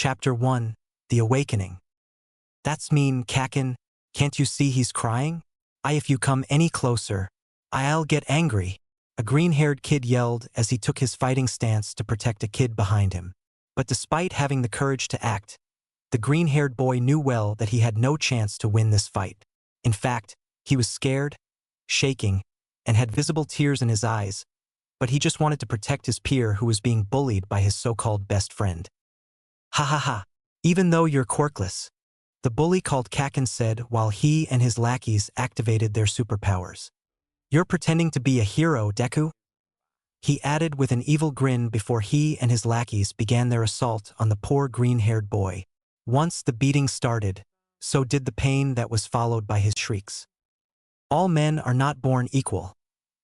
Chapter 1, The Awakening. That's mean, Kakin. Can't you see he's crying? If you come any closer, I'll get angry. A green-haired kid yelled as he took his fighting stance to protect a kid behind him. But despite having the courage to act, the green-haired boy knew well that he had no chance to win this fight. In fact, he was scared, shaking, and had visible tears in his eyes, but he just wanted to protect his peer who was being bullied by his so-called best friend. Ha ha ha, even though you're quirkless, the bully called Kakin said while he and his lackeys activated their superpowers. You're pretending to be a hero, Deku? He added with an evil grin before he and his lackeys began their assault on the poor green-haired boy. Once the beating started, so did the pain that was followed by his shrieks. All men are not born equal.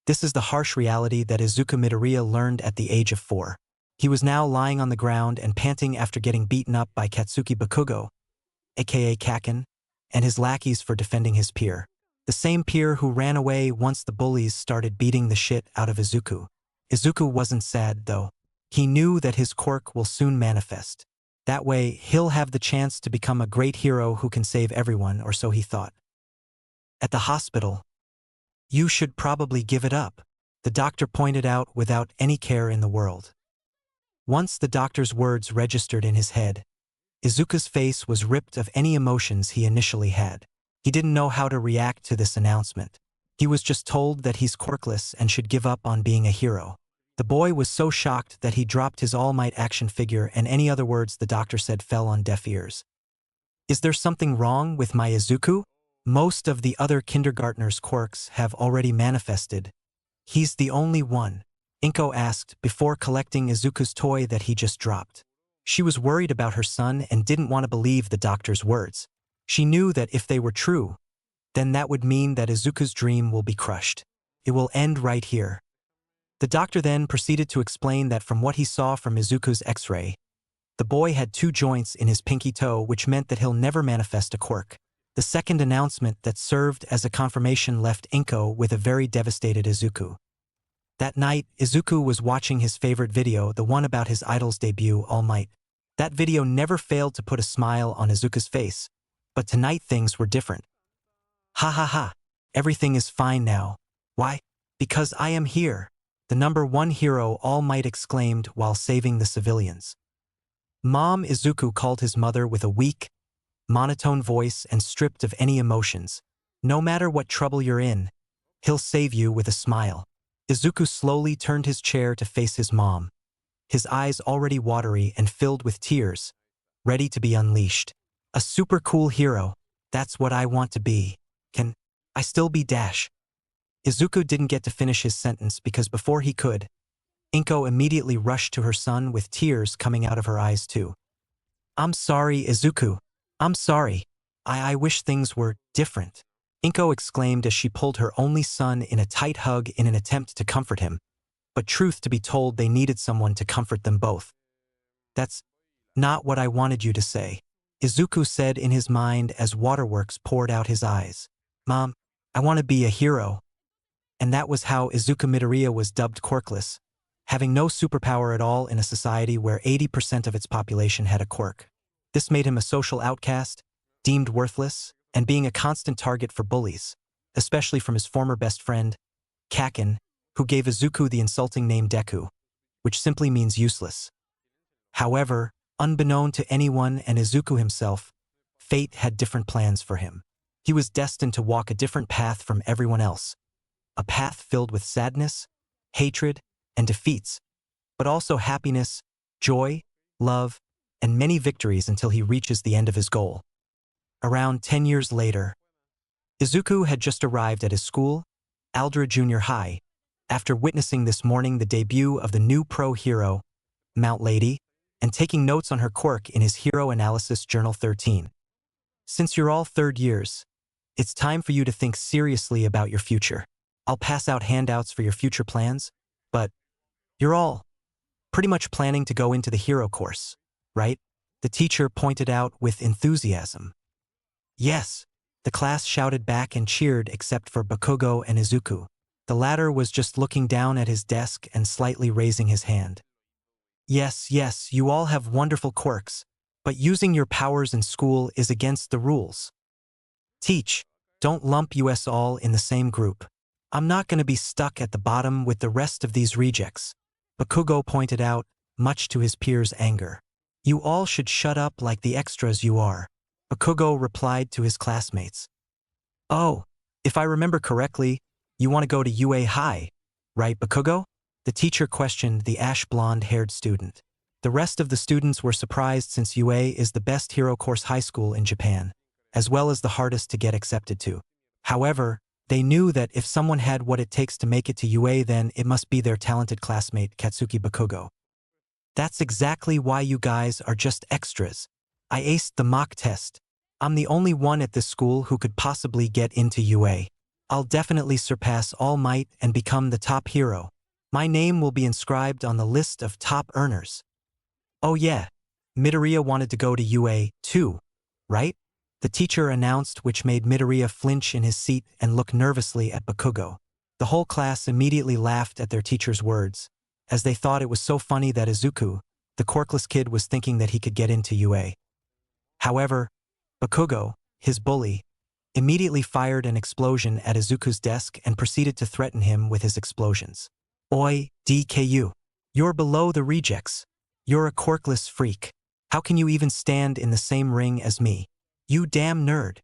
This is the harsh reality that Izuku Midoriya learned at the age of 4. He was now lying on the ground and panting after getting beaten up by Katsuki Bakugo, aka Kakin, and his lackeys for defending his peer. The same peer who ran away once the bullies started beating the shit out of Izuku. Izuku wasn't sad, though. He knew that his quirk will soon manifest. That way, he'll have the chance to become a great hero who can save everyone, or so he thought. At the hospital, you should probably give it up, the doctor pointed out without any care in the world. Once the doctor's words registered in his head, Izuku's face was ripped of any emotions he initially had. He didn't know how to react to this announcement. He was just told that he's quirkless and should give up on being a hero. The boy was so shocked that he dropped his All Might action figure, and any other words the doctor said fell on deaf ears. Is there something wrong with my Izuku? Most of the other kindergartners' quirks have already manifested. He's the only one, Inko asked before collecting Izuku's toy that he just dropped. She was worried about her son and didn't want to believe the doctor's words. She knew that if they were true, then that would mean that Izuku's dream will be crushed. It will end right here. The doctor then proceeded to explain that from what he saw from Izuku's X-ray, the boy had 2 joints in his pinky toe, which meant that he'll never manifest a quirk. The second announcement that served as a confirmation left Inko with a very devastated Izuku. That night, Izuku was watching his favorite video, the one about his idol's debut, All Might. That video never failed to put a smile on Izuku's face, but tonight things were different. Ha ha ha, everything is fine now. Why? Because I am here, the #1 hero, All Might exclaimed while saving the civilians. Mom, Izuku called his mother with a weak, monotone voice and stripped of any emotions. No matter what trouble you're in, he'll save you with a smile. Izuku slowly turned his chair to face his mom, his eyes already watery and filled with tears, ready to be unleashed. A super cool hero, that's what I want to be. Can I still be Dash? Izuku didn't get to finish his sentence because before he could, Inko immediately rushed to her son with tears coming out of her eyes too. I'm sorry, Izuku. I'm sorry. I wish things were different, Inko exclaimed as she pulled her only son in a tight hug in an attempt to comfort him. But truth to be told, they needed someone to comfort them both. That's not what I wanted you to say, Izuku said in his mind as waterworks poured out his eyes. Mom, I want to be a hero. And that was how Izuku Midoriya was dubbed quirkless, having no superpower at all in a society where 80% of its population had a quirk. This made him a social outcast, deemed worthless, and being a constant target for bullies, especially from his former best friend, Kakin, who gave Izuku the insulting name Deku, which simply means useless. However, unbeknown to anyone and Izuku himself, fate had different plans for him. He was destined to walk a different path from everyone else, a path filled with sadness, hatred, and defeats, but also happiness, joy, love, and many victories until he reaches the end of his goal. Around 10 years later, Izuku had just arrived at his school, Aldra Junior High, after witnessing this morning the debut of the new pro hero, Mount Lady, and taking notes on her quirk in his Hero Analysis Journal 13. Since you're all 3rd years, it's time for you to think seriously about your future. I'll pass out handouts for your future plans, but you're all pretty much planning to go into the hero course, right? The teacher pointed out with enthusiasm. Yes, the class shouted back and cheered except for Bakugo and Izuku. The latter was just looking down at his desk and slightly raising his hand. Yes, you all have wonderful quirks, But using your powers in school is against the rules. Teach, don't lump us all in the same group. I'm not going to be stuck at the bottom with the rest of these rejects, Bakugo pointed out, much to his peers' anger. You all should shut up like the extras you are, Bakugo replied to his classmates. Oh, if I remember correctly, you want to go to UA High, right, Bakugo? The teacher questioned the ash-blonde-haired student. The rest of the students were surprised since UA is the best hero course high school in Japan, as well as the hardest to get accepted to. However, they knew that if someone had what it takes to make it to UA, then it must be their talented classmate Katsuki Bakugo. That's exactly why you guys are just extras. I aced the mock test. I'm the only one at this school who could possibly get into UA. I'll definitely surpass All Might and become the top hero. My name will be inscribed on the list of top earners. Oh yeah, Midoriya wanted to go to UA too, right? The teacher announced, which made Midoriya flinch in his seat and look nervously at Bakugo. The whole class immediately laughed at their teacher's words, as they thought it was so funny that Izuku, the quirkless kid, was thinking that he could get into UA. However, Bakugo, his bully, immediately fired an explosion at Izuku's desk and proceeded to threaten him with his explosions. Oi, DKU. You're below the rejects. You're a quirkless freak. How can you even stand in the same ring as me? You damn nerd.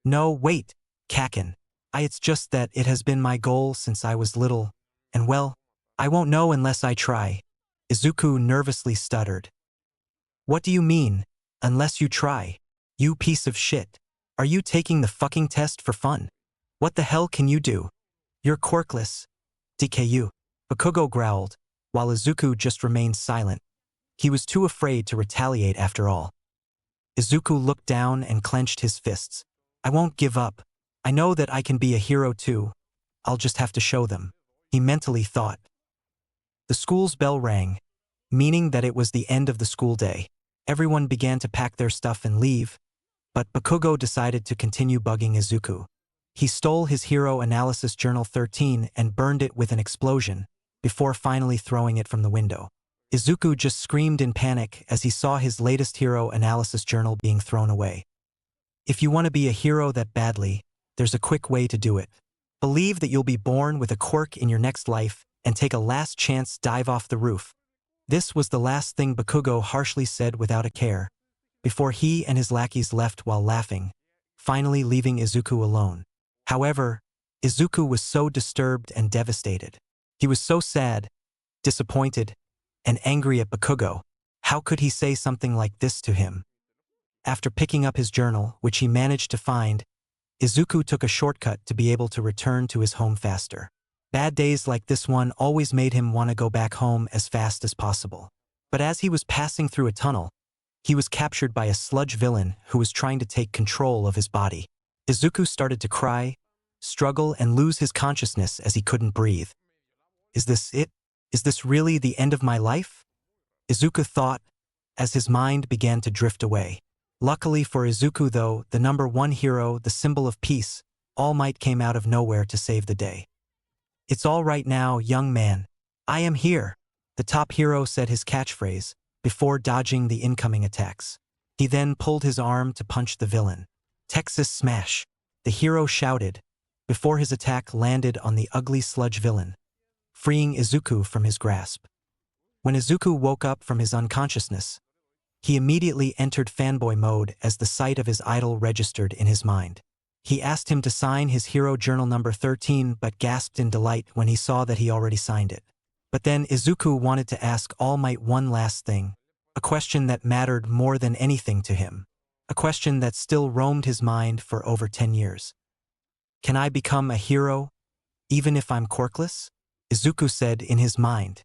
No, wait, Kaken. It's just that it has been my goal since I was little, and well, I won't know unless I try. Izuku nervously stuttered. What do you mean, unless you try? You piece of shit. Are you taking the fucking test for fun? What the hell can you do? You're quirkless. DKU. Bakugo growled, while Izuku just remained silent. He was too afraid to retaliate after all. Izuku looked down and clenched his fists. I won't give up. I know that I can be a hero too. I'll just have to show them, he mentally thought. The school's bell rang, meaning that it was the end of the school day. Everyone began to pack their stuff and leave, but Bakugo decided to continue bugging Izuku. He stole his Hero Analysis Journal 13 and burned it with an explosion, before finally throwing it from the window. Izuku just screamed in panic as he saw his latest Hero Analysis Journal being thrown away. If you want to be a hero that badly, there's a quick way to do it. Believe that you'll be born with a quirk in your next life and take a last chance dive off the roof. This was the last thing Bakugo harshly said without a care, before he and his lackeys left while laughing, finally leaving Izuku alone. However, Izuku was so disturbed and devastated. He was so sad, disappointed, and angry at Bakugo. How could he say something like this to him? After picking up his journal, which he managed to find, Izuku took a shortcut to be able to return to his home faster. Bad days like this one always made him want to go back home as fast as possible. But as he was passing through a tunnel, he was captured by a sludge villain who was trying to take control of his body. Izuku started to cry, struggle, and lose his consciousness as he couldn't breathe. Is this it? Is this really the end of my life? Izuku thought, as his mind began to drift away. Luckily for Izuku though, the number one hero, the symbol of peace, All Might, came out of nowhere to save the day. It's all right now, young man. I am here. The top hero said his catchphrase, before dodging the incoming attacks. He then pulled his arm to punch the villain. Texas Smash, the hero shouted, before his attack landed on the ugly sludge villain, freeing Izuku from his grasp. When Izuku woke up from his unconsciousness, he immediately entered fanboy mode as the sight of his idol registered in his mind. He asked him to sign his hero journal number 13 but gasped in delight when he saw that he already signed it. But then Izuku wanted to ask All Might one last thing, a question that mattered more than anything to him, a question that still roamed his mind for over 10 years. Can I become a hero, even if I'm quirkless? Izuku said in his mind.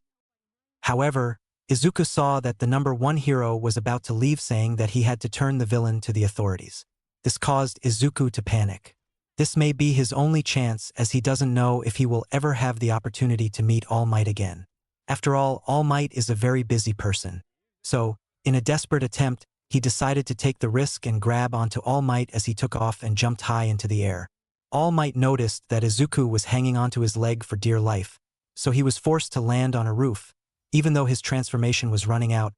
However, Izuku saw that the number one hero was about to leave, saying that he had to turn the villain to the authorities. This caused Izuku to panic. This may be his only chance, as he doesn't know if he will ever have the opportunity to meet All Might again. After all, All Might is a very busy person. So, in a desperate attempt, he decided to take the risk and grab onto All Might as he took off and jumped high into the air. All Might noticed that Izuku was hanging onto his leg for dear life, so he was forced to land on a roof, even though his transformation was running out.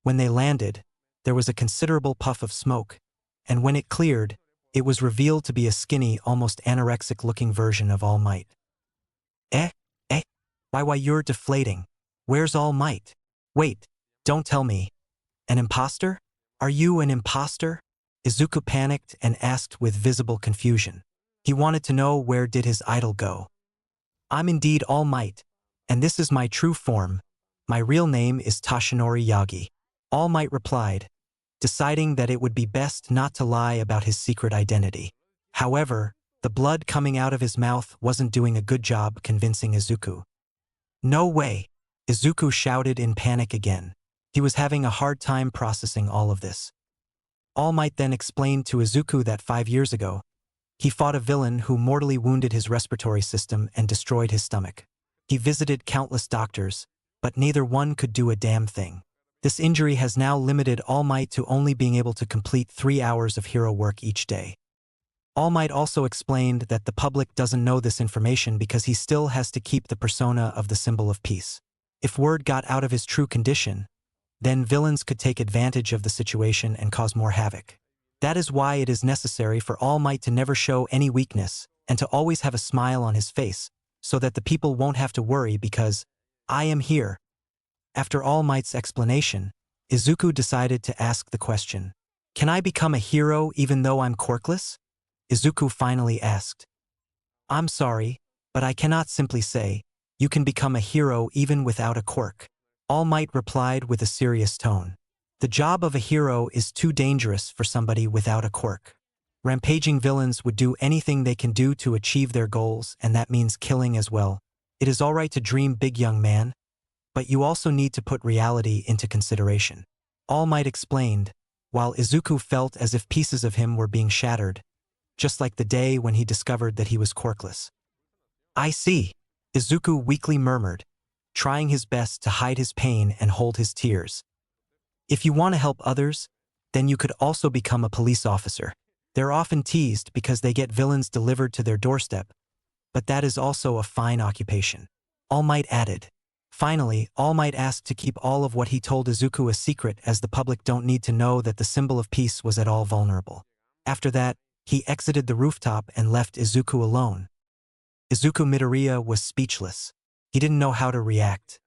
When they landed, there was a considerable puff of smoke, and when it cleared, it was revealed to be a skinny, almost anorexic-looking version of All Might. Eh? Eh? Why you're deflating. Where's All Might? Wait, don't tell me. An imposter? Are you an imposter? Izuku panicked and asked with visible confusion. He wanted to know where did his idol go. I'm indeed All Might, and this is my true form. My real name is Toshinori Yagi. All Might replied, deciding that it would be best not to lie about his secret identity. However, the blood coming out of his mouth wasn't doing a good job convincing Izuku. No way! Izuku shouted in panic again. He was having a hard time processing all of this. All Might then explained to Izuku that 5 years ago, he fought a villain who mortally wounded his respiratory system and destroyed his stomach. He visited countless doctors, but neither one could do a damn thing. This injury has now limited All Might to only being able to complete 3 hours of hero work each day. All Might also explained that the public doesn't know this information because he still has to keep the persona of the symbol of peace. If word got out of his true condition, then villains could take advantage of the situation and cause more havoc. That is why it is necessary for All Might to never show any weakness and to always have a smile on his face, so that the people won't have to worry because, I am here. After All Might's explanation, Izuku decided to ask the question, can I become a hero even though I'm quirkless? Izuku finally asked. I'm sorry, but I cannot simply say, you can become a hero even without a quirk. All Might replied with a serious tone. The job of a hero is too dangerous for somebody without a quirk. Rampaging villains would do anything they can do to achieve their goals, and that means killing as well. It is alright to dream big, young man, but you also need to put reality into consideration. All Might explained, while Izuku felt as if pieces of him were being shattered, just like the day when he discovered that he was quirkless. I see, Izuku weakly murmured, trying his best to hide his pain and hold his tears. If you want to help others, then you could also become a police officer. They're often teased because they get villains delivered to their doorstep, but that is also a fine occupation. All Might added. Finally, All Might asked to keep all of what he told Izuku a secret, as the public don't need to know that the symbol of peace was at all vulnerable. After that, he exited the rooftop and left Izuku alone. Izuku Midoriya was speechless. He didn't know how to react.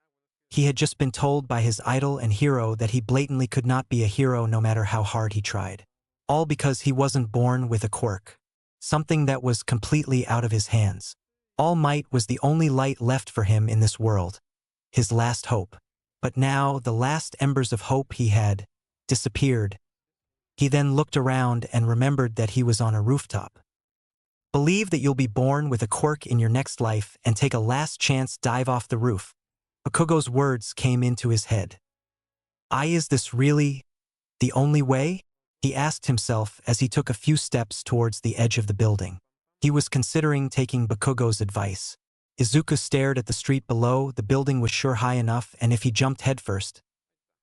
He had just been told by his idol and hero that he blatantly could not be a hero no matter how hard he tried. All because he wasn't born with a quirk. Something that was completely out of his hands. All Might was the only light left for him in this world. His last hope. But now the last embers of hope he had disappeared. He then looked around and remembered that he was on a rooftop. Believe that you'll be born with a quirk in your next life and take a last chance dive off the roof. Bakugo's words came into his head. Is this really the only way? He asked himself as he took a few steps towards the edge of the building. He was considering taking Bakugo's advice. Izuku stared at the street below. The building was sure high enough, and if he jumped headfirst,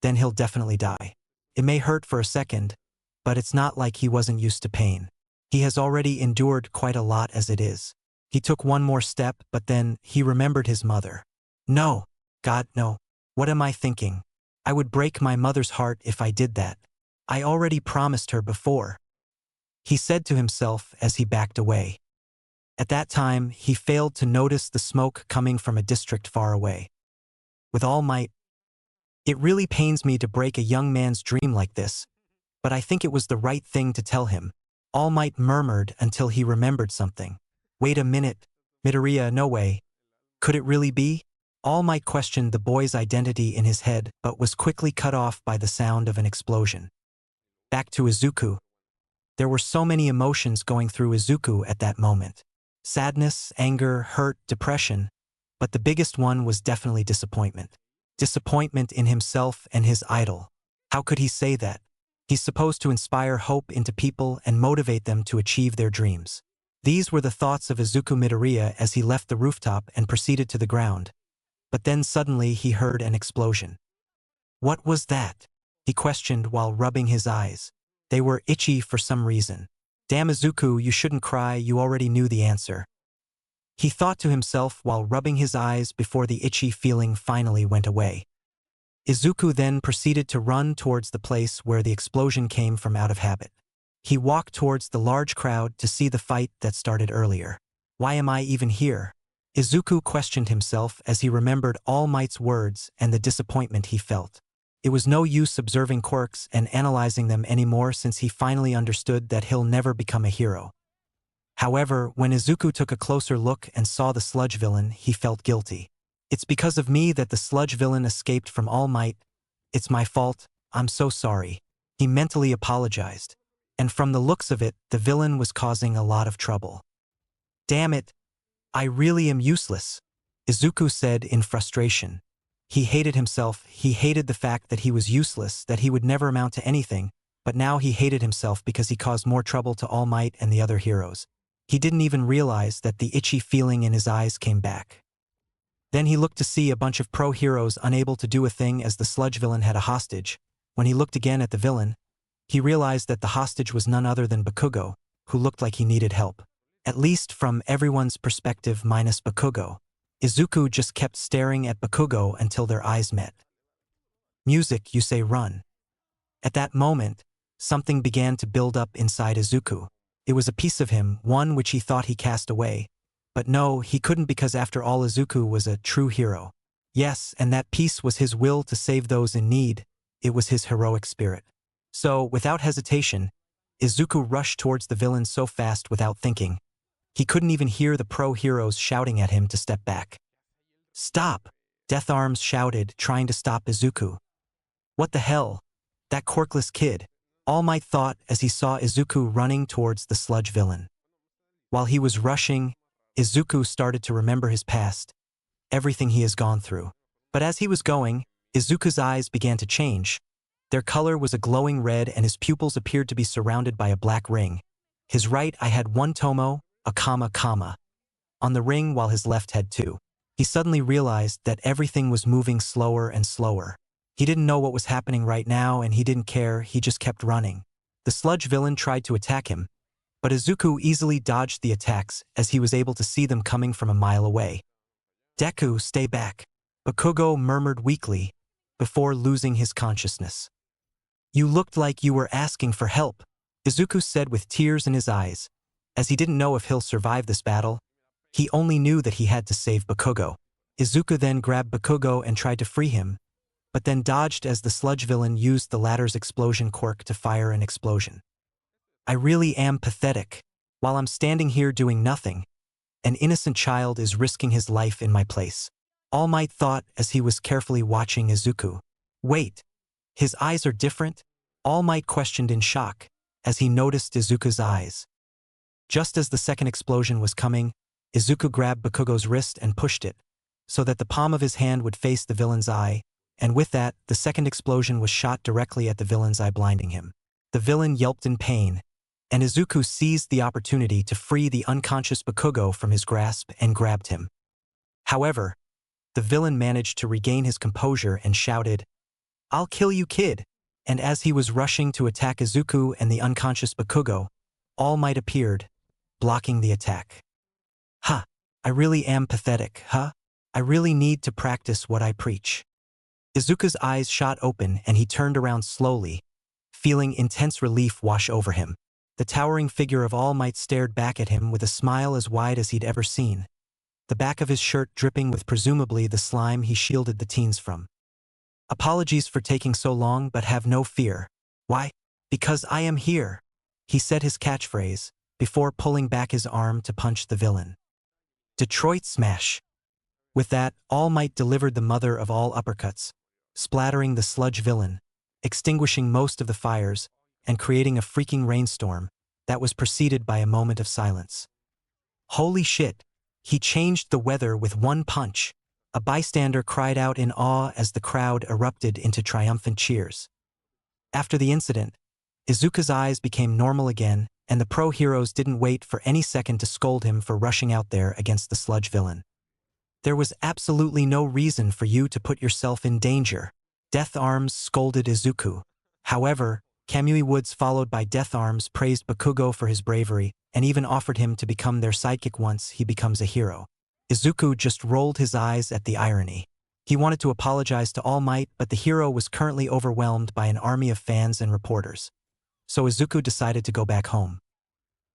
then he'll definitely die. It may hurt for a second, but it's not like he wasn't used to pain. He has already endured quite a lot as it is. He took one more step, but then he remembered his mother. No, God, no. What am I thinking? I would break my mother's heart if I did that. I already promised her before, he said to himself as he backed away. At that time, he failed to notice the smoke coming from a district far away. With All Might, it really pains me to break a young man's dream like this, but I think it was the right thing to tell him. All Might murmured until he remembered something. Wait a minute, Midoriya, no way. Could it really be? All Might questioned the boy's identity in his head, but was quickly cut off by the sound of an explosion. Back to Izuku. There were so many emotions going through Izuku at that moment. Sadness, anger, hurt, depression, but the biggest one was definitely disappointment. Disappointment in himself and his idol. How could he say that? He's supposed to inspire hope into people and motivate them to achieve their dreams. These were the thoughts of Izuku Midoriya as he left the rooftop and proceeded to the ground. But then suddenly he heard an explosion. What was that? He questioned while rubbing his eyes. They were itchy for some reason. Damn, Izuku, you shouldn't cry, you already knew the answer. He thought to himself while rubbing his eyes before the itchy feeling finally went away. Izuku then proceeded to run towards the place where the explosion came from out of habit. He walked towards the large crowd to see the fight that started earlier. Why am I even here? Izuku questioned himself as he remembered All Might's words and the disappointment he felt. It was no use observing quirks and analyzing them anymore since he finally understood that he'll never become a hero. However, when Izuku took a closer look and saw the sludge villain, he felt guilty. It's because of me that the sludge villain escaped from All Might. It's my fault, I'm so sorry. He mentally apologized. And from the looks of it, the villain was causing a lot of trouble. Damn it! I really am useless, Izuku said in frustration. He hated himself, he hated the fact that he was useless, that he would never amount to anything, but now he hated himself because he caused more trouble to All Might and the other heroes. He didn't even realize that the itchy feeling in his eyes came back. Then he looked to see a bunch of pro-heroes unable to do a thing as the sludge villain had a hostage. When he looked again at the villain, he realized that the hostage was none other than Bakugo, who looked like he needed help. At least from everyone's perspective minus Bakugo. Izuku just kept staring at Bakugo until their eyes met. Music, you say run. At that moment, something began to build up inside Izuku. It was a piece of him, one which he thought he cast away. But no, he couldn't because after all Izuku was a true hero. Yes, and that piece was his will to save those in need. It was his heroic spirit. So, without hesitation, Izuku rushed towards the villain so fast without thinking. He couldn't even hear the pro-heroes shouting at him to step back. Stop! Death Arms shouted, trying to stop Izuku. What the hell? That quirkless kid. All Might thought as he saw Izuku running towards the sludge villain. While he was rushing, Izuku started to remember his past, everything he has gone through. But as he was going, Izuku's eyes began to change. Their color was a glowing red and his pupils appeared to be surrounded by a black ring. His right eye had one tomo, a comma, on the ring while his left had two. He suddenly realized that everything was moving slower and slower. He didn't know what was happening right now and he didn't care, he just kept running. The sludge villain tried to attack him, but Izuku easily dodged the attacks as he was able to see them coming from a mile away. Deku, stay back, Bakugo murmured weakly, before losing his consciousness. You looked like you were asking for help, Izuku said with tears in his eyes. As he didn't know if he'll survive this battle, he only knew that he had to save Bakugo. Izuku then grabbed Bakugo and tried to free him, but then dodged as the sludge villain used the latter's explosion quirk to fire an explosion. I really am pathetic. While I'm standing here doing nothing, an innocent child is risking his life in my place. All Might thought as he was carefully watching Izuku. Wait, his eyes are different? All Might questioned in shock as he noticed Izuku's eyes. Just as the second explosion was coming, Izuku grabbed Bakugo's wrist and pushed it, so that the palm of his hand would face the villain's eye, and with that, the second explosion was shot directly at the villain's eye, blinding him. The villain yelped in pain, and Izuku seized the opportunity to free the unconscious Bakugo from his grasp and grabbed him. However, the villain managed to regain his composure and shouted, "I'll kill you, kid!" And as he was rushing to attack Izuku and the unconscious Bakugo, All Might appeared, blocking the attack. Ha! I really am pathetic, huh? I really need to practice what I preach. Izuku's eyes shot open and he turned around slowly, feeling intense relief wash over him. The towering figure of All Might stared back at him with a smile as wide as he'd ever seen, the back of his shirt dripping with presumably the slime he shielded the teens from. Apologies for taking so long, but have no fear. Why? Because I am here, he said his catchphrase, before pulling back his arm to punch the villain. Detroit Smash. With that, All Might delivered the mother of all uppercuts, splattering the sludge villain, extinguishing most of the fires, and creating a freaking rainstorm that was preceded by a moment of silence. Holy shit, he changed the weather with one punch. A bystander cried out in awe as the crowd erupted into triumphant cheers. After the incident, Izuku's eyes became normal again, and the pro-heroes didn't wait for any second to scold him for rushing out there against the sludge villain. There was absolutely no reason for you to put yourself in danger, Death Arms scolded Izuku. However, Kamui Woods, followed by Death Arms, praised Bakugo for his bravery and even offered him to become their sidekick once he becomes a hero. Izuku just rolled his eyes at the irony. He wanted to apologize to All Might, but the hero was currently overwhelmed by an army of fans and reporters. So Izuku decided to go back home.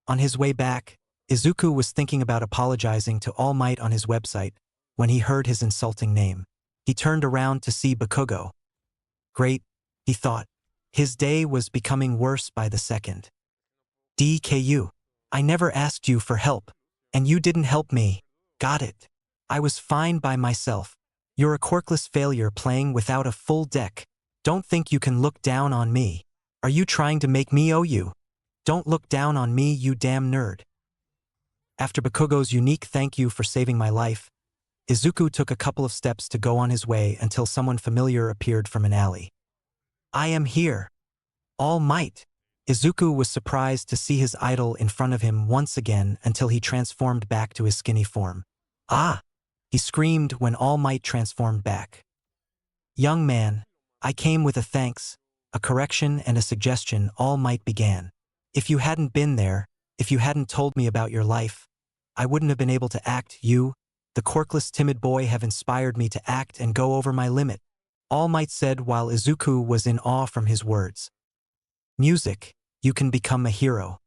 On his way back, Izuku was thinking about apologizing to All Might on his website when he heard his insulting name. He turned around to see Bakugo. Great, he thought. His day was becoming worse by the second. DKU. I never asked you for help, and you didn't help me. Got it. I was fine by myself. You're a quirkless failure playing without a full deck. Don't think you can look down on me. Are you trying to make me owe you? Don't look down on me, you damn nerd. After Bakugo's unique thank you for saving my life, Izuku took a couple of steps to go on his way until someone familiar appeared from an alley. I am here. All Might. Izuku was surprised to see his idol in front of him once again until he transformed back to his skinny form. Ah! He screamed when All Might transformed back. Young man, I came with a thanks, a correction and a suggestion. All Might began. If you hadn't been there, if you hadn't told me about your life, I wouldn't have been able to act. You, the quirkless timid boy, have inspired me to act and go over my limit, All Might said while Izuku was in awe from his words. Music, you can become a hero.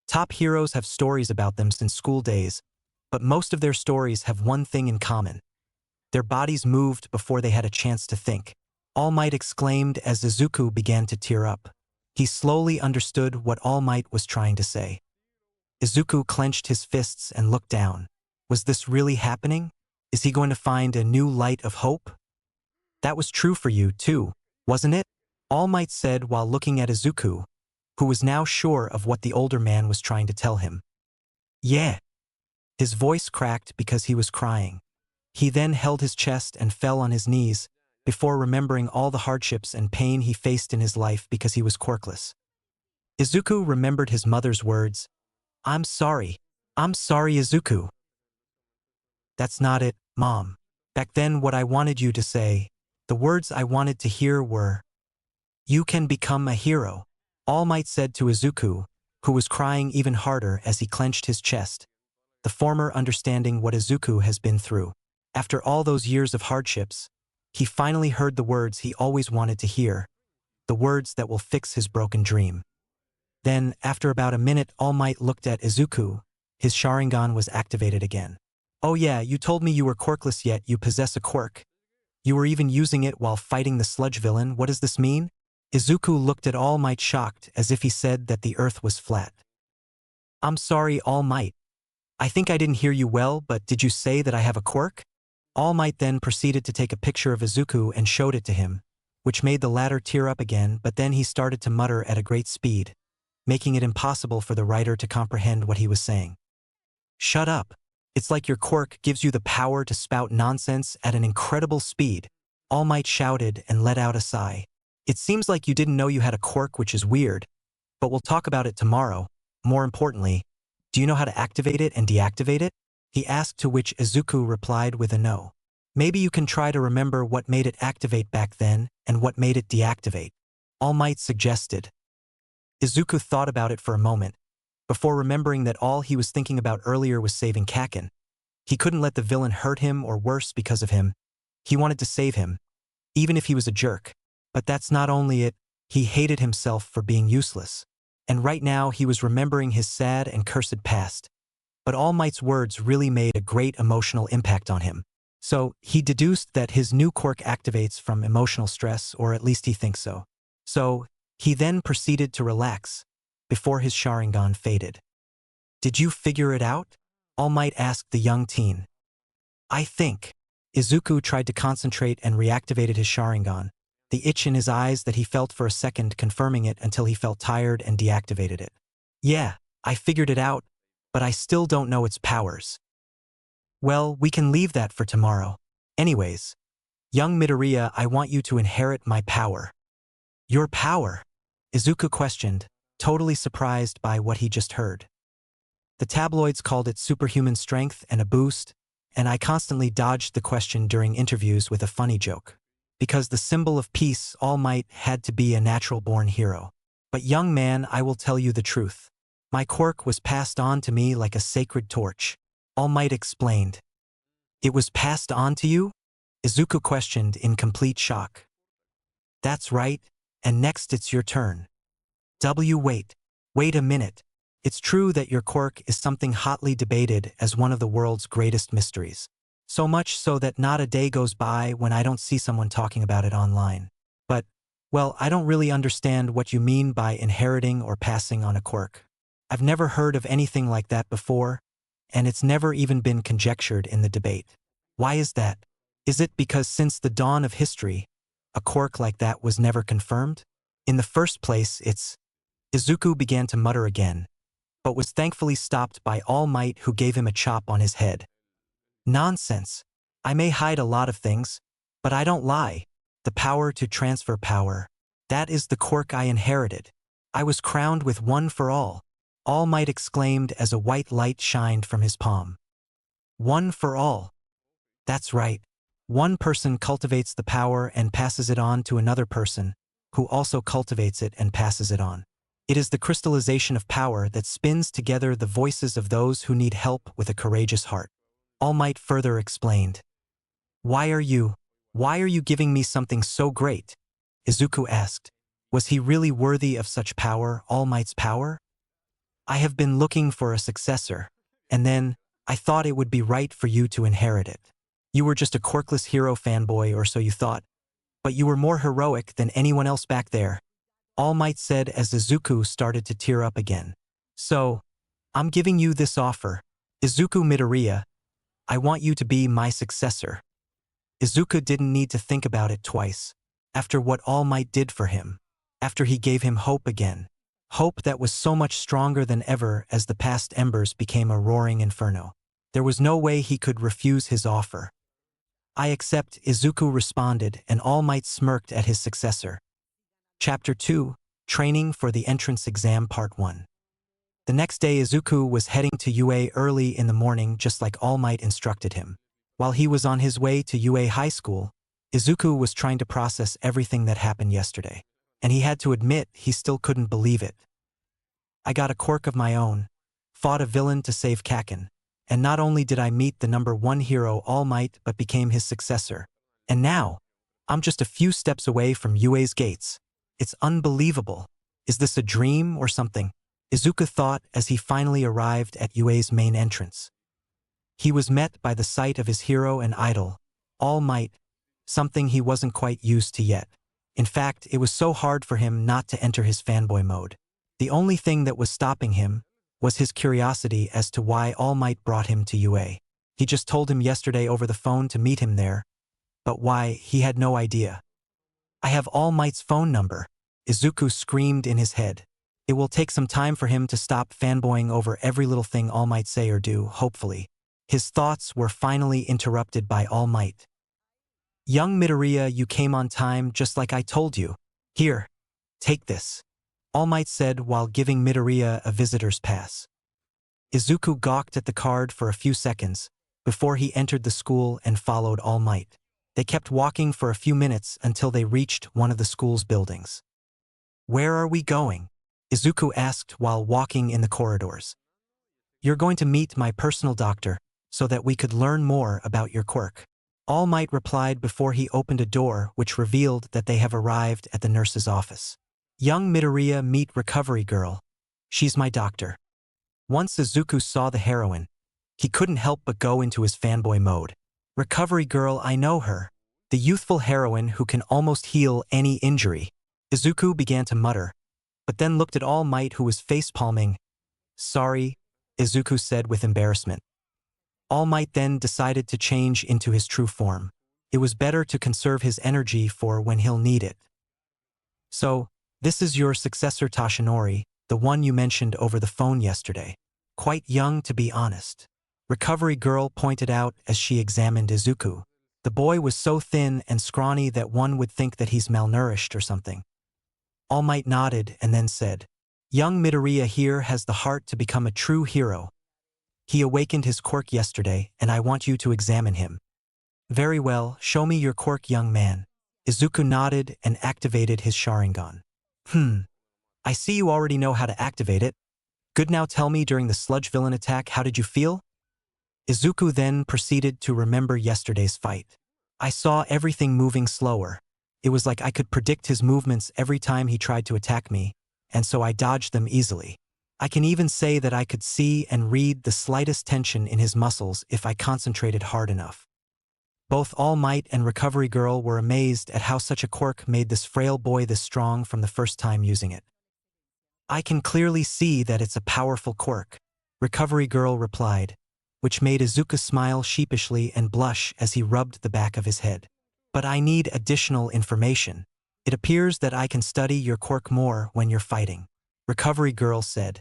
Top heroes have stories about them since school days, but most of their stories have one thing in common. Their bodies moved before they had a chance to think. All Might exclaimed as Izuku began to tear up. He slowly understood what All Might was trying to say. Izuku clenched his fists and looked down. Was this really happening? Is he going to find a new light of hope? That was true for you, too, wasn't it? All Might said while looking at Izuku, who was now sure of what the older man was trying to tell him. Yeah. His voice cracked because he was crying. He then held his chest and fell on his knees, before remembering all the hardships and pain he faced in his life because he was quirkless. Izuku remembered his mother's words. I'm sorry, Izuku. That's not it, Mom. Back then what I wanted you to say, the words I wanted to hear were, you can become a hero, All Might said to Izuku, who was crying even harder as he clenched his chest, the former understanding what Izuku has been through. After all those years of hardships, he finally heard the words he always wanted to hear, the words that will fix his broken dream. Then, after about a minute, All Might looked at Izuku. His Sharingan was activated again. Oh yeah, you told me you were quirkless yet you possess a quirk. You were even using it while fighting the sludge villain. What does this mean? Izuku looked at All Might shocked as if he said that the earth was flat. I'm sorry, All Might. I think I didn't hear you well, but did you say that I have a quirk? All Might then proceeded to take a picture of Izuku and showed it to him, which made the latter tear up again, but then he started to mutter at a great speed, making it impossible for the writer to comprehend what he was saying. Shut up. It's like your quirk gives you the power to spout nonsense at an incredible speed, All Might shouted and let out a sigh. It seems like you didn't know you had a quirk, which is weird, but we'll talk about it tomorrow. More importantly, do you know how to activate it and deactivate it? He asked, to which Izuku replied with a no. Maybe you can try to remember what made it activate back then and what made it deactivate, All Might suggested. Izuku thought about it for a moment, before remembering that all he was thinking about earlier was saving Kaken. He couldn't let the villain hurt him or worse because of him. He wanted to save him, even if he was a jerk. But that's not only it, he hated himself for being useless. And right now he was remembering his sad and cursed past. But All Might's words really made a great emotional impact on him. So he deduced that his new quirk activates from emotional stress, or at least he thinks so. So he then proceeded to relax, before his Sharingan faded. Did you figure it out? All Might asked the young teen. I think. Izuku tried to concentrate and reactivated his Sharingan, the itch in his eyes that he felt for a second confirming it until he felt tired and deactivated it. Yeah, I figured it out, but I still don't know its powers. Well, we can leave that for tomorrow. Anyways, young Midoriya, I want you to inherit my power. Your power? Izuku questioned, totally surprised by what he just heard. The tabloids called it superhuman strength and a boost, and I constantly dodged the question during interviews with a funny joke. Because the symbol of peace, All Might had to be a natural-born hero. But young man, I will tell you the truth. My quirk was passed on to me like a sacred torch, All Might explained. It was passed on to you? Izuku questioned in complete shock. That's right, and next it's your turn. Wait a minute. It's true that your quirk is something hotly debated as one of the world's greatest mysteries. So much so that not a day goes by when I don't see someone talking about it online. But, well, I don't really understand what you mean by inheriting or passing on a quirk. I've never heard of anything like that before, and it's never even been conjectured in the debate. Why is that? Is it because since the dawn of history, a quirk like that was never confirmed? In the first place, Izuku began to mutter again, but was thankfully stopped by All Might, who gave him a chop on his head. Nonsense. I may hide a lot of things, but I don't lie. The power to transfer power. That is the quirk I inherited. I was crowned with one for all. All Might exclaimed as a white light shined from his palm. One for all. That's right. One person cultivates the power and passes it on to another person, who also cultivates it and passes it on. It is the crystallization of power that spins together the voices of those who need help with a courageous heart. All Might further explained. Why are you giving me something so great? Izuku asked. Was he really worthy of such power, All Might's power? I have been looking for a successor, and then I thought it would be right for you to inherit it. You were just a quirkless hero fanboy, or so you thought, but you were more heroic than anyone else back there. All Might said as Izuku started to tear up again. So, I'm giving you this offer. Izuku Midoriya, I want you to be my successor. Izuku didn't need to think about it twice. After what All Might did for him. After he gave him hope again. Hope that was so much stronger than ever as the past embers became a roaring inferno. There was no way he could refuse his offer. I accept, Izuku responded, and All Might smirked at his successor. Chapter 2, Training for the Entrance Exam Part 1. The next day Izuku was heading to UA early in the morning, just like All Might instructed him. While he was on his way to UA High School, Izuku was trying to process everything that happened yesterday, and he had to admit he still couldn't believe it. I got a quirk of my own, fought a villain to save Kakin, and not only did I meet the #1 hero All Might but became his successor. And now, I'm just a few steps away from UA's gates. It's unbelievable. Is this a dream or something? Izuku thought as he finally arrived at UA's main entrance. He was met by the sight of his hero and idol, All Might, something he wasn't quite used to yet. In fact, it was so hard for him not to enter his fanboy mode. The only thing that was stopping him was his curiosity as to why All Might brought him to UA. He just told him yesterday over the phone to meet him there, but why, he had no idea. I have All Might's phone number, Izuku screamed in his head. It will take some time for him to stop fanboying over every little thing All Might say or do, hopefully. His thoughts were finally interrupted by All Might. Young Midoriya, you came on time just like I told you. Here, take this. All Might said while giving Midoriya a visitor's pass. Izuku gawked at the card for a few seconds before he entered the school and followed All Might. They kept walking for a few minutes until they reached one of the school's buildings. Where are we going? Izuku asked while walking in the corridors. You're going to meet my personal doctor so that we could learn more about your quirk. All Might replied before he opened a door which revealed that they have arrived at the nurse's office. Young Midoriya, meet Recovery Girl. She's my doctor. Once Izuku saw the heroine, he couldn't help but go into his fanboy mode. Recovery Girl, I know her. The youthful heroine who can almost heal any injury. Izuku began to mutter, but then looked at All Might, who was face-palming. Sorry, Izuku said with embarrassment. All Might then decided to change into his true form. It was better to conserve his energy for when he'll need it. So, this is your successor Tashinori, the one you mentioned over the phone yesterday. Quite young, to be honest. Recovery Girl pointed out as she examined Izuku. The boy was so thin and scrawny that one would think that he's malnourished or something. All Might nodded and then said, Young Midoriya here has the heart to become a true hero. He awakened his quirk yesterday, and I want you to examine him. Very well, show me your quirk, young man. Izuku nodded and activated his Sharingan. I see you already know how to activate it. Good, now tell me, during the sludge villain attack, how did you feel? Izuku then proceeded to remember yesterday's fight. I saw everything moving slower. It was like I could predict his movements every time he tried to attack me, and so I dodged them easily. I can even say that I could see and read the slightest tension in his muscles if I concentrated hard enough. Both All Might and Recovery Girl were amazed at how such a quirk made this frail boy this strong from the first time using it. I can clearly see that it's a powerful quirk, Recovery Girl replied, which made Izuku smile sheepishly and blush as he rubbed the back of his head. But I need additional information. It appears that I can study your quirk more when you're fighting, Recovery Girl said.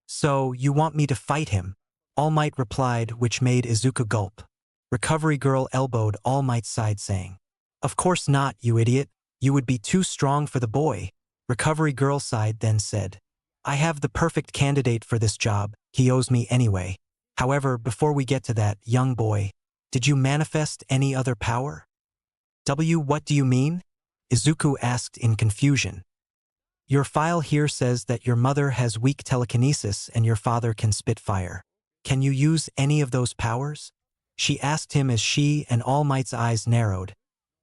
So, you want me to fight him? All Might replied, which made Izuku gulp. Recovery Girl elbowed All Might's side saying, "Of course not, you idiot. You would be too strong for the boy." Recovery Girl side then said, "I have the perfect candidate for this job. He owes me anyway. However, before we get to that, young boy, did you manifest any other power?" What do you mean? Izuku asked in confusion. Your file here says that your mother has weak telekinesis and your father can spit fire. Can you use any of those powers? She asked him as she and All Might's eyes narrowed,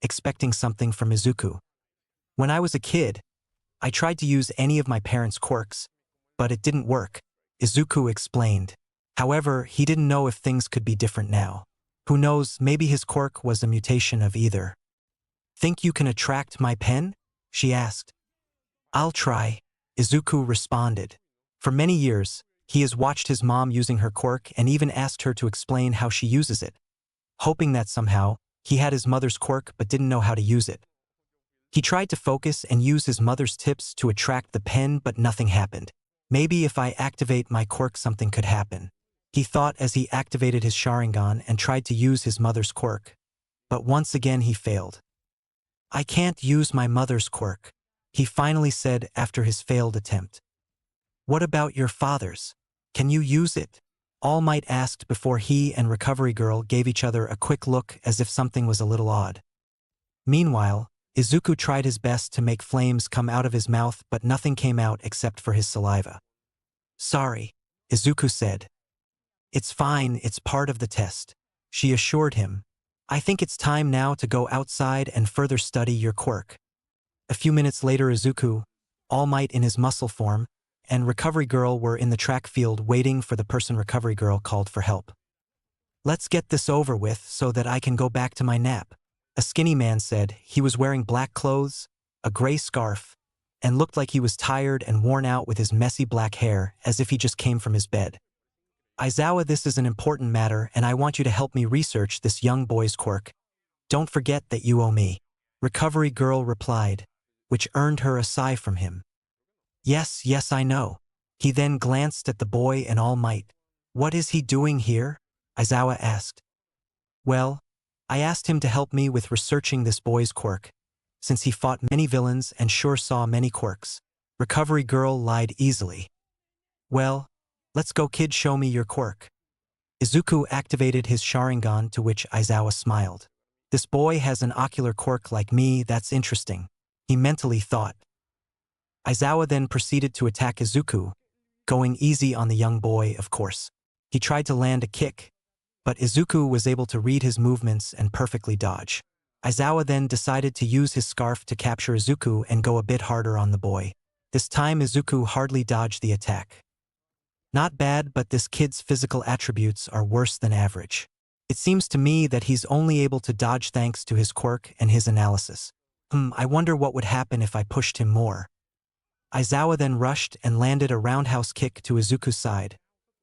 expecting something from Izuku. When I was a kid, I tried to use any of my parents' quirks, but it didn't work, Izuku explained. However, he didn't know if things could be different now. Who knows, maybe his quirk was a mutation of either. Think you can attract my pen? She asked. I'll try, Izuku responded. For many years, he has watched his mom using her quirk and even asked her to explain how she uses it, hoping that somehow, he had his mother's quirk but didn't know how to use it. He tried to focus and use his mother's tips to attract the pen, but nothing happened. Maybe if I activate my quirk something could happen, he thought as he activated his Sharingan and tried to use his mother's quirk. But once again he failed. I can't use my mother's quirk, he finally said after his failed attempt. What about your father's? Can you use it? All Might asked before he and Recovery Girl gave each other a quick look as if something was a little odd. Meanwhile, Izuku tried his best to make flames come out of his mouth, but nothing came out except for his saliva. Sorry, Izuku said. It's fine, it's part of the test, she assured him. I think it's time now to go outside and further study your quirk. A few minutes later, Izuku, All Might in his muscle form, and Recovery Girl were in the track field waiting for the person Recovery Girl called for help. Let's get this over with so that I can go back to my nap, a skinny man said. He was wearing black clothes, a gray scarf, and looked like he was tired and worn out with his messy black hair, as if he just came from his bed. Aizawa, this is an important matter and I want you to help me research this young boy's quirk. Don't forget that you owe me, Recovery Girl replied, which earned her a sigh from him. Yes, I know. He then glanced at the boy and All Might. What is he doing here? Aizawa asked. Well, I asked him to help me with researching this boy's quirk, since he fought many villains and sure saw many quirks. Recovery Girl lied easily. Well, let's go kid, show me your quirk. Izuku activated his Sharingan, to which Aizawa smiled. This boy has an ocular quirk like me, that's interesting, he mentally thought. Aizawa then proceeded to attack Izuku, going easy on the young boy, of course. He tried to land a kick, but Izuku was able to read his movements and perfectly dodge. Aizawa then decided to use his scarf to capture Izuku and go a bit harder on the boy. This time Izuku hardly dodged the attack. Not bad, but this kid's physical attributes are worse than average. It seems to me that he's only able to dodge thanks to his quirk and his analysis. I wonder what would happen if I pushed him more. Aizawa then rushed and landed a roundhouse kick to Izuku's side,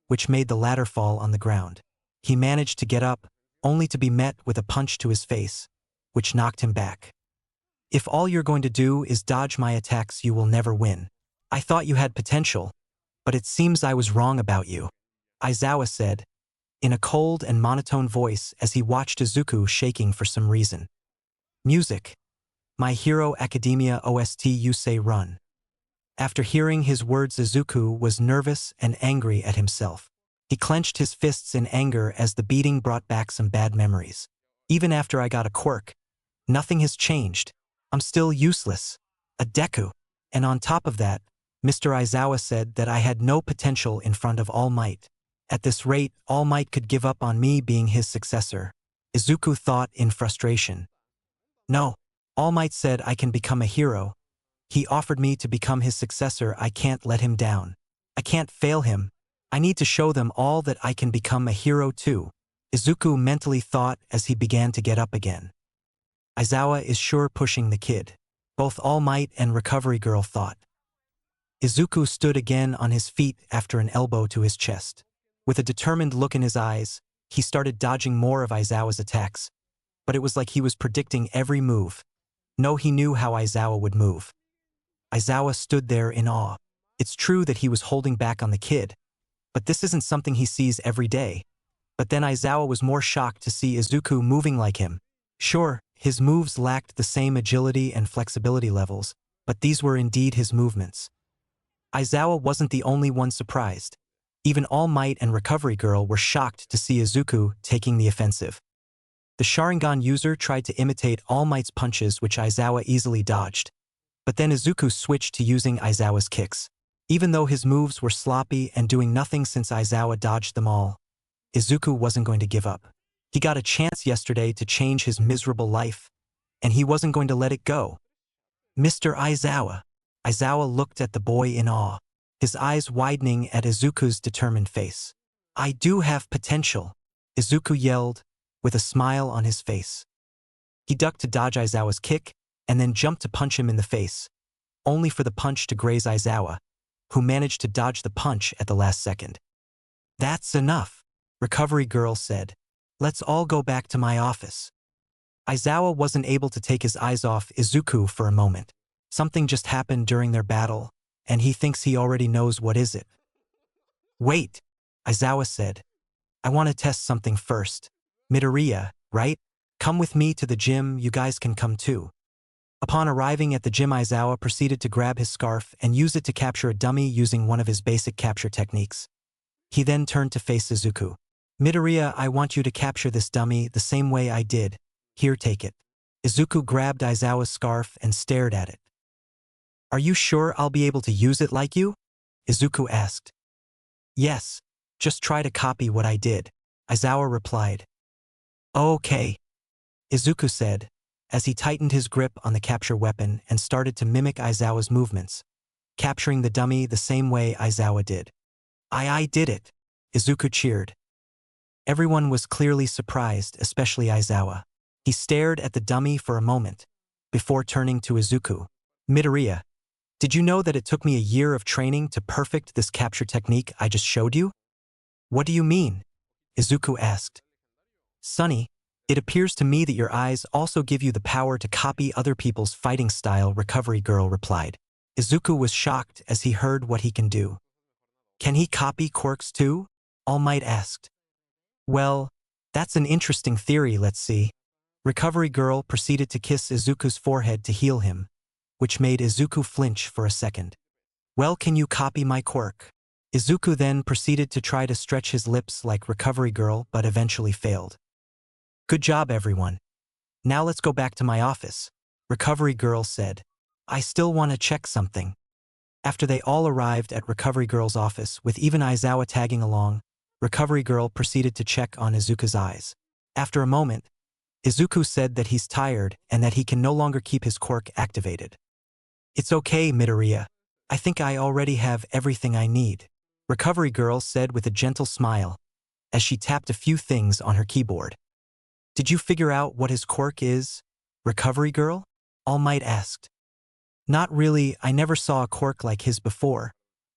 which made the latter fall on the ground. He managed to get up, only to be met with a punch to his face, which knocked him back. If all you're going to do is dodge my attacks, you will never win. I thought you had potential, but it seems I was wrong about you, Aizawa said, in a cold and monotone voice as he watched Izuku shaking for some reason. Music. My Hero Academia OST You Say Run. After hearing his words, Izuku was nervous and angry at himself. He clenched his fists in anger as the beating brought back some bad memories. Even after I got a quirk, nothing has changed. I'm still useless. A Deku. And on top of that, Mr. Aizawa said that I had no potential in front of All Might. At this rate, All Might could give up on me being his successor. Izuku thought in frustration. No. All Might said I can become a hero. He offered me to become his successor. I can't let him down. I can't fail him. I need to show them all that I can become a hero too. Izuku mentally thought as he began to get up again. Aizawa is sure pushing the kid. Both All Might and Recovery Girl thought. Izuku stood again on his feet after an elbow to his chest. With a determined look in his eyes, he started dodging more of Aizawa's attacks. But it was like he was predicting every move. No, he knew how Aizawa would move. Aizawa stood there in awe. It's true that he was holding back on the kid, but this isn't something he sees every day. But then Aizawa was more shocked to see Izuku moving like him. Sure, his moves lacked the same agility and flexibility levels, but these were indeed his movements. Aizawa wasn't the only one surprised. Even All Might and Recovery Girl were shocked to see Izuku taking the offensive. The Sharingan user tried to imitate All Might's punches, which Aizawa easily dodged. But then Izuku switched to using Aizawa's kicks. Even though his moves were sloppy and doing nothing since Aizawa dodged them all, Izuku wasn't going to give up. He got a chance yesterday to change his miserable life, and he wasn't going to let it go. Mr. Aizawa. Aizawa looked at the boy in awe, his eyes widening at Izuku's determined face. I do have potential, Izuku yelled, with a smile on his face. He ducked to dodge Aizawa's kick, and then jumped to punch him in the face, only for the punch to graze Aizawa, who managed to dodge the punch at the last second. That's enough, Recovery Girl said. Let's all go back to my office. Aizawa wasn't able to take his eyes off Izuku for a moment. Something just happened during their battle, and he thinks he already knows what is it. Wait, Aizawa said. I want to test something first. Midoriya, right? Come with me to the gym, you guys can come too. Upon arriving at the gym, Aizawa proceeded to grab his scarf and use it to capture a dummy using one of his basic capture techniques. He then turned to face Izuku. Midoriya, I want you to capture this dummy the same way I did. Here, take it. Izuku grabbed Aizawa's scarf and stared at it. Are you sure I'll be able to use it like you? Izuku asked. Yes, just try to copy what I did, Aizawa replied. Okay, Izuku said, as he tightened his grip on the capture weapon and started to mimic Aizawa's movements, capturing the dummy the same way Aizawa did. I did it, Izuku cheered. Everyone was clearly surprised, especially Aizawa. He stared at the dummy for a moment, before turning to Izuku. Midoriya, did you know that it took me a year of training to perfect this capture technique I just showed you? What do you mean? Izuku asked. Sonny, it appears to me that your eyes also give you the power to copy other people's fighting style, Recovery Girl replied. Izuku was shocked as he heard what he can do. Can he copy quirks too? All Might asked. Well, that's an interesting theory, let's see. Recovery Girl proceeded to kiss Izuku's forehead to heal him, which made Izuku flinch for a second. Well, can you copy my quirk? Izuku then proceeded to try to stretch his lips like Recovery Girl, but eventually failed. Good job, everyone. Now let's go back to my office, Recovery Girl said. I still want to check something. After they all arrived at Recovery Girl's office, with even Aizawa tagging along, Recovery Girl proceeded to check on Izuku's eyes. After a moment, Izuku said that he's tired and that he can no longer keep his quirk activated. It's okay, Midoriya. I think I already have everything I need, Recovery Girl said with a gentle smile, as she tapped a few things on her keyboard. Did you figure out what his quirk is, Recovery Girl? All Might asked. Not really, I never saw a quirk like his before,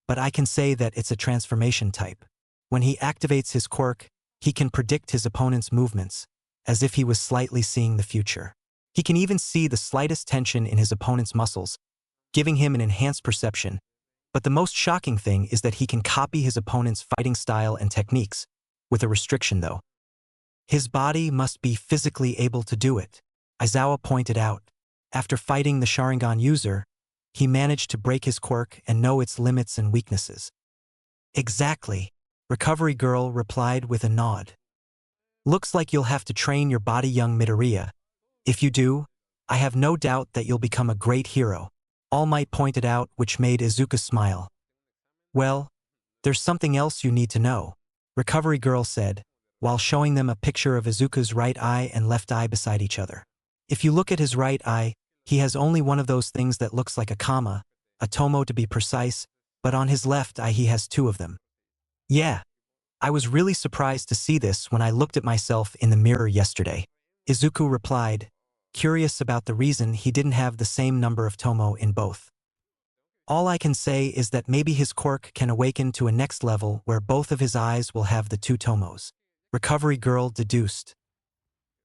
but I can say that it's a transformation type. When he activates his quirk, he can predict his opponent's movements, as if he was slightly seeing the future. He can even see the slightest tension in his opponent's muscles, giving him an enhanced perception. But the most shocking thing is that he can copy his opponent's fighting style and techniques, with a restriction though. His body must be physically able to do it, Aizawa pointed out. After fighting the Sharingan user, he managed to break his quirk and know its limits and weaknesses. Exactly, Recovery Girl replied with a nod. Looks like you'll have to train your body, young Midoriya. If you do, I have no doubt that you'll become a great hero, All Might pointed out, which made Izuku smile. Well, there's something else you need to know, Recovery Girl said. while showing them a picture of Izuku's right eye and left eye beside each other. If you look at his right eye, he has only one of those things that looks like a comma, a tomo to be precise, but on his left eye he has two of them. Yeah. I was really surprised to see this when I looked at myself in the mirror yesterday. Izuku replied, curious about the reason he didn't have the same number of tomo in both. All I can say is that maybe his quirk can awaken to a next level where both of his eyes will have the two tomos. Recovery Girl deduced.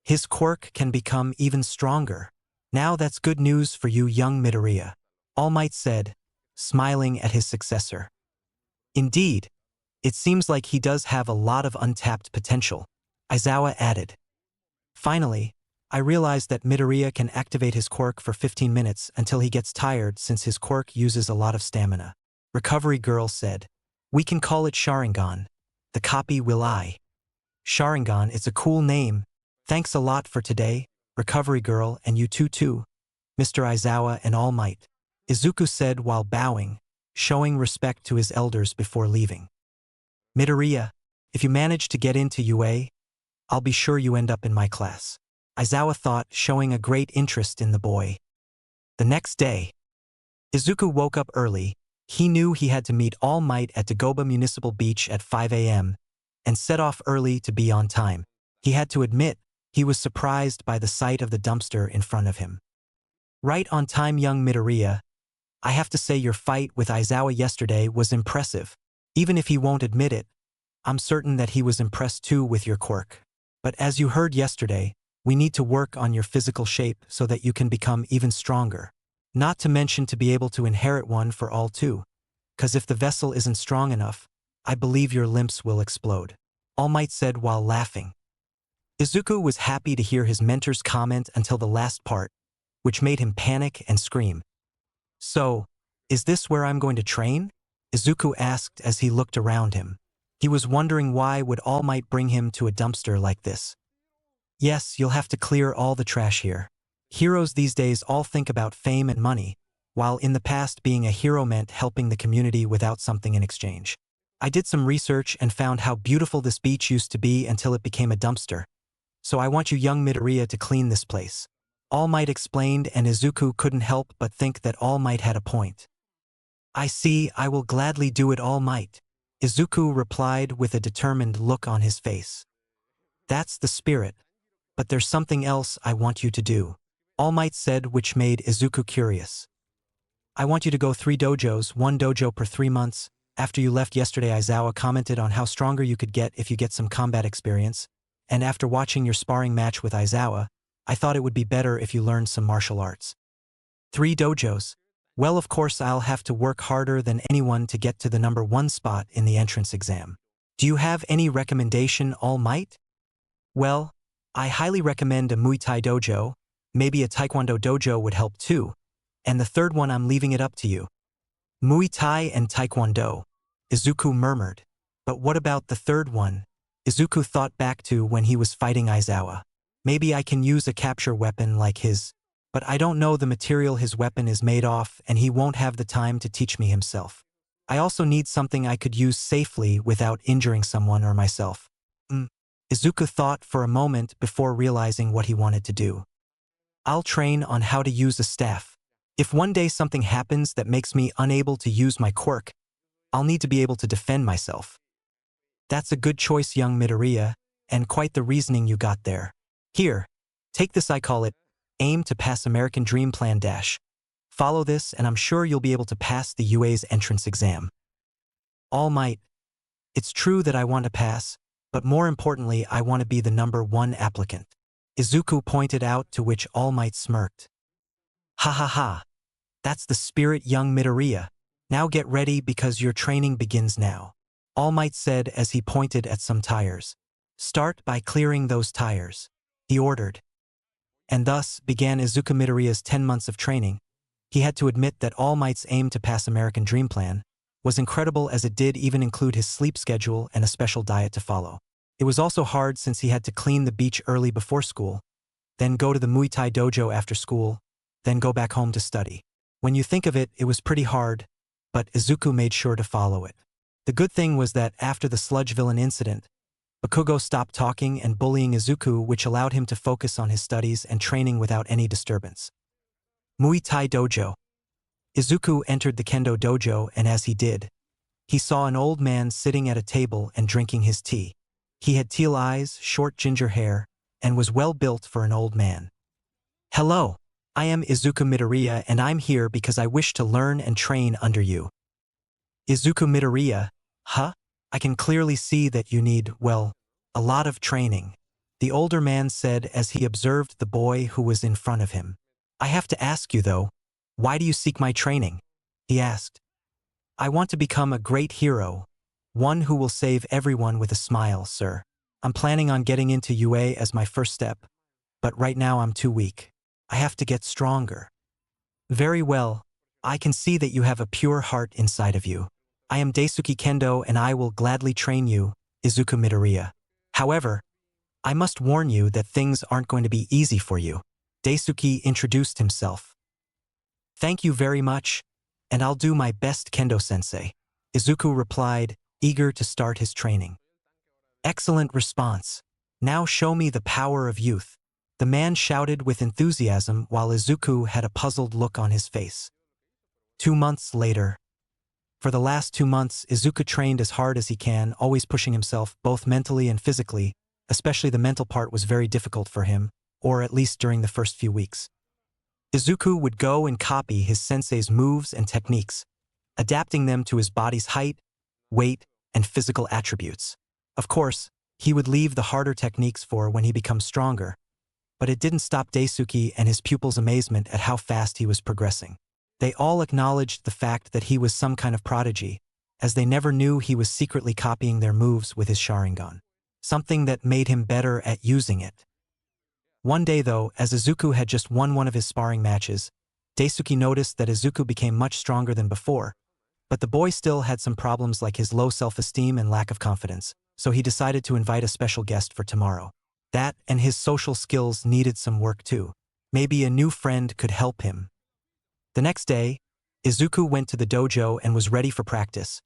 His quirk can become even stronger. Now that's good news for you, young Midoriya, All Might said, smiling at his successor. Indeed, it seems like he does have a lot of untapped potential, Aizawa added. Finally, I realized that Midoriya can activate his quirk for 15 minutes until he gets tired since his quirk uses a lot of stamina. Recovery Girl said, we can call it Sharingan. The copy will I. Sharingan is a cool name. Thanks a lot for today, Recovery Girl, and you too, Mr. Aizawa and All Might, Izuku said while bowing, showing respect to his elders before leaving. Midoriya, if you manage to get into UA, I'll be sure you end up in my class, Aizawa thought, showing a great interest in the boy. The next day, Izuku woke up early. He knew he had to meet All Might at Dagoba Municipal Beach at 5 a.m. and set off early to be on time. He had to admit, he was surprised by the sight of the dumpster in front of him. Right on time, young Midoriya. I have to say your fight with Aizawa yesterday was impressive. Even if he won't admit it, I'm certain that he was impressed too with your quirk. But as you heard yesterday, we need to work on your physical shape so that you can become even stronger. Not to mention to be able to inherit one for all too. 'Cause if the vessel isn't strong enough, I believe your limbs will explode, All Might said while laughing. Izuku was happy to hear his mentor's comment until the last part, which made him panic and scream. So, is this where I'm going to train? Izuku asked as he looked around him. He was wondering why would All Might bring him to a dumpster like this. Yes, you'll have to clear all the trash here. Heroes these days all think about fame and money, while in the past being a hero meant helping the community without something in exchange. I did some research and found how beautiful this beach used to be until it became a dumpster. So I want you, young Midoriya, to clean this place, All Might explained, and Izuku couldn't help but think that All Might had a point. I see, I will gladly do it, All Might, Izuku replied with a determined look on his face. That's the spirit. But there's something else I want you to do, All Might said, which made Izuku curious. I want you to go 3 dojos, 1 dojo per 3 months. After you left yesterday, Aizawa commented on how stronger you could get if you get some combat experience, and after watching your sparring match with Aizawa, I thought it would be better if you learned some martial arts. 3 dojos. Well, of course I'll have to work harder than anyone to get to the number 1 spot in the entrance exam. Do you have any recommendation, All Might? Well, I highly recommend a Muay Thai dojo. Maybe a Taekwondo dojo would help too. And the third one, I'm leaving it up to you. Muay Thai and Taekwondo, Izuku murmured. But what about the third one? Izuku thought back to when he was fighting Aizawa. Maybe I can use a capture weapon like his. But I don't know the material his weapon is made of, and he won't have the time to teach me himself. I also need something I could use safely without injuring someone or myself. Izuku thought for a moment before realizing what he wanted to do. I'll train on how to use a staff. If one day something happens that makes me unable to use my quirk, I'll need to be able to defend myself. That's a good choice, young Midoriya, and quite the reasoning you got there. Here, take this, I call it, Aim to Pass American Dream Plan Dash. Follow this and I'm sure you'll be able to pass the UA's entrance exam. All Might. It's true that I want to pass, but more importantly I want to be the number 1 applicant, Izuku pointed out, to which All Might smirked. Ha ha ha. That's the spirit, young Midoriya. Now get ready because your training begins now, All Might said as he pointed at some tires. Start by clearing those tires, he ordered. And thus began Izuku Midoriya's 10 months of training. He had to admit that All Might's Aim to Pass American Dream Plan was incredible, as it did even include his sleep schedule and a special diet to follow. It was also hard since he had to clean the beach early before school, then go to the Muay Thai dojo after school, then go back home to study. When you think of it, it was pretty hard, but Izuku made sure to follow it. The good thing was that after the sludge villain incident, Bakugo stopped talking and bullying Izuku, which allowed him to focus on his studies and training without any disturbance. Muay Thai Dojo. Izuku entered the Kendo dojo, and as he did, he saw an old man sitting at a table and drinking his tea. He had teal eyes, short ginger hair, and was well built for an old man. "Hello, I am Izuku Midoriya, and I'm here because I wish to learn and train under you." Izuku Midoriya, huh? I can clearly see that you need, well, a lot of training, the older man said as he observed the boy who was in front of him. "I have to ask you though, why do you seek my training?" he asked. "I want to become a great hero, one who will save everyone with a smile, sir. I'm planning on getting into UA as my first step, but right now I'm too weak. I have to get stronger." "Very well, I can see that you have a pure heart inside of you. I am Daisuke Kendo and I will gladly train you, Izuku Midoriya. However, I must warn you that things aren't going to be easy for you." Daisuke introduced himself. "Thank you very much, and I'll do my best, Kendo-sensei," Izuku replied, eager to start his training. "Excellent response. Now show me the power of youth," the man shouted with enthusiasm while Izuku had a puzzled look on his face. 2 months later. For the last 2 months, Izuku trained as hard as he can, always pushing himself both mentally and physically, especially the mental part was very difficult for him, or at least during the first few weeks. Izuku would go and copy his sensei's moves and techniques, adapting them to his body's height, weight, and physical attributes. Of course, he would leave the harder techniques for when he becomes stronger, but it didn't stop Daisuke and his pupils' amazement at how fast he was progressing. They all acknowledged the fact that he was some kind of prodigy, as they never knew he was secretly copying their moves with his Sharingan, something that made him better at using it. One day though, as Izuku had just won one of his sparring matches, Daisuke noticed that Izuku became much stronger than before, but the boy still had some problems like his low self-esteem and lack of confidence, so he decided to invite a special guest for tomorrow. That and his social skills needed some work too. Maybe a new friend could help him. The next day, Izuku went to the dojo and was ready for practice,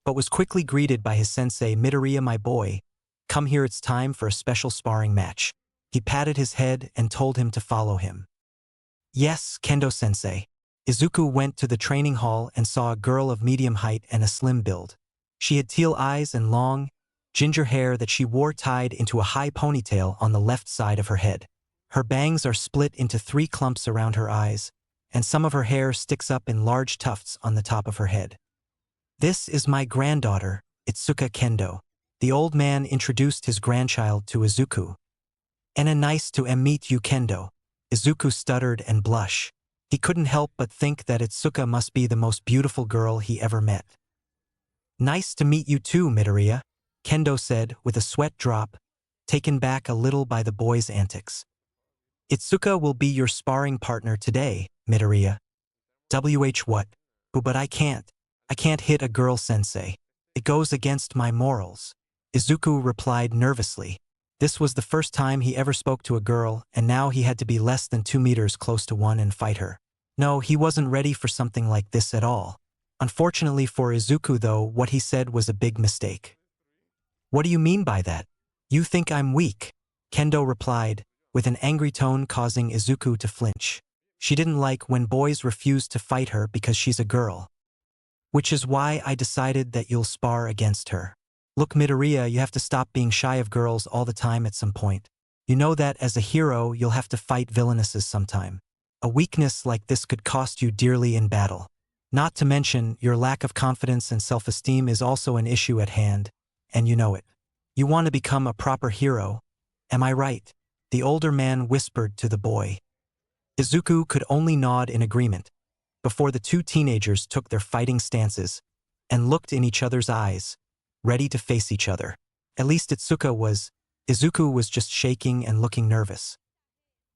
but was quickly greeted by his sensei. "Midoriya, my boy, come here, it's time for a special sparring match." He patted his head and told him to follow him. "Yes, Kendo-sensei." Izuku went to the training hall and saw a girl of medium height and a slim build. She had teal eyes and long, ginger hair that she wore tied into a high ponytail on the left side of her head. Her bangs are split into 3 clumps around her eyes, and some of her hair sticks up in large tufts on the top of her head. "This is my granddaughter, Itsuka Kendo." The old man introduced his grandchild to Izuku. "And nice to meet you, Kendo." Izuku stuttered and blushed. He couldn't help but think that Itsuka must be the most beautiful girl he ever met. "Nice to meet you too, Midoriya," Kendo said with a sweat drop, taken back a little by the boy's antics. "Itsuka will be your sparring partner today, Midoriya." What? But I can't hit a girl, sensei. It goes against my morals," Izuku replied nervously. This was the first time he ever spoke to a girl, and now he had to be less than 2 meters close to one and fight her. No, he wasn't ready for something like this at all. Unfortunately for Izuku though, what he said was a big mistake. "What do you mean by that? You think I'm weak?" Kendo replied, with an angry tone causing Izuku to flinch. She didn't like when boys refused to fight her because she's a girl. "Which is why I decided that you'll spar against her. Look, Midoriya, you have to stop being shy of girls all the time at some point. You know that as a hero you'll have to fight villainesses sometime. A weakness like this could cost you dearly in battle. Not to mention, your lack of confidence and self-esteem is also an issue at hand, and you know it. You want to become a proper hero, am I right?" the older man whispered to the boy. Izuku could only nod in agreement, before the 2 teenagers took their fighting stances and looked in each other's eyes, ready to face each other. At least Izuku was just shaking and looking nervous.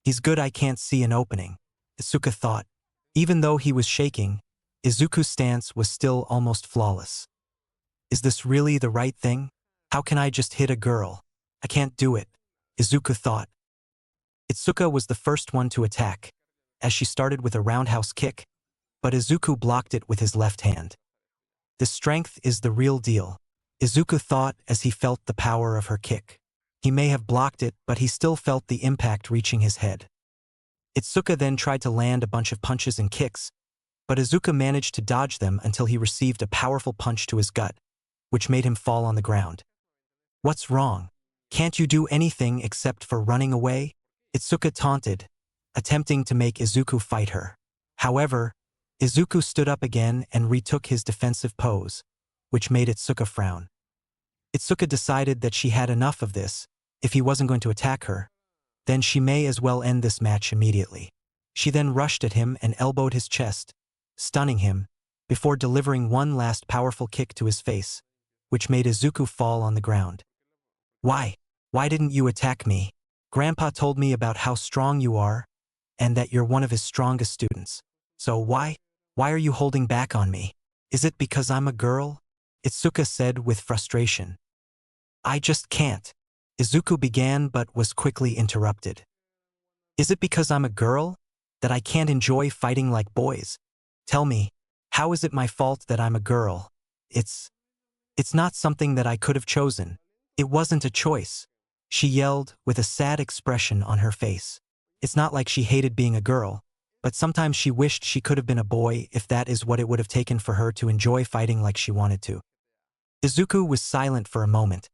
"He's good, I can't see an opening," Izuku thought. Even though he was shaking, Izuku's stance was still almost flawless. "Is this really the right thing? How can I just hit a girl? I can't do it," Izuku thought. Itsuka was the first one to attack, as she started with a roundhouse kick, but Izuku blocked it with his left hand. "The strength is the real deal," Izuku thought as he felt the power of her kick. He may have blocked it, but he still felt the impact reaching his head. Itsuka then tried to land a bunch of punches and kicks, but Izuku managed to dodge them until he received a powerful punch to his gut, which made him fall on the ground. "What's wrong? Can't you do anything except for running away?" Itsuka taunted, attempting to make Izuku fight her. However, Izuku stood up again and retook his defensive pose, which made Itsuka frown. Itsuka decided that she had enough of this. If he wasn't going to attack her, then she may as well end this match immediately. She then rushed at him and elbowed his chest, stunning him, before delivering one last powerful kick to his face, which made Izuku fall on the ground. "Why? Why didn't you attack me? Grandpa told me about how strong you are, and that you're one of his strongest students. So why are you holding back on me? Is it because I'm a girl?" Itsuka said with frustration. "I just can't." Izuku began but was quickly interrupted. "Is it because I'm a girl that I can't enjoy fighting like boys? Tell me, how is it my fault that I'm a girl? It's not something that I could have chosen. It wasn't a choice," she yelled with a sad expression on her face. It's not like she hated being a girl, but sometimes she wished she could have been a boy if that is what it would have taken for her to enjoy fighting like she wanted to. Izuku was silent for a moment,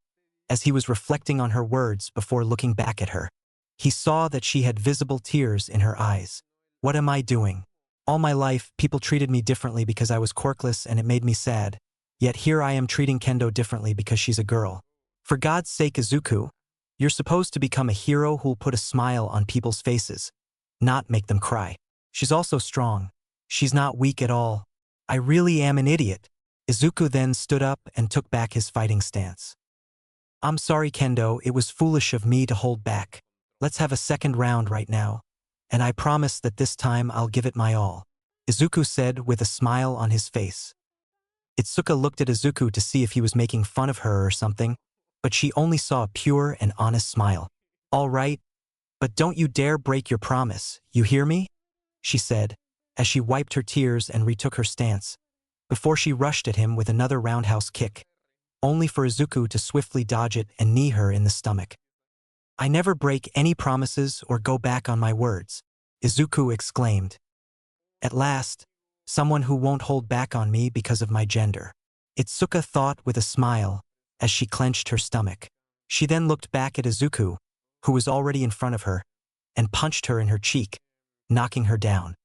as he was reflecting on her words before looking back at her. He saw that she had visible tears in her eyes. "What am I doing? All my life, people treated me differently because I was quirkless and it made me sad. Yet here I am treating Kendo differently because she's a girl. For God's sake, Izuku, you're supposed to become a hero who'll put a smile on people's faces, not make them cry. She's also strong. She's not weak at all. I really am an idiot." Izuku then stood up and took back his fighting stance. "I'm sorry, Kendo, it was foolish of me to hold back. Let's have a second round right now, and I promise that this time I'll give it my all," Izuku said with a smile on his face. Itsuka looked at Izuku to see if he was making fun of her or something, but she only saw a pure and honest smile. "All right, but don't you dare break your promise, you hear me?" she said, as she wiped her tears and retook her stance, before she rushed at him with another roundhouse kick, only for Izuku to swiftly dodge it and knee her in the stomach. "I never break any promises or go back on my words," Izuku exclaimed. "At last, someone who won't hold back on me because of my gender," Itsuka thought with a smile as she clenched her stomach. She then looked back at Izuku, who was already in front of her, and punched her in her cheek, knocking her down.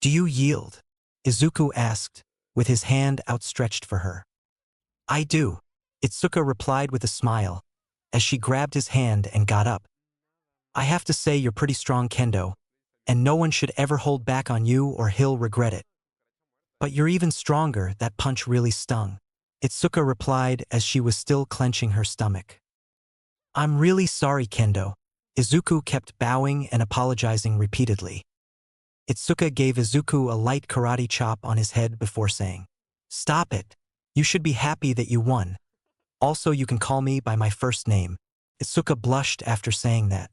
"Do you yield?" Izuku asked, with his hand outstretched for her. "I do," Itsuka replied with a smile, as she grabbed his hand and got up. "I have to say you're pretty strong, Kendo, and no one should ever hold back on you or he'll regret it. But you're even stronger, that punch really stung," Itsuka replied as she was still clenching her stomach. "I'm really sorry, Kendo." Izuku kept bowing and apologizing repeatedly. Itsuka gave Izuku a light karate chop on his head before saying, "Stop it. You should be happy that you won. Also, you can call me by my first name." Itsuka blushed after saying that.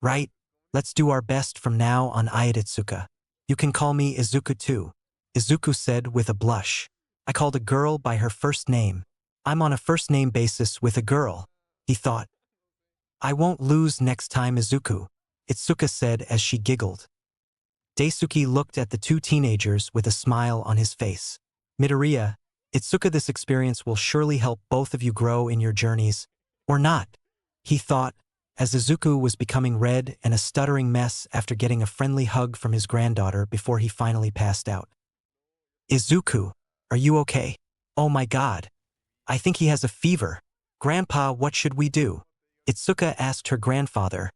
"Right, let's do our best from now on, Itsuka. You can call me Izuku too," Izuku said with a blush. "I called a girl by her first name. I'm on a first-name basis with a girl," he thought. "I won't lose next time, Izuku," Itsuka said as she giggled. Daisuke looked at the two teenagers with a smile on his face. "Midoriya, Itsuka, this experience will surely help both of you grow in your journeys. Or not," he thought, as Izuku was becoming red and a stuttering mess after getting a friendly hug from his granddaughter before he finally passed out. "Izuku, are you okay? Oh my God. I think he has a fever. Grandpa, what should we do?" Itsuka asked her grandfather,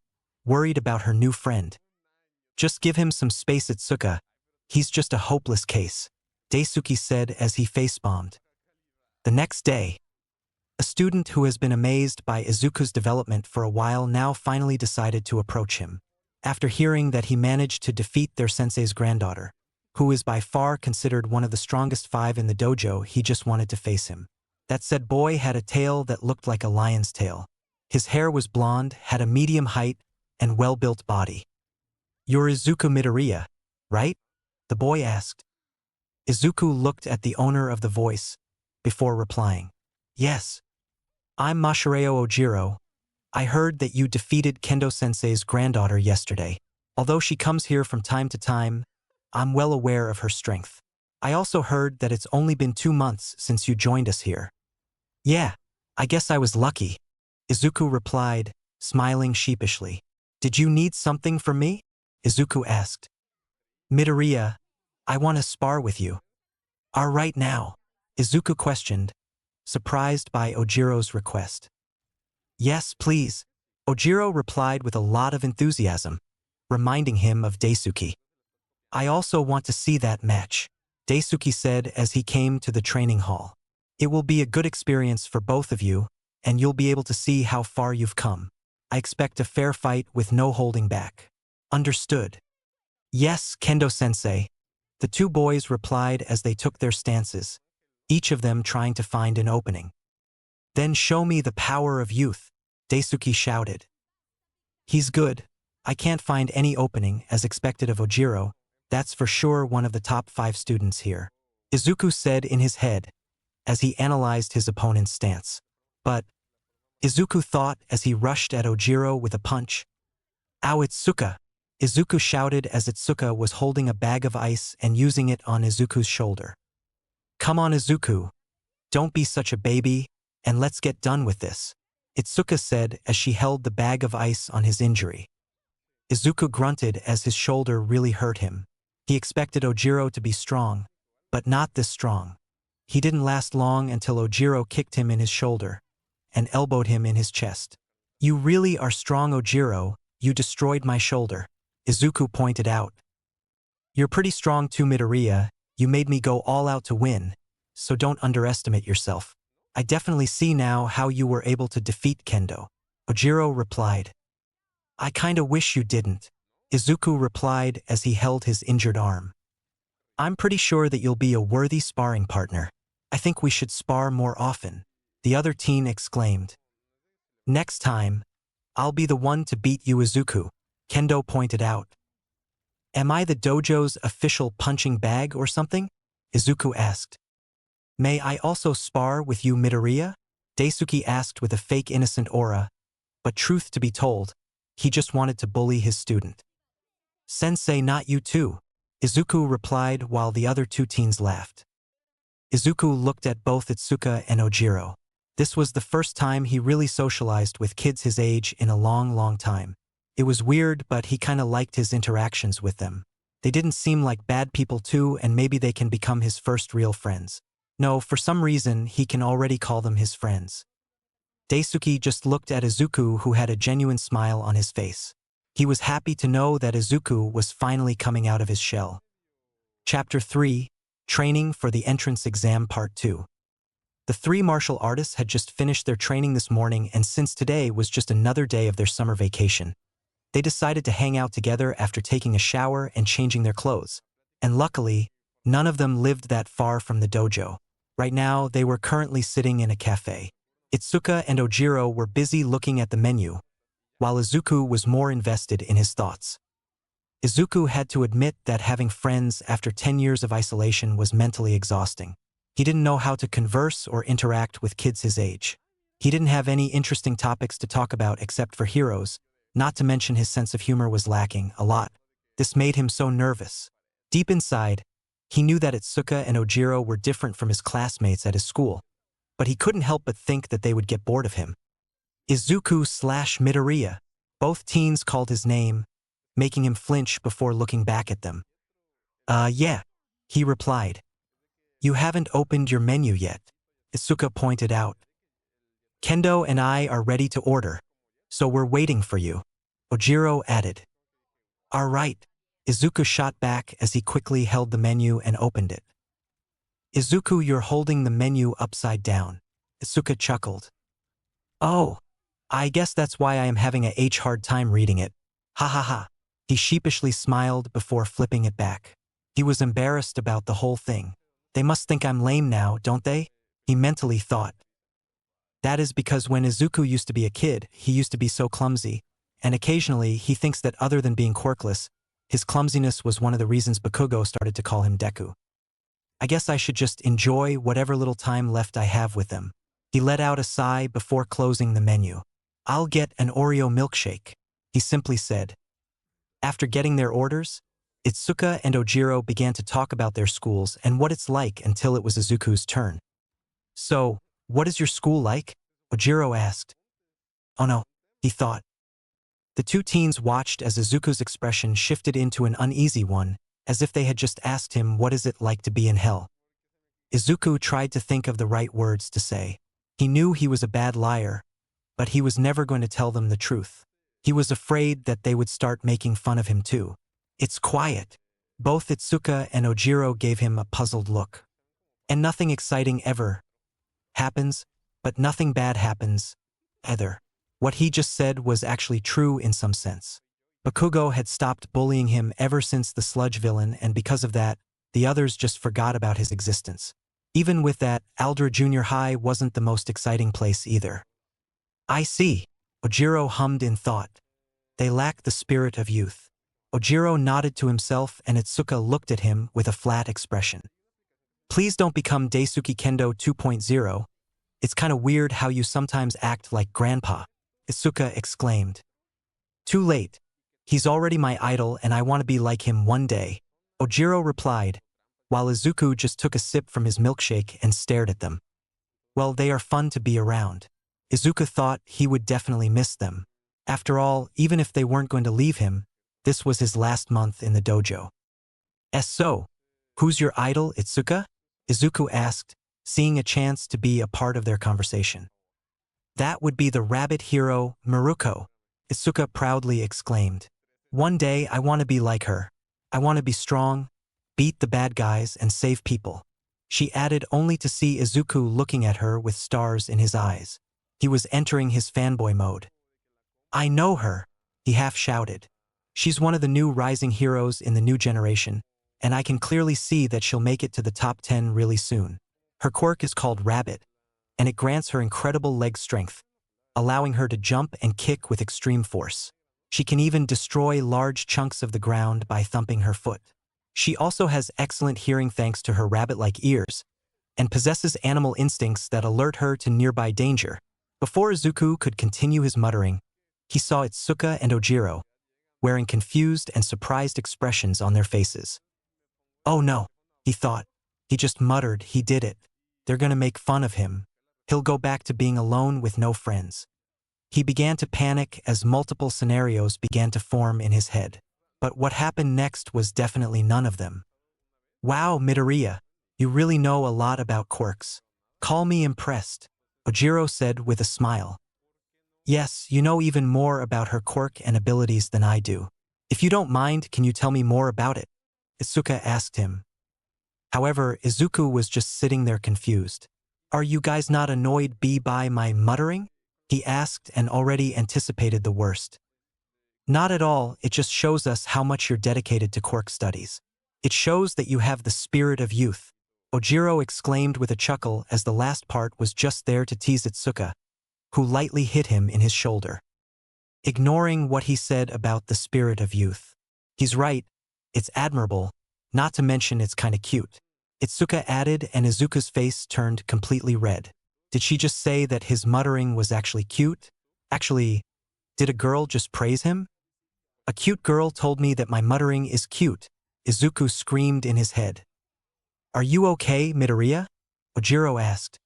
worried about her new friend. "Just give him some space, Itsuka. He's just a hopeless case," Daisuke said as he face-bombed. The next day, a student who has been amazed by Izuku's development for a while now finally decided to approach him. After hearing that he managed to defeat their sensei's granddaughter, who is by far considered one of the strongest 5 in the dojo, he just wanted to face him. That said boy had a tail that looked like a lion's tail. His hair was blonde, had a medium height, and well-built body. "You're Izuku Midoriya, right?" the boy asked. Izuku looked at the owner of the voice before replying, Yes. I'm Mashireo Ojiro. I heard that you defeated Kendo-sensei's granddaughter yesterday. Although she comes here from time to time, I'm well aware of her strength. I also heard that it's only been 2 months since you joined us here. Yeah, I guess I was lucky, Izuku replied, smiling sheepishly. Did you need something from me? Izuku asked. Midoriya, I want to spar with you. Right now, Izuku questioned, surprised by Ojiro's request. Yes, please, Ojiro replied with a lot of enthusiasm, reminding him of Daisuke. I also want to see that match, Daisuke said as he came to the training hall. It will be a good experience for both of you, and you'll be able to see how far you've come. I expect a fair fight with no holding back. Understood. Yes, Kendo-sensei, the 2 boys replied as they took their stances, each of them trying to find an opening. Then show me the power of youth, Daisuke shouted. He's good. I can't find any opening, as expected of Ojiro. That's for sure one of the top 5 students here, Izuku said in his head, as he analyzed his opponent's stance. But, Izuku thought as he rushed at Ojiro with a punch. Ow, Itsuka! Izuku shouted as Itsuka was holding a bag of ice and using it on Izuku's shoulder. Come on, Izuku. Don't be such a baby, and let's get done with this, Itsuka said as she held the bag of ice on his injury. Izuku grunted as his shoulder really hurt him. He expected Ojiro to be strong, but not this strong. He didn't last long until Ojiro kicked him in his shoulder and elbowed him in his chest. You really are strong, Ojiro. You destroyed my shoulder, Izuku pointed out. You're pretty strong too, Midoriya. You made me go all out to win, so don't underestimate yourself. I definitely see now how you were able to defeat Kendo, Ojiro replied. I kinda wish you didn't, Izuku replied as he held his injured arm. I'm pretty sure that you'll be a worthy sparring partner. I think we should spar more often, the other teen exclaimed. Next time, I'll be the one to beat you, Izuku, Kendo pointed out. Am I the dojo's official punching bag or something? Izuku asked. May I also spar with you, Midoriya? Daisuke asked with a fake innocent aura, but truth to be told, he just wanted to bully his student. Sensei, not you too, Izuku replied while the other 2 teens laughed. Izuku looked at both Itsuka and Ojiro. This was the first time he really socialized with kids his age in a long time. It was weird, but he kinda liked his interactions with them. They didn't seem like bad people too, and maybe they can become his first real friends. No, for some reason, he can already call them his friends. Daisuke just looked at Izuku, who had a genuine smile on his face. He was happy to know that Izuku was finally coming out of his shell. Chapter 3, Training for the Entrance Exam Part 2. The 3 martial artists had just finished their training this morning, and since today was just another day of their summer vacation, they decided to hang out together after taking a shower and changing their clothes. And luckily, none of them lived that far from the dojo. Right now, they were currently sitting in a cafe. Itsuka and Ojiro were busy looking at the menu, while Izuku was more invested in his thoughts. Izuku had to admit that having friends after 10 years of isolation was mentally exhausting. He didn't know how to converse or interact with kids his age. He didn't have any interesting topics to talk about except for heroes, not to mention his sense of humor was lacking a lot. This made him so nervous. Deep inside, he knew that Itsuka and Ojiro were different from his classmates at his school, but he couldn't help but think that they would get bored of him. Izuku/Midoriya. Both teens called his name, making him flinch before looking back at them. Yeah, he replied. You haven't opened your menu yet, Itsuka pointed out. Kendo and I are ready to order, so we're waiting for you, Ojiro added. All right, Izuku shot back as he quickly held the menu and opened it. Izuku, you're holding the menu upside down, Itsuka chuckled. Oh, I guess that's why I am having a hard time reading it. Ha ha ha. He sheepishly smiled before flipping it back. He was embarrassed about the whole thing. They must think I'm lame now, don't they? He mentally thought. That is because when Izuku used to be a kid, he used to be so clumsy, and occasionally he thinks that other than being quirkless, his clumsiness was one of the reasons Bakugo started to call him Deku. I guess I should just enjoy whatever little time left I have with them. He let out a sigh before closing the menu. "I'll get an Oreo milkshake," he simply said. After getting their orders, Itsuka and Ojiro began to talk about their schools and what it's like until it was Izuku's turn. "So, what is your school like?" Ojiro asked. "Oh no," he thought. The two teens watched as Izuku's expression shifted into an uneasy one, as if they had just asked him what is it like to be in hell. Izuku tried to think of the right words to say. He knew he was a bad liar, but he was never going to tell them the truth. He was afraid that they would start making fun of him too. "It's quiet." Both Itsuka and Ojiro gave him a puzzled look. "And nothing exciting ever happens, but nothing bad happens either." What he just said was actually true in some sense. Bakugo had stopped bullying him ever since the sludge villain, and because of that, the others just forgot about his existence. Even with that, Aldra Junior High wasn't the most exciting place either. "I see," Ojiro hummed in thought. "They lack the spirit of youth." Ojiro nodded to himself and Itsuka looked at him with a flat expression. "Please don't become Daisuke Kendo 2.0. It's kinda weird how you sometimes act like Grandpa," Itsuka exclaimed. "Too late. He's already my idol and I want to be like him one day," Ojiro replied, while Izuku just took a sip from his milkshake and stared at them. Well, they are fun to be around. Izuku thought he would definitely miss them. After all, even if they weren't going to leave him, this was his last month in the dojo. "So, who's your idol, Itsuka?" Izuku asked, seeing a chance to be a part of their conversation. "That would be the rabbit hero, Maruko," Itsuka proudly exclaimed. "One day I want to be like her. I want to be strong, beat the bad guys, and save people," she added, only to see Izuku looking at her with stars in his eyes. He was entering his fanboy mode. "I know her," he half shouted. "She's one of the new rising heroes in the new generation, and I can clearly see that she'll make it to the top 10 really soon. Her quirk is called Rabbit, and it grants her incredible leg strength, allowing her to jump and kick with extreme force. She can even destroy large chunks of the ground by thumping her foot. She also has excellent hearing thanks to her rabbit-like ears, and possesses animal instincts that alert her to nearby danger." Before Izuku could continue his muttering, he saw Itsuka and Ojiro, wearing confused and surprised expressions on their faces. "Oh no," he thought. He just muttered he did it. They're gonna make fun of him. He'll go back to being alone with no friends. He began to panic as multiple scenarios began to form in his head. But what happened next was definitely none of them. "Wow, Midoriya, you really know a lot about quirks. Call me impressed," Ojiro said with a smile. "Yes, you know even more about her quirk and abilities than I do. If you don't mind, can you tell me more about it?" Itsuka asked him. However, Izuku was just sitting there confused. "Are you guys not annoyed by my muttering?" he asked, and already anticipated the worst. "Not at all, it just shows us how much you're dedicated to quirk studies. It shows that you have the spirit of youth," Ojiro exclaimed with a chuckle as the last part was just there to tease Itsuka, who lightly hit him in his shoulder. Ignoring what he said about the spirit of youth. "He's right, it's admirable, not to mention it's kinda cute," Itsuka added, and Izuku's face turned completely red. Did she just say that his muttering was actually cute? Actually, did a girl just praise him? "A cute girl told me that my muttering is cute," Izuku screamed in his head. "Are you okay, Midoriya?" Ojiro asked.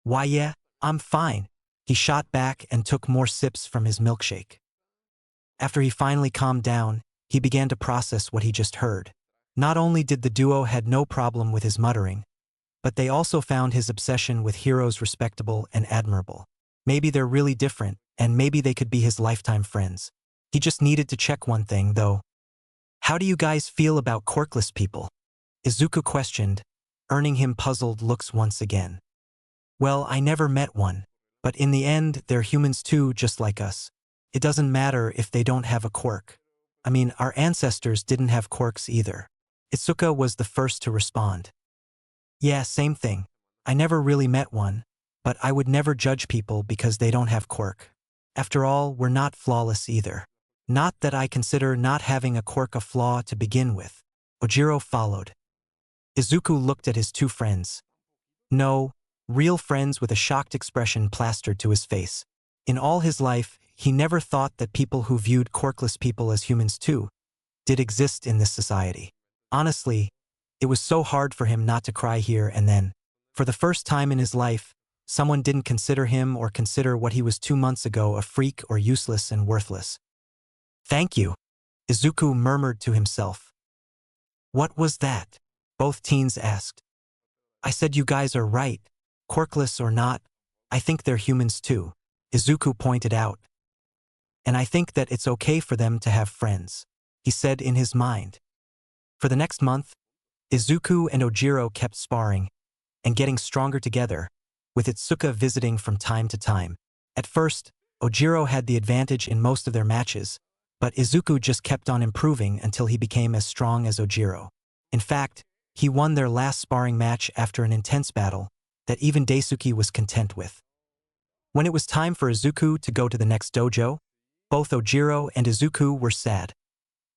"Why yeah, I'm fine," he shot back and took more sips from his milkshake. After he finally calmed down, he began to process what he just heard. Not only did the duo had no problem with his muttering, but they also found his obsession with heroes respectable and admirable. Maybe they're really different, and maybe they could be his lifetime friends. He just needed to check one thing, though. "How do you guys feel about quirkless people?" Izuku questioned, earning him puzzled looks once again. "Well, I never met one, but in the end, they're humans too, just like us. It doesn't matter if they don't have a quirk. I mean, our ancestors didn't have quirks either." Itsuka was the first to respond. "Yeah, same thing. I never really met one, but I would never judge people because they don't have quirk. After all, we're not flawless either. Not that I consider not having a quirk a flaw to begin with." Ojiro followed. Izuku looked at his two friends. "No, real friends with a shocked expression plastered to his face. In all his life, he never thought that people who viewed quirkless people as humans too did exist in this society. Honestly, it was so hard for him not to cry here and then. For the first time in his life, someone didn't consider him or consider what he was 2 months ago a freak or useless and worthless. "Thank you," Izuku murmured to himself. "What was that?" both teens asked. "I said you guys are right. Quirkless or not, I think they're humans too," Izuku pointed out. "And I think that it's okay for them to have friends," he said in his mind. For the next month, Izuku and Ojiro kept sparring and getting stronger together, with Itsuka visiting from time to time. At first, Ojiro had the advantage in most of their matches, but Izuku just kept on improving until he became as strong as Ojiro. In fact, he won their last sparring match after an intense battle that even Daisuke was content with. When it was time for Izuku to go to the next dojo, both Ojiro and Izuku were sad.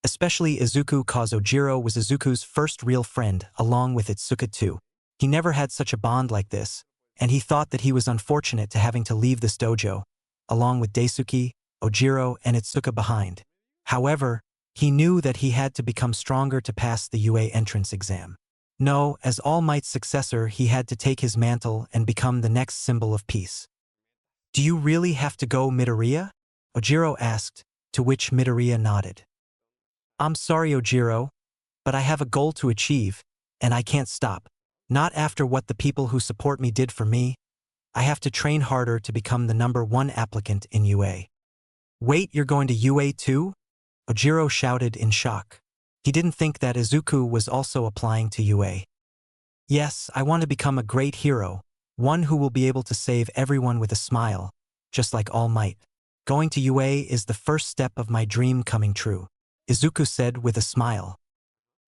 Especially Izuku, cause Ojiro was Izuku's first real friend, along with Itsuka too. He never had such a bond like this, and he thought that he was unfortunate to having to leave this dojo, along with Daisuke, Ojiro, and Itsuka behind. However, he knew that he had to become stronger to pass the UA entrance exam. No, as All Might's successor, he had to take his mantle and become the next symbol of peace. "Do you really have to go, Midoriya?" Ojiro asked, to which Midoriya nodded. "I'm sorry, Ojiro, but I have a goal to achieve, and I can't stop. Not after what the people who support me did for me. I have to train harder to become the #1 applicant in UA." "Wait, you're going to UA too?" Ojiro shouted in shock. He didn't think that Izuku was also applying to UA. "Yes, I want to become a great hero, one who will be able to save everyone with a smile, just like All Might. Going to UA is the first step of my dream coming true," Izuku said with a smile.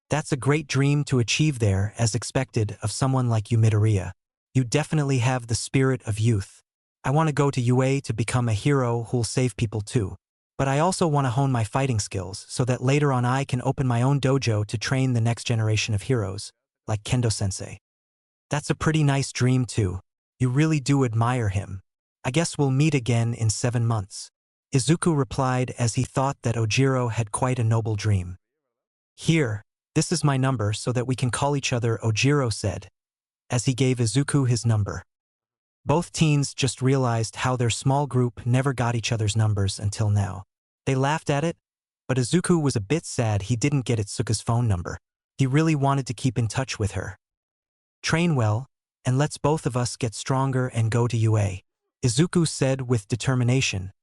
"That's a great dream to achieve there, as expected of someone like you, Midoriya. You definitely have the spirit of youth. I want to go to UA to become a hero who'll save people too. But I also want to hone my fighting skills so that later on I can open my own dojo to train the next generation of heroes, like Kendo-sensei." "That's a pretty nice dream too. You really do admire him. I guess we'll meet again in 7 months," Izuku replied as he thought that Ojiro had quite a noble dream. "Here, this is my number so that we can call each other," Ojiro said, as he gave Izuku his number. Both teens just realized how their small group never got each other's numbers until now. They laughed at it, but Izuku was a bit sad he didn't get Itsuka's phone number. He really wanted to keep in touch with her. "Train well, and let's both of us get stronger and go to UA," Izuku said with determination,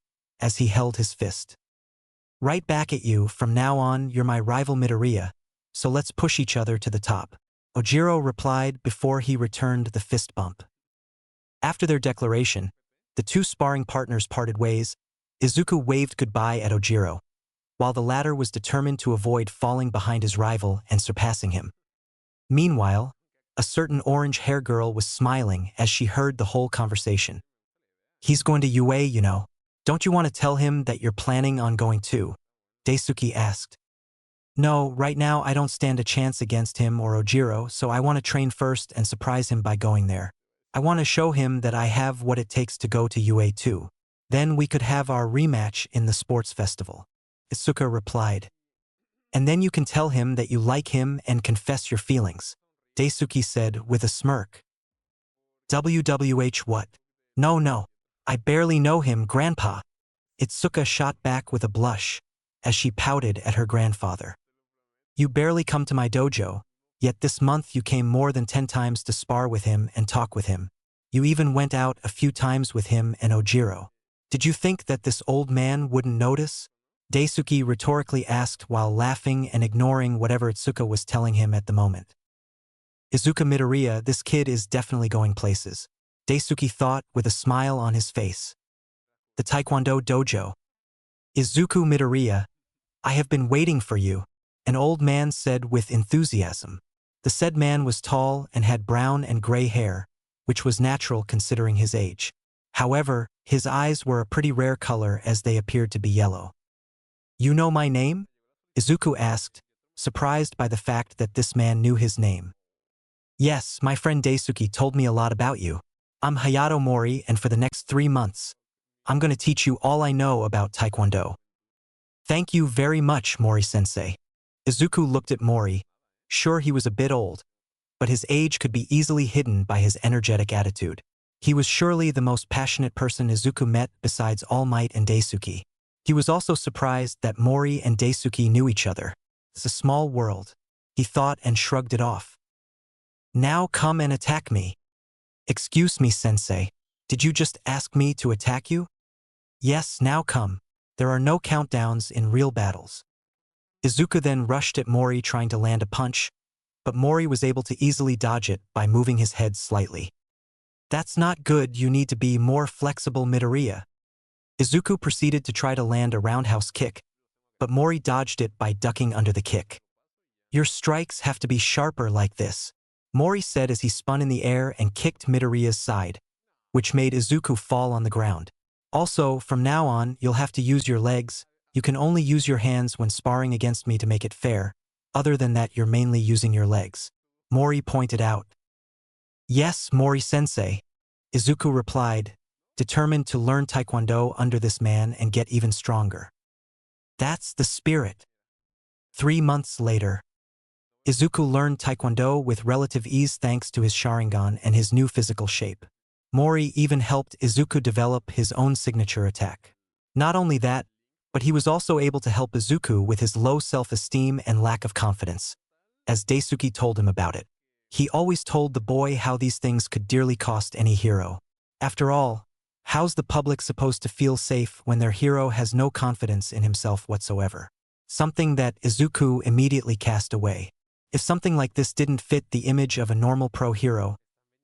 as he held his fist. "Right back at you, from now on you're my rival Midoriya, so let's push each other to the top," Ojiro replied before he returned the fist bump. After their declaration, the two sparring partners parted ways. Izuku waved goodbye at Ojiro, while the latter was determined to avoid falling behind his rival and surpassing him. Meanwhile, a certain orange-hair girl was smiling as she heard the whole conversation. "He's going to UA, you know. Don't you want to tell him that you're planning on going too?" Daisuke asked. "No, right now I don't stand a chance against him or Ojiro, so I want to train first and surprise him by going there. I want to show him that I have what it takes to go to UA too. Then we could have our rematch in the sports festival," Itsuka replied. "And then you can tell him that you like him and confess your feelings," Daisuke said with a smirk. "WWH what? No, I barely know him, Grandpa," Itsuka shot back with a blush, as she pouted at her grandfather. "You barely come to my dojo, yet this month you came more than 10 times to spar with him and talk with him. You even went out a few times with him and Ojiro. Did you think that this old man wouldn't notice?" Daisuke rhetorically asked while laughing and ignoring whatever Itsuka was telling him at the moment. "Izuku Midoriya, this kid is definitely going places," Daisuke thought with a smile on his face. "The Taekwondo dojo. Izuku Midoriya, I have been waiting for you," an old man said with enthusiasm. The said man was tall and had brown and gray hair, which was natural considering his age. However, his eyes were a pretty rare color as they appeared to be yellow. "You know my name?" Izuku asked, surprised by the fact that this man knew his name. "Yes, my friend Daisuke told me a lot about you. I'm Hayato Mori, and for the next 3 months, I'm going to teach you all I know about Taekwondo. Thank you very much, Mori-sensei. Izuku looked at Mori. Sure, he was a bit old, but his age could be easily hidden by his energetic attitude. He was surely the most passionate person Izuku met besides All Might and Daisuke. He was also surprised that Mori and Daisuke knew each other. It's a small world, he thought, and shrugged it off. Now come and attack me. Excuse me, sensei. Did you just ask me to attack you? Yes, now come. There are no countdowns in real battles. Izuku then rushed at Mori trying to land a punch, but Mori was able to easily dodge it by moving his head slightly. That's not good, you need to be more flexible, Midoriya. Izuku proceeded to try to land a roundhouse kick, but Mori dodged it by ducking under the kick. Your strikes have to be sharper like this, Mori said as he spun in the air and kicked Midoriya's side, which made Izuku fall on the ground. Also, from now on, you'll have to use your legs. You can only use your hands when sparring against me to make it fair. Other than that, you're mainly using your legs, Mori pointed out. Yes, Mori-sensei, Izuku replied, determined to learn Taekwondo under this man and get even stronger. That's the spirit. 3 months later, Izuku learned Taekwondo with relative ease thanks to his Sharingan and his new physical shape. Mori even helped Izuku develop his own signature attack. Not only that, but he was also able to help Izuku with his low self-esteem and lack of confidence, as Daisuke told him about it. He always told the boy how these things could dearly cost any hero. After all, how's the public supposed to feel safe when their hero has no confidence in himself whatsoever? Something that Izuku immediately cast away. If something like this didn't fit the image of a normal pro hero,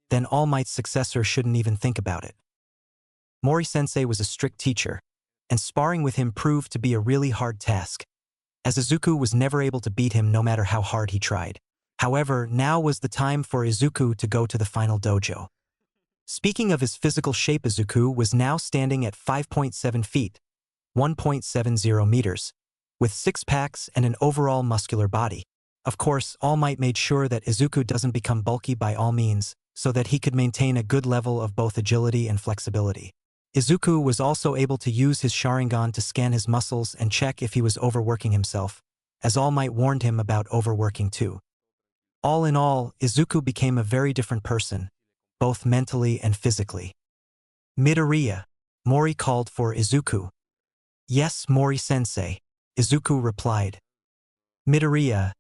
then All Might's successor shouldn't even think about it. Mori-sensei was a strict teacher, and sparring with him proved to be a really hard task, as Izuku was never able to beat him no matter how hard he tried. However, now was the time for Izuku to go to the final dojo. Speaking of his physical shape, Izuku was now standing at 5.7 feet, 1.70 meters, with 6 packs and an overall muscular body. Of course, All Might made sure that Izuku doesn't become bulky by all means, so that he could maintain a good level of both agility and flexibility. Izuku was also able to use his Sharingan to scan his muscles and check if he was overworking himself, as All Might warned him about overworking too. All in all, Izuku became a very different person, both mentally and physically. Midoriya, Mori called for Izuku. Yes, Mori-sensei, Izuku replied. Midoriya,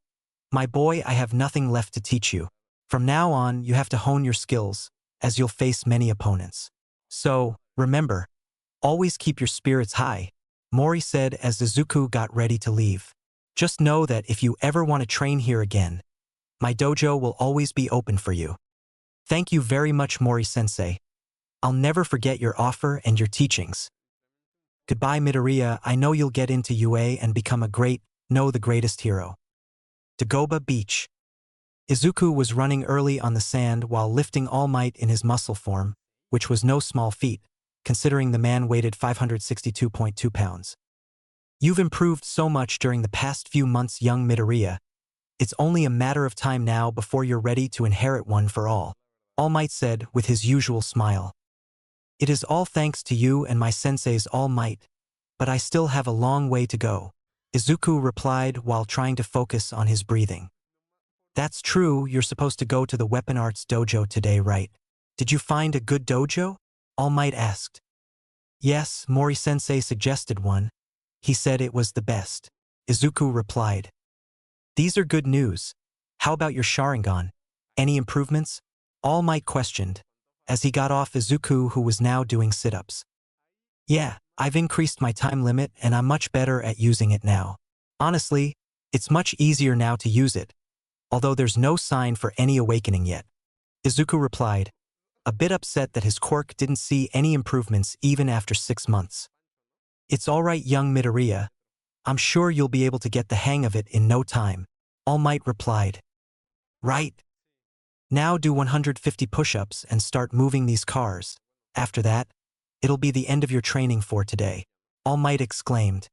my boy, I have nothing left to teach you. From now on, you have to hone your skills, as you'll face many opponents. So, remember, always keep your spirits high, Mori said as Izuku got ready to leave. Just know that if you ever want to train here again, my dojo will always be open for you. Thank you very much, Mori-sensei. I'll never forget your offer and your teachings. Goodbye, Midoriya. I know you'll get into UA and become the greatest hero. Dagoba Beach. Izuku was running early on the sand while lifting All Might in his muscle form, which was no small feat, considering the man weighed 562.2 pounds. You've improved so much during the past few months, young Midoriya. It's only a matter of time now before you're ready to inherit one for all Might said with his usual smile. It is all thanks to you and my sensei's All Might, but I still have a long way to go, Izuku replied while trying to focus on his breathing. That's true, you're supposed to go to the Weapon Arts dojo today, right? Did you find a good dojo? All Might asked. Yes, Mori-sensei suggested one. He said it was the best, Izuku replied. These are good news. How about your Sharingan? Any improvements? All Might questioned, as he got off Izuku, who was now doing sit-ups. Yeah, I've increased my time limit and I'm much better at using it now. Honestly, it's much easier now to use it, although there's no sign for any awakening yet, Izuku replied, a bit upset that his quirk didn't see any improvements even after 6 months. It's all right, young Midoriya. I'm sure you'll be able to get the hang of it in no time, All Might replied. Right. Now do 150 push-ups and start moving these cars. After that, it'll be the end of your training for today, All Might exclaimed.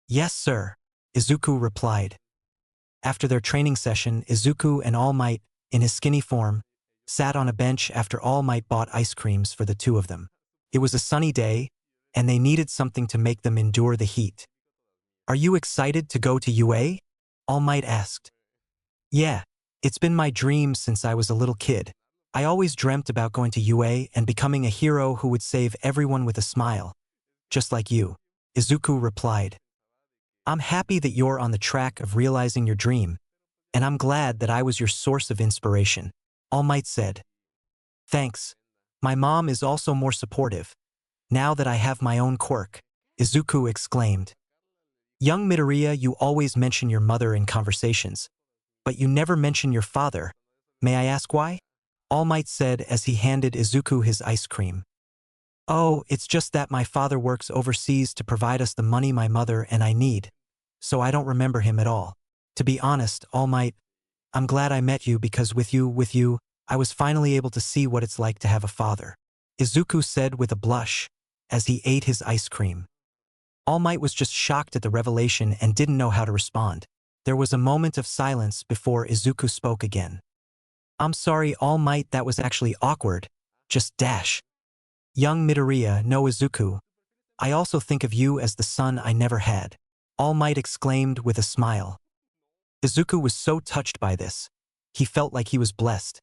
Yes, sir, Izuku replied. After their training session, Izuku and All Might, in his skinny form, sat on a bench after All Might bought ice creams for the two of them. It was a sunny day, and they needed something to make them endure the heat. "Are you excited to go to UA?" All Might asked. "Yeah, it's been my dream since I was a little kid. I always dreamt about going to UA and becoming a hero who would save everyone with a smile. Just like you," Izuku replied. "I'm happy that you're on the track of realizing your dream, and I'm glad that I was your source of inspiration," All Might said. "Thanks. My mom is also more supportive, now that I have my own quirk," Izuku exclaimed. "Young Midoriya, you always mention your mother in conversations, but you never mention your father. May I ask why?" All Might said as he handed Izuku his ice cream. "Oh, it's just that my father works overseas to provide us the money my mother and I need, so I don't remember him at all. To be honest, All Might, I'm glad I met you because with you, I was finally able to see what it's like to have a father," Izuku said with a blush as he ate his ice cream. All Might was just shocked at the revelation and didn't know how to respond. There was a moment of silence before Izuku spoke again. "I'm sorry, All Might, that was actually awkward. Just dash. Young Midoriya, no Izuku. I also think of you as the son I never had," All Might exclaimed with a smile. Izuku was so touched by this. He felt like he was blessed,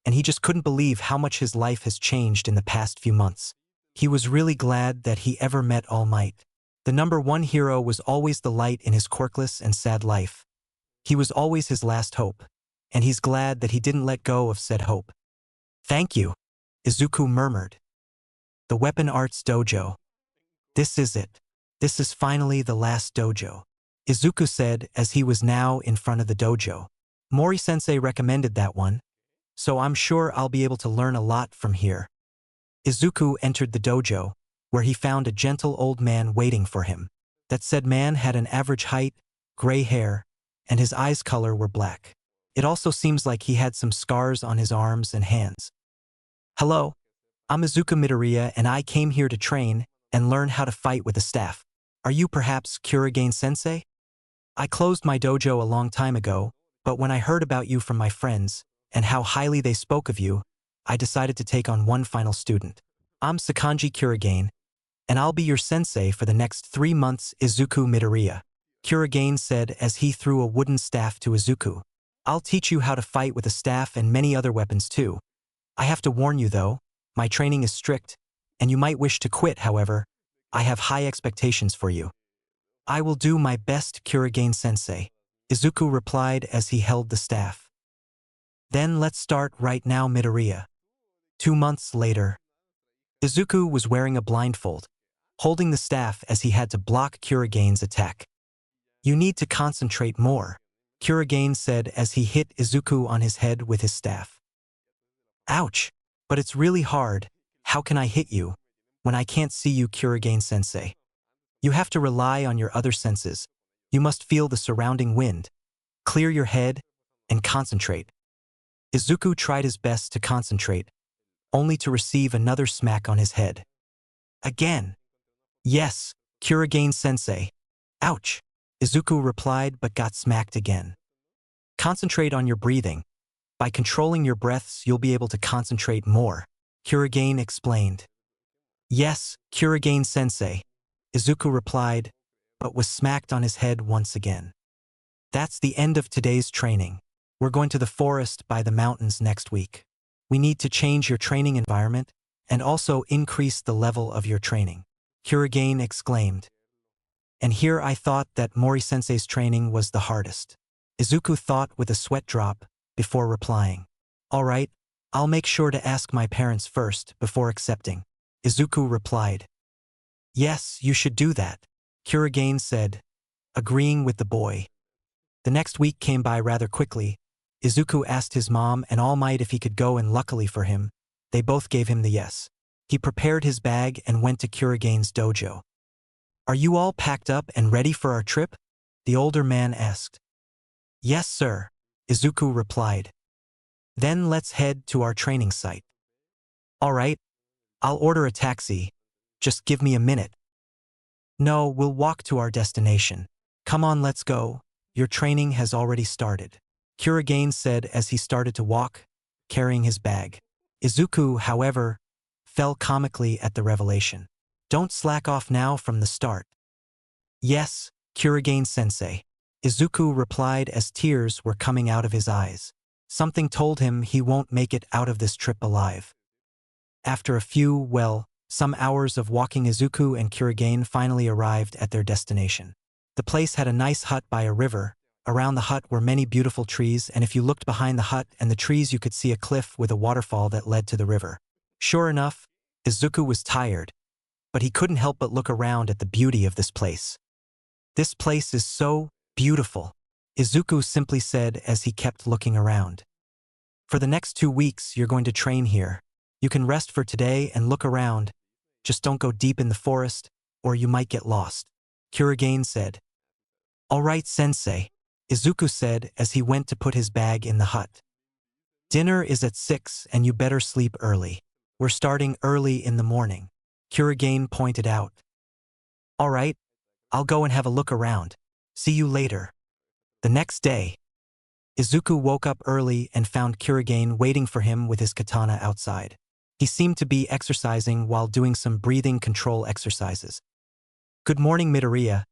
and he just couldn't believe how much his life has changed in the past few months. He was really glad that he ever met All Might. The #1 hero was always the light in his quirkless and sad life. He was always his last hope, and he's glad that he didn't let go of said hope. "Thank you," Izuku murmured. The Weapon Arts Dojo. "This is it. This is finally the last dojo," Izuku said as he was now in front of the dojo. "Mori-sensei recommended that one, so I'm sure I'll be able to learn a lot from here." Izuku entered the dojo, where he found a gentle old man waiting for him. That said man had an average height, gray hair, and his eyes' color were black. It also seems like he had some scars on his arms and hands. "Hello, I'm Izuku Midoriya and I came here to train and learn how to fight with the staff. Are you perhaps Kurigane-sensei? I closed my dojo a long time ago, but when I heard about you from my friends and how highly they spoke of you, I decided to take on one final student. I'm Sakanji Kurigane, and I'll be your sensei for the next 3 months, Izuku Midoriya," Kurigane said as he threw a wooden staff to Izuku. "I'll teach you how to fight with a staff and many other weapons too. I have to warn you though, my training is strict, and you might wish to quit, however, I have high expectations for you." "I will do my best, Kurigane-sensei," Izuku replied as he held the staff. "Then let's start right now, Midoriya." 2 months later. Izuku was wearing a blindfold, holding the staff as he had to block Kurigane's attack. "You need to concentrate more," Kurigane said as he hit Izuku on his head with his staff. "Ouch, but it's really hard. How can I hit you when I can't see you, Kurigane-sensei? You have to rely on your other senses. You must feel the surrounding wind. Clear your head and concentrate." Izuku tried his best to concentrate, only to receive another smack on his head. Again. "Yes, Kurigane-sensei. Ouch," Izuku replied but got smacked again. "Concentrate on your breathing. By controlling your breaths, you'll be able to concentrate more," Kurigane explained. "Yes, Kurigane-sensei," Izuku replied, but was smacked on his head once again. "That's the end of today's training. We're going to the forest by the mountains next week. We need to change your training environment and also increase the level of your training," Kurigane exclaimed. "And here I thought that Mori-sensei's training was the hardest," Izuku thought with a sweat drop before replying. "All right, I'll make sure to ask my parents first before accepting," Izuku replied. "Yes, you should do that," Kurigane said, agreeing with the boy. The next week came by rather quickly. Izuku asked his mom and All Might if he could go, and luckily for him, they both gave him the yes. He prepared his bag and went to Kurigane's dojo. "Are you all packed up and ready for our trip?" the older man asked. "Yes, sir," Izuku replied. "Then let's head to our training site." "All right, I'll order a taxi. Just give me a minute." "No, we'll walk to our destination. Come on, let's go. Your training has already started," Kurigane said as he started to walk, carrying his bag. Izuku, however, fell comically at the revelation. Don't slack off now from the start. Yes, Kurigane-sensei. Izuku replied as tears were coming out of his eyes. Something told him he won't make it out of this trip alive. After a few, some hours of walking, Izuku and Kurigane finally arrived at their destination. The place had a nice hut by a river. Around the hut were many beautiful trees, and if you looked behind the hut and the trees you could see a cliff with a waterfall that led to the river. Sure enough, Izuku was tired, but he couldn't help but look around at the beauty of this place. This place is so beautiful, Izuku simply said as he kept looking around. For the next 2 weeks, you're going to train here. You can rest for today and look around. Just don't go deep in the forest, or you might get lost, Kurigane said. All right, sensei, Izuku said as he went to put his bag in the hut. Dinner is at 6 and you better sleep early. We're starting early in the morning, Kurigane pointed out. All right, I'll go and have a look around. See you later. The next day, Izuku woke up early and found Kurigane waiting for him with his katana outside. He seemed to be exercising while doing some breathing control exercises. Good morning, Midoriya.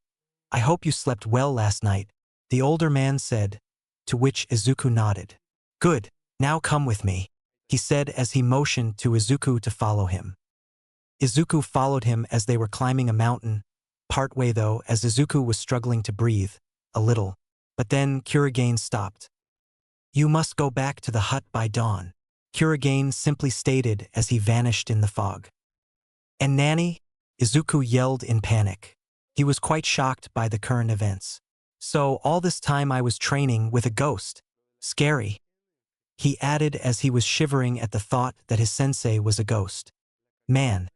I hope you slept well last night, the older man said, to which Izuku nodded. Good, now come with me, he said as he motioned to Izuku to follow him. Izuku followed him as they were climbing a mountain, partway though, as Izuku was struggling to breathe, a little, but then Kurigane stopped. You must go back to the hut by dawn, Kurigane simply stated as he vanished in the fog. And Nanny? Izuku yelled in panic. He was quite shocked by the current events. So all this time I was training with a ghost. Scary, he added as he was shivering at the thought that his sensei was a ghost. Man,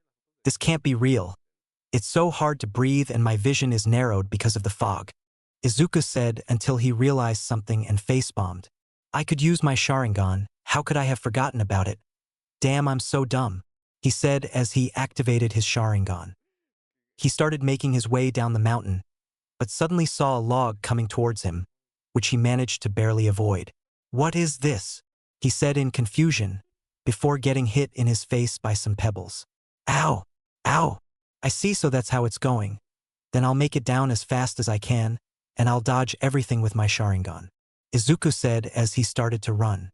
this can't be real. It's so hard to breathe and my vision is narrowed because of the fog, Izuku said until he realized something and face-bombed. I could use my Sharingan, how could I have forgotten about it? Damn, I'm so dumb, he said as he activated his Sharingan. He started making his way down the mountain, but suddenly saw a log coming towards him, which he managed to barely avoid. What is this? He said in confusion, before getting hit in his face by some pebbles. Ow! Ow! I see, so that's how it's going. Then I'll make it down as fast as I can, and I'll dodge everything with my Sharingan, Izuku said as he started to run.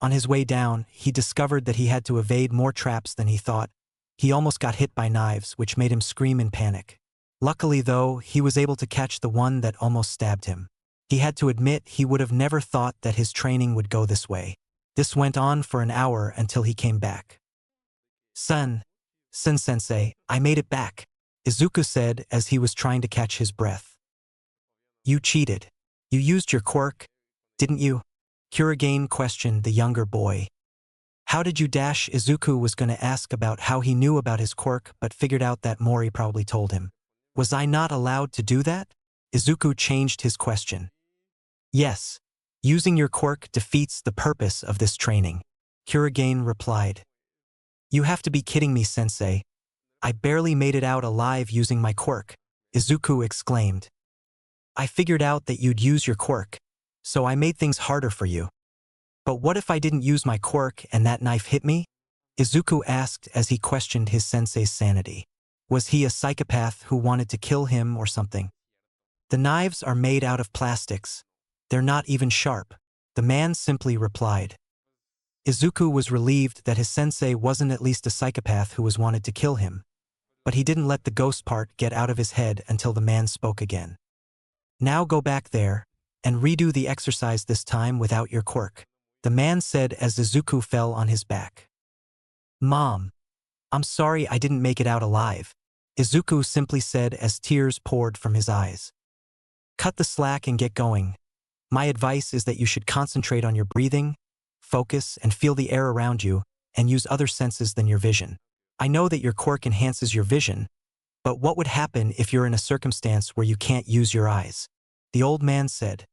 On his way down, he discovered that he had to evade more traps than he thought. He almost got hit by knives, which made him scream in panic. Luckily, though, he was able to catch the one that almost stabbed him. He had to admit he would have never thought that his training would go this way. This went on for an hour until he came back. Sensei, I made it back, Izuku said as he was trying to catch his breath. You cheated. You used your quirk, didn't you? Kurigane questioned the younger boy. How did you dash? Izuku was going to ask about how he knew about his quirk but figured out that Mori probably told him. Was I not allowed to do that? Izuku changed his question. Yes. Using your quirk defeats the purpose of this training, Kurigane replied. You have to be kidding me, sensei. I barely made it out alive using my quirk, Izuku exclaimed. I figured out that you'd use your quirk, so I made things harder for you. But what if I didn't use my quirk and that knife hit me? Izuku asked as he questioned his sensei's sanity. Was he a psychopath who wanted to kill him or something? The knives are made out of plastics. They're not even sharp, the man simply replied. Izuku was relieved that his sensei wasn't at least a psychopath who was wanted to kill him, but he didn't let the ghost part get out of his head until the man spoke again. Now go back there and redo the exercise, this time without your quirk, the man said as Izuku fell on his back. Mom, I'm sorry I didn't make it out alive, Izuku simply said as tears poured from his eyes. Cut the slack and get going. My advice is that you should concentrate on your breathing, focus and feel the air around you, and use other senses than your vision. I know that your quirk enhances your vision, but what would happen if you're in a circumstance where you can't use your eyes? The old man said.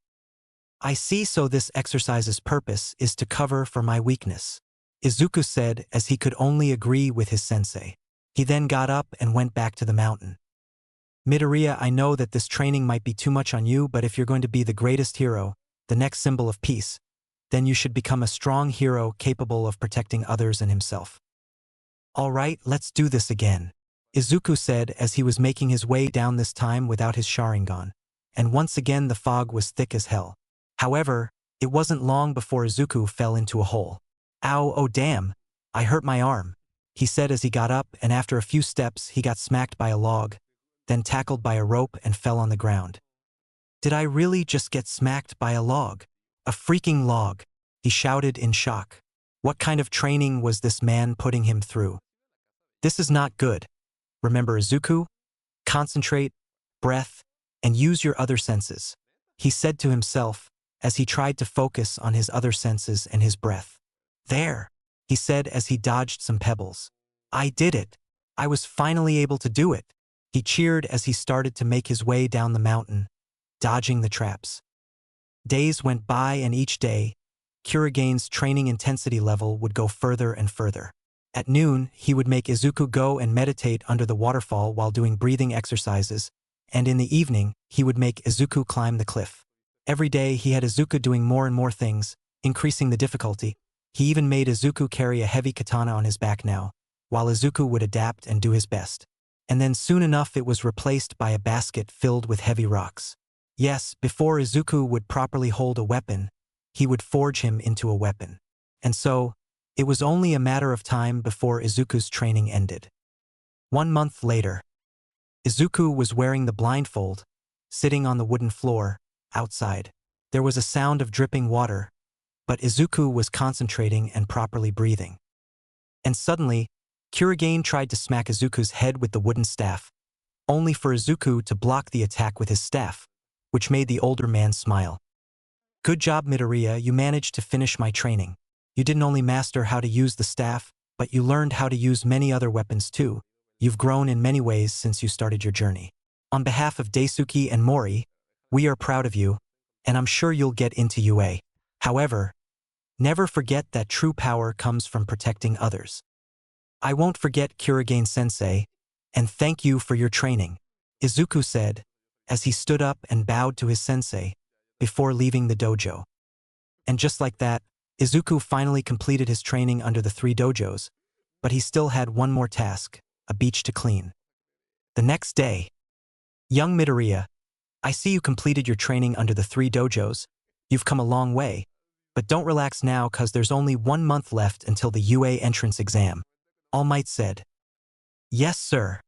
I see, so this exercise's purpose is to cover for my weakness, Izuku said as he could only agree with his sensei. He then got up and went back to the mountain. Midoriya, I know that this training might be too much on you, but if you're going to be the greatest hero, the next symbol of peace, then you should become a strong hero capable of protecting others and himself. All right, let's do this again, Izuku said as he was making his way down, this time without his Sharingan. And once again the fog was thick as hell. However, it wasn't long before Izuku fell into a hole. Ow, oh damn, I hurt my arm, he said as he got up, and after a few steps he got smacked by a log, then tackled by a rope and fell on the ground. Did I really just get smacked by a log? A freaking log, he shouted in shock. What kind of training was this man putting him through? This is not good. Remember, Izuku? Concentrate, breath, and use your other senses, he said to himself as he tried to focus on his other senses and his breath. There, he said as he dodged some pebbles. I did it. I was finally able to do it, he cheered as he started to make his way down the mountain, dodging the traps. Days went by, and each day, Kurigane's training intensity level would go further and further. At noon, he would make Izuku go and meditate under the waterfall while doing breathing exercises, and in the evening, he would make Izuku climb the cliff. Every day, he had Izuku doing more and more things, increasing the difficulty. He even made Izuku carry a heavy katana on his back now, while Izuku would adapt and do his best. And then soon enough it was replaced by a basket filled with heavy rocks. Yes, before Izuku would properly hold a weapon, he would forge him into a weapon. And so, it was only a matter of time before Izuku's training ended. 1 month later, Izuku was wearing the blindfold, sitting on the wooden floor, outside. There was a sound of dripping water, but Izuku was concentrating and properly breathing. And suddenly, Kurigane tried to smack Izuku's head with the wooden staff, only for Izuku to block the attack with his staff, which made the older man smile. Good job, Midoriya, you managed to finish my training. You didn't only master how to use the staff, but you learned how to use many other weapons too. You've grown in many ways since you started your journey. On behalf of Daisuke and Mori, we are proud of you, and I'm sure you'll get into UA. However, never forget that true power comes from protecting others. I won't forget, Kurigane-sensei, and thank you for your training, Izuku said, as he stood up and bowed to his sensei, before leaving the dojo. And just like that, Izuku finally completed his training under the 3 dojos, but he still had one more task, a beach to clean. The next day, young Midoriya, I see you completed your training under the 3 dojos. You've come a long way, but don't relax now cause there's only 1 month left until the UA entrance exam, All Might said. Yes, sir.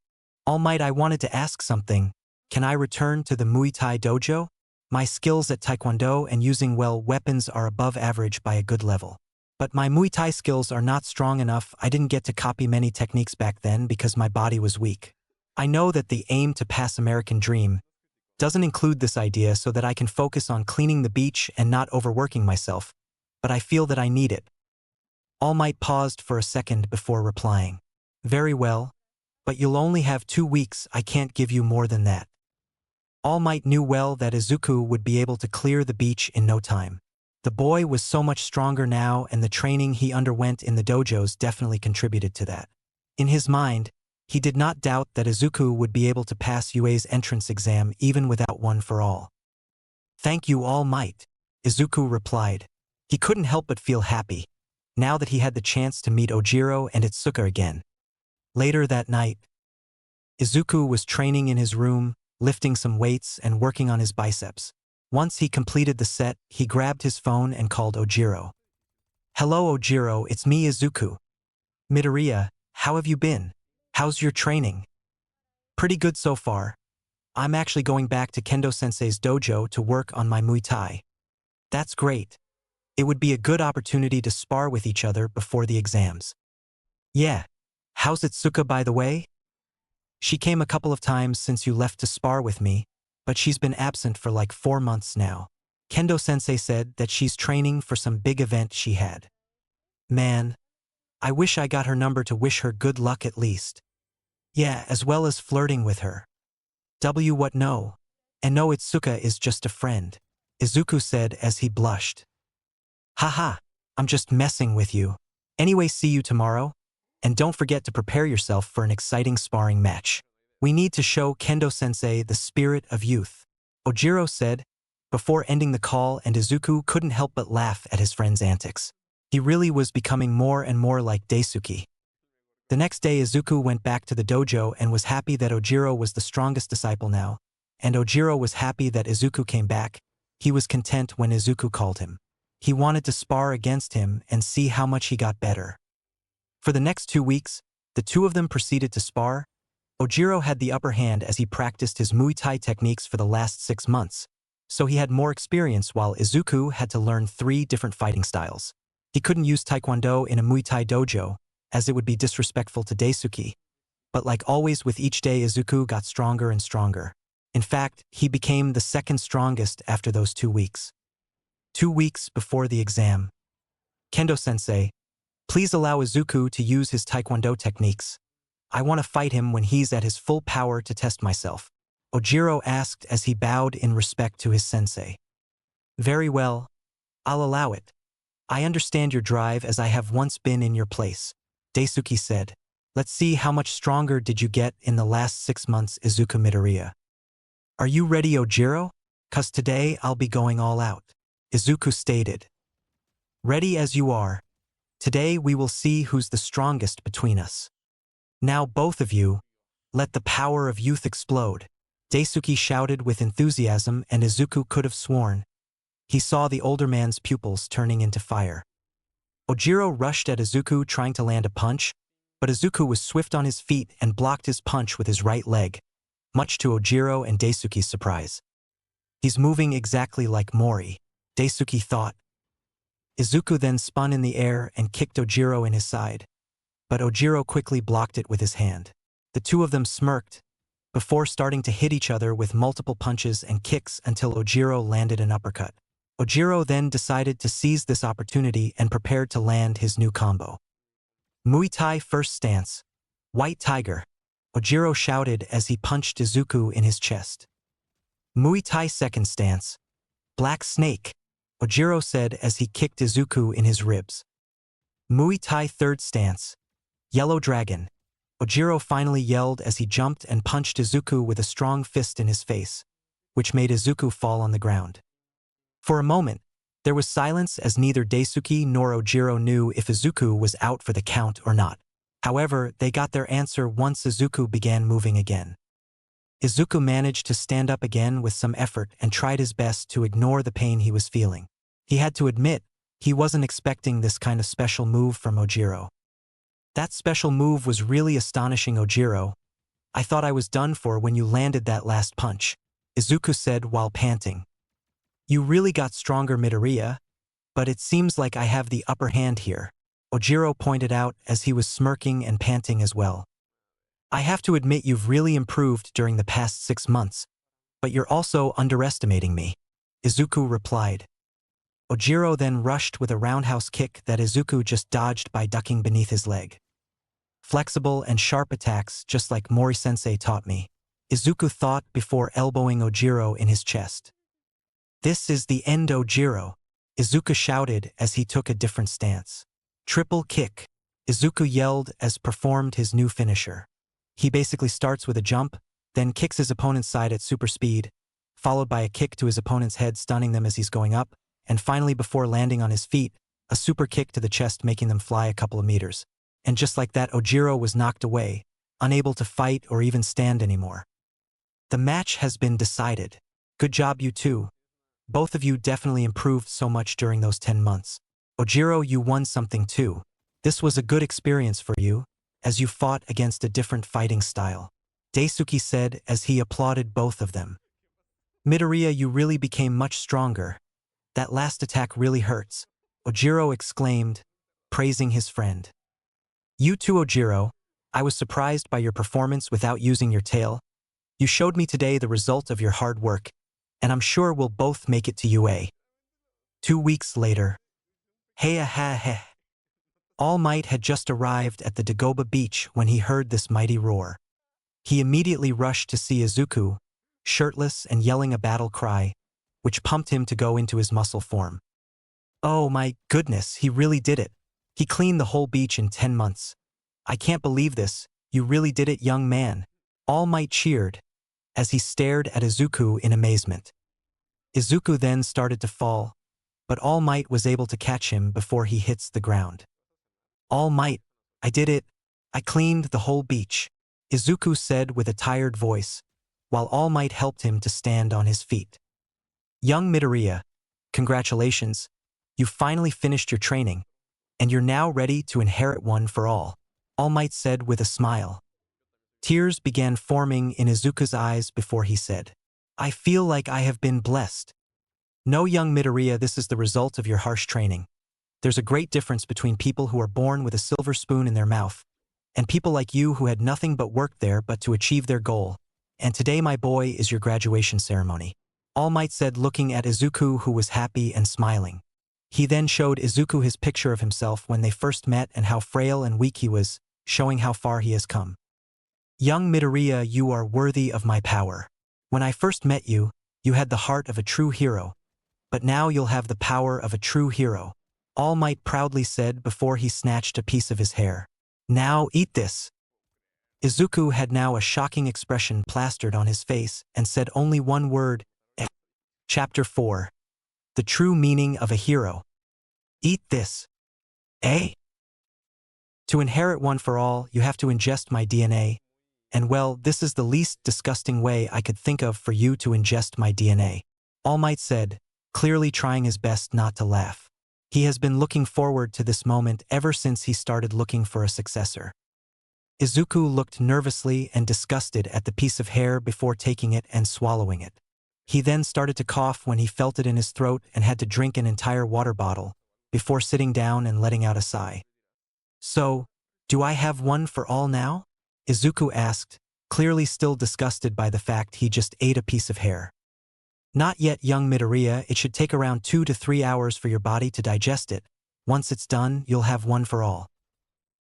All Might, I wanted to ask something. Can I return to the Muay Thai dojo? My skills at Taekwondo and using weapons are above average by a good level. But my Muay Thai skills are not strong enough. I didn't get to copy many techniques back then because my body was weak. I know that the aim to pass American Dream doesn't include this idea so that I can focus on cleaning the beach and not overworking myself, but I feel that I need it. All Might paused for a second before replying. Very well, but you'll only have 2 weeks. I can't give you more than that. All Might knew well that Izuku would be able to clear the beach in no time. The boy was so much stronger now, and the training he underwent in the dojos definitely contributed to that. In his mind, he did not doubt that Izuku would be able to pass UA's entrance exam even without one for all. Thank you, All Might, Izuku replied. He couldn't help but feel happy, now that he had the chance to meet Ojiro and Itsuka again. Later that night, Izuku was training in his room, lifting some weights and working on his biceps. Once he completed the set, he grabbed his phone and called Ojiro. Hello Ojiro, it's me Izuku. Midoriya, how have you been? How's your training? Pretty good so far. I'm actually going back to Kendo-sensei's dojo to work on my Muay Thai. That's great. It would be a good opportunity to spar with each other before the exams. Yeah. How's Itsuka, by the way? She came a couple of times since you left to spar with me, but she's been absent for like 4 months now. Kendo-sensei said that she's training for some big event she had. Man, I wish I got her number to wish her good luck at least. Yeah, as well as flirting with her. What no. And no, Itsuka is just a friend, Izuku said as he blushed. Haha, I'm just messing with you. Anyway, see you tomorrow. And don't forget to prepare yourself for an exciting sparring match. We need to show Kendo-sensei the spirit of youth, Ojiro said, before ending the call, and Izuku couldn't help but laugh at his friend's antics. He really was becoming more and more like Daisuke. The next day Izuku went back to the dojo and was happy that Ojiro was the strongest disciple now, and Ojiro was happy that Izuku came back. He was content when Izuku called him. He wanted to spar against him and see how much he got better. For the next 2 weeks, the two of them proceeded to spar. Ojiro had the upper hand as he practiced his Muay Thai techniques for the last 6 months, so he had more experience, while Izuku had to learn 3 different fighting styles. He couldn't use Taekwondo in a Muay Thai dojo, as it would be disrespectful to Daisuke. But like always with each day, Izuku got stronger and stronger. In fact, he became the second strongest after those 2 weeks. 2 weeks before the exam. Kendo-sensei, please allow Izuku to use his Taekwondo techniques. I want to fight him when he's at his full power to test myself, Ojiro asked as he bowed in respect to his sensei. Very well, I'll allow it. I understand your drive as I have once been in your place, Daisuke said. Let's see how much stronger did you get in the last 6 months, Izuku Midoriya. Are you ready, Ojiro? 'Cause today I'll be going all out, Izuku stated. Ready as you are. Today we will see who's the strongest between us. Now both of you, let the power of youth explode, Daisuke shouted with enthusiasm, and Izuku could have sworn he saw the older man's pupils turning into fire. Ojiro rushed at Izuku trying to land a punch, but Izuku was swift on his feet and blocked his punch with his right leg, much to Ojiro and Daisuke's surprise. He's moving exactly like Mori, Daisuke thought. Izuku then spun in the air and kicked Ojiro in his side, but Ojiro quickly blocked it with his hand. The two of them smirked, before starting to hit each other with multiple punches and kicks until Ojiro landed an uppercut. Ojiro then decided to seize this opportunity and prepared to land his new combo. Muay Thai first stance, White Tiger, Ojiro shouted as he punched Izuku in his chest. Muay Thai second stance, Black Snake, Ojiro said as he kicked Izuku in his ribs. Muay Thai third stance, Yellow Dragon, Ojiro finally yelled as he jumped and punched Izuku with a strong fist in his face, which made Izuku fall on the ground. For a moment, there was silence as neither Daisuke nor Ojiro knew if Izuku was out for the count or not. However, they got their answer once Izuku began moving again. Izuku managed to stand up again with some effort and tried his best to ignore the pain he was feeling. He had to admit, he wasn't expecting this kind of special move from Ojiro. That special move was really astonishing, Ojiro. I thought I was done for when you landed that last punch, Izuku said while panting. You really got stronger, Midoriya, but it seems like I have the upper hand here, Ojiro pointed out as he was smirking and panting as well. I have to admit you've really improved during the past 6 months, but you're also underestimating me, Izuku replied. Ojiro then rushed with a roundhouse kick that Izuku just dodged by ducking beneath his leg. Flexible and sharp attacks, just like Mori-sensei taught me, Izuku thought before elbowing Ojiro in his chest. This is the end, Ojiro, Izuku shouted as he took a different stance. Triple kick, Izuku yelled as performed his new finisher. He basically starts with a jump, then kicks his opponent's side at super speed, followed by a kick to his opponent's head, stunning them as he's going up, and finally before landing on his feet, a super kick to the chest, making them fly a couple of meters. And just like that, Ojiro was knocked away, unable to fight or even stand anymore. The match has been decided. Good job, you two. Both of you definitely improved so much during those 10 months. Ojiro, you won something too. This was a good experience for you, as you fought against a different fighting style, Daisuke said as he applauded both of them. Midoriya, you really became much stronger. That last attack really hurts, Ojiro exclaimed, praising his friend. You too, Ojiro. I was surprised by your performance without using your tail. You showed me today the result of your hard work, and I'm sure we'll both make it to UA. 2 weeks later. Hey. All Might had just arrived at the Dagoba beach when he heard this mighty roar. He immediately rushed to see Izuku, shirtless and yelling a battle cry, which pumped him to go into his muscle form. Oh my goodness, he really did it. He cleaned the whole beach in 10 months. I can't believe this, you really did it, young man. All Might cheered, as he stared at Izuku in amazement. Izuku then started to fall, but All Might was able to catch him before he hits the ground. All Might, I did it. I cleaned the whole beach, Izuku said with a tired voice, while All Might helped him to stand on his feet. Young Midoriya, congratulations. You finally finished your training, and you're now ready to inherit One for All Might said with a smile. Tears began forming in Izuku's eyes before he said, I feel like I have been blessed. No, young Midoriya, this is the result of your harsh training. There's a great difference between people who are born with a silver spoon in their mouth and people like you who had nothing but work there but to achieve their goal. And today, my boy, is your graduation ceremony. All Might said, looking at Izuku, who was happy and smiling. He then showed Izuku his picture of himself when they first met and how frail and weak he was, showing how far he has come. Young Midoriya, you are worthy of my power. When I first met you, you had the heart of a true hero, but now you'll have the power of a true hero, All Might proudly said before he snatched a piece of his hair. Now eat this. Izuku had now a shocking expression plastered on his face and said only one word. Chapter 4. The True Meaning of a Hero. Eat this. To inherit One for All, you have to ingest my DNA. And well, this is the least disgusting way I could think of for you to ingest my DNA, All Might said, clearly trying his best not to laugh. He has been looking forward to this moment ever since he started looking for a successor. Izuku looked nervously and disgusted at the piece of hair before taking it and swallowing it. He then started to cough when he felt it in his throat and had to drink an entire water bottle before sitting down and letting out a sigh. So, do I have One for All now? Izuku asked, clearly still disgusted by the fact he just ate a piece of hair. Not yet, young Midoriya, it should take around 2 to 3 hours for your body to digest it. Once it's done, you'll have One for All.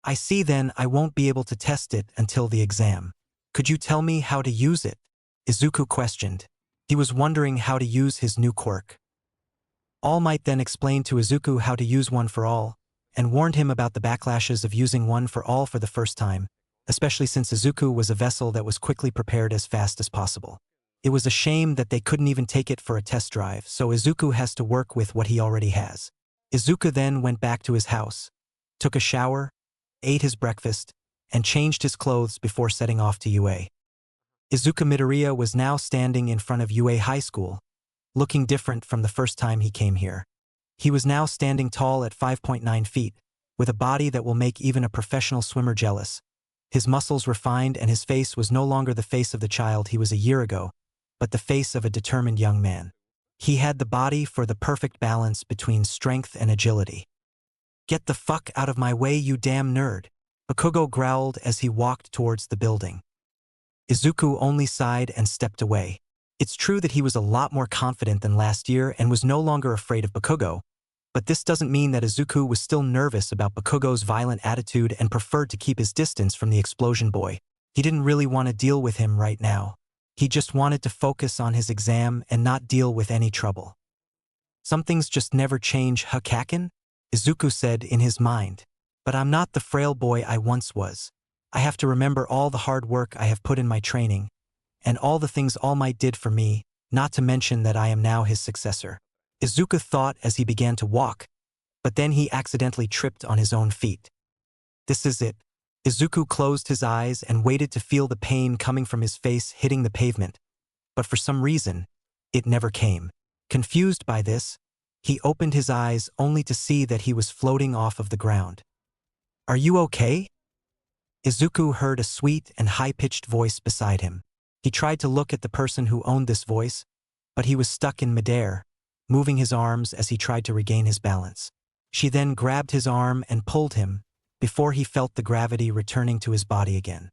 I see, then I won't be able to test it until the exam. Could you tell me how to use it? Izuku questioned. He was wondering how to use his new quirk. All Might then explained to Izuku how to use One for All, and warned him about the backlashes of using One for All for the first time, especially since Izuku was a vessel that was quickly prepared as fast as possible. It was a shame that they couldn't even take it for a test drive, so Izuku has to work with what he already has. Izuku then went back to his house, took a shower, ate his breakfast, and changed his clothes before setting off to UA. Izuku Midoriya was now standing in front of UA High School, looking different from the first time he came here. He was now standing tall at 5.9 feet, with a body that will make even a professional swimmer jealous. His muscles refined and his face was no longer the face of the child he was a year ago, but the face of a determined young man. He had the body for the perfect balance between strength and agility. Get the fuck out of my way, you damn nerd, Bakugo growled as he walked towards the building. Izuku only sighed and stepped away. It's true that he was a lot more confident than last year and was no longer afraid of Bakugo, but this doesn't mean that Izuku was still nervous about Bakugo's violent attitude and preferred to keep his distance from the explosion boy. He didn't really want to deal with him right now. He just wanted to focus on his exam and not deal with any trouble. Some things just never change, huh, Kaken? Izuku said in his mind. But I'm not the frail boy I once was. I have to remember all the hard work I have put in my training, and all the things All Might did for me, not to mention that I am now his successor. Izuku thought as he began to walk, but then he accidentally tripped on his own feet. This is it. Izuku closed his eyes and waited to feel the pain coming from his face hitting the pavement, but for some reason, it never came. Confused by this, he opened his eyes only to see that he was floating off of the ground. Are you okay? Izuku heard a sweet and high-pitched voice beside him. He tried to look at the person who owned this voice, but he was stuck in midair, moving his arms as he tried to regain his balance. She then grabbed his arm and pulled him, before he felt the gravity returning to his body again.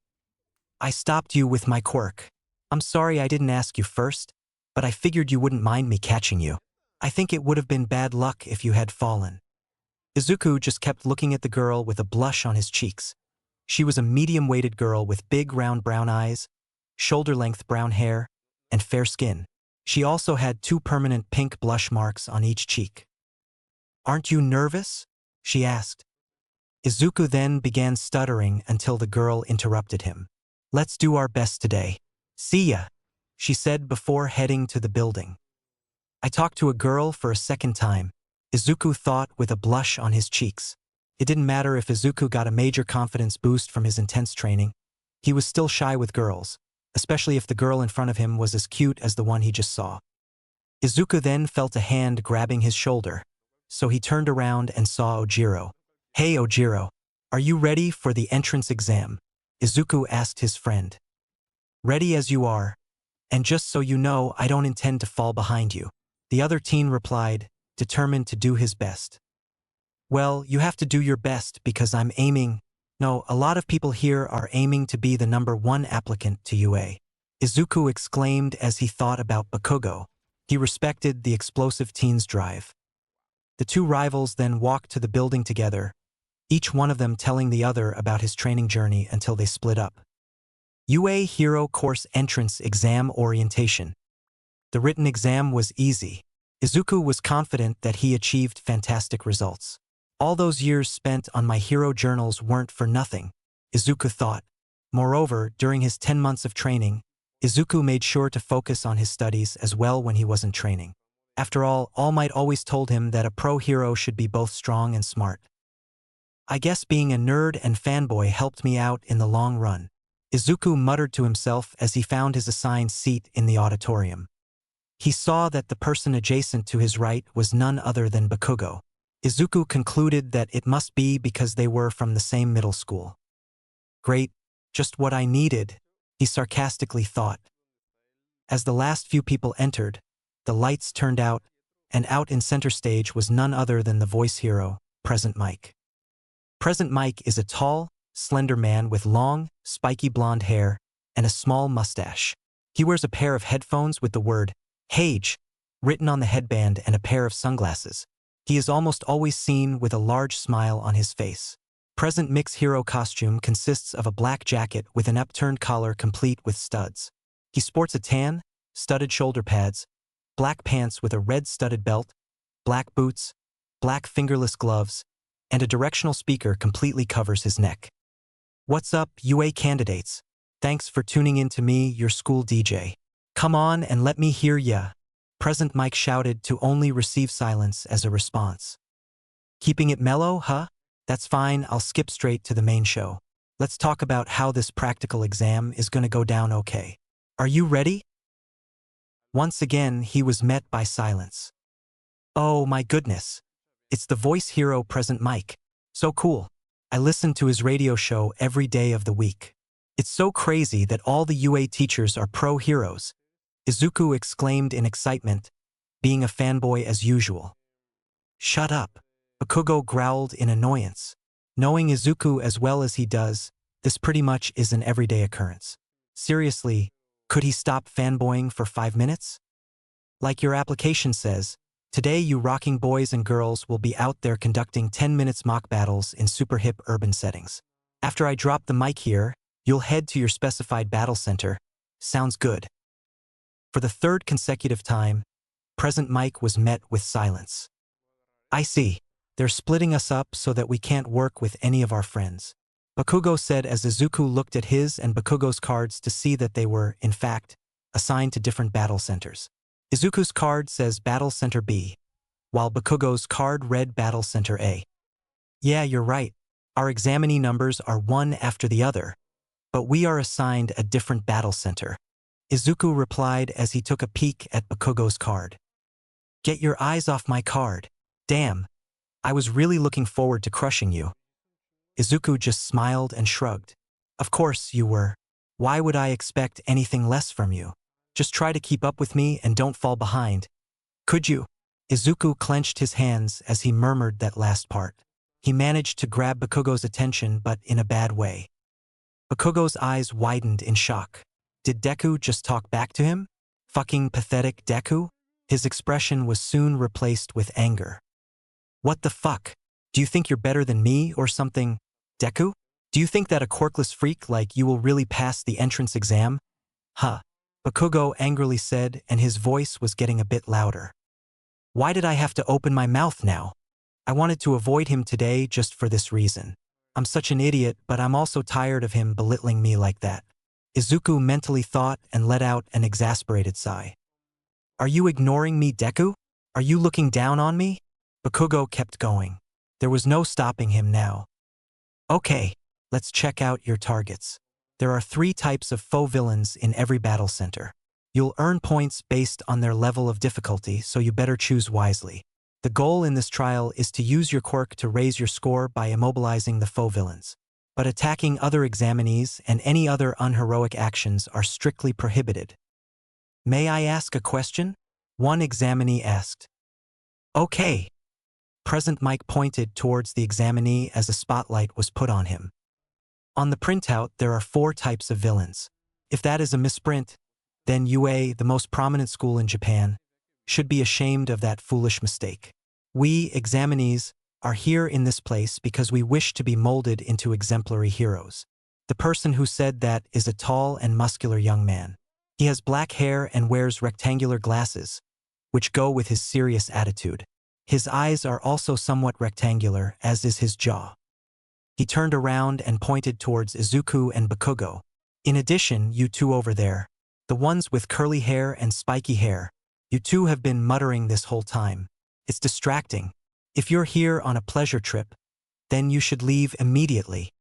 I stopped you with my quirk. I'm sorry I didn't ask you first, but I figured you wouldn't mind me catching you. I think it would have been bad luck if you had fallen. Izuku just kept looking at the girl with a blush on his cheeks. She was a medium-weighted girl with big round brown eyes, shoulder-length brown hair, and fair skin. She also had 2 permanent pink blush marks on each cheek. Aren't you nervous? She asked. Izuku then began stuttering until the girl interrupted him. Let's do our best today. See ya, she said before heading to the building. I talked to a girl for a second time, Izuku thought with a blush on his cheeks. It didn't matter if Izuku got a major confidence boost from his intense training. He was still shy with girls, especially if the girl in front of him was as cute as the one he just saw. Izuku then felt a hand grabbing his shoulder, so he turned around and saw Ojiro. "Hey Ojiro, are you ready for the entrance exam?" Izuku asked his friend. "Ready as you are. And just so you know, I don't intend to fall behind you," the other teen replied, determined to do his best. "Well, you have to do your best because I'm aiming. No, a lot of people here are aiming to be the #1 applicant to UA." Izuku exclaimed as he thought about Bakugo. He respected the explosive teen's drive. The two rivals then walked to the building together, each one of them telling the other about his training journey until they split up. UA Hero Course Entrance Exam Orientation. The written exam was easy. Izuku was confident that he achieved fantastic results. All those years spent on my hero journals weren't for nothing, Izuku thought. Moreover, during his 10 months of training, Izuku made sure to focus on his studies as well when he wasn't training. After All Might always told him that a pro hero should be both strong and smart. "I guess being a nerd and fanboy helped me out in the long run," Izuku muttered to himself as he found his assigned seat in the auditorium. He saw that the person adjacent to his right was none other than Bakugo. Izuku concluded that it must be because they were from the same middle school. "Great, just what I needed," he sarcastically thought. As the last few people entered, the lights turned out, and out in center stage was none other than the voice hero, Present Mike. Present Mike is a tall, slender man with long, spiky blonde hair and a small mustache. He wears a pair of headphones with the word "Hage" written on the headband and a pair of sunglasses. He is almost always seen with a large smile on his face. Present Mike's hero costume consists of a black jacket with an upturned collar complete with studs. He sports a tan, studded shoulder pads, black pants with a red studded belt, black boots, black fingerless gloves, and a directional speaker completely covers his neck. "What's up, UA candidates? Thanks for tuning in to me, your school DJ. Come on and let me hear ya," Present Mike shouted to only receive silence as a response. "Keeping it mellow, huh? That's fine, I'll skip straight to the main show. Let's talk about how this practical exam is gonna go down, okay? Are you ready?" Once again, he was met by silence. "Oh my goodness. It's the voice hero Present Mike. So cool. I listen to his radio show every day of the week. It's so crazy that all the UA teachers are pro heroes," Izuku exclaimed in excitement, being a fanboy as usual. "Shut up," Bakugo growled in annoyance. Knowing Izuku as well as he does, this pretty much is an everyday occurrence. Seriously, could he stop fanboying for 5 minutes? Like your application says, today you rocking boys and girls will be out there conducting 10 minutes mock battles in super hip urban settings. After I drop the mic here, you'll head to your specified battle center. Sounds good. For the third consecutive time, Present Mike was met with silence. "I see. They're splitting us up so that we can't work with any of our friends," Bakugo said as Izuku looked at his and Bakugo's cards to see that they were, in fact, assigned to different battle centers. Izuku's card says Battle Center B, while Bakugo's card read Battle Center A. "Yeah, you're right. Our examinee numbers are one after the other, but we are assigned a different battle center," Izuku replied as he took a peek at Bakugo's card. "Get your eyes off my card. Damn. I was really looking forward to crushing you." Izuku just smiled and shrugged. "Of course you were. Why would I expect anything less from you? Just try to keep up with me and don't fall behind. Could you?" Izuku clenched his hands as he murmured that last part. He managed to grab Bakugo's attention, but in a bad way. Bakugo's eyes widened in shock. Did Deku just talk back to him? Fucking pathetic Deku? His expression was soon replaced with anger. "What the fuck? Do you think you're better than me or something, Deku? Do you think that a quirkless freak like you will really pass the entrance exam? Huh?" Bakugo angrily said, and his voice was getting a bit louder. "Why did I have to open my mouth now? I wanted to avoid him today just for this reason. I'm such an idiot, but I'm also tired of him belittling me like that." Izuku mentally thought and let out an exasperated sigh. Are you ignoring me, Deku? Are you looking down on me? Bakugo kept going. There was no stopping him now. Okay, let's check out your targets. There are 3 types of foe villains in every battle center. You'll earn points based on their level of difficulty, so you better choose wisely. The goal in this trial is to use your quirk to raise your score by immobilizing the foe villains. But attacking other examinees and any other unheroic actions are strictly prohibited. May I ask a question? One examinee asked. Okay. Present Mike pointed towards the examinee as a spotlight was put on him. On the printout, there are 4 types of villains. If that is a misprint, then UA, the most prominent school in Japan, should be ashamed of that foolish mistake. We, examinees, are here in this place because we wish to be molded into exemplary heroes. The person who said that is a tall and muscular young man. He has black hair and wears rectangular glasses, which go with his serious attitude. His eyes are also somewhat rectangular, as is his jaw. He turned around and pointed towards Izuku and Bakugo. In addition, you 2 over there, the ones with curly hair and spiky hair, you 2 have been muttering this whole time. It's distracting. If you're here on a pleasure trip, then you should leave immediately.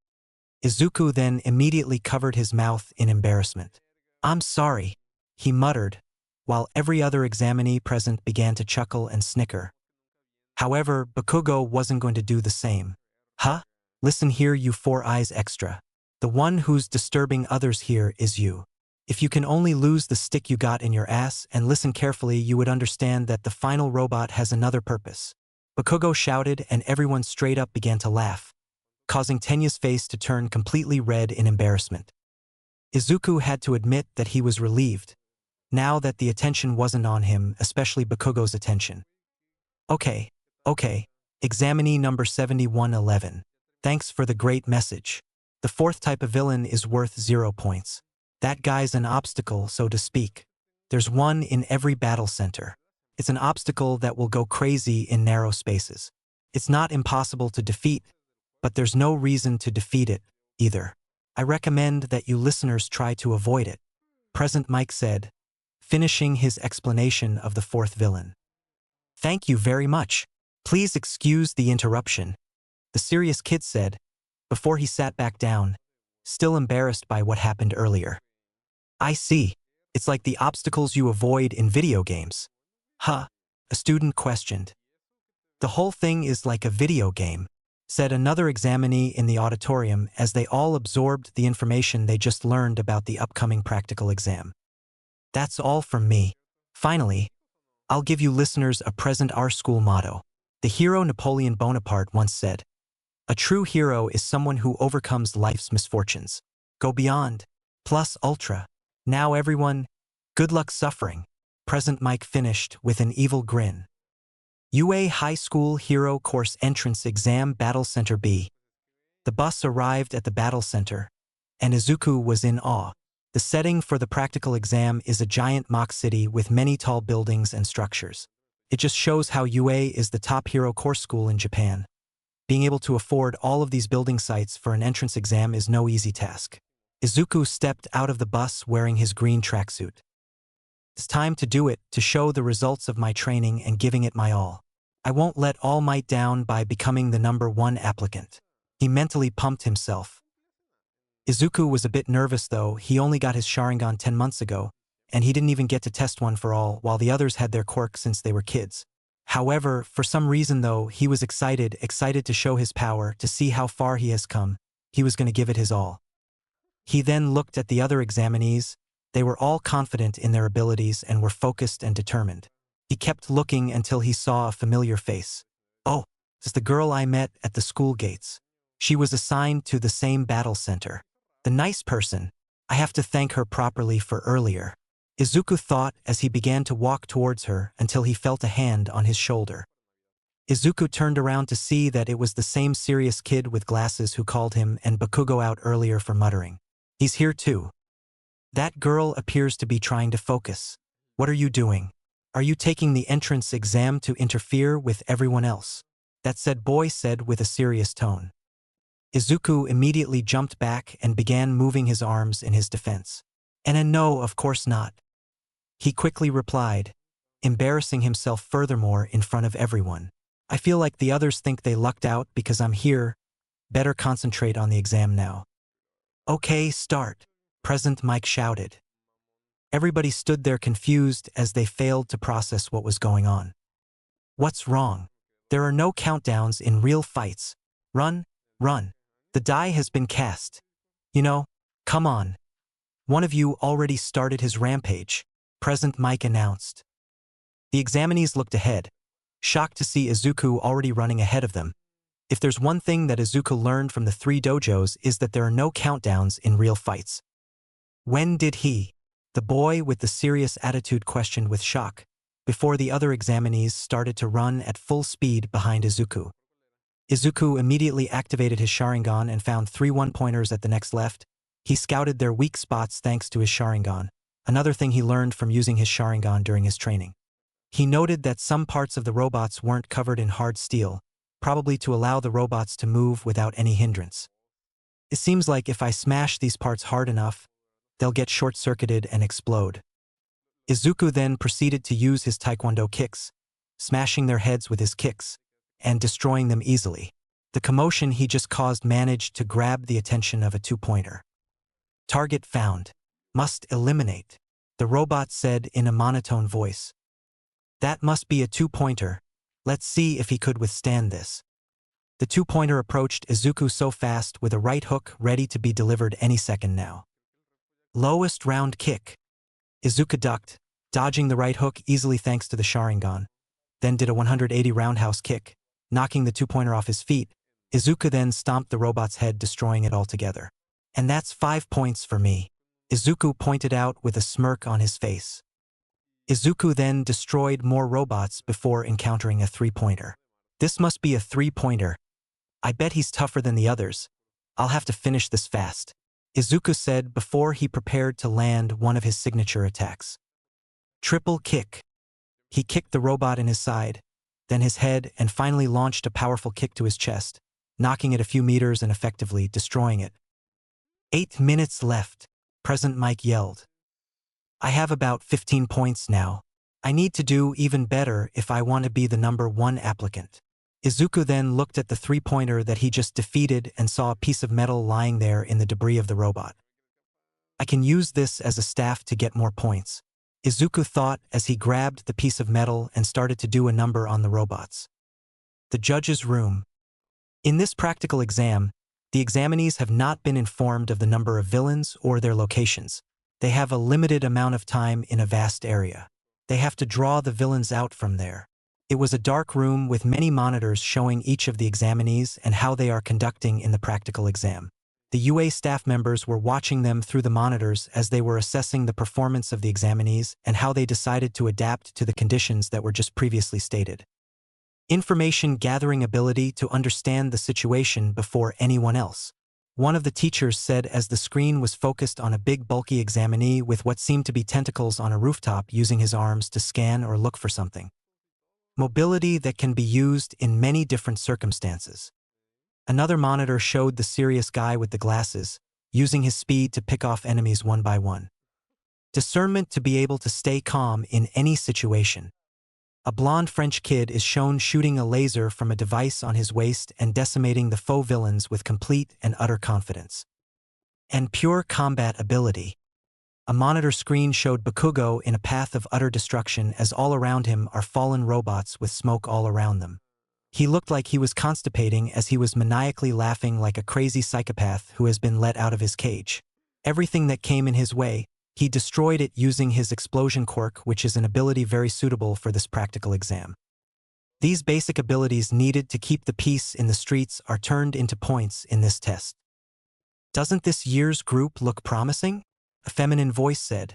Izuku then immediately covered his mouth in embarrassment. I'm sorry, he muttered, while every other examinee present began to chuckle and snicker. However, Bakugo wasn't going to do the same. Huh? Listen here, you 4 eyes extra. The one who's disturbing others here is you. If you can only lose the stick you got in your ass and listen carefully, you would understand that the final robot has another purpose. Bakugo shouted and everyone straight up began to laugh, causing Tenya's face to turn completely red in embarrassment. Izuku had to admit that he was relieved, now that the attention wasn't on him, especially Bakugo's attention. Okay, examinee number 7111. Thanks for the great message. The 4th type of villain is worth 0 points. That guy's an obstacle, so to speak. There's one in every battle center. It's an obstacle that will go crazy in narrow spaces. It's not impossible to defeat, but there's no reason to defeat it, either. I recommend that you listeners try to avoid it, Present Mike said, finishing his explanation of the 4th villain. Thank you very much. Please excuse the interruption, the serious kid said, before he sat back down, still embarrassed by what happened earlier. I see. It's like the obstacles you avoid in video games. Huh? A student questioned. The whole thing is like a video game, said another examinee in the auditorium as they all absorbed the information they just learned about the upcoming practical exam. That's all from me. Finally, I'll give you listeners a present our school motto. The hero Napoleon Bonaparte once said, "A true hero is someone who overcomes life's misfortunes. Go beyond, plus ultra." Now everyone, good luck suffering. Present Mike finished with an evil grin. UA High School Hero Course Entrance Exam Battle Center B. The bus arrived at the battle center, and Izuku was in awe. The setting for the practical exam is a giant mock city with many tall buildings and structures. It just shows how UA is the top hero course school in Japan. Being able to afford all of these building sites for an entrance exam is no easy task. Izuku stepped out of the bus wearing his green tracksuit. It's time to do it, to show the results of my training and giving it my all. I won't let All Might down by becoming the number 1 applicant. He mentally pumped himself. Izuku was a bit nervous though. He only got his Sharingan 10 months ago, and he didn't even get to test one for all, while the others had their quirk since they were kids. However, for some reason though, he was excited to show his power, to see how far he has come. He was going to give it his all. He then looked at the other examinees. They were all confident in their abilities and were focused and determined. He kept looking until he saw a familiar face. Oh, it's the girl I met at the school gates. She was assigned to the same battle center. The nice person. I have to thank her properly for earlier. Izuku thought as he began to walk towards her until he felt a hand on his shoulder. Izuku turned around to see that it was the same serious kid with glasses who called him and Bakugo out earlier for muttering. He's here too. That girl appears to be trying to focus. What are you doing? Are you taking the entrance exam to interfere with everyone else? That said boy said with a serious tone. Izuku immediately jumped back and began moving his arms in his defense. No, of course not. He quickly replied. embarrassing himself furthermore in front of everyone. I feel like the others think they lucked out because I'm here. Better concentrate on the exam now. Okay, start, President Mike shouted. Everybody stood there confused as they failed to process what was going on. What's wrong? There are no countdowns in real fights. Run, run. The die has been cast. You know, come on. One of you already started his rampage, President Mike announced. The examinees looked ahead, shocked to see Izuku already running ahead of them. If there's one thing that Izuku learned from the 3 dojos is that there are no countdowns in real fights. When did he? The boy with the serious attitude questioned with shock, before the other examinees started to run at full speed behind Izuku. Izuku immediately activated his Sharingan and found 3 one-pointers at the next left. He scouted their weak spots thanks to his Sharingan, another thing he learned from using his Sharingan during his training. He noted that some parts of the robots weren't covered in hard steel, probably to allow the robots to move without any hindrance. It seems like if I smash these parts hard enough, they'll get short-circuited and explode. Izuku then proceeded to use his taekwondo kicks, smashing their heads with his kicks, and destroying them easily. The commotion he just caused managed to grab the attention of a 2-pointer. Target found. Must eliminate, the robot said in a monotone voice. That must be a 2-pointer. Let's see if he could withstand this. The 2-pointer approached Izuku so fast with a right hook ready to be delivered any second now. Lowest round kick. Izuku ducked, dodging the right hook easily thanks to the Sharingan, then did a 180 roundhouse kick, knocking the 2-pointer off his feet. Izuku then stomped the robot's head, destroying it altogether. And that's 5 points for me, Izuku pointed out with a smirk on his face. Izuku then destroyed more robots before encountering a 3-pointer. This must be a 3-pointer. I bet he's tougher than the others. I'll have to finish this fast, Izuku said before he prepared to land one of his signature attacks. Triple kick. He kicked the robot in his side, then his head, and finally launched a powerful kick to his chest, knocking it a few meters and effectively destroying it. 8 minutes left, President Mike yelled. I have about 15 points now. I need to do even better if I want to be the number 1 applicant. Izuku then looked at the 3-pointer that he just defeated and saw a piece of metal lying there in the debris of the robot. I can use this as a staff to get more points, Izuku thought as he grabbed the piece of metal and started to do a number on the robots. The judge's room. In this practical exam, the examinees have not been informed of the number of villains or their locations. They have a limited amount of time in a vast area. They have to draw the villains out from there. It was a dark room with many monitors showing each of the examinees and how they are conducting in the practical exam. The UA staff members were watching them through the monitors as they were assessing the performance of the examinees and how they decided to adapt to the conditions that were just previously stated. Information gathering ability to understand the situation before anyone else, one of the teachers said as the screen was focused on a big bulky examinee with what seemed to be tentacles on a rooftop using his arms to scan or look for something. Mobility that can be used in many different circumstances. Another monitor showed the serious guy with the glasses, using his speed to pick off enemies one by one. Discernment to be able to stay calm in any situation. A blonde French kid is shown shooting a laser from a device on his waist and decimating the faux villains with complete and utter confidence. And pure combat ability. A monitor screen showed Bakugo in a path of utter destruction as all around him are fallen robots with smoke all around them. He looked like he was constipating as he was maniacally laughing like a crazy psychopath who has been let out of his cage. Everything that came in his way, he destroyed it using his explosion quirk, which is an ability very suitable for this practical exam. These basic abilities needed to keep the peace in the streets are turned into points in this test. Doesn't this year's group look promising? A feminine voice said.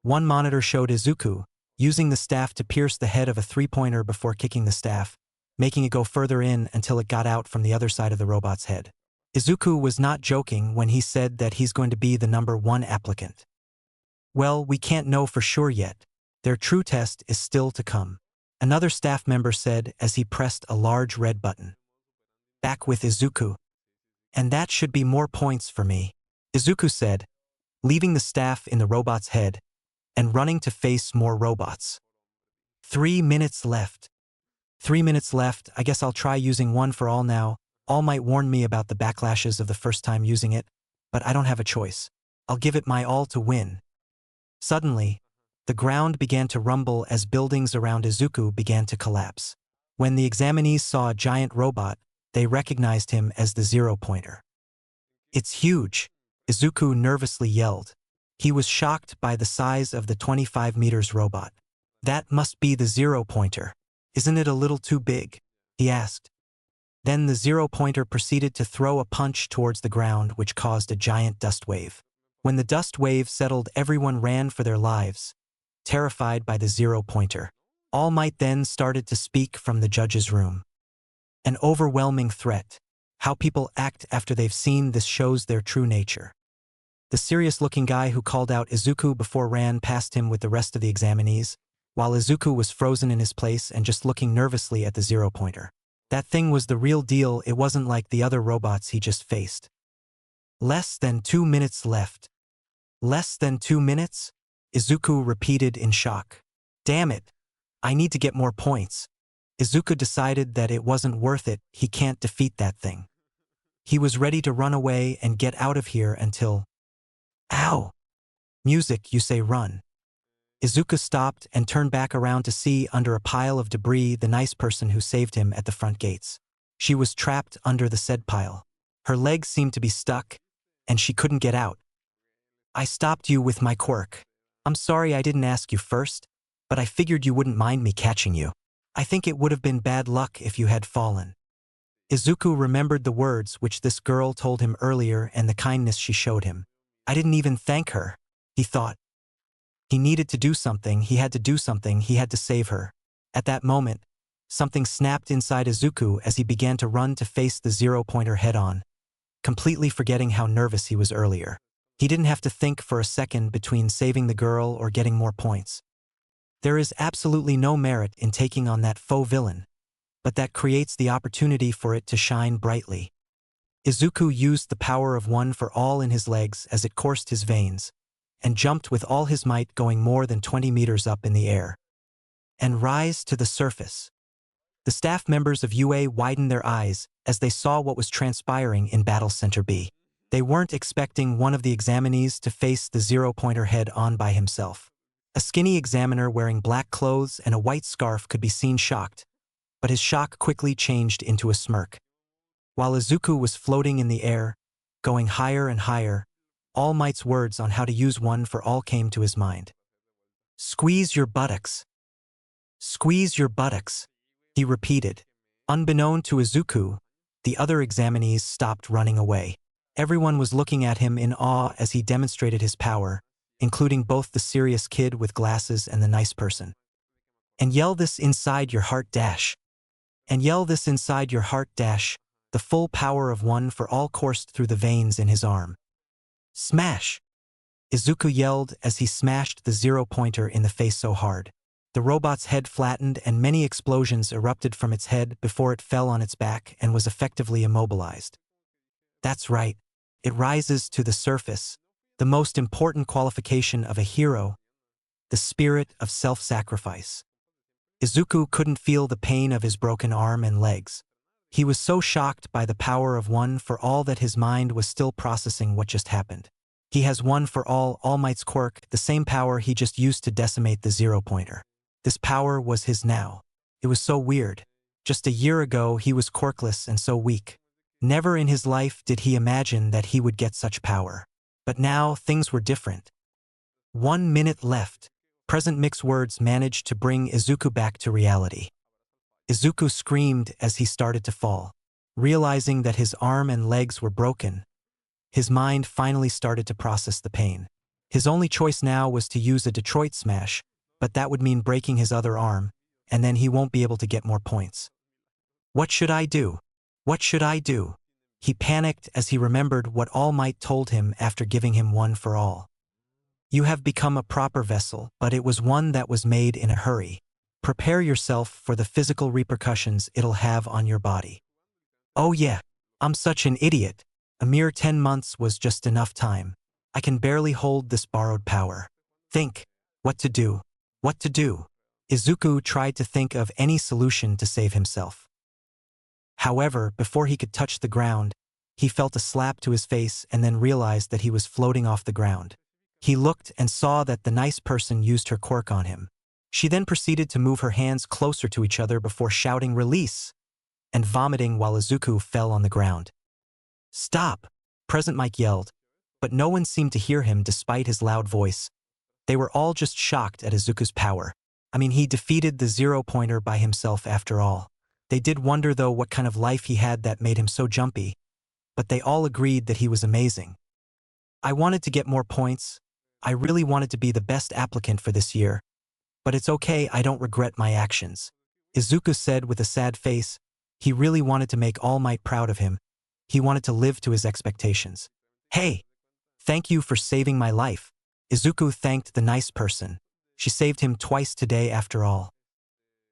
One monitor showed Izuku, using the staff to pierce the head of a 3-pointer before kicking the staff, making it go further in until it got out from the other side of the robot's head. Izuku was not joking when he said that he's going to be the number 1 applicant. Well, we can't know for sure yet. Their true test is still to come, another staff member said as he pressed a large red button. Back with Izuku. And that should be more points for me, Izuku said, leaving the staff in the robot's head and running to face more robots. 3 minutes left. 3 minutes left, I guess I'll try using one for all now. All Might warned me about the backlashes of the first time using it, but I don't have a choice. I'll give it my all to win. Suddenly, the ground began to rumble as buildings around Izuku began to collapse. When the examinees saw a giant robot, they recognized him as the zero-pointer. "It's huge," Izuku nervously yelled. He was shocked by the size of the 25 meters robot. "That must be the zero-pointer. Isn't it a little too big?" he asked. Then the zero-pointer proceeded to throw a punch towards the ground, which caused a giant dust wave. When the dust wave settled, everyone ran for their lives, terrified by the zero-pointer. All Might then started to speak from the judge's room. "An overwhelming threat. How people act after they've seen this shows their true nature." The serious-looking guy who called out Izuku before ran past him with the rest of the examinees, while Izuku was frozen in his place and just looking nervously at the zero-pointer. That thing was the real deal. It wasn't like the other robots he just faced. Less than 2 minutes left. Less than 2 minutes? Izuku repeated in shock. "Damn it. I need to get more points." Izuku decided that it wasn't worth it. He can't defeat that thing. He was ready to run away and get out of here until... Ow! "Music, you say run." Izuku stopped and turned back around to see under a pile of debris the nice person who saved him at the front gates. She was trapped under the said pile. Her legs seemed to be stuck, and she couldn't get out. "I stopped you with my quirk. I'm sorry I didn't ask you first, but I figured you wouldn't mind me catching you. I think it would have been bad luck if you had fallen." Izuku remembered the words which this girl told him earlier and the kindness she showed him. "I didn't even thank her," he thought. He needed to do something, he had to do something, he had to save her. At that moment, something snapped inside Izuku as he began to run to face the zero-pointer head-on, completely forgetting how nervous he was earlier. He didn't have to think for a second between saving the girl or getting more points. There is absolutely no merit in taking on that faux villain, but that creates the opportunity for it to shine brightly. Izuku used the power of one for all in his legs as it coursed his veins, and jumped with all his might, going more than 20 meters up in the air. And rise to the surface. The staff members of UA widened their eyes as they saw what was transpiring in Battle Center B. They weren't expecting one of the examinees to face the zero-pointer head-on by himself. A skinny examiner wearing black clothes and a white scarf could be seen shocked, but his shock quickly changed into a smirk. While Izuku was floating in the air, going higher and higher, All Might's words on how to use one for all came to his mind. "Squeeze your buttocks. Squeeze your buttocks," he repeated. Unbeknown to Izuku, the other examinees stopped running away. Everyone was looking at him in awe as he demonstrated his power, including both the serious kid with glasses and the nice person. "And yell this inside your heart dash. And yell this inside your heart dash." The full power of one for all coursed through the veins in his arm. "Smash!" Izuku yelled as he smashed the zero-pointer in the face so hard. The robot's head flattened and many explosions erupted from its head before it fell on its back and was effectively immobilized. That's right. It rises to the surface, the most important qualification of a hero, the spirit of self-sacrifice. Izuku couldn't feel the pain of his broken arm and legs. He was so shocked by the power of one for all that his mind was still processing what just happened. He has one for all, All Might's quirk, the same power he just used to decimate the zero-pointer. This power was his now. It was so weird. Just a year ago he was quirkless and so weak. Never in his life did he imagine that he would get such power. But now things were different. 1 minute left. Present Mix's words managed to bring Izuku back to reality. Izuku screamed as he started to fall. Realizing that his arm and legs were broken, his mind finally started to process the pain. His only choice now was to use a Detroit Smash, but that would mean breaking his other arm, and then he won't be able to get more points. What should I do? What should I do? He panicked as he remembered what All Might told him after giving him one for all. You have become a proper vessel, but it was one that was made in a hurry. Prepare yourself for the physical repercussions it'll have on your body. Oh yeah, I'm such an idiot. A mere 10 months was just enough time. I can barely hold this borrowed power. Think, what to do, what to do. Izuku tried to think of any solution to save himself. However, before he could touch the ground, he felt a slap to his face and then realized that he was floating off the ground. He looked and saw that the nice person used her quirk on him. She then proceeded to move her hands closer to each other before shouting "Release!" and vomiting while Izuku fell on the ground. "Stop!" Present Mike yelled, but no one seemed to hear him despite his loud voice. They were all just shocked at Izuku's power. I mean, he defeated the zero-pointer by himself after all. They did wonder though what kind of life he had that made him so jumpy, but they all agreed that he was amazing. "I wanted to get more points. I really wanted to be the best applicant for this year. But it's okay, I don't regret my actions," Izuku said with a sad face. He really wanted to make All Might proud of him. He wanted to live to his expectations. "Hey! Thank you for saving my life." Izuku thanked the nice person. She saved him twice today after all.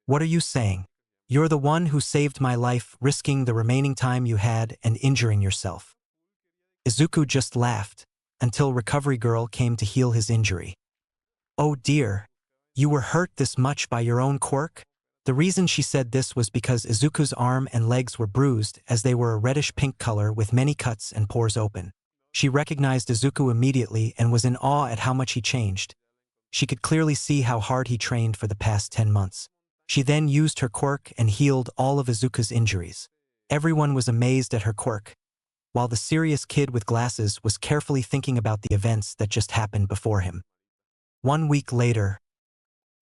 "What are you saying? You're the one who saved my life, risking the remaining time you had and injuring yourself." Izuku just laughed, until Recovery Girl came to heal his injury. "Oh dear, you were hurt this much by your own quirk?" The reason she said this was because Izuku's arm and legs were bruised as they were a reddish-pink color with many cuts and pores open. She recognized Izuku immediately and was in awe at how much he changed. She could clearly see how hard he trained for the past 10 months. She then used her quirk and healed all of Izuku's injuries. Everyone was amazed at her quirk, while the serious kid with glasses was carefully thinking about the events that just happened before him. 1 week later,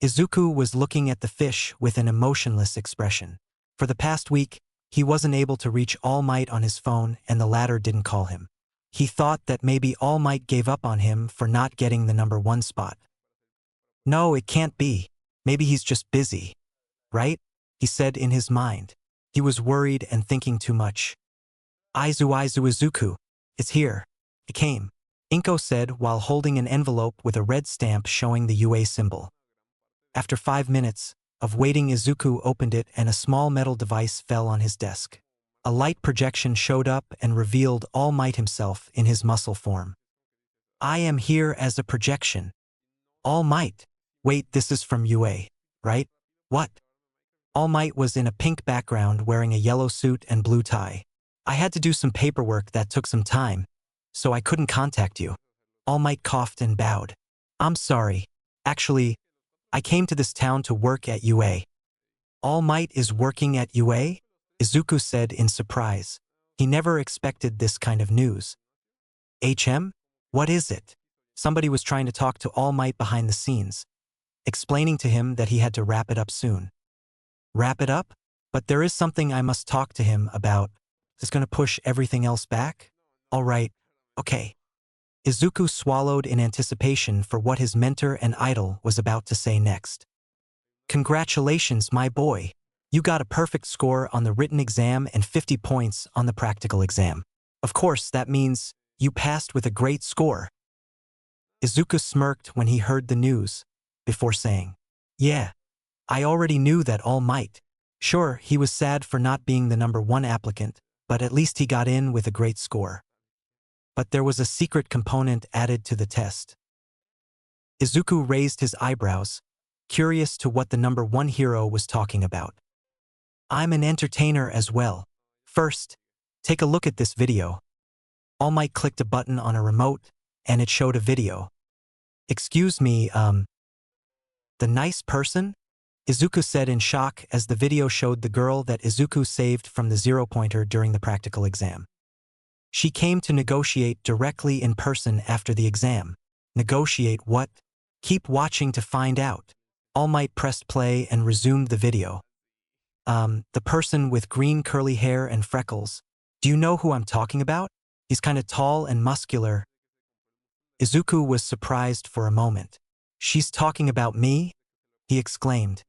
Izuku was looking at the fish with an emotionless expression. For the past week, he wasn't able to reach All Might on his phone and the latter didn't call him. He thought that maybe All Might gave up on him for not getting the #1 spot. "No, it can't be. Maybe he's just busy. Right?" he said in his mind. He was worried and thinking too much. Aizu Izuku, it's here. It came," Inko said while holding an envelope with a red stamp showing the UA symbol. After 5 minutes of waiting, Izuku opened it and a small metal device fell on his desk. A light projection showed up and revealed All Might himself in his muscle form. "I am here as a projection. All Might. Wait, this is from UA, right? What?" All Might was in a pink background wearing a yellow suit and blue tie. "I had to do some paperwork that took some time, so I couldn't contact you." All Might coughed and bowed. "I'm sorry. Actually, I came to this town to work at UA." "All Might is working at UA?" Izuku said in surprise. He never expected this kind of news. "HM? What is it?" Somebody was trying to talk to All Might behind the scenes, explaining to him that he had to wrap it up soon. "Wrap it up? But there is something I must talk to him about. Is going to push everything else back? All right, okay." Izuku swallowed in anticipation for what his mentor and idol was about to say next. "Congratulations, my boy. You got a perfect score on the written exam and 50 points on the practical exam. Of course, that means you passed with a great score." Izuku smirked when he heard the news, before saying, "Yeah, I already knew that All Might." Sure, he was sad for not being the #1 applicant, but at least he got in with a great score. But there was a secret component added to the test. Izuku raised his eyebrows, curious to what the #1 hero was talking about. "I'm an entertainer as well. First, take a look at this video." All Might clicked a button on a remote, and it showed a video. "Excuse me, the nice person?" Izuku said in shock as the video showed the girl that Izuku saved from the zero-pointer during the practical exam. She came to negotiate directly in person after the exam. Negotiate what? Keep watching to find out. All Might pressed play and resumed the video. The person with green curly hair and freckles. Do you know who I'm talking about? He's kind of tall and muscular." Izuku was surprised for a moment. "She's talking about me?" he exclaimed.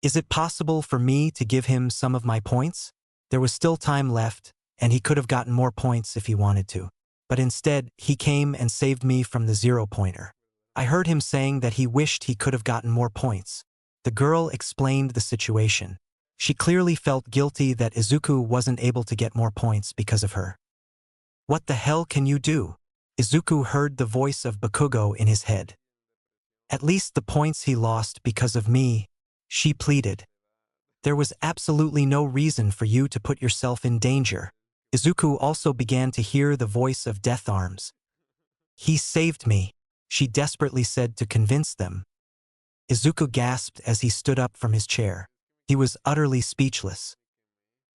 "Is it possible for me to give him some of my points?" There was still time left, and he could have gotten more points if he wanted to. But instead, he came and saved me from the zero-pointer. I heard him saying that he wished he could have gotten more points. The girl explained the situation. She clearly felt guilty that Izuku wasn't able to get more points because of her. "What the hell can you do?" Izuku heard the voice of Bakugo in his head. "At least the points he lost because of me She pleaded. There was absolutely no reason for you to put yourself in danger. Izuku also began to hear the voice of Death Arms. He saved me, she desperately said to convince them. Izuku gasped as he stood up from his chair. He was utterly speechless.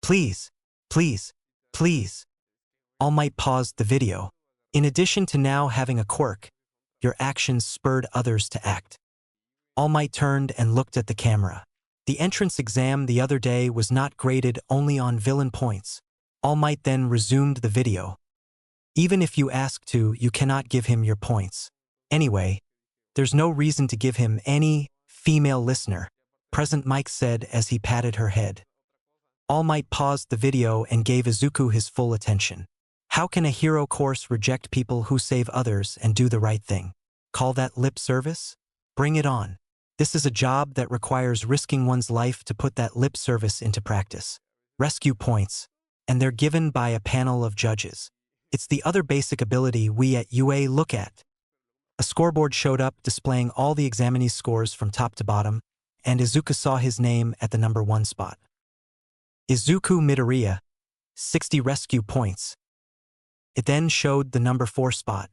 Please, please, please. All Might paused the video. In addition to now having a quirk, your actions spurred others to act. All Might turned and looked at the camera. The entrance exam the other day was not graded only on villain points. All Might then resumed the video. Even if you ask to, you cannot give him your points. Anyway, there's no reason to give him any female listener, Present Mike said as he patted her head. All Might paused the video and gave Izuku his full attention. How can a hero course reject people who save others and do the right thing? Call that lip service? Bring it on. This is a job that requires risking one's life to put that lip service into practice. Rescue points, and they're given by a panel of judges. It's the other basic ability we at UA look at. A scoreboard showed up displaying all the examinees' scores from top to bottom, and Izuku saw his name at the number 1 spot. Izuku Midoriya, 60 rescue points. It then showed the number 4 spot,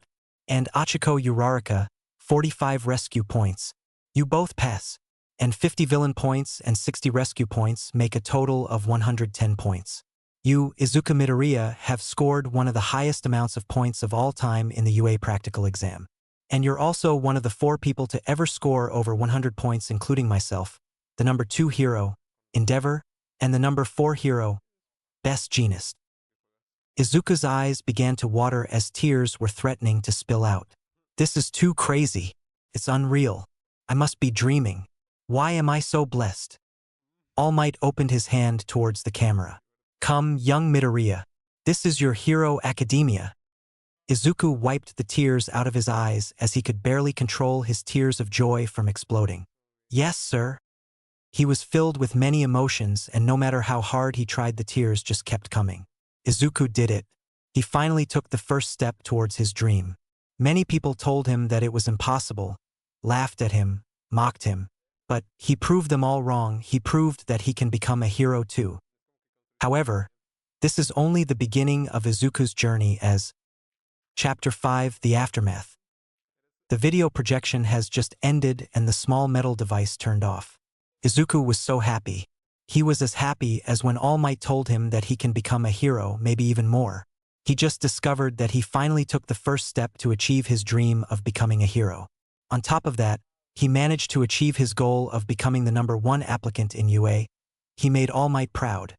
and Achiko Uraraka, 45 rescue points. You both pass, and 50 villain points and 60 rescue points make a total of 110 points. You, Izuku Midoriya, have scored one of the highest amounts of points of all time in the UA practical exam. And you're also one of the 4 people to ever score over 100 points, including myself, the number 2 hero, Endeavor, and the number 4 hero, Best Jeanist. Izuku's eyes began to water as tears were threatening to spill out. This is too crazy. It's unreal. I must be dreaming. Why am I so blessed? All Might opened his hand towards the camera. Come, young Midoriya. This is your hero academia. Izuku wiped the tears out of his eyes as he could barely control his tears of joy from exploding. Yes, sir. He was filled with many emotions, and no matter how hard he tried, the tears just kept coming. Izuku did it. He finally took the first step towards his dream. Many people told him that it was impossible, laughed at him, mocked him. But he proved them all wrong. He proved that he can become a hero too. However, this is only the beginning of Izuku's journey as Chapter 5, The Aftermath. The video projection has just ended and the small metal device turned off. Izuku was so happy. He was as happy as when All Might told him that he can become a hero, maybe even more. He just discovered that he finally took the first step to achieve his dream of becoming a hero. On top of that, he managed to achieve his goal of becoming the number 1 applicant in UA. He made All Might proud.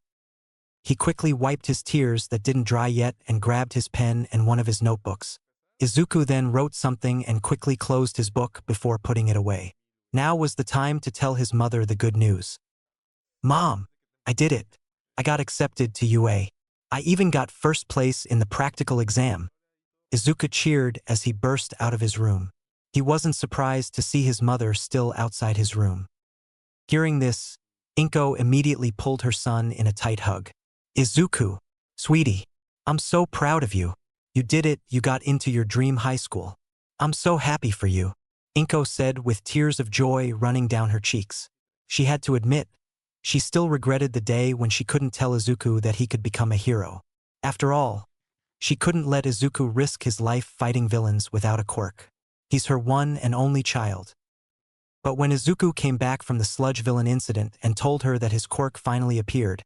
He quickly wiped his tears that didn't dry yet and grabbed his pen and one of his notebooks. Izuku then wrote something and quickly closed his book before putting it away. Now was the time to tell his mother the good news. Mom, I did it. I got accepted to UA. I even got first place in the practical exam. Izuku cheered as he burst out of his room. He wasn't surprised to see his mother still outside his room. Hearing this, Inko immediately pulled her son in a tight hug. Izuku, sweetie, I'm so proud of you. You did it, you got into your dream high school. I'm so happy for you, Inko said with tears of joy running down her cheeks. She had to admit, she still regretted the day when she couldn't tell Izuku that he could become a hero. After all, she couldn't let Izuku risk his life fighting villains without a quirk. He's her one and only child. But when Izuku came back from the sludge villain incident and told her that his quirk finally appeared,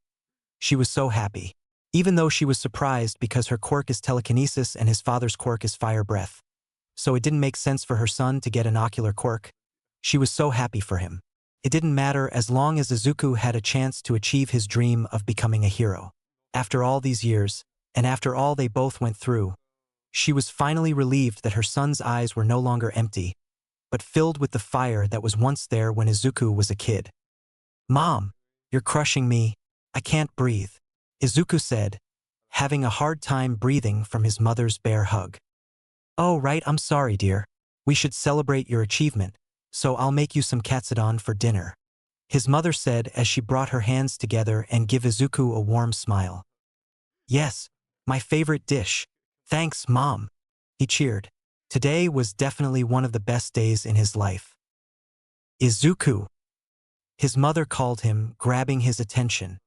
she was so happy, even though she was surprised because her quirk is telekinesis and his father's quirk is fire breath. So it didn't make sense for her son to get an ocular quirk. She was so happy for him. It didn't matter as long as Izuku had a chance to achieve his dream of becoming a hero. After all these years, and after all they both went through, she was finally relieved that her son's eyes were no longer empty, but filled with the fire that was once there when Izuku was a kid. Mom, you're crushing me. I can't breathe, Izuku said, having a hard time breathing from his mother's bear hug. Oh right, I'm sorry dear. We should celebrate your achievement, so I'll make you some katsudon for dinner, his mother said as she brought her hands together and gave Izuku a warm smile. Yes, my favorite dish. Thanks, Mom, he cheered. Today was definitely one of the best days in his life. Izuku. His mother called him, grabbing his attention.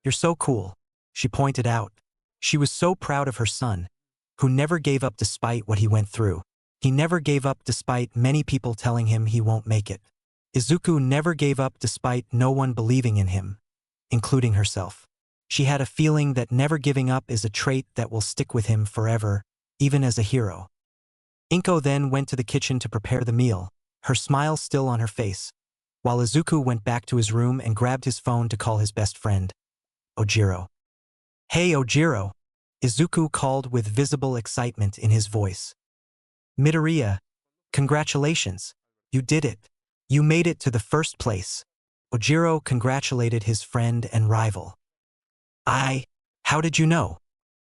"You're so cool," she pointed out. She was so proud of her son, who never gave up despite what he went through. He never gave up despite many people telling him he won't make it. Izuku never gave up despite no one believing in him, including herself. She had a feeling that never giving up is a trait that will stick with him forever, even as a hero. Inko then went to the kitchen to prepare the meal, her smile still on her face, while Izuku went back to his room and grabbed his phone to call his best friend, Ojiro. "Hey Ojiro," Izuku called with visible excitement in his voice. "Midoriya, congratulations. You did it. You made it to the first place." Ojiro congratulated his friend and rival. How did you know?"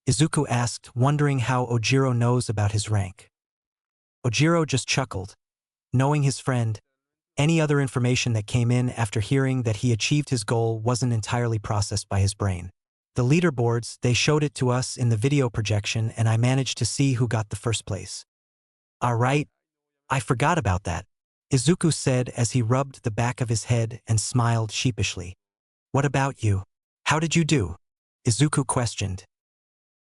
Izuku asked, wondering how Ojiro knows about his rank. Ojiro just chuckled. Knowing his friend, any other information that came in after hearing that he achieved his goal wasn't entirely processed by his brain. "The leaderboards, they showed it to us in the video projection and I managed to see who got the first place." "All right, I forgot about that," Izuku said as he rubbed the back of his head and smiled sheepishly. "What about you? How did you do?" Izuku questioned.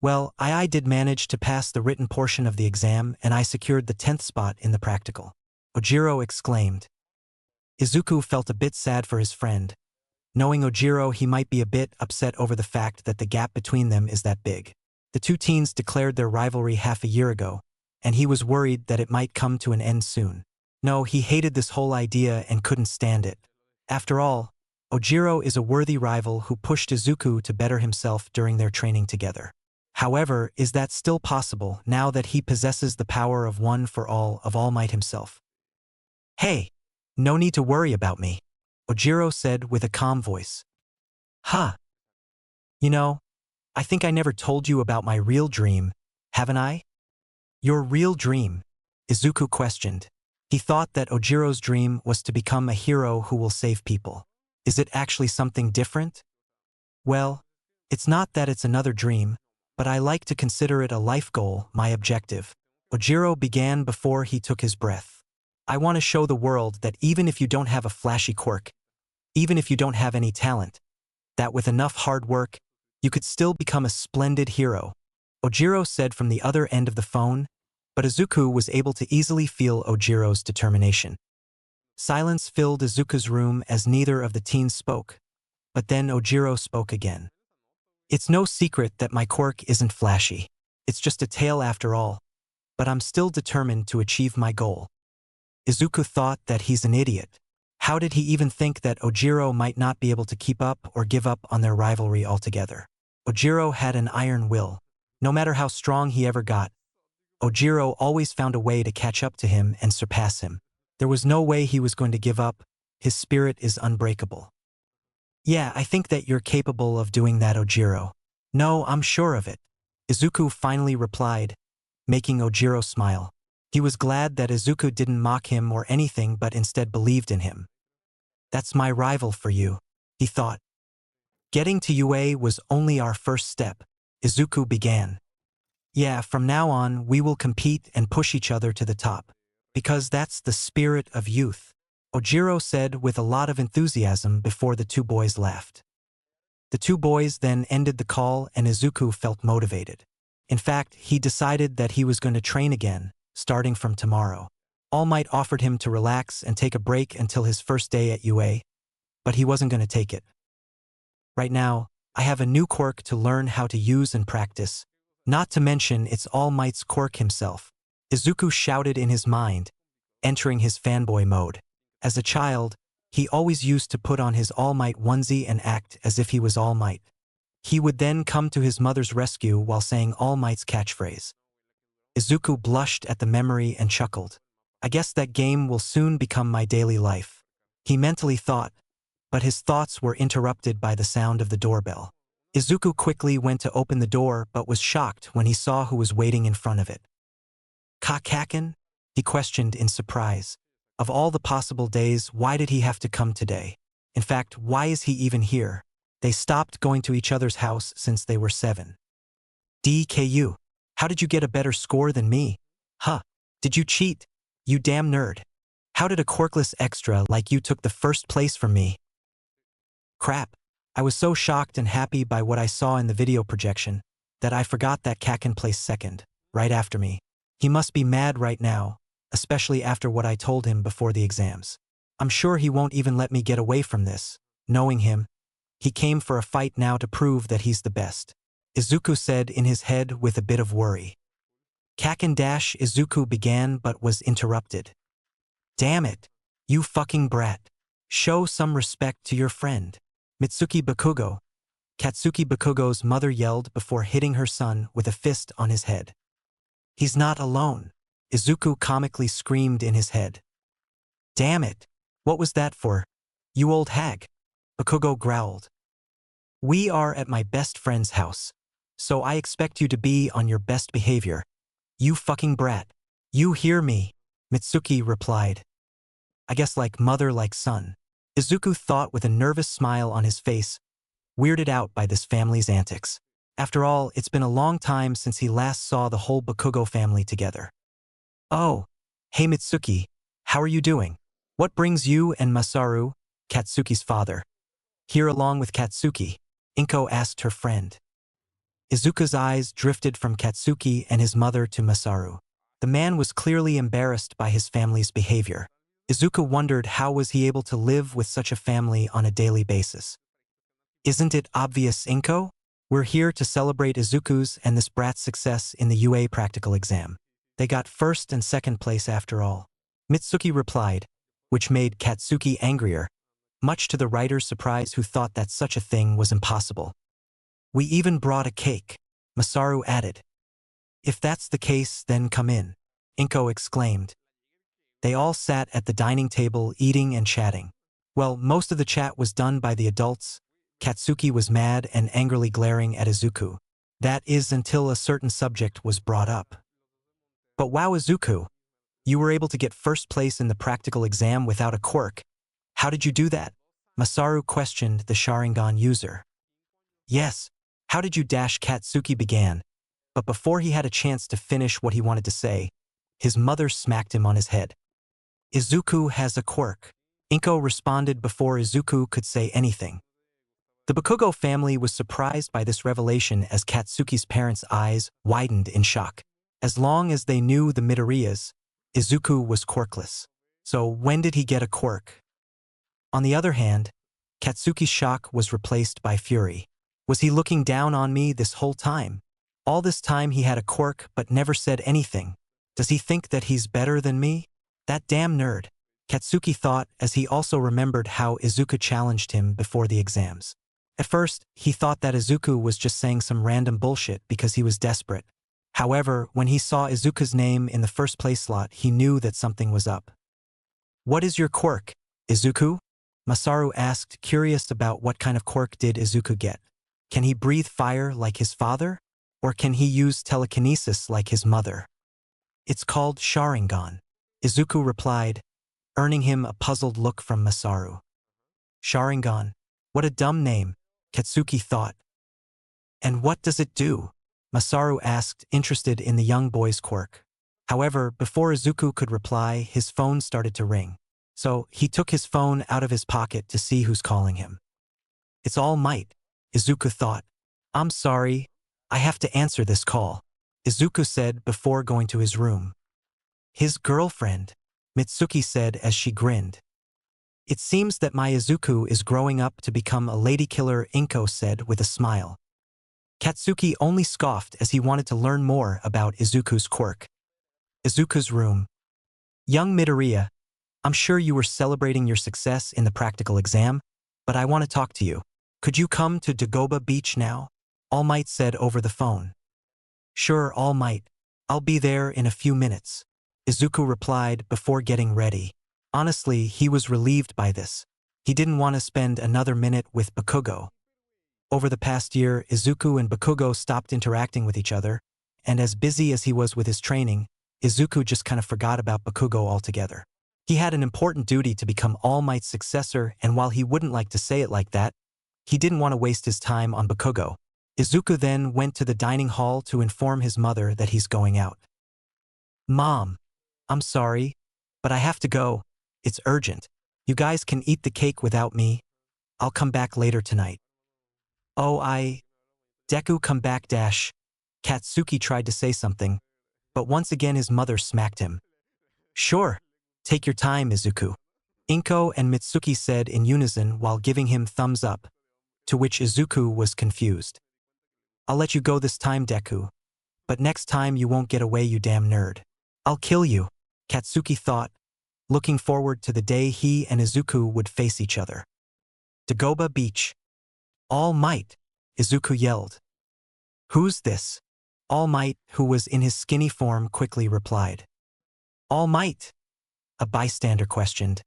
"Well, I did manage to pass the written portion of the exam and I secured the 10th spot in the practical," Ojiro exclaimed. Izuku felt a bit sad for his friend. Knowing Ojiro, he might be a bit upset over the fact that the gap between them is that big. The two teens declared their rivalry half a year ago, and he was worried that it might come to an end soon. No, he hated this whole idea and couldn't stand it. After all, Ojiro is a worthy rival who pushed Izuku to better himself during their training together. However, is that still possible now that he possesses the power of one for all of All Might himself? "Hey, no need to worry about me," Ojiro said with a calm voice. "Huh. You know, I think I never told you about my real dream, haven't I?" "Your real dream?" Izuku questioned. He thought that Ojiro's dream was to become a hero who will save people. Is it actually something different? "Well, it's not that it's another dream, but I like to consider it a life goal, my objective." Ojiro began before he took his breath. "I want to show the world that even if you don't have a flashy quirk, even if you don't have any talent, that with enough hard work, you could still become a splendid hero," Ojiro said from the other end of the phone, but Izuku was able to easily feel Ojiro's determination. Silence filled Izuku's room as neither of the teens spoke, but then Ojiro spoke again. "It's no secret that my quirk isn't flashy. It's just a tale after all, but I'm still determined to achieve my goal." Izuku thought that he's an idiot. How did he even think that Ojiro might not be able to keep up or give up on their rivalry altogether? Ojiro had an iron will. No matter how strong he ever got, Ojiro always found a way to catch up to him and surpass him. There was no way he was going to give up. His spirit is unbreakable. "Yeah, I think that you're capable of doing that, Ojiro." "No, I'm sure of it," Izuku finally replied, making Ojiro smile. He was glad that Izuku didn't mock him or anything but instead believed in him. "That's my rival for you," he thought. "Getting to UA was only our first step," Izuku began. "Yeah, from now on we will compete and push each other to the top. Because that's the spirit of youth," Ojiro said with a lot of enthusiasm before the two boys laughed. The two boys then ended the call and Izuku felt motivated. In fact, he decided that he was going to train again, starting from tomorrow. All Might offered him to relax and take a break until his first day at UA, but he wasn't going to take it. "Right now, I have a new quirk to learn how to use and practice. Not to mention it's All Might's quirk himself," Izuku shouted in his mind, entering his fanboy mode. As a child, he always used to put on his All Might onesie and act as if he was All Might. He would then come to his mother's rescue while saying All Might's catchphrase. Izuku blushed at the memory and chuckled. "I guess that game will soon become my daily life," he mentally thought, but his thoughts were interrupted by the sound of the doorbell. Izuku quickly went to open the door but was shocked when he saw who was waiting in front of it. "Kakakin?" he questioned in surprise. Of all the possible days, why did he have to come today? In fact, why is he even here? They stopped going to each other's house since they were 7. "DKU, how did you get a better score than me? Huh, did you cheat? You damn nerd. How did a quirkless extra like you took the first place from me?" Crap. I was so shocked and happy by what I saw in the video projection that I forgot that Kakin placed second, right after me. He must be mad right now, especially after what I told him before the exams. I'm sure he won't even let me get away from this. Knowing him, he came for a fight now to prove that he's the best. Izuku said in his head with a bit of worry. Izuku began but was interrupted. Damn it, you fucking brat. Show some respect to your friend. Mitsuki Bakugo. Katsuki Bakugo's mother yelled before hitting her son with a fist on his head. He's not alone. Izuku comically screamed in his head. Damn it. What was that for? You old hag. Bakugo growled. We are at my best friend's house, so I expect you to be on your best behavior. You fucking brat. You hear me? Mitsuki replied. I guess like mother like son. Izuku thought with a nervous smile on his face, weirded out by this family's antics. After all, it's been a long time since he last saw the whole Bakugo family together. Oh, hey Mitsuki, how are you doing? What brings you and Masaru, Katsuki's father, here along with Katsuki? Inko asked her friend. Izuku's eyes drifted from Katsuki and his mother to Masaru. The man was clearly embarrassed by his family's behavior. Izuku wondered how was he able to live with such a family on a daily basis. Isn't it obvious, Inko? We're here to celebrate Izuku's and this brat's success in the UA practical exam. They got first and second place after all. Mitsuki replied, which made Katsuki angrier, much to the writer's surprise who thought that such a thing was impossible. We even brought a cake, Masaru added. If that's the case, then come in, Inko exclaimed. They all sat at the dining table eating and chatting. Well, most of the chat was done by the adults. Katsuki was mad and angrily glaring at Izuku. That is until a certain subject was brought up. But wow Izuku, you were able to get first place in the practical exam without a quirk. How did you do that? Masaru questioned the Sharingan user. Yes, how did you dash Katsuki began, but before he had a chance to finish what he wanted to say, his mother smacked him on his head. Izuku has a quirk. Inko responded before Izuku could say anything. The Bakugo family was surprised by this revelation as Katsuki's parents' eyes widened in shock. As long as they knew the Midoriyas, Izuku was quirkless. So when did he get a quirk? On the other hand, Katsuki's shock was replaced by fury. Was he looking down on me this whole time? All this time he had a quirk but never said anything. Does he think that he's better than me? That damn nerd, Katsuki thought as he also remembered how Izuku challenged him before the exams. At first, he thought that Izuku was just saying some random bullshit because he was desperate. However, when he saw Izuku's name in the first place slot, he knew that something was up. What is your quirk, Izuku? Masaru asked, curious about what kind of quirk did Izuku get. Can he breathe fire like his father? Or can he use telekinesis like his mother? It's called Sharingan, Izuku replied, earning him a puzzled look from Masaru. Sharingan, what a dumb name, Katsuki thought. And what does it do? Masaru asked, interested in the young boy's quirk. However, before Izuku could reply, his phone started to ring. So he took his phone out of his pocket to see who's calling him. It's All Might, Izuku thought. I'm sorry, I have to answer this call, Izuku said before going to his room. His girlfriend, Mitsuki said as she grinned. It seems that my Izuku is growing up to become a lady killer, Inko said with a smile. Katsuki only scoffed as he wanted to learn more about Izuku's quirk. Izuku's room. Young Midoriya, I'm sure you were celebrating your success in the practical exam, but I want to talk to you. Could you come to Dagoba Beach now? All Might said over the phone. Sure, All Might. I'll be there in a few minutes, Izuku replied before getting ready. Honestly, he was relieved by this. He didn't want to spend another minute with Bakugo. Over the past year, Izuku and Bakugo stopped interacting with each other, and as busy as he was with his training, Izuku just kind of forgot about Bakugo altogether. He had an important duty to become All Might's successor, and while he wouldn't like to say it like that, he didn't want to waste his time on Bakugo. Izuku then went to the dining hall to inform his mother that he's going out. Mom, I'm sorry, but I have to go. It's urgent. You guys can eat the cake without me. I'll come back later tonight. Oh, Deku come back dash. Katsuki tried to say something, but once again his mother smacked him. Sure. Take your time, Izuku. Inko and Mitsuki said in unison while giving him thumbs up, to which Izuku was confused. I'll let you go this time, Deku. But next time you won't get away, you damn nerd. I'll kill you, Katsuki thought, looking forward to the day he and Izuku would face each other. Dagoba Beach. All Might, Izuku yelled. Who's this? All Might, who was in his skinny form, quickly replied. All Might? A bystander questioned.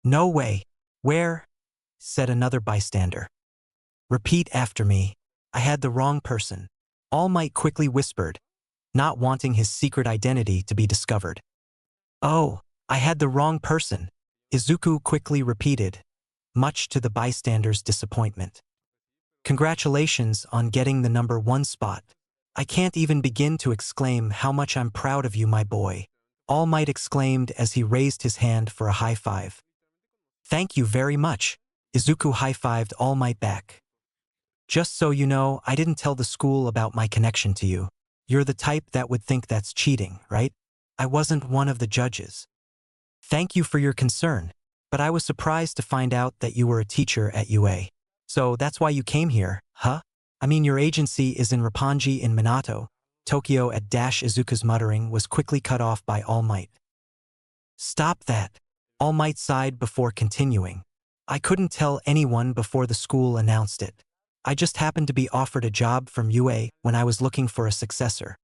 No way. Where? Said another bystander. Repeat after me. I had the wrong person. All Might quickly whispered, not wanting his secret identity to be discovered. Oh, I had the wrong person, Izuku quickly repeated, much to the bystanders' disappointment. Congratulations on getting the #1 spot. I can't even begin to exclaim how much I'm proud of you, my boy, All Might exclaimed as he raised his hand for a high five. Thank you very much, Izuku high-fived All Might back. Just so you know, I didn't tell the school about my connection to you. You're the type that would think that's cheating, right? I wasn't one of the judges. Thank you for your concern, but I was surprised to find out that you were a teacher at UA. So that's why you came here, huh? I mean, your agency is in Roppongi in Minato, Tokyo at Izuku's muttering was quickly cut off by All Might. Stop that, All Might sighed before continuing. I couldn't tell anyone before the school announced it. I just happened to be offered a job from UA when I was looking for a successor.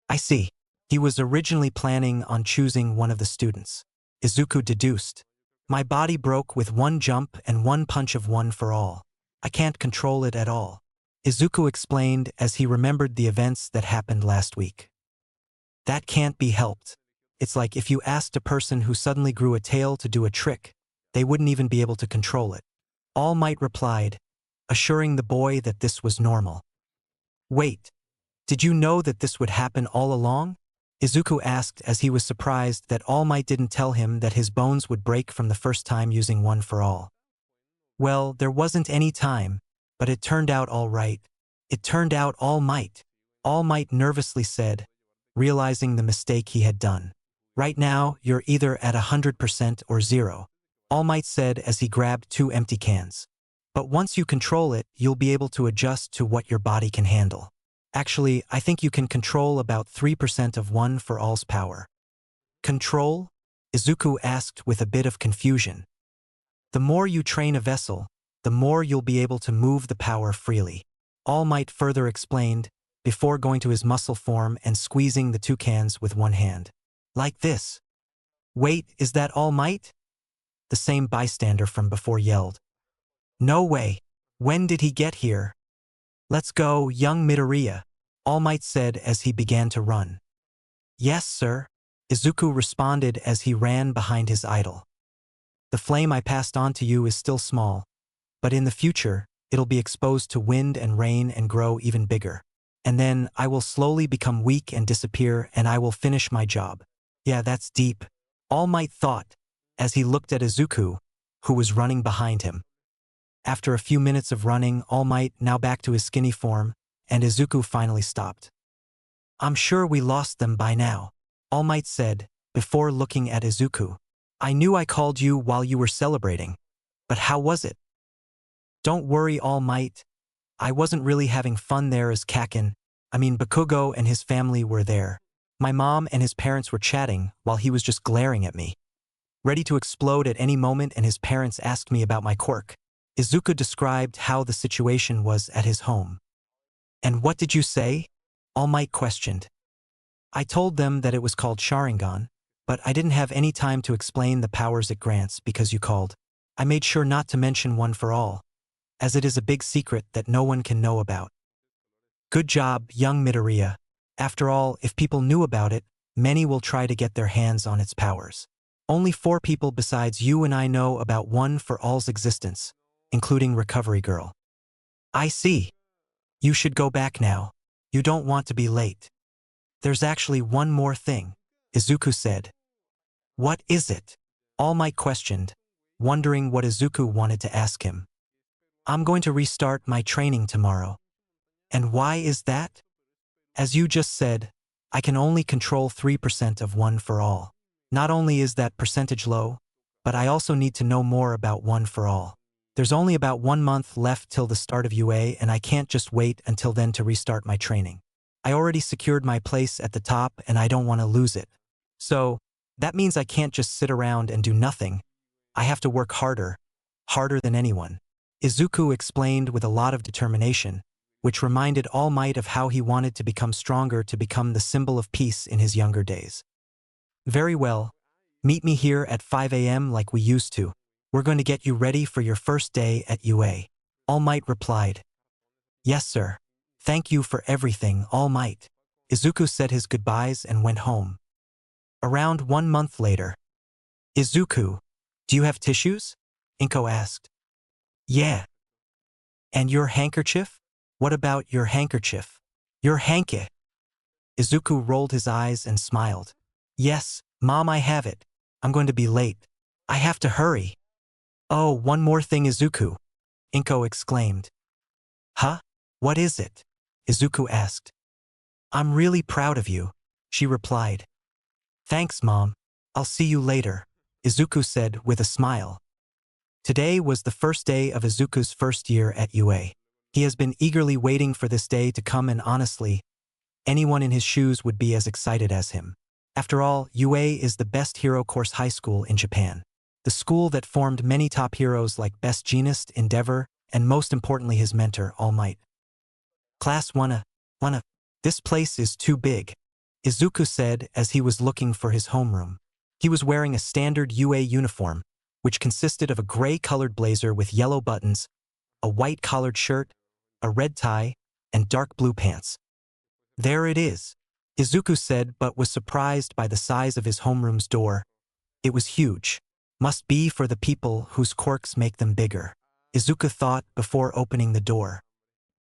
I see. He was originally planning on choosing one of the students. Izuku deduced. My body broke with one jump and one punch of one for all. I can't control it at all, Izuku explained as he remembered the events that happened last week. That can't be helped. It's like if you asked a person who suddenly grew a tail to do a trick, they wouldn't even be able to control it. All Might replied, assuring the boy that this was normal. Wait, did you know that this would happen all along? Izuku asked as he was surprised that All Might didn't tell him that his bones would break from the first time using one for all. Well, there wasn't any time, but it turned out all right. It turned out All Might. All Might nervously said, realizing the mistake he had done. Right now, you're either at 100% or 0, All Might said as he grabbed 2 empty cans. But once you control it, you'll be able to adjust to what your body can handle. Actually, I think you can control about 3% of one for all's power. Control? Izuku asked with a bit of confusion. The more you train a vessel, the more you'll be able to move the power freely. All Might further explained, before going to his muscle form and squeezing the 2 cans with one hand. Like this. Wait, is that All Might? The same bystander from before yelled. No way. When did he get here? Let's go, young Midoriya, All Might said as he began to run. Yes, sir, Izuku responded as he ran behind his idol. The flame I passed on to you is still small, but in the future, it'll be exposed to wind and rain and grow even bigger. And then I will slowly become weak and disappear and I will finish my job. Yeah, that's deep, All Might thought, as he looked at Izuku, who was running behind him. After a few minutes of running, All Might now back to his skinny form, and Izuku finally stopped. I'm sure we lost them by now, All Might said, before looking at Izuku. I knew I called you while you were celebrating, but how was it? Don't worry, All Might. I wasn't really having fun there as Bakugo and his family were there. My mom and his parents were chatting while he was just glaring at me. Ready to explode at any moment, and his parents asked me about my quirk. Izuku described how the situation was at his home. And what did you say? All Might questioned. I told them that it was called Sharingan, but I didn't have any time to explain the powers it grants because you called. I made sure not to mention one for all, as it is a big secret that no one can know about. Good job, young Midoriya. After all, if people knew about it, many will try to get their hands on its powers. Only 4 people besides you and I know about one for all's existence, including Recovery Girl. I see. You should go back now. You don't want to be late. There's actually one more thing, Izuku said. What is it? All Might questioned, wondering what Izuku wanted to ask him. I'm going to restart my training tomorrow. And why is that? As you just said, I can only control 3% of One for All. Not only is that percentage low, but I also need to know more about One for All. There's only about 1 month left till the start of UA, and I can't just wait until then to restart my training. I already secured my place at the top and I don't want to lose it. So, that means I can't just sit around and do nothing. I have to work harder than anyone. Izuku explained with a lot of determination, which reminded All Might of how he wanted to become stronger, to become the symbol of peace in his younger days. Very well. Meet me here at 5 a.m. like we used to. We're going to get you ready for your first day at UA. All Might replied. Yes, sir. Thank you for everything, All Might. Izuku said his goodbyes and went home. Around 1 month later. Izuku, do you have tissues? Inko asked. Yeah. And your handkerchief? What about your handkerchief? Your hanky? Izuku rolled his eyes and smiled. Yes, Mom, I have it. I'm going to be late. I have to hurry. Oh, one more thing, Izuku. Inko exclaimed. Huh? What is it? Izuku asked. I'm really proud of you, she replied. Thanks, Mom. I'll see you later, Izuku said with a smile. Today was the first day of Izuku's first year at UA. He has been eagerly waiting for this day to come, and honestly, anyone in his shoes would be as excited as him. After all, UA is the best hero course high school in Japan. The school that formed many top heroes like Best Jeanist, Endeavor, and most importantly his mentor, All Might. Class wanna. This place is too big, Izuku said as he was looking for his homeroom. He was wearing a standard UA uniform, which consisted of a gray-colored blazer with yellow buttons, a white-collared shirt, a red tie, and dark blue pants. There it is, Izuku said, but was surprised by the size of his homeroom's door. It was huge. Must be for the people whose quirks make them bigger, Izuku thought before opening the door.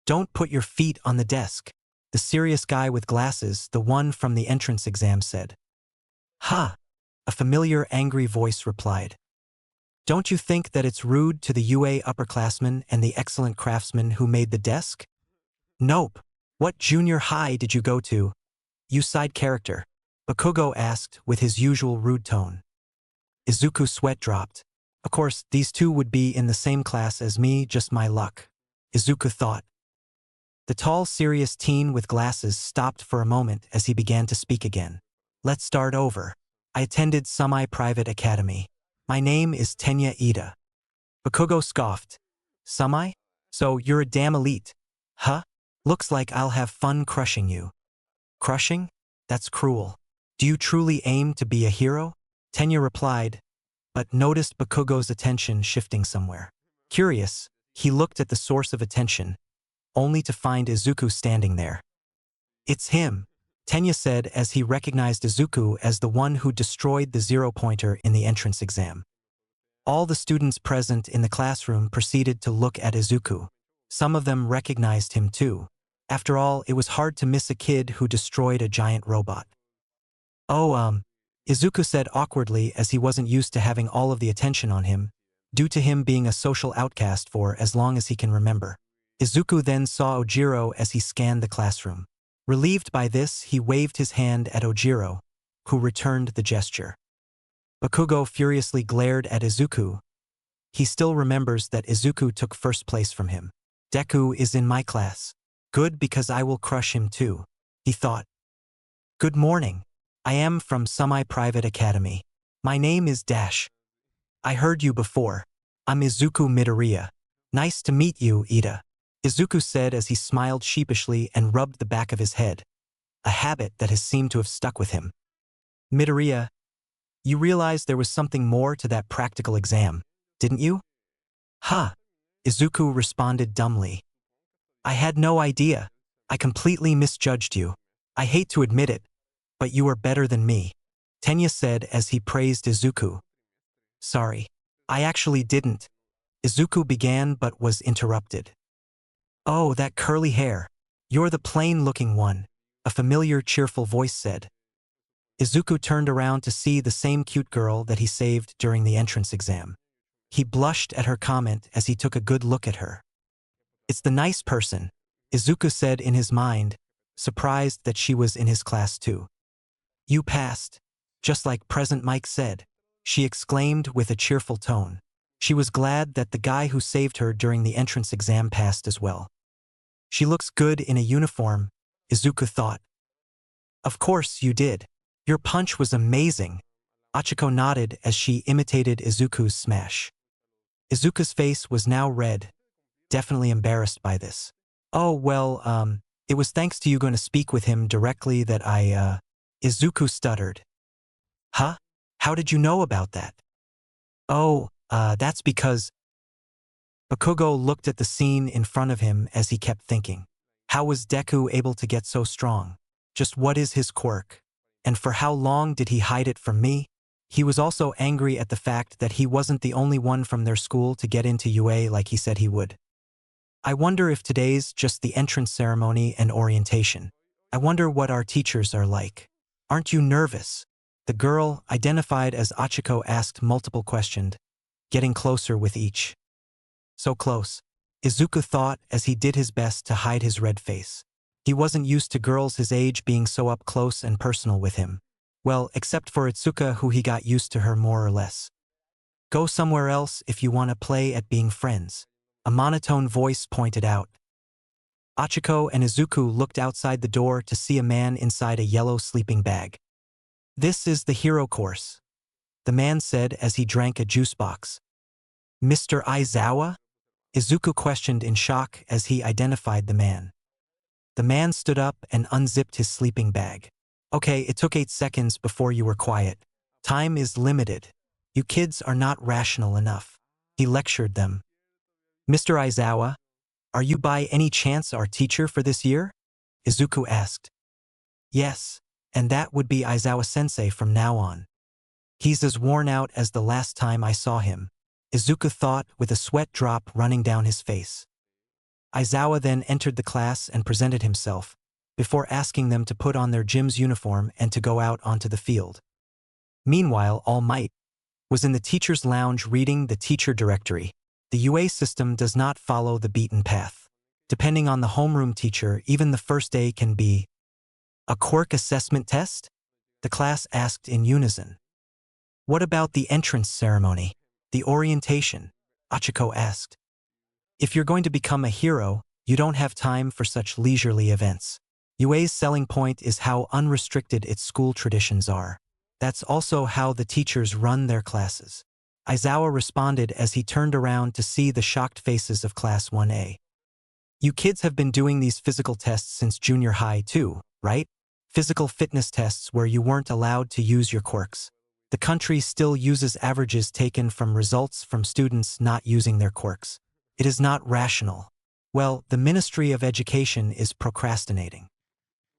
Don't put your feet on the desk, the serious guy with glasses, the one from the entrance exam, said. Ha! A familiar, angry voice replied. Don't you think that it's rude to the UA upperclassmen and the excellent craftsmen who made the desk? Nope. What junior high did you go to? You side character, Bakugo asked with his usual rude tone. Izuku's sweat dropped. Of course, these two would be in the same class as me, just my luck, Izuku thought. The tall, serious teen with glasses stopped for a moment as he began to speak again. Let's start over. I attended semi-private academy. My name is Tenya Ida. Bakugo scoffed. Semi? So you're a damn elite. Huh? Looks like I'll have fun crushing you. Crushing? That's cruel. Do you truly aim to be a hero? Tenya replied, but noticed Bakugo's attention shifting somewhere. Curious, he looked at the source of attention, only to find Izuku standing there. It's him, Tenya said as he recognized Izuku as the one who destroyed the zero-pointer in the entrance exam. All the students present in the classroom proceeded to look at Izuku. Some of them recognized him too. After all, it was hard to miss a kid who destroyed a giant robot. Oh, Izuku said awkwardly as he wasn't used to having all of the attention on him, due to him being a social outcast for as long as he can remember. Izuku then saw Ojiro as he scanned the classroom. Relieved by this, he waved his hand at Ojiro, who returned the gesture. Bakugo furiously glared at Izuku. He still remembers that Izuku took first place from him. Deku is in my class. Good, because I will crush him too, he thought. Good morning. I am from Semi-Private Academy. My name is Dash. I heard you before. I'm Izuku Midoriya. Nice to meet you, Ida, Izuku said as he smiled sheepishly and rubbed the back of his head, a habit that has seemed to have stuck with him. Midoriya, you realized there was something more to that practical exam, didn't you? Huh, Izuku responded dumbly. I had no idea. I completely misjudged you. I hate to admit it, but you are better than me, Tenya said as he praised Izuku. Sorry, I actually didn't. Izuku began but was interrupted. Oh, that curly hair. You're the plain-looking one, a familiar, cheerful voice said. Izuku turned around to see the same cute girl that he saved during the entrance exam. He blushed at her comment as he took a good look at her. "It's the nice person," Izuku said in his mind, surprised that she was in his class too. "You passed, just like Present Mike said," she exclaimed with a cheerful tone. She was glad that the guy who saved her during the entrance exam passed as well. "She looks good in a uniform," Izuku thought. "Of course you did. Your punch was amazing." Achiko nodded as she imitated Izuku's smash. Izuku's face was now red, definitely embarrassed by this. "Oh, well, it was thanks to you going to speak with him directly that Izuku stuttered. "Huh? How did you know about that?" "Oh, that's because—" Bakugo looked at the scene in front of him as he kept thinking. How was Deku able to get so strong? Just what is his quirk? And for how long did he hide it from me? He was also angry at the fact that he wasn't the only one from their school to get into UA like he said he would. I wonder if today's just the entrance ceremony and orientation. I wonder what our teachers are like. Aren't you nervous? The girl, identified as Achiko, asked multiple questions, getting closer with each. So close, Izuku thought as he did his best to hide his red face. He wasn't used to girls his age being so up close and personal with him. Well, except for Itsuka, who he got used to her more or less. "Go somewhere else if you want to play at being friends," a monotone voice pointed out. Achiko and Izuku looked outside the door to see a man inside a yellow sleeping bag. "This is the hero course," the man said as he drank a juice box. "Mr. Aizawa?" Izuku questioned in shock as he identified the man. The man stood up and unzipped his sleeping bag. "Okay, it took 8 seconds before you were quiet. Time is limited. You kids are not rational enough," he lectured them. "Mr. Aizawa, are you by any chance our teacher for this year?" Izuku asked. "Yes, and that would be Aizawa-sensei from now on. He's as worn out as the last time I saw him," Izuku thought with a sweat drop running down his face. Aizawa then entered the class and presented himself, before asking them to put on their gym's uniform and to go out onto the field. Meanwhile, All Might was in the teacher's lounge reading the teacher directory. The UA system does not follow the beaten path. Depending on the homeroom teacher, even the first day can be a quirk assessment test? The class asked in unison. "What about the entrance ceremony? The orientation?" Achiko asked. "If you're going to become a hero, you don't have time for such leisurely events. UA's selling point is how unrestricted its school traditions are. That's also how the teachers run their classes." Aizawa responded as he turned around to see the shocked faces of Class 1A. "You kids have been doing these physical tests since junior high too, right? Physical fitness tests where you weren't allowed to use your quirks. The country still uses averages taken from results from students not using their quirks. It is not rational. Well, the Ministry of Education is procrastinating."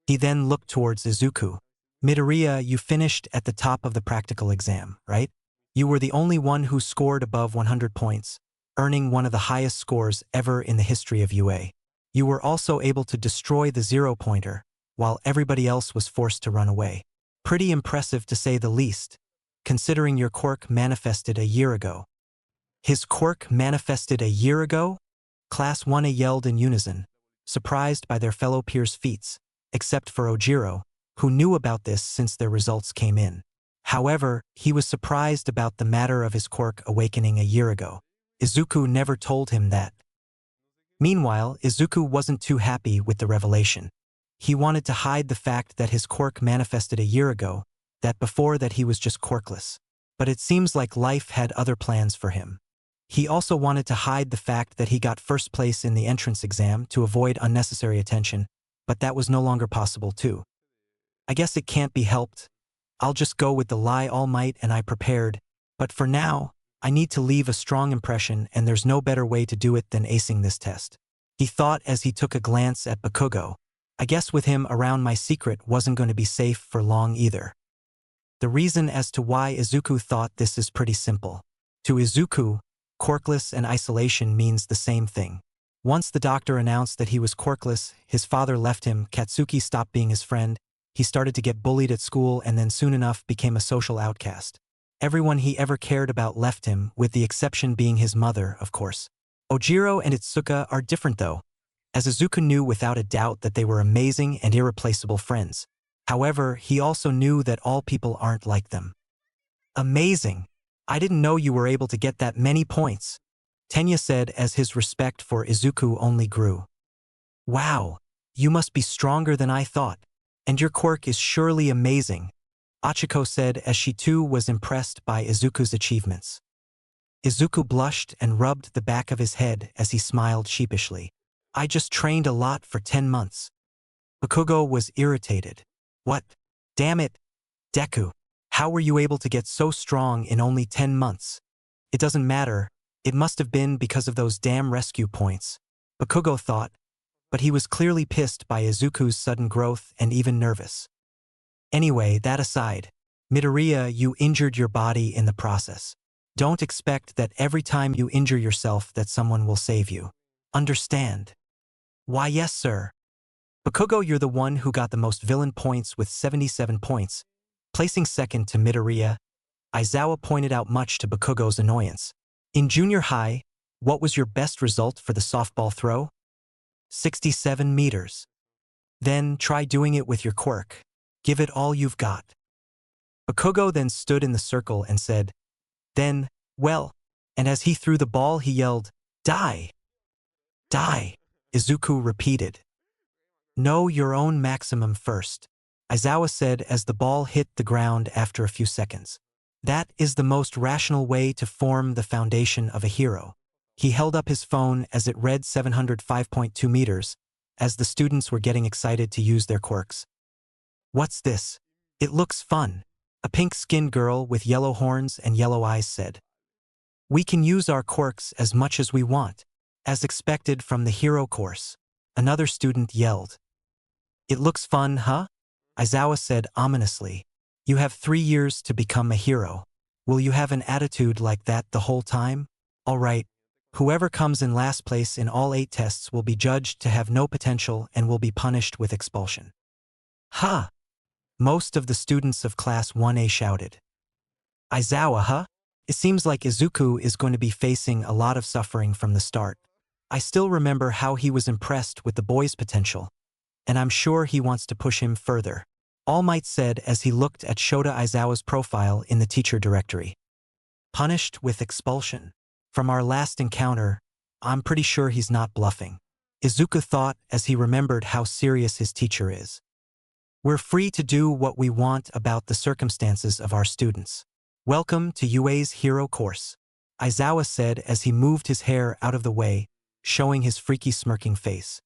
He then looked towards Izuku. "Midoriya, you finished at the top of the practical exam, right? You were the only one who scored above 100 points, earning one of the highest scores ever in the history of UA. You were also able to destroy the zero-pointer, while everybody else was forced to run away. Pretty impressive to say the least, considering your quirk manifested a year ago." "His quirk manifested a year ago?" Class 1A yelled in unison, surprised by their fellow peers' feats, except for Ojiro, who knew about this since their results came in. However, he was surprised about the matter of his quirk awakening a year ago. Izuku never told him that. Meanwhile, Izuku wasn't too happy with the revelation. He wanted to hide the fact that his quirk manifested a year ago, that before that he was just quirkless. But it seems like life had other plans for him. He also wanted to hide the fact that he got first place in the entrance exam to avoid unnecessary attention, but that was no longer possible too. "I guess it can't be helped. I'll just go with the lie All Might and I prepared, but for now, I need to leave a strong impression and there's no better way to do it than acing this test," he thought as he took a glance at Bakugo. "I guess with him around my secret wasn't going to be safe for long either." The reason as to why Izuku thought this is pretty simple. To Izuku, quirkless and isolation means the same thing. Once the doctor announced that he was quirkless, his father left him, Katsuki stopped being his friend, he started to get bullied at school and then soon enough became a social outcast. Everyone he ever cared about left him, with the exception being his mother, of course. Ojiro and Itsuka are different though, as Izuku knew without a doubt that they were amazing and irreplaceable friends. However, he also knew that all people aren't like them. Amazing! I didn't know you were able to get that many points, Tenya said as his respect for Izuku only grew. Wow, you must be stronger than I thought, and your quirk is surely amazing, Achiko said as she too was impressed by Izuku's achievements. Izuku blushed and rubbed the back of his head as he smiled sheepishly. I just trained a lot for 10 months. Bakugo was irritated. What? Damn it, Deku. How were you able to get so strong in only 10 months? It doesn't matter, it must have been because of those damn rescue points, Bakugo thought, but he was clearly pissed by Izuku's sudden growth and even nervous. Anyway, that aside, Midoriya, you injured your body in the process. Don't expect that every time you injure yourself that someone will save you. Understand? Why yes, sir. Bakugo, you're the one who got the most villain points with 77 points, placing second to Midoriya. Aizawa pointed out much to Bakugo's annoyance. In junior high, what was your best result for the softball throw? 67 meters. Then try doing it with your quirk. Give it all you've got. Bakugo then stood in the circle and said, then, well, and as he threw the ball he yelled, die! Die! Izuku repeated. Know your own maximum first, Aizawa said as the ball hit the ground after a few seconds. That is the most rational way to form the foundation of a hero. He held up his phone as it read 705.2 meters, as the students were getting excited to use their quirks. What's this? It looks fun, a pink-skinned girl with yellow horns and yellow eyes said. We can use our quirks as much as we want, as expected from the hero course, another student yelled. It looks fun, huh? Aizawa said ominously. You have 3 years to become a hero. Will you have an attitude like that the whole time? All right. Whoever comes in last place in all 8 tests will be judged to have no potential and will be punished with expulsion. Ha! Most of the students of Class 1A shouted. Aizawa, huh? It seems like Izuku is going to be facing a lot of suffering from the start. I still remember how he was impressed with the boy's potential, and I'm sure he wants to push him further, All Might said as he looked at Shota Aizawa's profile in the teacher directory. Punished with expulsion. From our last encounter, I'm pretty sure he's not bluffing, Izuku thought as he remembered how serious his teacher is. We're free to do what we want about the circumstances of our students. Welcome to UA's hero course, Aizawa said as he moved his hair out of the way, showing his freaky smirking face.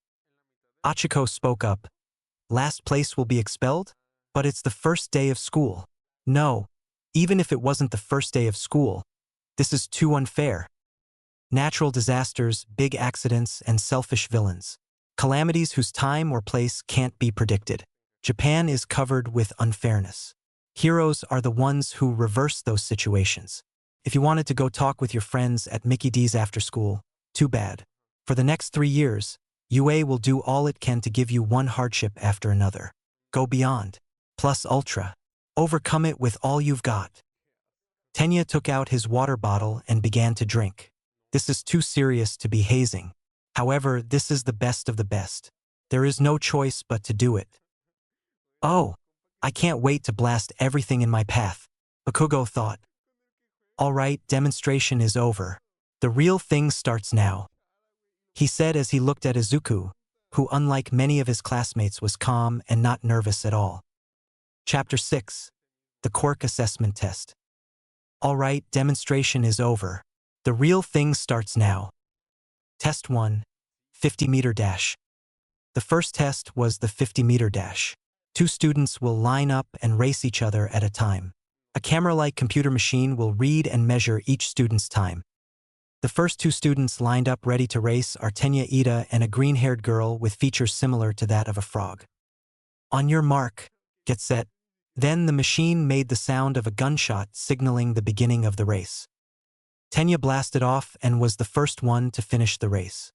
Achiko spoke up. Last place will be expelled? But it's the first day of school. No, even if it wasn't the first day of school, this is too unfair. Natural disasters, big accidents, and selfish villains. Calamities whose time or place can't be predicted. Japan is covered with unfairness. Heroes are the ones who reverse those situations. If you wanted to go talk with your friends at Mickey D's after school, too bad. For the next 3 years, UA will do all it can to give you one hardship after another. Go beyond. Plus ultra. Overcome it with all you've got. Tenya took out his water bottle and began to drink. This is too serious to be hazing. However, this is the best of the best. There is no choice but to do it. Oh, I can't wait to blast everything in my path, Bakugo thought. All right, demonstration is over. The real thing starts now, he said as he looked at Izuku, who unlike many of his classmates was calm and not nervous at all. Chapter 6. The Quirk Assessment Test. All right, demonstration is over. The real thing starts now. Test 1. 50-meter dash. The first test was the 50-meter dash. 2 students will line up and race each other at a time. A camera-like computer machine will read and measure each student's time. The first 2 students lined up ready to race are Tenya Ida and a green-haired girl with features similar to that of a frog. On your mark, get set. Then the machine made the sound of a gunshot signaling the beginning of the race. Tenya blasted off and was the first one to finish the race.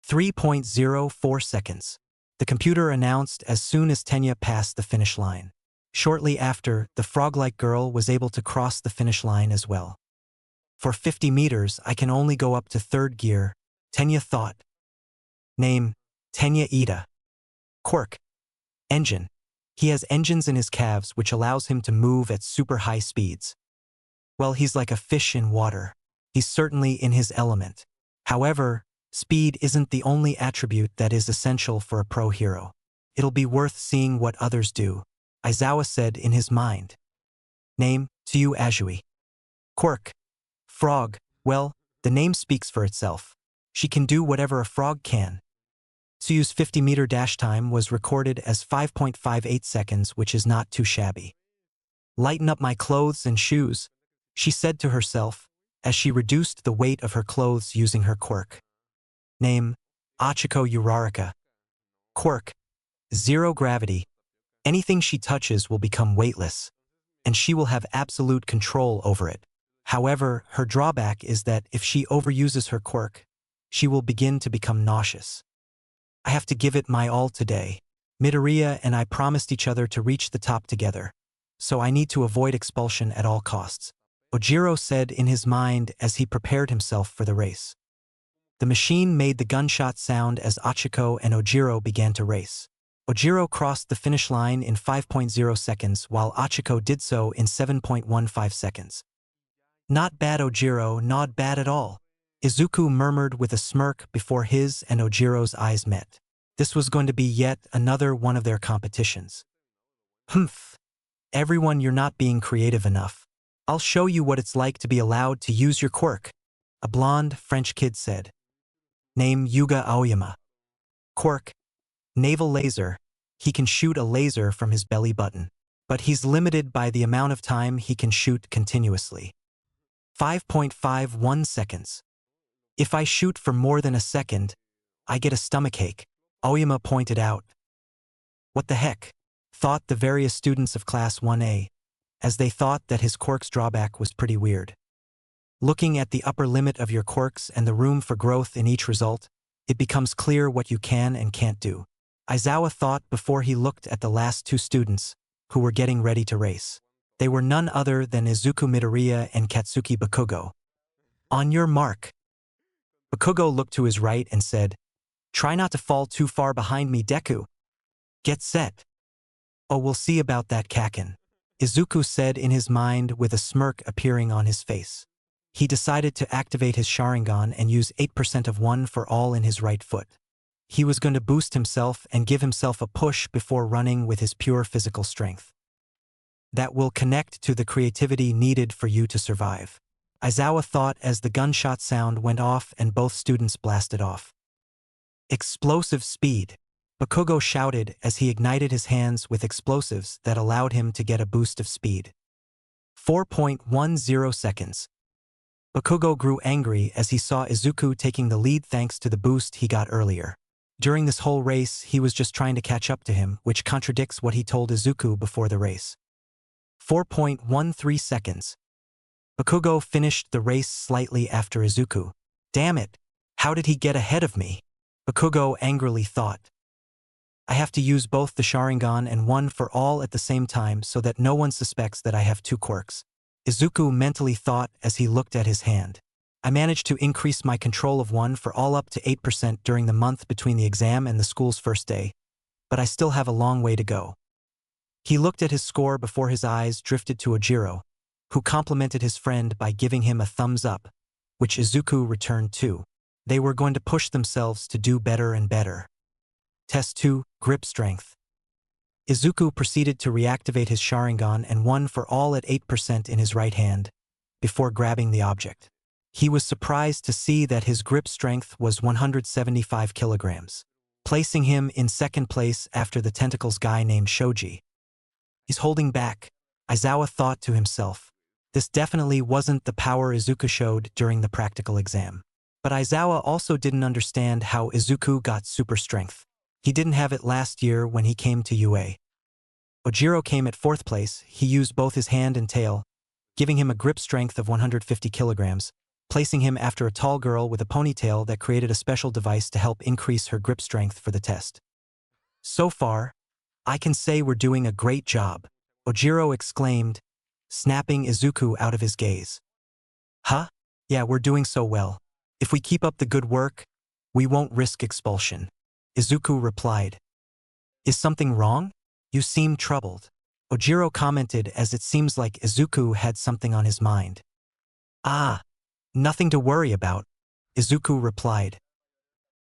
3.04 seconds. The computer announced as soon as Tenya passed the finish line. Shortly after, the frog-like girl was able to cross the finish line as well. For 50 meters, I can only go up to third gear, Tenya thought. Name, Tenya Ida. Quirk. Engine. He has engines in his calves which allows him to move at super high speeds. Well, he's like a fish in water. He's certainly in his element. However, speed isn't the only attribute that is essential for a pro hero. It'll be worth seeing what others do, Aizawa said in his mind. Name, Tsuyu Azui. Quirk. Frog. Well, the name speaks for itself. She can do whatever a frog can. Tsuyu's 50-meter dash time was recorded as 5.58 seconds, which is not too shabby. Lighten up my clothes and shoes, she said to herself, as she reduced the weight of her clothes using her quirk. Name, Achiko Uraraka. Quirk. Zero gravity. Anything she touches will become weightless, and she will have absolute control over it. However, her drawback is that if she overuses her quirk, she will begin to become nauseous. I have to give it my all today. Midoriya and I promised each other to reach the top together, so I need to avoid expulsion at all costs, Ojiro said in his mind as he prepared himself for the race. The machine made the gunshot sound as Achiko and Ojiro began to race. Ojiro crossed the finish line in 5.0 seconds while Achiko did so in 7.15 seconds. Not bad, Ojiro, not bad at all, Izuku murmured with a smirk before his and Ojiro's eyes met. This was going to be yet another one of their competitions. Humph. Everyone, you're not being creative enough. I'll show you what it's like to be allowed to use your quirk, a blonde French kid said. Name, Yuga Aoyama. Quirk. Naval laser. He can shoot a laser from his belly button, but he's limited by the amount of time he can shoot continuously. 5.51 seconds. If I shoot for more than a second, I get a stomachache, Aoyama pointed out. What the heck? Thought the various students of Class 1A, as they thought that his quirk's drawback was pretty weird. Looking at the upper limit of your quirks and the room for growth in each result, it becomes clear what you can and can't do, Aizawa thought before he looked at the last two students, who were getting ready to race. They were none other than Izuku Midoriya and Katsuki Bakugo. On your mark. Bakugo looked to his right and said, Try not to fall too far behind me, Deku. Get set. Oh, we'll see about that, Kakin, Izuku said in his mind with a smirk appearing on his face. He decided to activate his Sharingan and use 8% of one for all in his right foot. He was going to boost himself and give himself a push before running with his pure physical strength. That will connect to the creativity needed for you to survive, Aizawa thought as the gunshot sound went off and both students blasted off. Explosive speed, Bakugo shouted as he ignited his hands with explosives that allowed him to get a boost of speed. 4.10 seconds. Bakugo grew angry as he saw Izuku taking the lead thanks to the boost he got earlier. During this whole race, he was just trying to catch up to him, which contradicts what he told Izuku before the race. 4.13 seconds. Bakugo finished the race slightly after Izuku. Damn it! How did he get ahead of me? Bakugo angrily thought. I have to use both the Sharingan and one for all at the same time so that no one suspects that I have two quirks, Izuku mentally thought as he looked at his hand. I managed to increase my control of one for all up to 8% during the month between the exam and the school's first day, but I still have a long way to go. He looked at his score before his eyes drifted to Ojiro, who complimented his friend by giving him a thumbs up, which Izuku returned too. They were going to push themselves to do better and better. Test 2, Grip Strength. Izuku proceeded to reactivate his Sharingan and one for all at 8% in his right hand, before grabbing the object. He was surprised to see that his grip strength was 175 kilograms, placing him in second place after the tentacles guy named Shoji. He's holding back, Aizawa thought to himself. This definitely wasn't the power Izuku showed during the practical exam. But Aizawa also didn't understand how Izuku got super strength. He didn't have it last year when he came to UA. Ojiro came at fourth place. He used both his hand and tail, giving him a grip strength of 150 kilograms, placing him after a tall girl with a ponytail that created a special device to help increase her grip strength for the test. So far, I can say we're doing a great job, Ojiro exclaimed, snapping Izuku out of his gaze. Huh? Yeah, we're doing so well. If we keep up the good work, we won't risk expulsion. Izuku replied. Is something wrong? You seem troubled. Ojiro commented as it seems like Izuku had something on his mind. Ah, nothing to worry about, Izuku replied.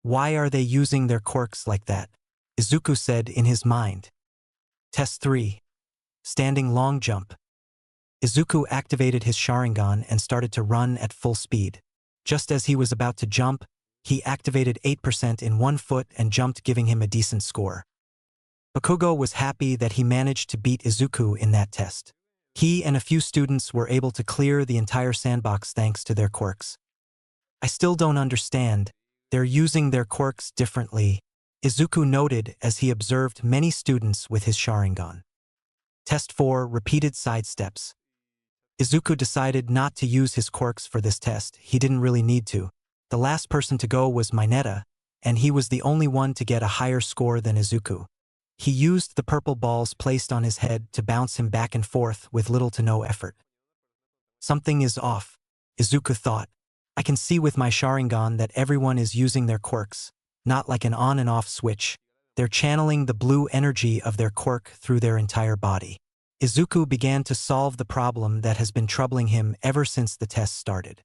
Why are they using their quirks like that? Izuku said in his mind. Test 3. Standing long jump. Izuku activated his Sharingan and started to run at full speed. Just as he was about to jump, he activated 8% in 1 foot and jumped, giving him a decent score. Bakugo was happy that he managed to beat Izuku in that test. He and a few students were able to clear the entire sandbox thanks to their quirks. I still don't understand. They're using their quirks differently, Izuku noted as he observed many students with his Sharingan. Test 4. Repeated side steps. Izuku decided not to use his quirks for this test. He didn't really need to. The last person to go was Mineta, and he was the only one to get a higher score than Izuku. He used the purple balls placed on his head to bounce him back and forth with little to no effort. Something is off, Izuku thought. I can see with my Sharingan that everyone is using their quirks, not like an on and off switch. They're channeling the blue energy of their quirk through their entire body. Izuku began to solve the problem that has been troubling him ever since the test started.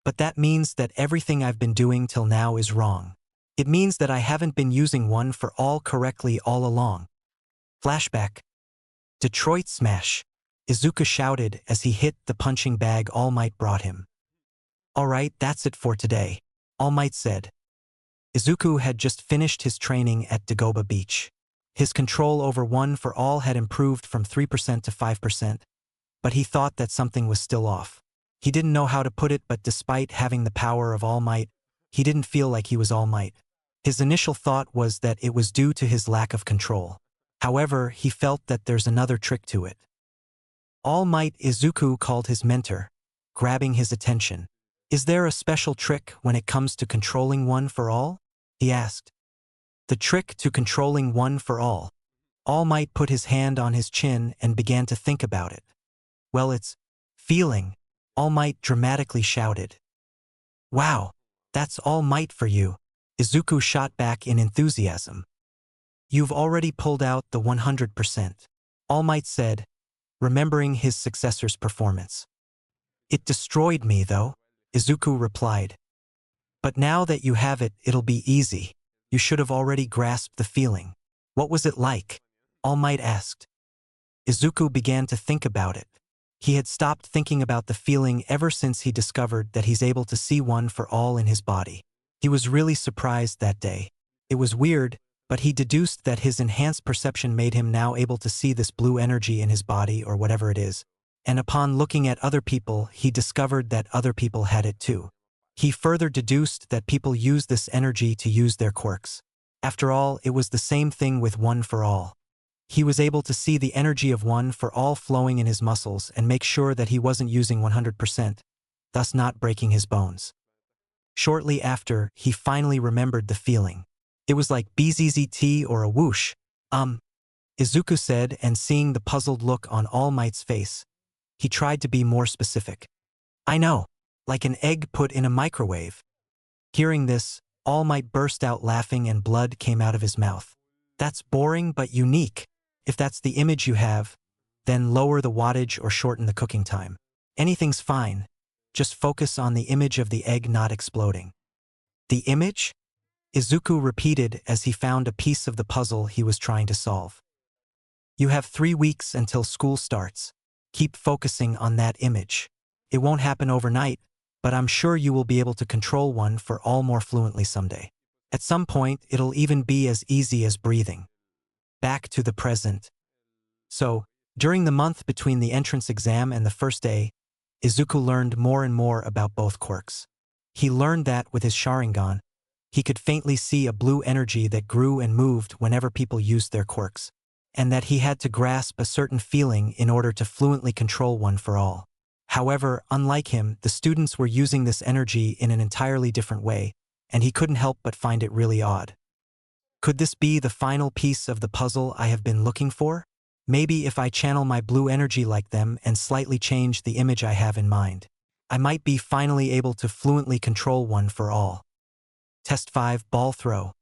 But that means that everything I've been doing till now is wrong. It means that I haven't been using one for all correctly all along. Flashback. Detroit Smash. Izuku shouted as he hit the punching bag All Might brought him. Alright, that's it for today, All Might said. Izuku had just finished his training at Dagoba Beach. His control over One for All had improved from 3% to 5%, but he thought that something was still off. He didn't know how to put it, but despite having the power of All Might, he didn't feel like he was All Might. His initial thought was that it was due to his lack of control. However, he felt that there's another trick to it. All Might, Izuku called his mentor, grabbing his attention. Is there a special trick when it comes to controlling One for All? He asked. The trick to controlling One for All. All Might put his hand on his chin and began to think about it. Well, it's feeling, All Might dramatically shouted. Wow, that's All Might for you, Izuku shot back in enthusiasm. You've already pulled out the 100%, All Might said, remembering his successor's performance. It destroyed me, though, Izuku replied. But now that you have it, it'll be easy. You should have already grasped the feeling. What was it like? All Might asked. Izuku began to think about it. He had stopped thinking about the feeling ever since he discovered that he's able to see One for All in his body. He was really surprised that day. It was weird, but he deduced that his enhanced perception made him now able to see this blue energy in his body or whatever it is. And upon looking at other people, he discovered that other people had it too. He further deduced that people use this energy to use their quirks. After all, it was the same thing with One for All. He was able to see the energy of One for All flowing in his muscles and make sure that he wasn't using 100%, thus not breaking his bones. Shortly after, he finally remembered the feeling. It was like BZZT or a whoosh. Izuku said, and seeing the puzzled look on All Might's face, he tried to be more specific. I know, like an egg put in a microwave. Hearing this, All Might burst out laughing and blood came out of his mouth. That's boring but unique. If that's the image you have, then lower the wattage or shorten the cooking time. Anything's fine. Just focus on the image of the egg not exploding. The image? Izuku repeated as he found a piece of the puzzle he was trying to solve. You have 3 weeks until school starts. Keep focusing on that image. It won't happen overnight, but I'm sure you will be able to control One for All more fluently someday. At some point, it'll even be as easy as breathing. Back to the present. So, during the month between the entrance exam and the first day, Izuku learned more and more about both quirks. He learned that with his Sharingan, he could faintly see a blue energy that grew and moved whenever people used their quirks, and that he had to grasp a certain feeling in order to fluently control One for All. However, unlike him, the students were using this energy in an entirely different way, and he couldn't help but find it really odd. Could this be the final piece of the puzzle I have been looking for? Maybe if I channel my blue energy like them and slightly change the image I have in mind, I might be finally able to fluently control one for all. Test 5 Ball Throw.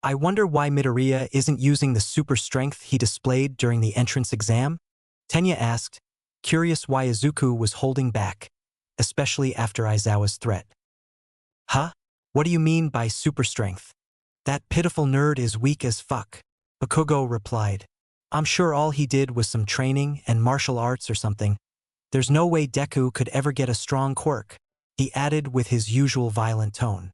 I wonder why Midoriya isn't using the super strength he displayed during the entrance exam? Tenya asked, curious why Izuku was holding back, especially after Aizawa's threat. Huh? What do you mean by super strength? That pitiful nerd is weak as fuck, Bakugo replied. I'm sure all he did was some training and martial arts or something. There's no way Deku could ever get a strong quirk, he added with his usual violent tone.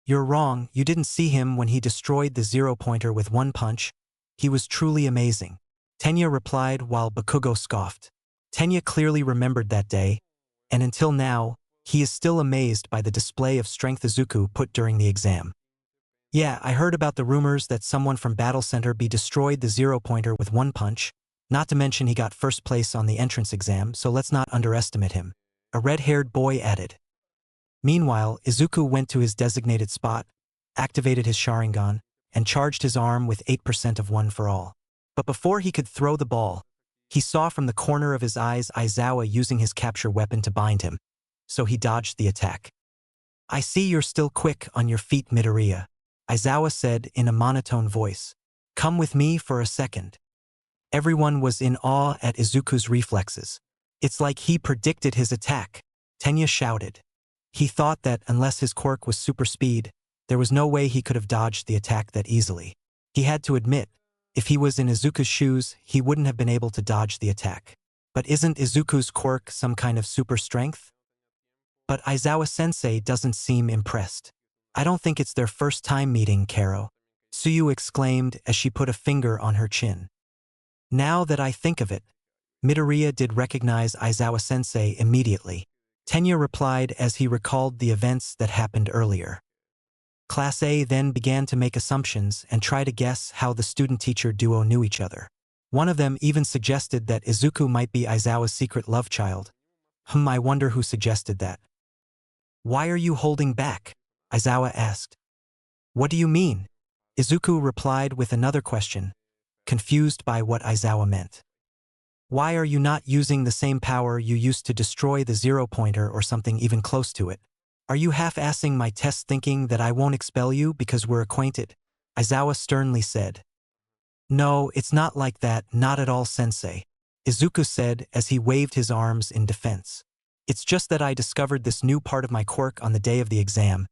You're wrong, you didn't see him when he destroyed the zero-pointer with one punch. He was truly amazing, Tenya replied while Bakugo scoffed. Tenya clearly remembered that day, and until now, he is still amazed by the display of strength Izuku put during the exam. Yeah, I heard about the rumors that someone from Battle Center destroyed the zero-pointer with one punch, not to mention he got first place on the entrance exam, so let's not underestimate him, a red-haired boy added. Meanwhile, Izuku went to his designated spot, activated his Sharingan, and charged his arm with 8% of one for all. But before he could throw the ball, he saw from the corner of his eyes Aizawa using his capture weapon to bind him, so he dodged the attack. I see you're still quick on your feet, Midoriya, Aizawa said in a monotone voice. Come with me for a second. Everyone was in awe at Izuku's reflexes. It's like he predicted his attack, Tenya shouted. He thought that unless his quirk was super speed, there was no way he could have dodged the attack that easily. He had to admit, if he was in Izuku's shoes, he wouldn't have been able to dodge the attack. But isn't Izuku's quirk some kind of super strength? But Aizawa-sensei doesn't seem impressed. I don't think it's their first time meeting, Karo, Tsuyu exclaimed as she put a finger on her chin. Now that I think of it, Midoriya did recognize Aizawa-sensei immediately. Tenya replied as he recalled the events that happened earlier. Class A then began to make assumptions and try to guess how the student-teacher duo knew each other. One of them even suggested that Izuku might be Aizawa's secret love child. I wonder who suggested that. Why are you holding back? Aizawa asked. What do you mean? Izuku replied with another question, confused by what Aizawa meant. Why are you not using the same power you used to destroy the zero-pointer or something even close to it? Are you half-assing my test thinking that I won't expel you because we're acquainted? Aizawa sternly said. No, it's not like that, not at all, sensei, Izuku said as he waved his arms in defense. It's just that I discovered this new part of my quirk on the day of the exam,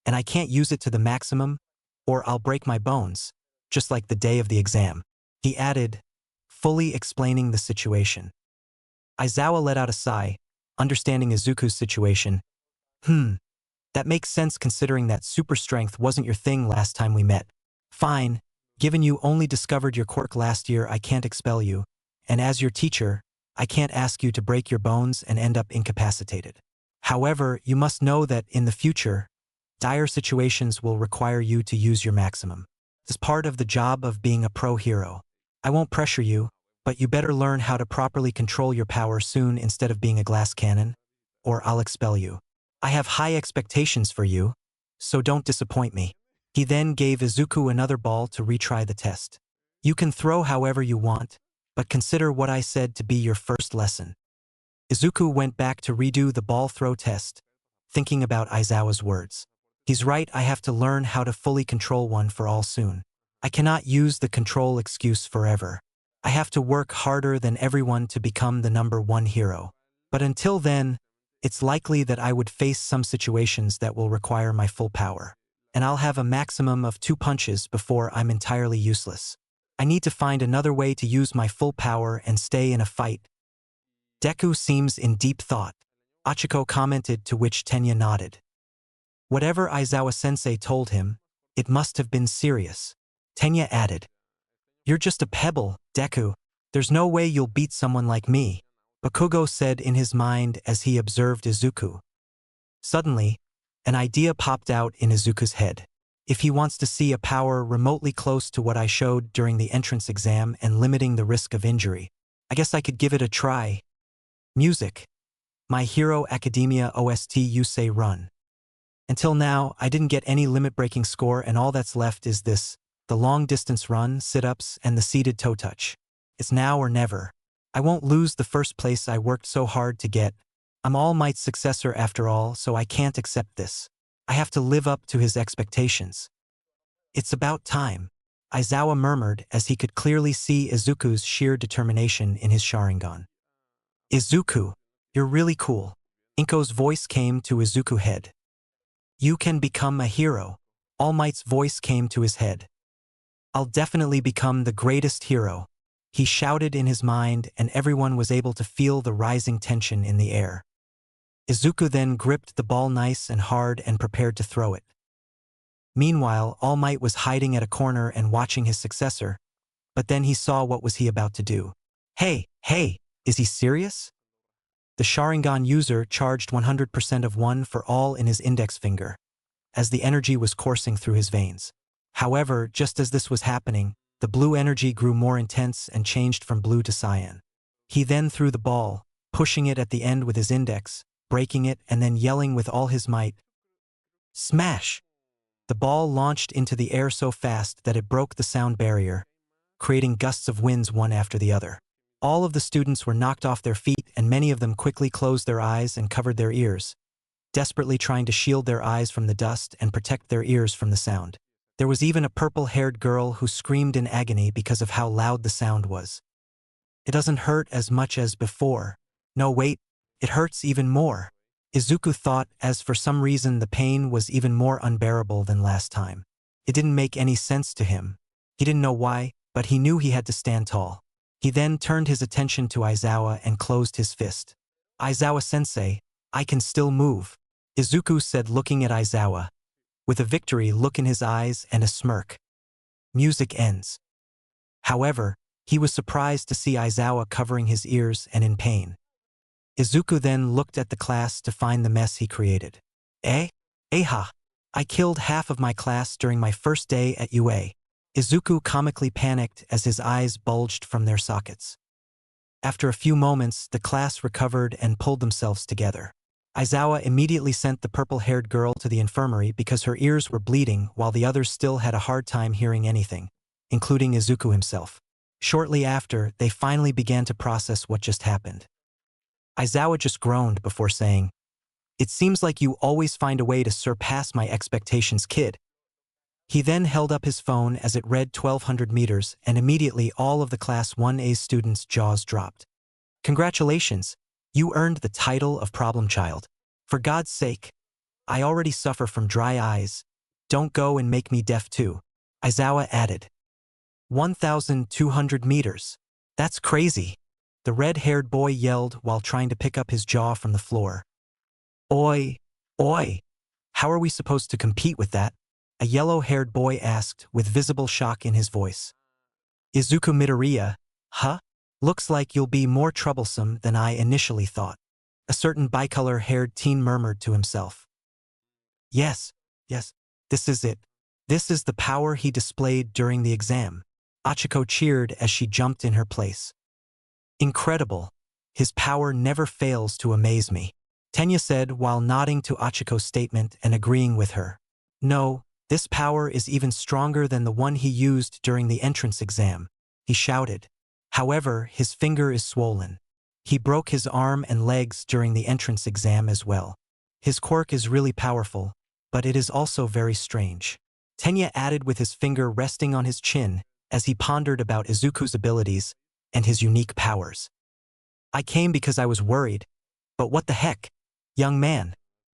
and I can't use it to the maximum, or I'll break my bones, just like the day of the exam, he added, fully explaining the situation. Aizawa let out a sigh, understanding Izuku's situation. That makes sense considering that super strength wasn't your thing last time we met. Fine, given you only discovered your quirk last year, I can't expel you, and as your teacher, I can't ask you to break your bones and end up incapacitated. However, you must know that in the future, dire situations will require you to use your maximum. It's part of the job of being a pro hero. I won't pressure you, but you better learn how to properly control your power soon instead of being a glass cannon, or I'll expel you. I have high expectations for you, so don't disappoint me. He then gave Izuku another ball to retry the test. You can throw however you want, but consider what I said to be your first lesson. Izuku went back to redo the ball throw test, thinking about Aizawa's words. He's right, I have to learn how to fully control one for all soon. I cannot use the control excuse forever. I have to work harder than everyone to become the #1 hero. But until then, it's likely that I would face some situations that will require my full power. And I'll have a maximum of 2 punches before I'm entirely useless. I need to find another way to use my full power and stay in a fight. Deku seems in deep thought, Achiko commented, to which Tenya nodded. Whatever Aizawa-sensei told him, it must have been serious. Tenya added. You're just a pebble, Deku. There's no way you'll beat someone like me, Bakugo said in his mind as he observed Izuku. Suddenly, an idea popped out in Izuku's head. If he wants to see a power remotely close to what I showed during the entrance exam and limiting the risk of injury, I guess I could give it a try. Music. My Hero Academia OST Yusei Run. Until now, I didn't get any limit-breaking score, and all that's left is this, the long-distance run, sit-ups, and the seated toe touch. It's now or never. I won't lose the first place I worked so hard to get. I'm All Might's successor after all, so I can't accept this. I have to live up to his expectations. It's about time, Aizawa murmured as he could clearly see Izuku's sheer determination in his Sharingan. Izuku, you're really cool. Inko's voice came to Izuku's head. You can become a hero. All Might's voice came to his head. I'll definitely become the greatest hero, he shouted in his mind, and everyone was able to feel the rising tension in the air. Izuku then gripped the ball nice and hard and prepared to throw it. Meanwhile, All Might was hiding at a corner and watching his successor, but then he saw what was he about to do. Hey, is he serious? The Sharingan user charged 100% of one for all in his index finger, as the energy was coursing through his veins. However, just as this was happening, the blue energy grew more intense and changed from blue to cyan. He then threw the ball, pushing it at the end with his index, breaking it and then yelling with all his might. Smash! The ball launched into the air so fast that it broke the sound barrier, creating gusts of winds one after the other. All of the students were knocked off their feet and many of them quickly closed their eyes and covered their ears, desperately trying to shield their eyes from the dust and protect their ears from the sound. There was even a purple-haired girl who screamed in agony because of how loud the sound was. It doesn't hurt as much as before. No, wait, it hurts even more, Izuku thought, as for some reason the pain was even more unbearable than last time. It didn't make any sense to him. He didn't know why, but he knew he had to stand tall. He then turned his attention to Aizawa and closed his fist. Aizawa-sensei, I can still move, Izuku said, looking at Aizawa, with a victory look in his eyes and a smirk. Music ends. However, he was surprised to see Aizawa covering his ears and in pain. Izuku then looked at the class to find the mess he created. Ha! I killed half of my class during my first day at UA. Izuku comically panicked as his eyes bulged from their sockets. After a few moments, the class recovered and pulled themselves together. Aizawa immediately sent the purple-haired girl to the infirmary because her ears were bleeding while the others still had a hard time hearing anything, including Izuku himself. Shortly after, they finally began to process what just happened. Aizawa just groaned before saying, "It seems like you always find a way to surpass my expectations, kid." He then held up his phone as it read 1200 meters, and immediately all of the Class 1A students' jaws dropped. Congratulations, you earned the title of Problem Child. For God's sake, I already suffer from dry eyes. Don't go and make me deaf too, Aizawa added. 1,200 meters. That's crazy, the red-haired boy yelled while trying to pick up his jaw from the floor. Oi! How are we supposed to compete with that? A yellow-haired boy asked with visible shock in his voice. Izuku Midoriya, huh? Looks like you'll be more troublesome than I initially thought, a certain bicolor-haired teen murmured to himself. Yes, this is it. This is the power he displayed during the exam. Achiko cheered as she jumped in her place. Incredible. His power never fails to amaze me, Tenya said while nodding to Achiko's statement and agreeing with her. No, this power is even stronger than the one he used during the entrance exam, he shouted. However, his finger is swollen. He broke his arm and legs during the entrance exam as well. His quirk is really powerful, but it is also very strange, Tenya added with his finger resting on his chin as he pondered about Izuku's abilities and his unique powers. I came because I was worried, but what the heck? Young man,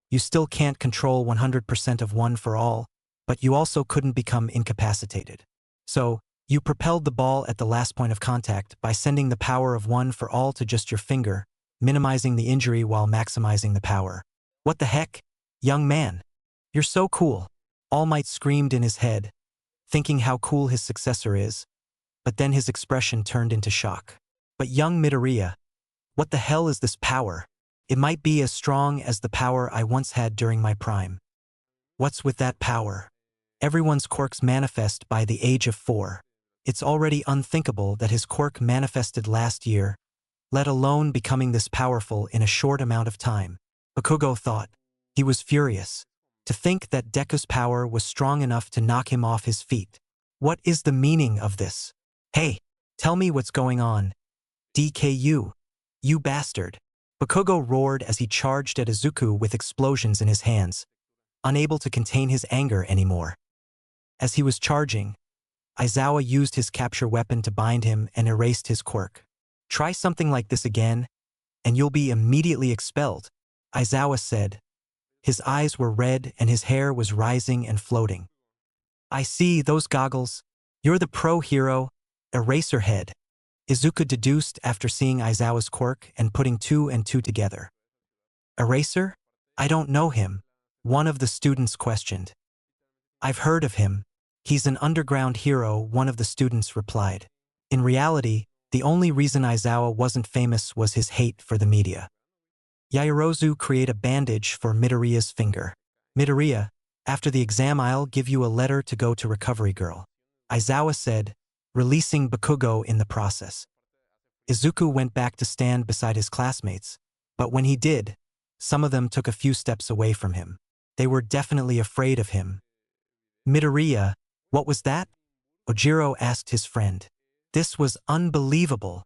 you still can't control 100% of one for all, but you also couldn't become incapacitated. So, you propelled the ball at the last point of contact by sending the power of one for all to just your finger, minimizing the injury while maximizing the power. What the heck? Young man, you're so cool, All Might screamed in his head, thinking how cool his successor is, but then his expression turned into shock. But young Midoriya, what the hell is this power? It might be as strong as the power I once had during my prime. What's with that power? Everyone's quirks manifest by the age of 4. It's already unthinkable that his quirk manifested last year, let alone becoming this powerful in a short amount of time, Bakugo thought. He was furious. To think that Deku's power was strong enough to knock him off his feet. What is the meaning of this? Hey, Tell me what's going on. DKU. You bastard. Bakugo roared as he charged at Izuku with explosions in his hands, unable to contain his anger anymore. As he was charging, Aizawa used his capture weapon to bind him and erased his quirk. Try something like this again, and you'll be immediately expelled, Aizawa said. His eyes were red and his hair was rising and floating. I see those goggles. You're the pro hero, Eraserhead, Izuku deduced after seeing Aizawa's quirk and putting 2 and 2 together. Eraser? I don't know him, one of the students questioned. I've heard of him. He's an underground hero, one of the students replied. In reality, the only reason Aizawa wasn't famous was his hate for the media. Yaoyorozu create a bandage for Midoriya's finger. Midoriya, after the exam I'll give you a letter to go to Recovery Girl, Aizawa said, releasing Bakugo in the process. Izuku went back to stand beside his classmates, but when he did, some of them took a few steps away from him. They were definitely afraid of him. Midoriya, what was that? Ojiro asked his friend. This was unbelievable.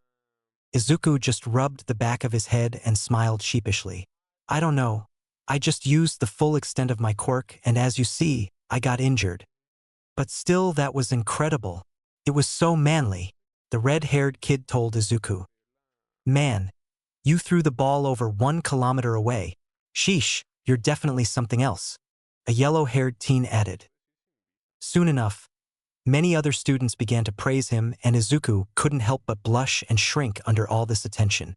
Izuku just rubbed the back of his head and smiled sheepishly. I don't know. I just used the full extent of my quirk and as you see, I got injured. But still that was incredible. It was so manly, the red-haired kid told Izuku. Man, you threw the ball over 1 kilometer away. Sheesh, you're definitely something else, a yellow-haired teen added. Soon enough, many other students began to praise him and Izuku couldn't help but blush and shrink under all this attention.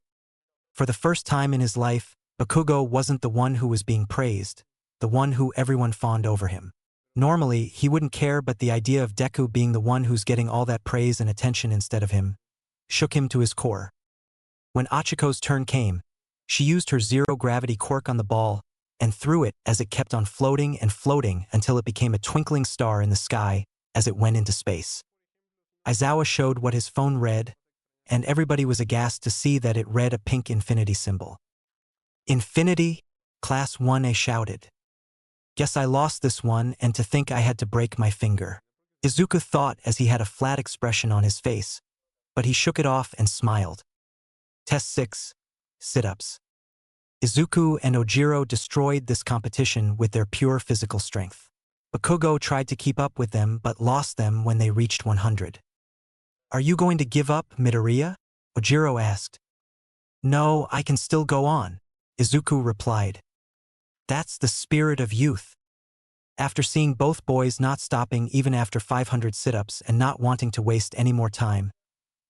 For the first time in his life, Bakugo wasn't the one who was being praised, the one who everyone fawned over him. Normally, he wouldn't care, but the idea of Deku being the one who's getting all that praise and attention instead of him shook him to his core. When Achiko's turn came, she used her zero-gravity quirk on the ball and threw it as it kept on floating and floating until it became a twinkling star in the sky as it went into space. Aizawa showed what his phone read, and everybody was aghast to see that it read a pink infinity symbol. Infinity? Class 1A shouted. Guess I lost this one, and to think I had to break my finger. Izuku thought as he had a flat expression on his face, but he shook it off and smiled. Test 6. Sit-ups. Izuku and Ojiro destroyed this competition with their pure physical strength. Bakugo tried to keep up with them but lost them when they reached 100. Are you going to give up, Midoriya? Ojiro asked. No, I can still go on, Izuku replied. That's the spirit of youth. After seeing both boys not stopping even after 500 sit-ups and not wanting to waste any more time,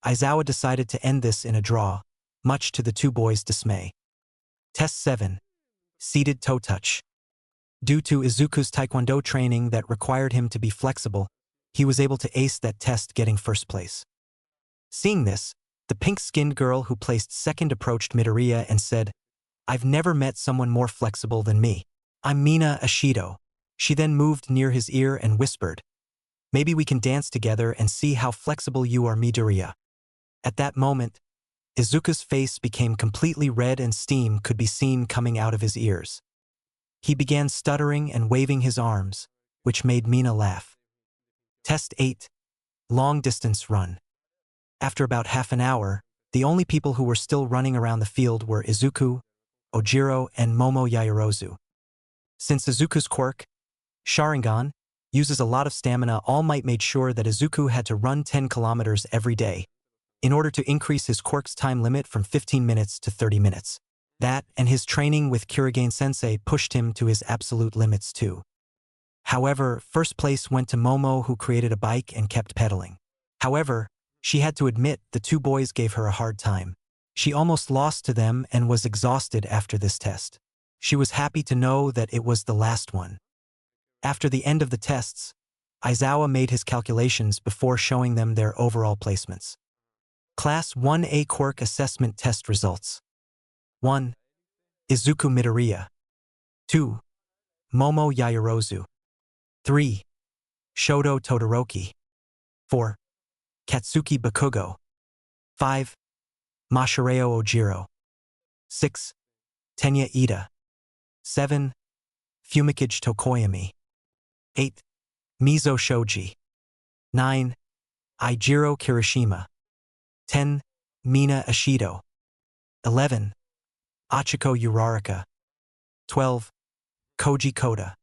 Aizawa decided to end this in a draw, much to the two boys' dismay. Test 7. Seated toe touch. Due to Izuku's taekwondo training that required him to be flexible, he was able to ace that test, getting first place. Seeing this, the pink-skinned girl who placed second approached Midoriya and said, I've never met someone more flexible than me. I'm Mina Ashido. She then moved near his ear and whispered, maybe we can dance together and see how flexible you are, Midoriya. At that moment, Izuku's face became completely red and steam could be seen coming out of his ears. He began stuttering and waving his arms, which made Mina laugh. Test 8. Long distance run. After about half an hour, the only people who were still running around the field were Izuku, Ojiro, and Momo Yaoyorozu. Since Izuku's quirk, Sharingan, uses a lot of stamina, All Might made sure that Izuku had to run 10 kilometers every day, in order to increase his quirk's time limit from 15 minutes to 30 minutes. That and his training with Kurigane-sensei pushed him to his absolute limits too. However, first place went to Momo, who created a bike and kept pedaling. However, she had to admit the two boys gave her a hard time. She almost lost to them and was exhausted after this test. She was happy to know that it was the last one. After the end of the tests, Aizawa made his calculations before showing them their overall placements. Class 1A Quirk Assessment Test Results. 1. Izuku Midoriya. 2. Momo Yaoyorozu. 3. Shoto Todoroki. 4. Katsuki Bakugo. 5. Mashireo Ojiro. 6. Tenya Ida. 7. Fumikage Tokoyami. 8. Mizo Shoji. 9. Eijiro Kirishima. 10. Mina Ashido. 11. Achiko Uraraka. 12. Koji Koda.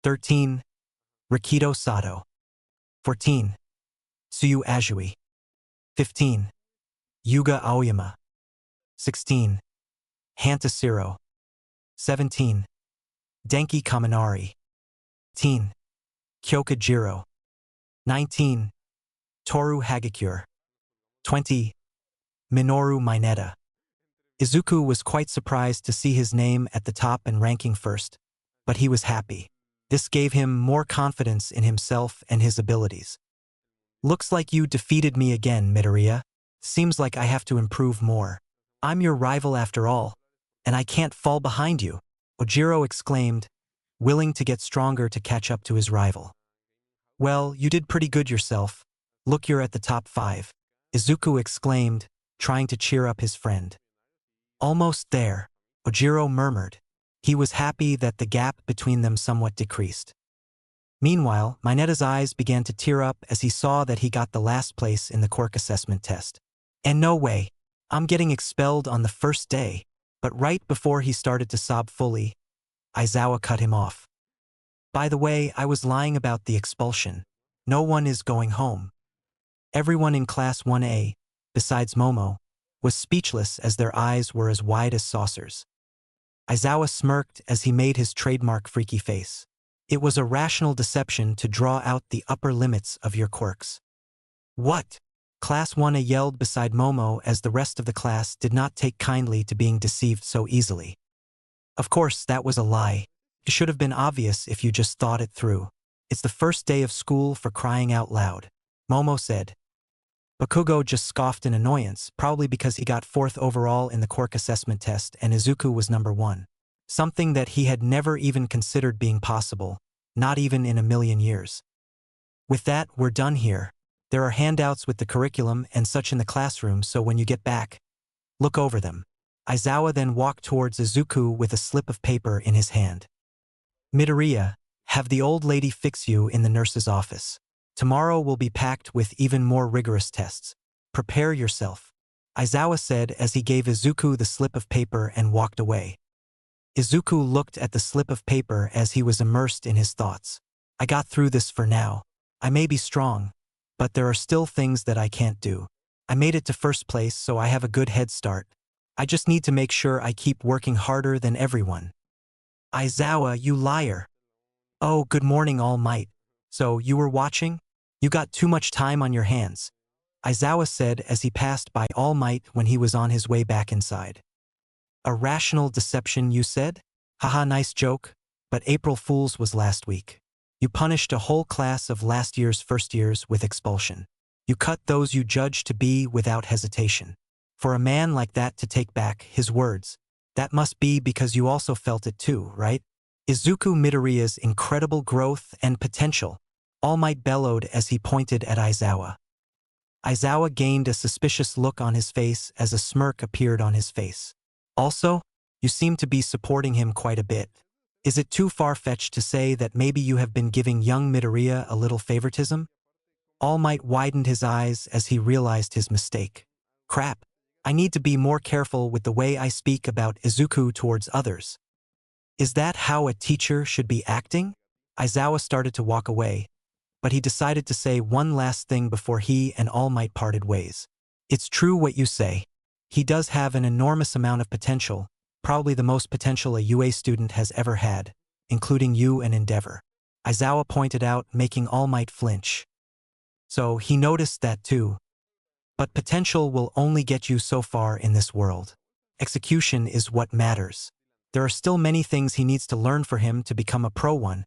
13. Rikido Sato. 14. Tsuyu Ajui. 15. Yuga Aoyama. 16. Hanta Siro. 17. Denki Kaminari. 18. Kyoka Jiro. 19. Toru Hagakure. 20. Minoru Mineta. Izuku was quite surprised to see his name at the top and ranking first, but he was happy. This gave him more confidence in himself and his abilities. Looks like you defeated me again, Midoriya. Seems like I have to improve more. I'm your rival after all, and I can't fall behind you, Ojiro exclaimed, willing to get stronger to catch up to his rival. Well, you did pretty good yourself. Look, you're at the top 5, Izuku exclaimed, trying to cheer up his friend. Almost there, Ojiro murmured. He was happy that the gap between them somewhat decreased. Meanwhile, Mineta's eyes began to tear up as he saw that he got the last place in the Quirk assessment test. And no way, I'm getting expelled on the first day. But right before he started to sob fully, Aizawa cut him off. By the way, I was lying about the expulsion. No one is going home. Everyone in Class 1A, besides Momo, was speechless as their eyes were as wide as saucers. Aizawa smirked as he made his trademark freaky face. It was a rational deception to draw out the upper limits of your quirks. What? Class 1A yelled beside Momo as the rest of the class did not take kindly to being deceived so easily. Of course, that was a lie. It should have been obvious if you just thought it through. It's the first day of school, for crying out loud, Momo said. Bakugo just scoffed in annoyance, probably because he got 4th overall in the Quirk assessment test and Izuku was number 1. Something that he had never even considered being possible, not even in a million years. With that, we're done here. There are handouts with the curriculum and such in the classroom, so when you get back, look over them. Aizawa then walked towards Izuku with a slip of paper in his hand. Midoriya, have the old lady fix you in the nurse's office. Tomorrow will be packed with even more rigorous tests. Prepare yourself, Aizawa said as he gave Izuku the slip of paper and walked away. Izuku looked at the slip of paper as he was immersed in his thoughts. I got through this for now. I may be strong, but there are still things that I can't do. I made it to first place, so I have a good head start. I just need to make sure I keep working harder than everyone. Aizawa, you liar. Oh, good morning, All Might. So, you were watching? You got too much time on your hands, Aizawa said as he passed by All Might when he was on his way back inside. A rational deception, you said? Haha, nice joke, but April Fool's was last week. You punished a whole class of last year's first years with expulsion. You cut those you judged to be without hesitation. For a man like that to take back his words, that must be because you also felt it too, right? Izuku Midoriya's incredible growth and potential, All Might bellowed as he pointed at Aizawa. Aizawa gained a suspicious look on his face as a smirk appeared on his face. Also, you seem to be supporting him quite a bit. Is it too far-fetched to say that maybe you have been giving young Midoriya a little favoritism? All Might widened his eyes as he realized his mistake. Crap, I need to be more careful with the way I speak about Izuku towards others. Is that how a teacher should be acting? Aizawa started to walk away, but he decided to say one last thing before he and All Might parted ways. It's true what you say. He does have an enormous amount of potential, probably the most potential a UA student has ever had, including you and Endeavor. Aizawa pointed out, making All Might flinch. So he noticed that too. But potential will only get you so far in this world. Execution is what matters. There are still many things he needs to learn for him to become a pro one.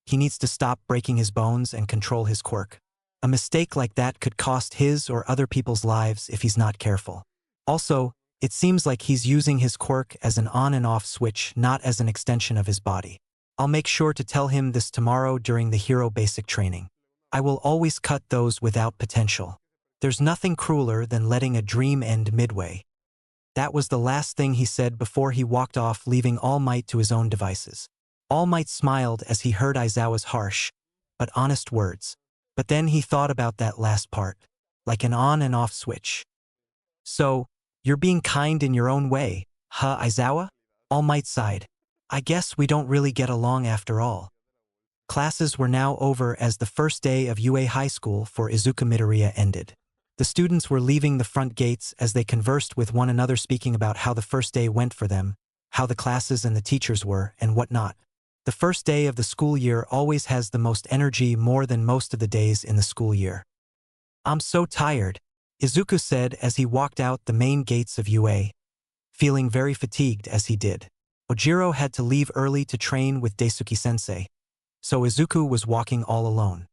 He needs to stop breaking his bones and control his quirk. A mistake like that could cost his or other people's lives if he's not careful. Also, it seems like he's using his quirk as an on and off switch, not as an extension of his body. I'll make sure to tell him this tomorrow during the hero basic training. I will always cut those without potential. There's nothing crueler than letting a dream end midway. That was the last thing he said before he walked off, leaving All Might to his own devices. All Might smiled as he heard Aizawa's harsh, but honest words. But then he thought about that last part, like an on and off switch. So, you're being kind in your own way, huh, Aizawa? All Might sighed. I guess we don't really get along after all. Classes were now over as the first day of UA High School for Izuku Midoriya ended. The students were leaving the front gates as they conversed with one another, speaking about how the first day went for them, how the classes and the teachers were, and whatnot. The first day of the school year always has the most energy, more than most of the days in the school year. I'm so tired, Izuku said as he walked out the main gates of UA, feeling very fatigued as he did. Ojiro had to leave early to train with Daisuke-sensei, so Izuku was walking all alone.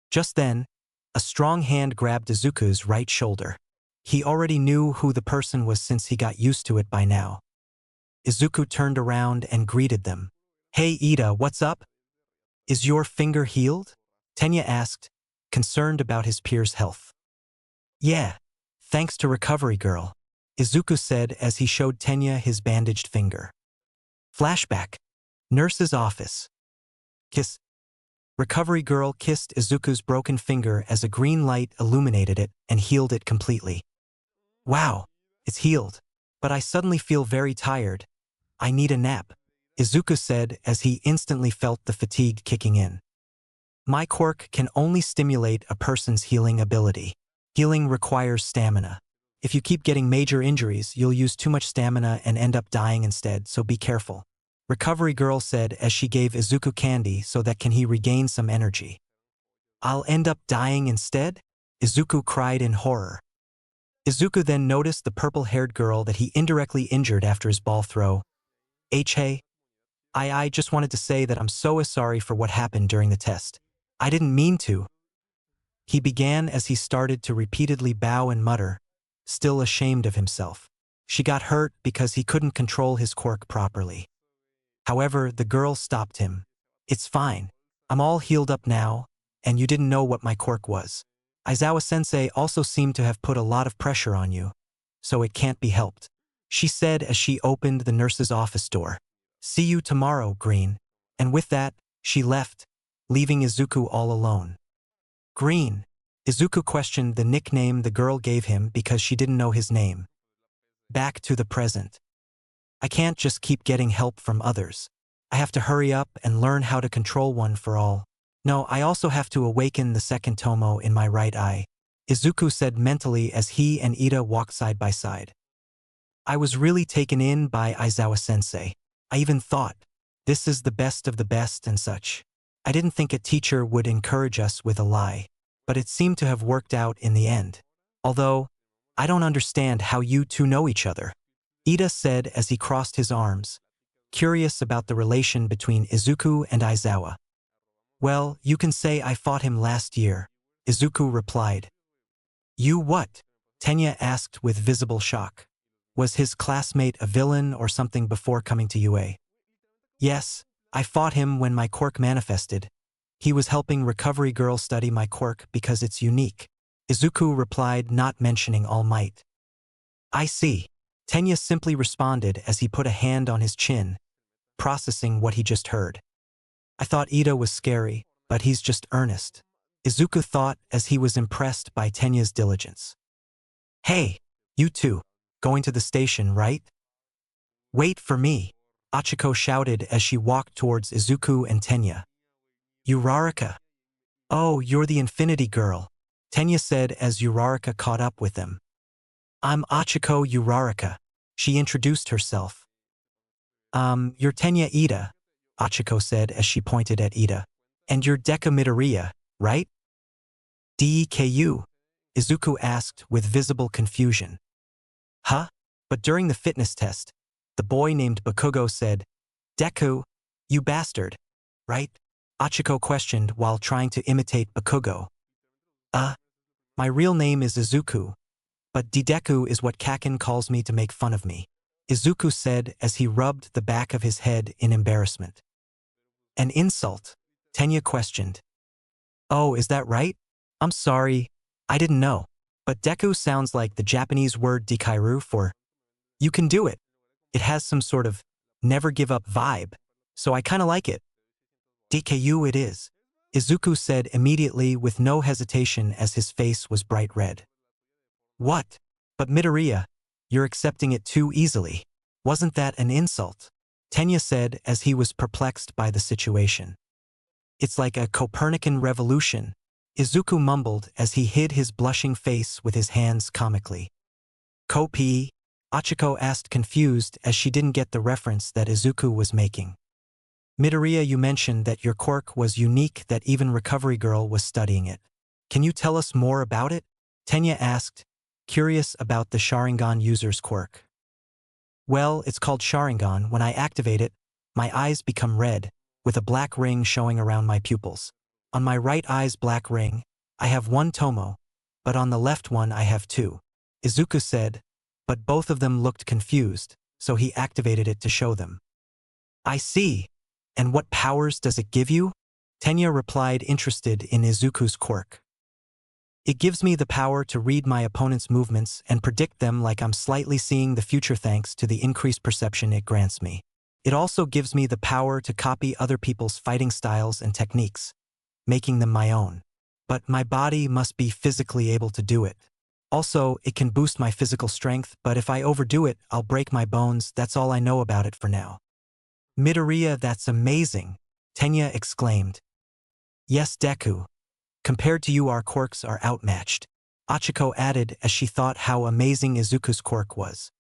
Just then, a strong hand grabbed Izuku's right shoulder. He already knew who the person was since he got used to it by now. Izuku turned around and greeted them. Hey Ida, what's up? Is your finger healed? Tenya asked, concerned about his peer's health. Yeah, thanks to Recovery Girl, Izuku said as he showed Tenya his bandaged finger. Flashback. Nurse's office. Kiss. Recovery Girl kissed Izuku's broken finger as a green light illuminated it and healed it completely. Wow, it's healed, but I suddenly feel very tired. I need a nap, Izuku said as he instantly felt the fatigue kicking in. My quirk can only stimulate a person's healing ability. Healing requires stamina. If you keep getting major injuries, you'll use too much stamina and end up dying instead, so be careful, Recovery Girl said as she gave Izuku candy so that he regain some energy. I'll end up dying instead? Izuku cried in horror. Izuku then noticed the purple-haired girl that he indirectly injured after his ball throw. Hey, I just wanted to say that I'm so sorry for what happened during the test. I didn't mean to. He began as he started to repeatedly bow and mutter, still ashamed of himself. She got hurt because he couldn't control his quirk properly. However, the girl stopped him. It's fine. I'm all healed up now, and you didn't know what my quirk was. Aizawa-sensei also seemed to have put a lot of pressure on you, so it can't be helped, she said as she opened the nurse's office door. See you tomorrow, Green. And with that, she left, leaving Izuku all alone. Green. Izuku questioned the nickname the girl gave him because she didn't know his name. Back to the present. I can't just keep getting help from others. I have to hurry up and learn how to control one for all. No, I also have to awaken the second Tomo in my right eye, Izuku said mentally as he and Ida walked side by side. I was really taken in by Aizawa-sensei. I even thought, this is the best of the best and such. I didn't think a teacher would encourage us with a lie, but it seemed to have worked out in the end. Although, I don't understand how you two know each other, Ida said as he crossed his arms, curious about the relation between Izuku and Aizawa. Well, you can say I fought him last year, Izuku replied. You what? Tenya asked with visible shock. Was his classmate a villain or something before coming to UA? Yes, I fought him when my quirk manifested. He was helping Recovery Girl study my quirk because it's unique, Izuku replied, not mentioning All Might. I see. Tenya simply responded as he put a hand on his chin, processing what he just heard. I thought Ida was scary, but he's just earnest, Izuku thought as he was impressed by Tenya's diligence. Hey, you two, going to the station, right? Wait for me, Achiko shouted as she walked towards Izuku and Tenya. Uraraka. Oh, you're the Infinity Girl, Tenya said as Uraraka caught up with them. I'm Achiko Uraraka, she introduced herself. You're Tenya Ida, Achiko said as she pointed at Ida. And you're Deku Midoriya, right? Deku? Izuku asked with visible confusion. Huh? But during the fitness test, the boy named Bakugo said, Deku, you bastard, right? Achiko questioned while trying to imitate Bakugo. My real name is Izuku, but Deku is what Kaken calls me to make fun of me, Izuku said as he rubbed the back of his head in embarrassment. An insult? Tenya questioned. Oh, is that right? I'm sorry, I didn't know. But Deku sounds like the Japanese word dikairu for you can do it. It has some sort of never give up vibe, so I kinda like it. Dku it is, Izuku said immediately with no hesitation as his face was bright red. What? But Midoriya, you're accepting it too easily. Wasn't that an insult? Tenya said as he was perplexed by the situation. It's like a Copernican revolution, Izuku mumbled as he hid his blushing face with his hands comically. Kopi, Achiko asked confused as she didn't get the reference that Izuku was making. Midoriya, you mentioned that your quirk was unique, that even Recovery Girl was studying it. Can you tell us more about it? Tenya asked, curious about the Sharingan user's quirk. Well, it's called Sharingan. When I activate it, my eyes become red, with a black ring showing around my pupils. On my right eye's black ring, I have one tomo, but on the left one I have two. Izuku said, but both of them looked confused, so he activated it to show them. I see. And what powers does it give you? Tenya replied, interested in Izuku's quirk. It gives me the power to read my opponent's movements and predict them like I'm slightly seeing the future thanks to the increased perception it grants me. It also gives me the power to copy other people's fighting styles and techniques, making them my own. But my body must be physically able to do it. Also, it can boost my physical strength, but if I overdo it, I'll break my bones. That's all I know about it for now. Midoriya, that's amazing, Tenya exclaimed. Yes, Deku. Compared to you, our quirks are outmatched, Achiko added as she thought how amazing Izuku's quirk was.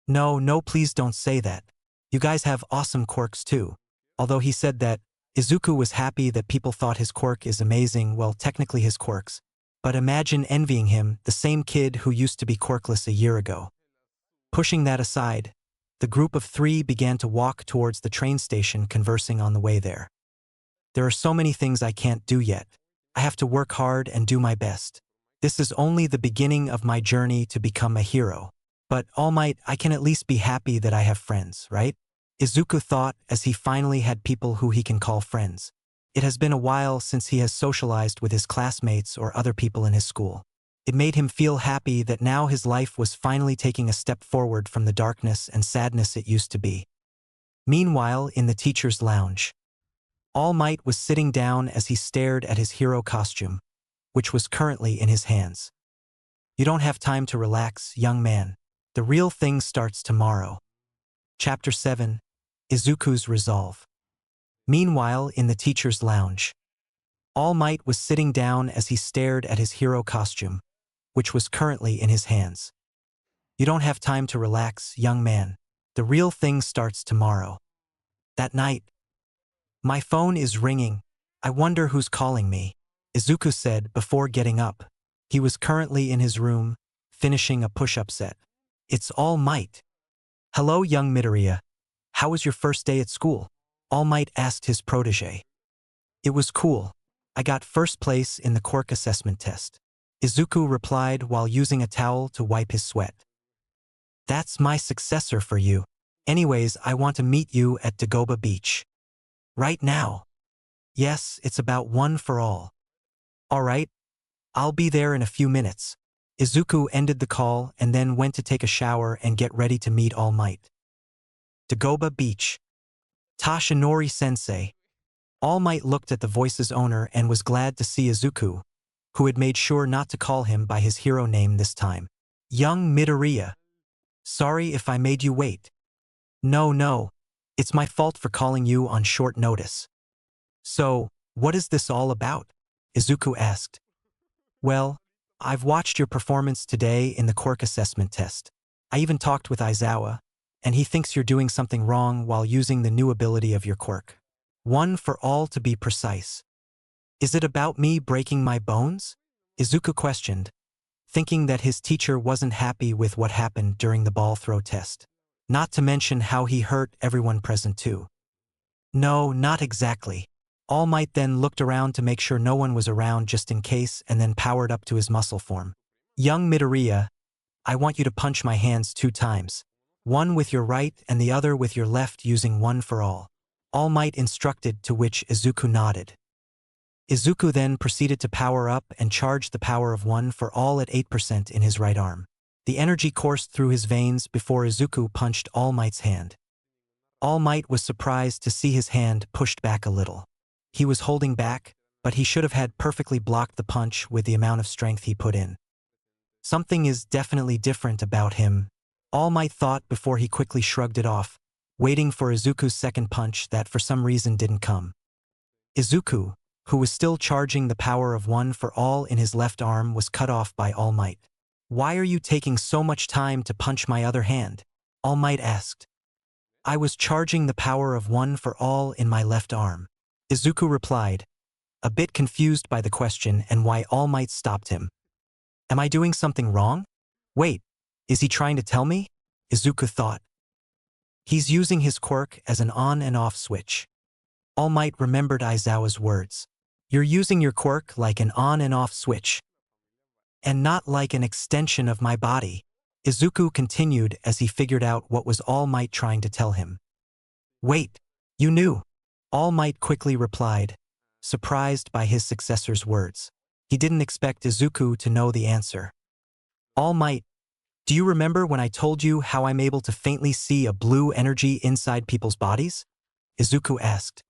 No, please don't say that. You guys have awesome quirks too. Although he said that, Izuku was happy that people thought his quirk is amazing, well, technically his quirks. But imagine envying him, the same kid who used to be quirkless a year ago. Pushing that aside, the group of three began to walk towards the train station, conversing on the way there. There are so many things I can't do yet. I have to work hard and do my best. This is only the beginning of my journey to become a hero. But All Might, I can at least be happy that I have friends, right? Izuku thought as he finally had people who he can call friends. It has been a while since he has socialized with his classmates or other people in his school. It made him feel happy that now his life was finally taking a step forward from the darkness and sadness it used to be. Meanwhile, in the teacher's lounge, All Might was sitting down as he stared at his hero costume, which was currently in his hands. You don't have time to relax, young man. The real thing starts tomorrow. Chapter 7, Izuku's Resolve. Meanwhile, in the teacher's lounge, All Might was sitting down as he stared at his hero costume, which was currently in his hands. You don't have time to relax, young man. The real thing starts tomorrow. That night, my phone is ringing. I wonder who's calling me, Izuku said before getting up. He was currently in his room, finishing a push-up set. It's All Might. Hello, young Midoriya. How was your first day at school? All Might asked his protege. It was cool. I got first place in the quirk assessment test, Izuku replied while using a towel to wipe his sweat. That's my successor for you. Anyways, I want to meet you at Dagoba Beach. Right now. Yes, it's about one for all. All right. I'll be there in a few minutes. Izuku ended the call and then went to take a shower and get ready to meet All Might. Dagoba Beach. Tashinori-sensei. All Might looked at the voice's owner and was glad to see Izuku, who had made sure not to call him by his hero name this time. Young Midoriya. Sorry if I made you wait. No. It's my fault for calling you on short notice. So, what is this all about? Izuku asked. Well, I've watched your performance today in the quirk assessment test. I even talked with Aizawa, and he thinks you're doing something wrong while using the new ability of your quirk. One for all to be precise. Is it about me breaking my bones? Izuku questioned, thinking that his teacher wasn't happy with what happened during the ball throw test. Not to mention how he hurt everyone present too. No, not exactly. All Might then looked around to make sure no one was around just in case and then powered up to his muscle form. Young Midoriya, I want you to punch my hands 2 times. One with your right and the other with your left using one for all. All Might instructed, to which Izuku nodded. Izuku then proceeded to power up and charge the power of one for all at 8% in his right arm. The energy coursed through his veins before Izuku punched All Might's hand. All Might was surprised to see his hand pushed back a little. He was holding back, but he should have had perfectly blocked the punch with the amount of strength he put in. Something is definitely different about him, All Might thought before he quickly shrugged it off, waiting for Izuku's second punch that for some reason didn't come. Izuku, who was still charging the power of One for All in his left arm, was cut off by All Might. "Why are you taking so much time to punch my other hand?" All Might asked. "I was charging the power of One for All in my left arm," Izuku replied, a bit confused by the question and why All Might stopped him. "Am I doing something wrong? Wait, is he trying to tell me?" Izuku thought. "He's using his quirk as an on and off switch." All Might remembered Aizawa's words. "You're using your quirk like an on and off switch, and not like an extension of my body," Izuku continued as he figured out what was All Might trying to tell him. "Wait, you knew?" All Might quickly replied, surprised by his successor's words. He didn't expect Izuku to know the answer. "All Might, do you remember when I told you how I'm able to faintly see a blue energy inside people's bodies?" Izuku asked.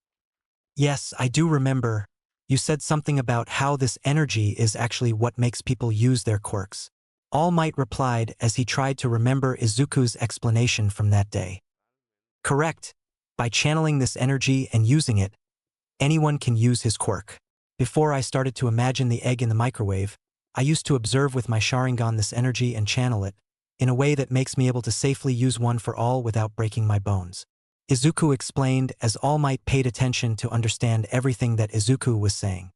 "Yes, I do remember. You said something about how this energy is actually what makes people use their quirks." All Might replied as he tried to remember Izuku's explanation from that day. "Correct. By channeling this energy and using it, anyone can use his quirk. Before I started to imagine the egg in the microwave, I used to observe with my Sharingan this energy and channel it, in a way that makes me able to safely use One for All without breaking my bones," Izuku explained as All Might paid attention to understand everything that Izuku was saying.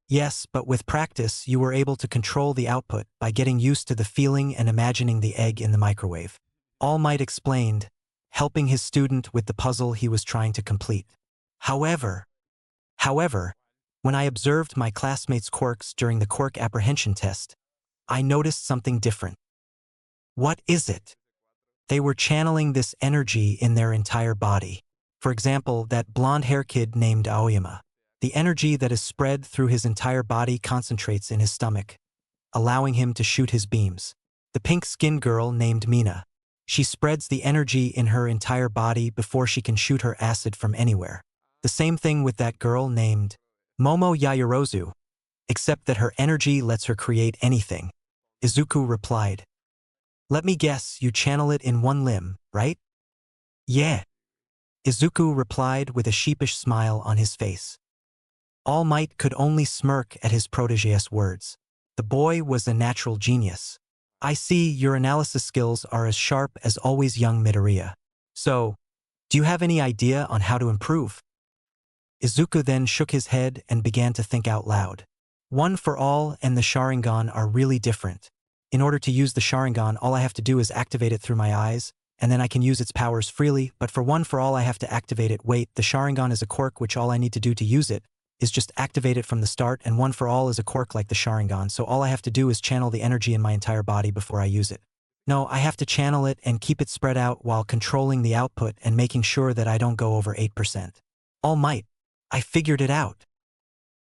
"Yes, but with practice you were able to control the output by getting used to the feeling and imagining the egg in the microwave," All Might explained, helping his student with the puzzle he was trying to complete. However, when I observed my classmates' quirks during the quirk apprehension test, I noticed something different." "What is it?" "They were channeling this energy in their entire body. For example, that blonde-hair kid named Aoyama. The energy that is spread through his entire body concentrates in his stomach, allowing him to shoot his beams. The pink-skinned girl named Mina. She spreads the energy in her entire body before she can shoot her acid from anywhere. The same thing with that girl named Momo Yaoyorozu, except that her energy lets her create anything," Izuku replied. "Let me guess, you channel it in one limb, right?" "Yeah," Izuku replied with a sheepish smile on his face. All Might could only smirk at his protégé's words. The boy was a natural genius. "I see your analysis skills are as sharp as always, young Midoriya. So, do you have any idea on how to improve?" Izuku then shook his head and began to think out loud. One for All and the Sharingan are really different. In order to use the Sharingan, all I have to do is activate it through my eyes, and then I can use its powers freely, but for One for All I have to activate it. Wait, the Sharingan is a quirk which all I need to do to use it is just activate it from the start, and One for All is a quirk like the Sharingan, so all I have to do is channel the energy in my entire body before I use it. No, I have to channel it and keep it spread out while controlling the output and making sure that I don't go over 8%. All Might, I figured it out.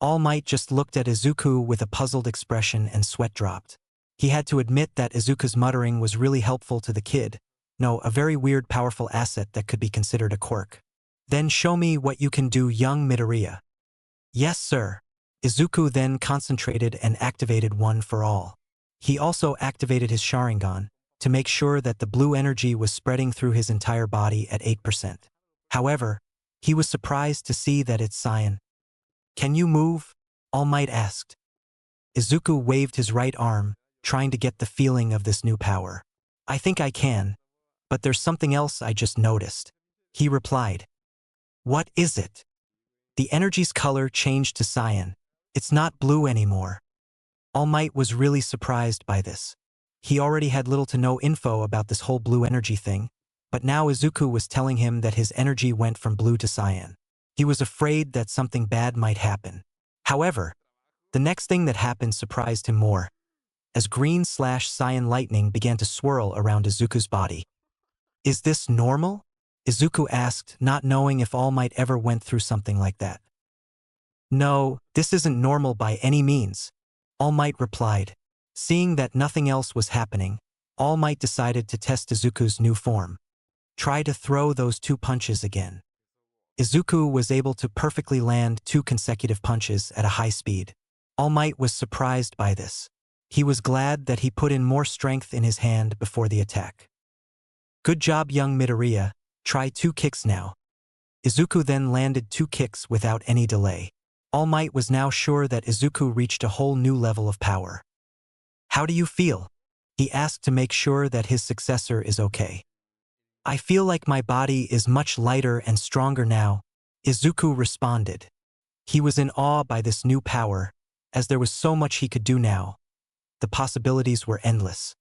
All Might just looked at Izuku with a puzzled expression and sweat dropped. He had to admit that Izuku's muttering was really helpful to the kid. No, a very weird powerful asset that could be considered a quirk. "Then show me what you can do, young Midoriya." "Yes, sir." Izuku then concentrated and activated One for All. He also activated his Sharingan to make sure that the blue energy was spreading through his entire body at 8%. However, he was surprised to see that it's cyan. "Can you move?" All Might asked. Izuku waved his right arm, trying to get the feeling of this new power. "I think I can, but there's something else I just noticed," he replied. "What is it?" The energy's color changed to cyan. It's not blue anymore. All Might was really surprised by this. He already had little to no info about this whole blue energy thing, but now Izuku was telling him that his energy went from blue to cyan. He was afraid that something bad might happen. However, the next thing that happened surprised him more, as green/cyan lightning began to swirl around Izuku's body. "Is this normal?" Izuku asked, not knowing if All Might ever went through something like that. "No, this isn't normal by any means," All Might replied. Seeing that nothing else was happening, All Might decided to test Izuku's new form. "Try to throw those 2 punches again." Izuku was able to perfectly land 2 consecutive punches at a high speed. All Might was surprised by this. He was glad that he put in more strength in his hand before the attack. Good job, young Midoriya. Try 2 kicks now. Izuku then landed 2 kicks without any delay. All Might was now sure that Izuku reached a whole new level of power. How do you feel? He asked to make sure that his successor is okay. I feel like my body is much lighter and stronger now, Izuku responded. He was in awe by this new power, as there was so much he could do now. The possibilities were endless.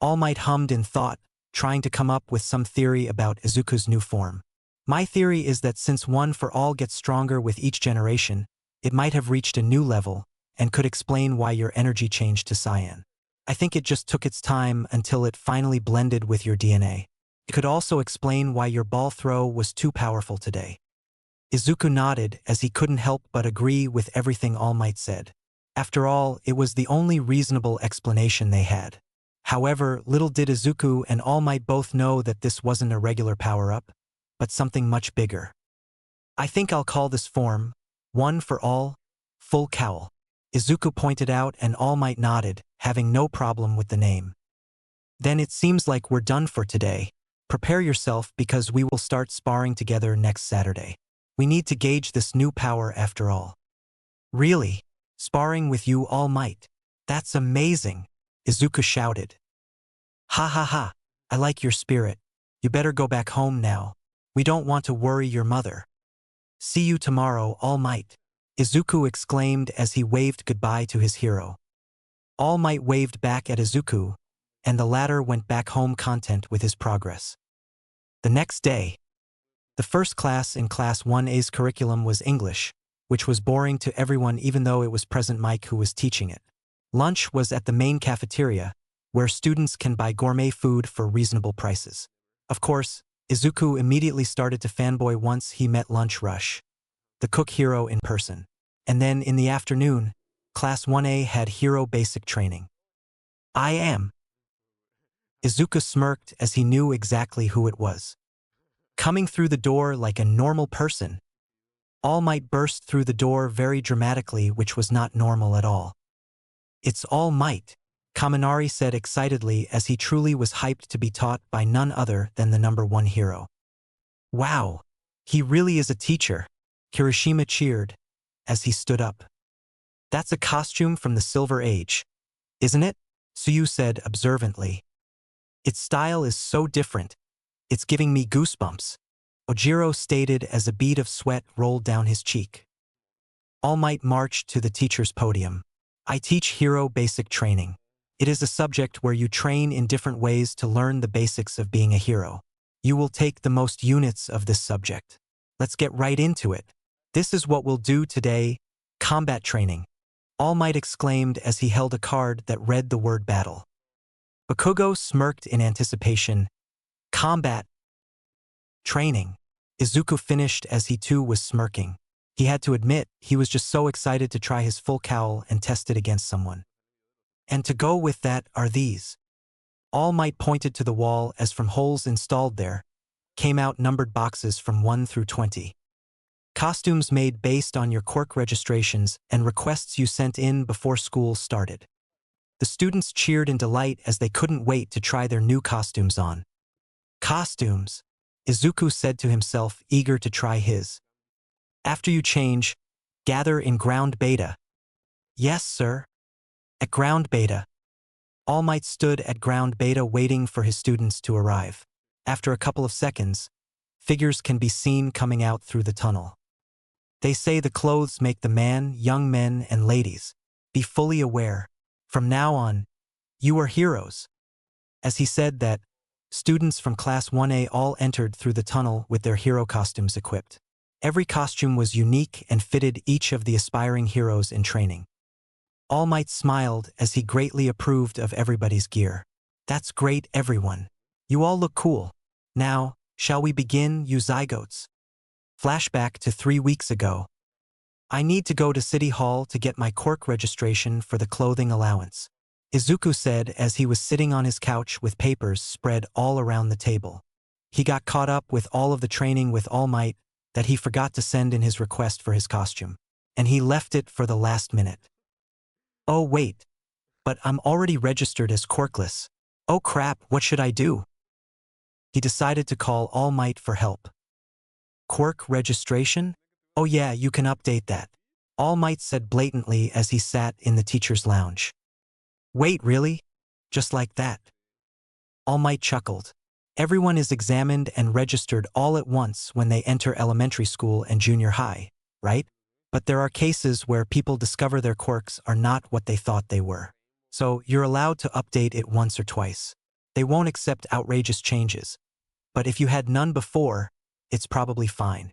All Might hummed in thought, trying to come up with some theory about Izuku's new form. My theory is that since One for All gets stronger with each generation, it might have reached a new level, and could explain why your energy changed to cyan. I think it just took its time until it finally blended with your DNA. It could also explain why your ball throw was too powerful today. Izuku nodded as he couldn't help but agree with everything All Might said. After all, it was the only reasonable explanation they had. However, little did Izuku and All Might both know that this wasn't a regular power-up, but something much bigger. I think I'll call this form One for All, Full Cowl. Izuku pointed out and All Might nodded, having no problem with the name. Then it seems like we're done for today. Prepare yourself because we will start sparring together next Saturday. We need to gauge this new power after all. Really? Sparring with you, All Might? That's amazing, Izuku shouted. Ha ha ha, I like your spirit. You better go back home now. We don't want to worry your mother. See you tomorrow, All Might, Izuku exclaimed as he waved goodbye to his hero. All Might waved back at Izuku, and the latter went back home content with his progress. The next day, the first class in Class 1A's curriculum was English, which was boring to everyone even though it was Present Mike who was teaching it. Lunch was at the main cafeteria, where students can buy gourmet food for reasonable prices. Of course, Izuku immediately started to fanboy once he met Lunch Rush, the cook hero in person. And then in the afternoon, Class 1A had hero basic training. I am. Izuku smirked as he knew exactly who it was. Coming through the door like a normal person. All Might burst through the door very dramatically, which was not normal at all. It's All Might, Kaminari said excitedly as he truly was hyped to be taught by none other than the #1 hero. Wow, he really is a teacher, Kirishima cheered as he stood up. That's a costume from the Silver Age, isn't it? Suyu said observantly. Its style is so different. It's giving me goosebumps, Ojiro stated as a bead of sweat rolled down his cheek. All Might marched to the teacher's podium. I teach hero basic training. It is a subject where you train in different ways to learn the basics of being a hero. You will take the most units of this subject. Let's get right into it. This is what we'll do today, combat training. All Might exclaimed as he held a card that read the word battle. Bakugo smirked in anticipation. Combat training. Izuku finished as he too was smirking. He had to admit he was just so excited to try his full cowl and test it against someone. And to go with that are these. All Might pointed to the wall as from holes installed there came out numbered boxes from 1 through 20. Costumes made based on your Quirk registrations and requests you sent in before school started. The students cheered in delight as they couldn't wait to try their new costumes on. Costumes, Izuku said to himself, eager to try his. After you change, gather in ground beta. Yes, sir. At ground beta. All Might stood at ground beta waiting for his students to arrive. After a couple of seconds, figures can be seen coming out through the tunnel. They say the clothes make the man, young men, and ladies. Be fully aware. From now on, you are heroes. As he said that, students from Class 1A all entered through the tunnel with their hero costumes equipped. Every costume was unique and fitted each of the aspiring heroes in training. All Might smiled as he greatly approved of everybody's gear. That's great, everyone. You all look cool. Now, shall we begin, you zygotes? Flashback to 3 weeks ago. I need to go to City Hall to get my Quirk registration for the clothing allowance, Izuku said as he was sitting on his couch with papers spread all around the table. He got caught up with all of the training with All Might that he forgot to send in his request for his costume, and he left it for the last minute. Oh wait, But I'm already registered as Quirkless. Oh crap, what should I do? He decided to call All Might for help. Quirk registration? Oh yeah, you can update that. All Might said blatantly as he sat in the teacher's lounge. Wait, really? Just like that? All Might chuckled. Everyone is examined and registered all at once when they enter elementary school and junior high, right? But there are cases where people discover their quirks are not what they thought they were. So you're allowed to update it once or twice. They won't accept outrageous changes. But if you had none before, it's probably fine.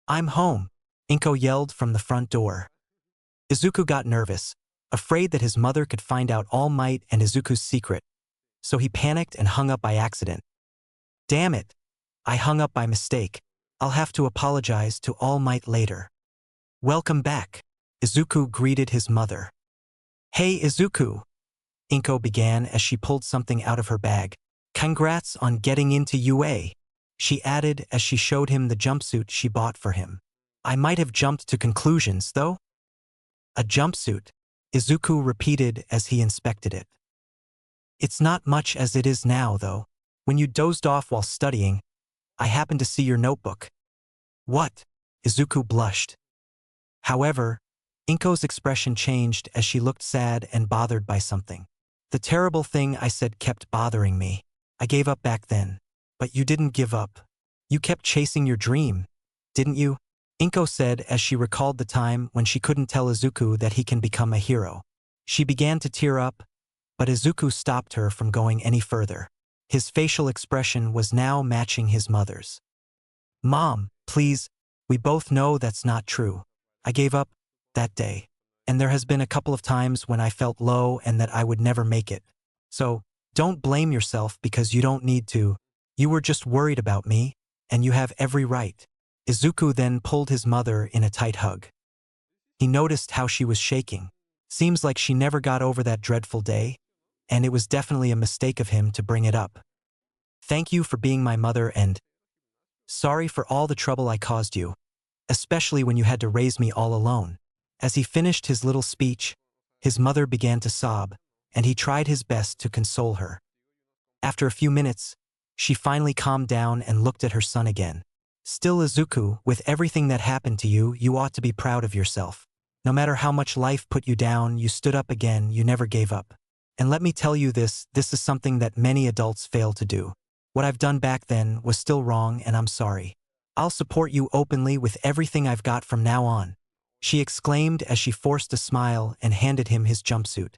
I'm home, Inko yelled from the front door. Izuku got nervous, afraid that his mother could find out All Might and Izuku's secret, so he panicked and hung up by accident. Damn it! I hung up by mistake. I'll have to apologize to All Might later. Welcome back, Izuku greeted his mother. Hey Izuku, Inko began as she pulled something out of her bag. Congrats on getting into UA, she added as she showed him the jumpsuit she bought for him. I might have jumped to conclusions, though. A jumpsuit, Izuku repeated as he inspected it. It's not much as it is now, though. When you dozed off while studying, I happened to see your notebook. What? Izuku blushed. However, Inko's expression changed as she looked sad and bothered by something. The terrible thing I said kept bothering me. I gave up back then. But you didn't give up. You kept chasing your dream, didn't you? Inko said as she recalled the time when she couldn't tell Izuku that he can become a hero. She began to tear up, but Izuku stopped her from going any further. His facial expression was now matching his mother's. Mom, please, we both know that's not true. I gave up that day, and there has been a couple of times when I felt low and that I would never make it. So, don't blame yourself because you don't need to. You were just worried about me, and you have every right. Izuku then pulled his mother in a tight hug. He noticed how she was shaking. Seems like she never got over that dreadful day, and it was definitely a mistake of him to bring it up. Thank you for being my mother and sorry for all the trouble I caused you, especially when you had to raise me all alone. As he finished his little speech, his mother began to sob, and he tried his best to console her. After a few minutes, she finally calmed down and looked at her son again. Still, Izuku, with everything that happened to you, you ought to be proud of yourself. No matter how much life put you down, you stood up again, you never gave up. And let me tell you this is something that many adults fail to do. What I've done back then was still wrong and I'm sorry. I'll support you openly with everything I've got from now on, she exclaimed as she forced a smile and handed him his jumpsuit.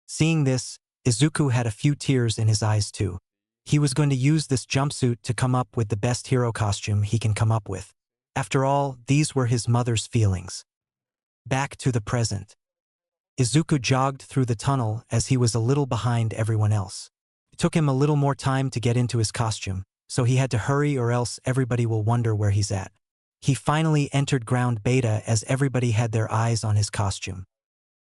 Seeing this, Izuku had a few tears in his eyes too. He was going to use this jumpsuit to come up with the best hero costume he can come up with. After all, these were his mother's feelings. Back to the present. Izuku jogged through the tunnel as he was a little behind everyone else. It took him a little more time to get into his costume, so he had to hurry or else everybody will wonder where he's at. He finally entered ground beta as everybody had their eyes on his costume.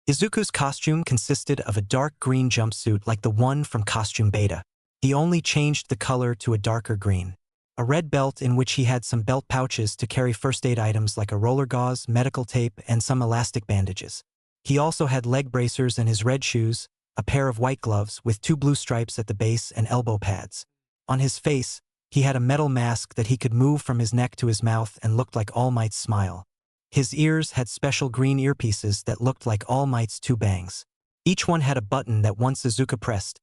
Izuku's costume consisted of a dark green jumpsuit like the one from costume beta. He only changed the color to a darker green. A red belt in which he had some belt pouches to carry first aid items like a roller gauze, medical tape, and some elastic bandages. He also had leg bracers and his red shoes, a pair of white gloves with 2 blue stripes at the base and elbow pads. On his face, he had a metal mask that he could move from his neck to his mouth and looked like All Might's smile. His ears had special green earpieces that looked like All Might's 2 bangs. Each one had a button that once Izuku pressed,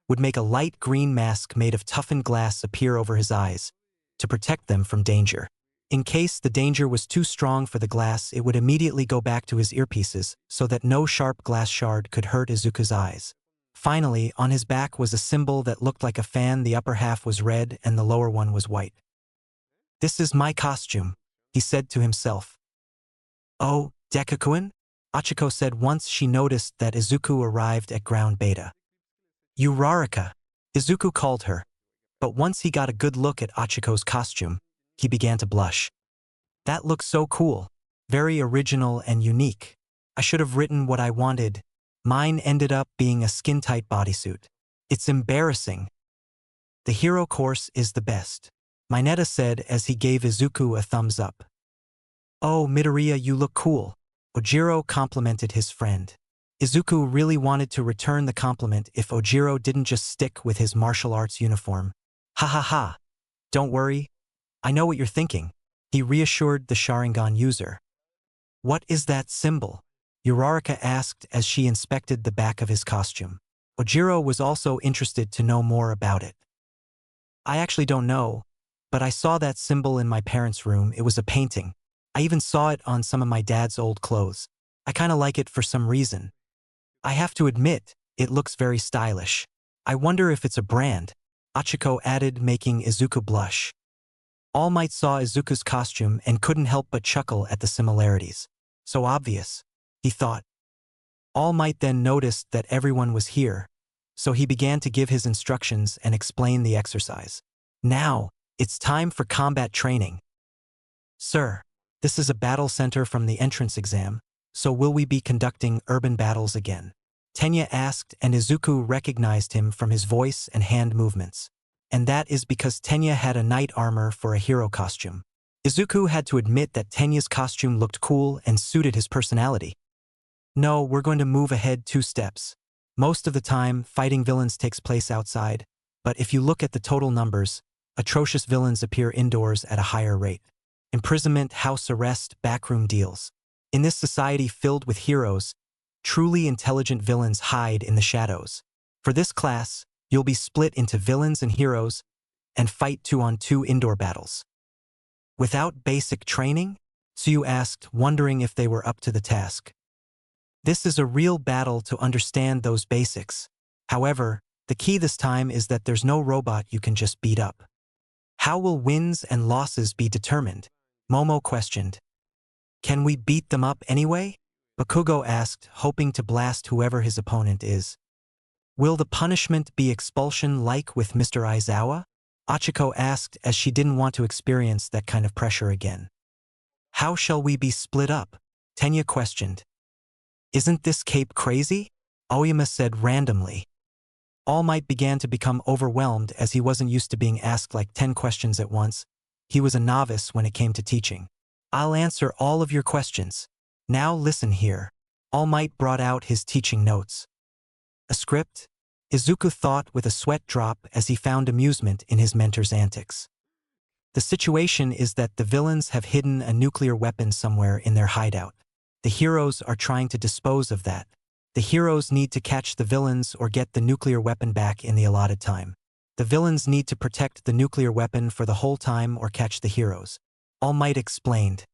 would make a light green mask made of toughened glass appear over his eyes, to protect them from danger. In case the danger was too strong for the glass, it would immediately go back to his earpieces so that no sharp glass shard could hurt Izuku's eyes. Finally, on his back was a symbol that looked like a fan. The upper half was red and the lower one was white. This is my costume, he said to himself. Oh, Deku-kun? Achiko said once she noticed that Izuku arrived at ground beta. You Rarika, Izuku called her. But once he got a good look at Achiko's costume, he began to blush. That looks so cool, very original and unique. I should have written what I wanted. Mine ended up being a skin-tight bodysuit. It's embarrassing. The hero course is the best, Mineta said as he gave Izuku a thumbs up. Oh, Midoriya, you look cool, Ojiro complimented his friend. Izuku really wanted to return the compliment if Ojiro didn't just stick with his martial arts uniform. Ha ha ha. Don't worry. I know what you're thinking. He reassured the Sharingan user. What is that symbol? Uraraka asked as she inspected the back of his costume. Ojiro was also interested to know more about it. I actually don't know, but I saw that symbol in my parents' room. It was a painting. I even saw it on some of my dad's old clothes. I kinda like it for some reason. I have to admit, it looks very stylish. I wonder if it's a brand, Achiko added, making Izuku blush. All Might saw Izuku's costume and couldn't help but chuckle at the similarities. So obvious, he thought. All Might then noticed that everyone was here, so he began to give his instructions and explain the exercise. Now, it's time for combat training. Sir, this is a battle center from the entrance exam, so will we be conducting urban battles again? Tenya asked, and Izuku recognized him from his voice and hand movements. And that is because Tenya had a knight armor for a hero costume. Izuku had to admit that Tenya's costume looked cool and suited his personality. No, we're going to move ahead 2 steps. Most of the time, fighting villains takes place outside, but if you look at the total numbers, atrocious villains appear indoors at a higher rate. Imprisonment, house arrest, backroom deals. In this society filled with heroes, truly intelligent villains hide in the shadows. For this class, you'll be split into villains and heroes and fight 2-on-2 indoor battles. Without basic training? Tsuyu asked, wondering if they were up to the task. This is a real battle to understand those basics. However, the key this time is that there's no robot you can just beat up. How will wins and losses be determined? Momo questioned. Can we beat them up anyway? Bakugo asked, hoping to blast whoever his opponent is. Will the punishment be expulsion like with Mr. Aizawa? Achiko asked as she didn't want to experience that kind of pressure again. How shall we be split up? Tenya questioned. Isn't this cape crazy? Aoyama said randomly. All Might began to become overwhelmed as he wasn't used to being asked like 10 questions at once. He was a novice when it came to teaching. I'll answer all of your questions. Now listen here. All Might brought out his teaching notes. A script? Izuku thought with a sweat drop as he found amusement in his mentor's antics. The situation is that the villains have hidden a nuclear weapon somewhere in their hideout. The heroes are trying to dispose of that. The heroes need to catch the villains or get the nuclear weapon back in the allotted time. The villains need to protect the nuclear weapon for the whole time or catch the heroes. All Might explained.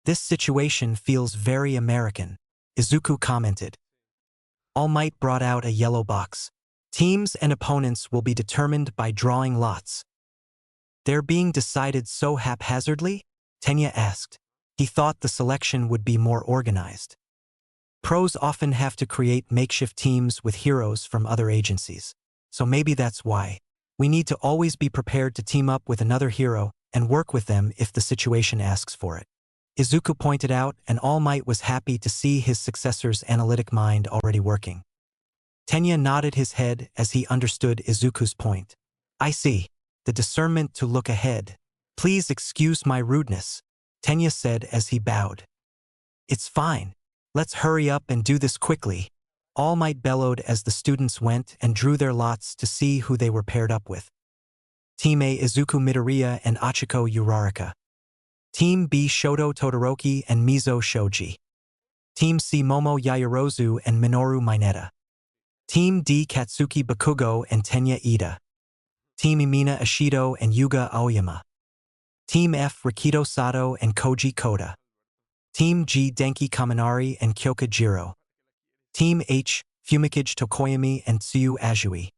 This situation feels very American, Izuku commented. All Might brought out a yellow box. Teams and opponents will be determined by drawing lots. They're being decided so haphazardly? Tenya asked. He thought the selection would be more organized. Pros often have to create makeshift teams with heroes from other agencies. So maybe that's why. We need to always be prepared to team up with another hero and work with them if the situation asks for it. Izuku pointed out, and All Might was happy to see his successor's analytic mind already working. Tenya nodded his head as he understood Izuku's point. I see. The discernment to look ahead. Please excuse my rudeness, Tenya said as he bowed. It's fine. Let's hurry up and do this quickly. All Might bellowed as the students went and drew their lots to see who they were paired up with. Team A Izuku Midoriya and Achiko Uraraka. Team B Shoto Todoroki and Mizo Shoji. Team C Momo Yaoyorozu and Minoru Mineta. Team D Katsuki Bakugo and Tenya Ida. Team Imina Ishido and Yuga Aoyama. Team F Rikito Sato and Koji Koda. Team G Denki Kaminari and Kyoka Jiro. Team H Fumikage Tokoyami and Tsuyu Ajui.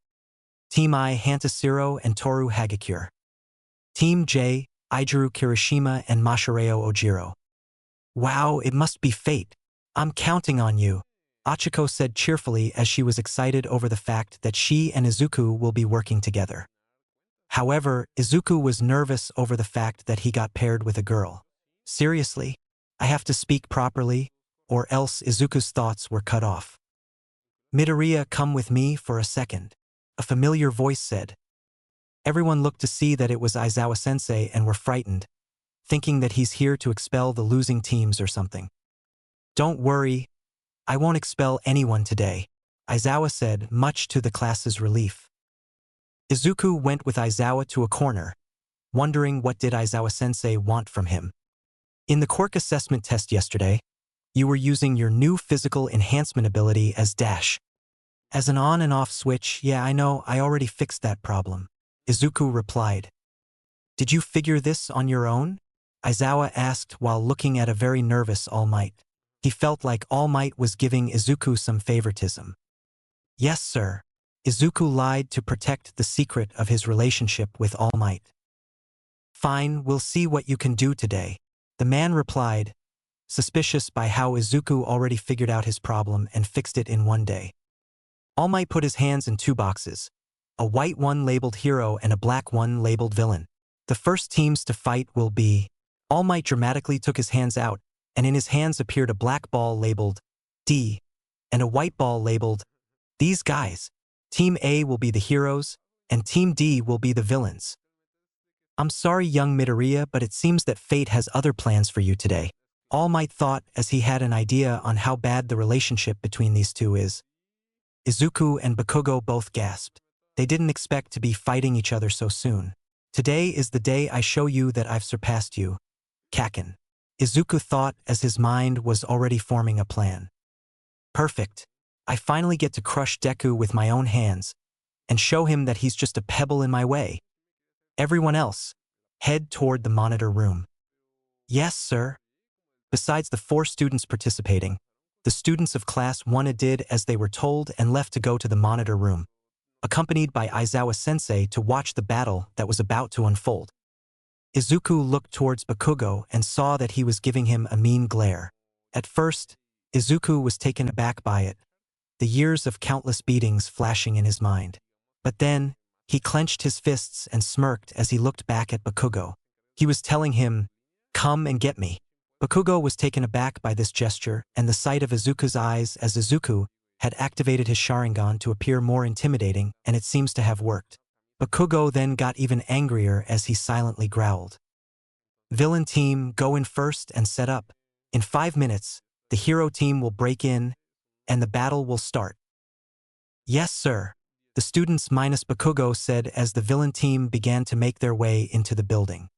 Team I Hantasiro and Toru Hagakure. Team J Ijiru Kirishima and Mashareo Ojiro. Wow, it must be fate. I'm counting on you, Achiko said cheerfully as she was excited over the fact that she and Izuku will be working together. However, Izuku was nervous over the fact that he got paired with a girl. Seriously? I have to speak properly, or else Izuku's thoughts were cut off. Midoriya, come with me for a second, a familiar voice said. Everyone looked to see that it was Aizawa-sensei and were frightened, thinking that he's here to expel the losing teams or something. Don't worry, I won't expel anyone today, Aizawa said, much to the class's relief. Izuku went with Aizawa to a corner, wondering what did Aizawa-sensei want from him. In the Quirk assessment test yesterday, you were using your new physical enhancement ability as dash. As an on and off switch, yeah, I know, I already fixed that problem, Izuku replied. Did you figure this on your own? Aizawa asked while looking at a very nervous All Might. He felt like All Might was giving Izuku some favoritism. Yes, sir. Izuku lied to protect the secret of his relationship with All Might. Fine, we'll see what you can do today, the man replied, suspicious by how Izuku already figured out his problem and fixed it in one day. All Might put his hands in two boxes, a white one labeled hero and a black one labeled villain. The first teams to fight will be. All Might dramatically took his hands out, and in his hands appeared a black ball labeled D and a white ball labeled these guys. Team A will be the heroes, and Team D will be the villains. I'm sorry, young Midoriya, but it seems that fate has other plans for you today, All Might thought as he had an idea on how bad the relationship between these two is. Izuku and Bakugo both gasped. They didn't expect to be fighting each other so soon. Today is the day I show you that I've surpassed you, Kaken. Izuku thought as his mind was already forming a plan. Perfect. I finally get to crush Deku with my own hands and show him that he's just a pebble in my way. Everyone else, head toward the monitor room. Yes, sir. Besides the 4 students participating, the students of Class 1 did as they were told and left to go to the monitor room, accompanied by Aizawa-sensei to watch the battle that was about to unfold. Izuku looked towards Bakugo and saw that he was giving him a mean glare. At first, Izuku was taken aback by it, the years of countless beatings flashing in his mind. But then, he clenched his fists and smirked as he looked back at Bakugo. He was telling him, "Come and get me." Bakugo was taken aback by this gesture and the sight of Izuku's eyes as Izuku had activated his Sharingan to appear more intimidating, and it seems to have worked. Bakugo then got even angrier as he silently growled. Villain team, go in first and set up. In 5 minutes, the hero team will break in, and the battle will start. Yes, sir. The students minus Bakugo said as the villain team began to make their way into the building.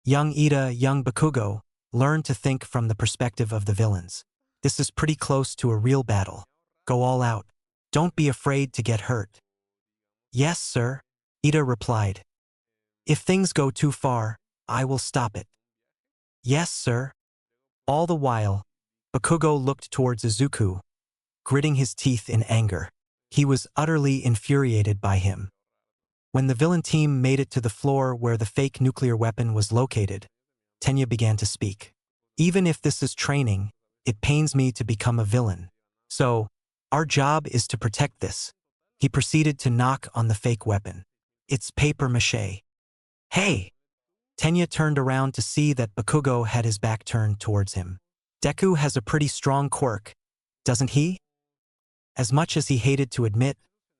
Young Ida, young Bakugo, learn to think from the perspective of the villains. This is pretty close to a real battle. Go all out. Don't be afraid to get hurt. Yes, sir, Ida replied. If things go too far, I will stop it. Yes, sir. All the while, Bakugo looked towards Izuku, gritting his teeth in anger. He was utterly infuriated by him. When the villain team made it to the floor where the fake nuclear weapon was located, Tenya began to speak. Even if this is training, it pains me to become a villain. So, our job is to protect this. He proceeded to knock on the fake weapon. It's paper mache. Hey! Tenya turned around to see that Bakugo had his back turned towards him. Deku has a pretty strong quirk, doesn't he? As much as he hated to admit,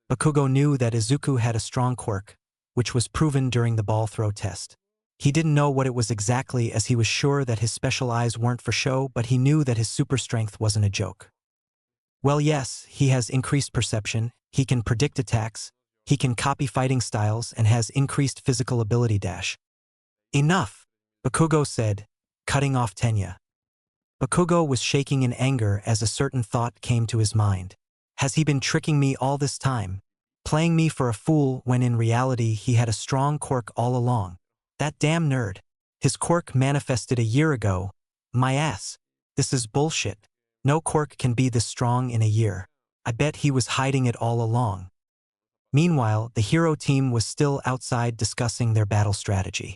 Bakugo knew that Izuku had a strong quirk, which was proven during the ball throw test. He didn't know what it was exactly as he was sure that his special eyes weren't for show, but he knew that his super strength wasn't a joke. Well, yes, he has increased perception, he can predict attacks, he can copy fighting styles and has increased physical ability dash. Enough, Bakugo said, cutting off Tenya. Bakugo was shaking in anger as a certain thought came to his mind. Has he been tricking me all this time? Playing me for a fool when in reality he had a strong quirk all along? That damn nerd. His quirk manifested a year ago. My ass. This is bullshit. No quirk can be this strong in a year. I bet he was hiding it all along. Meanwhile, the hero team was still outside discussing their battle strategy.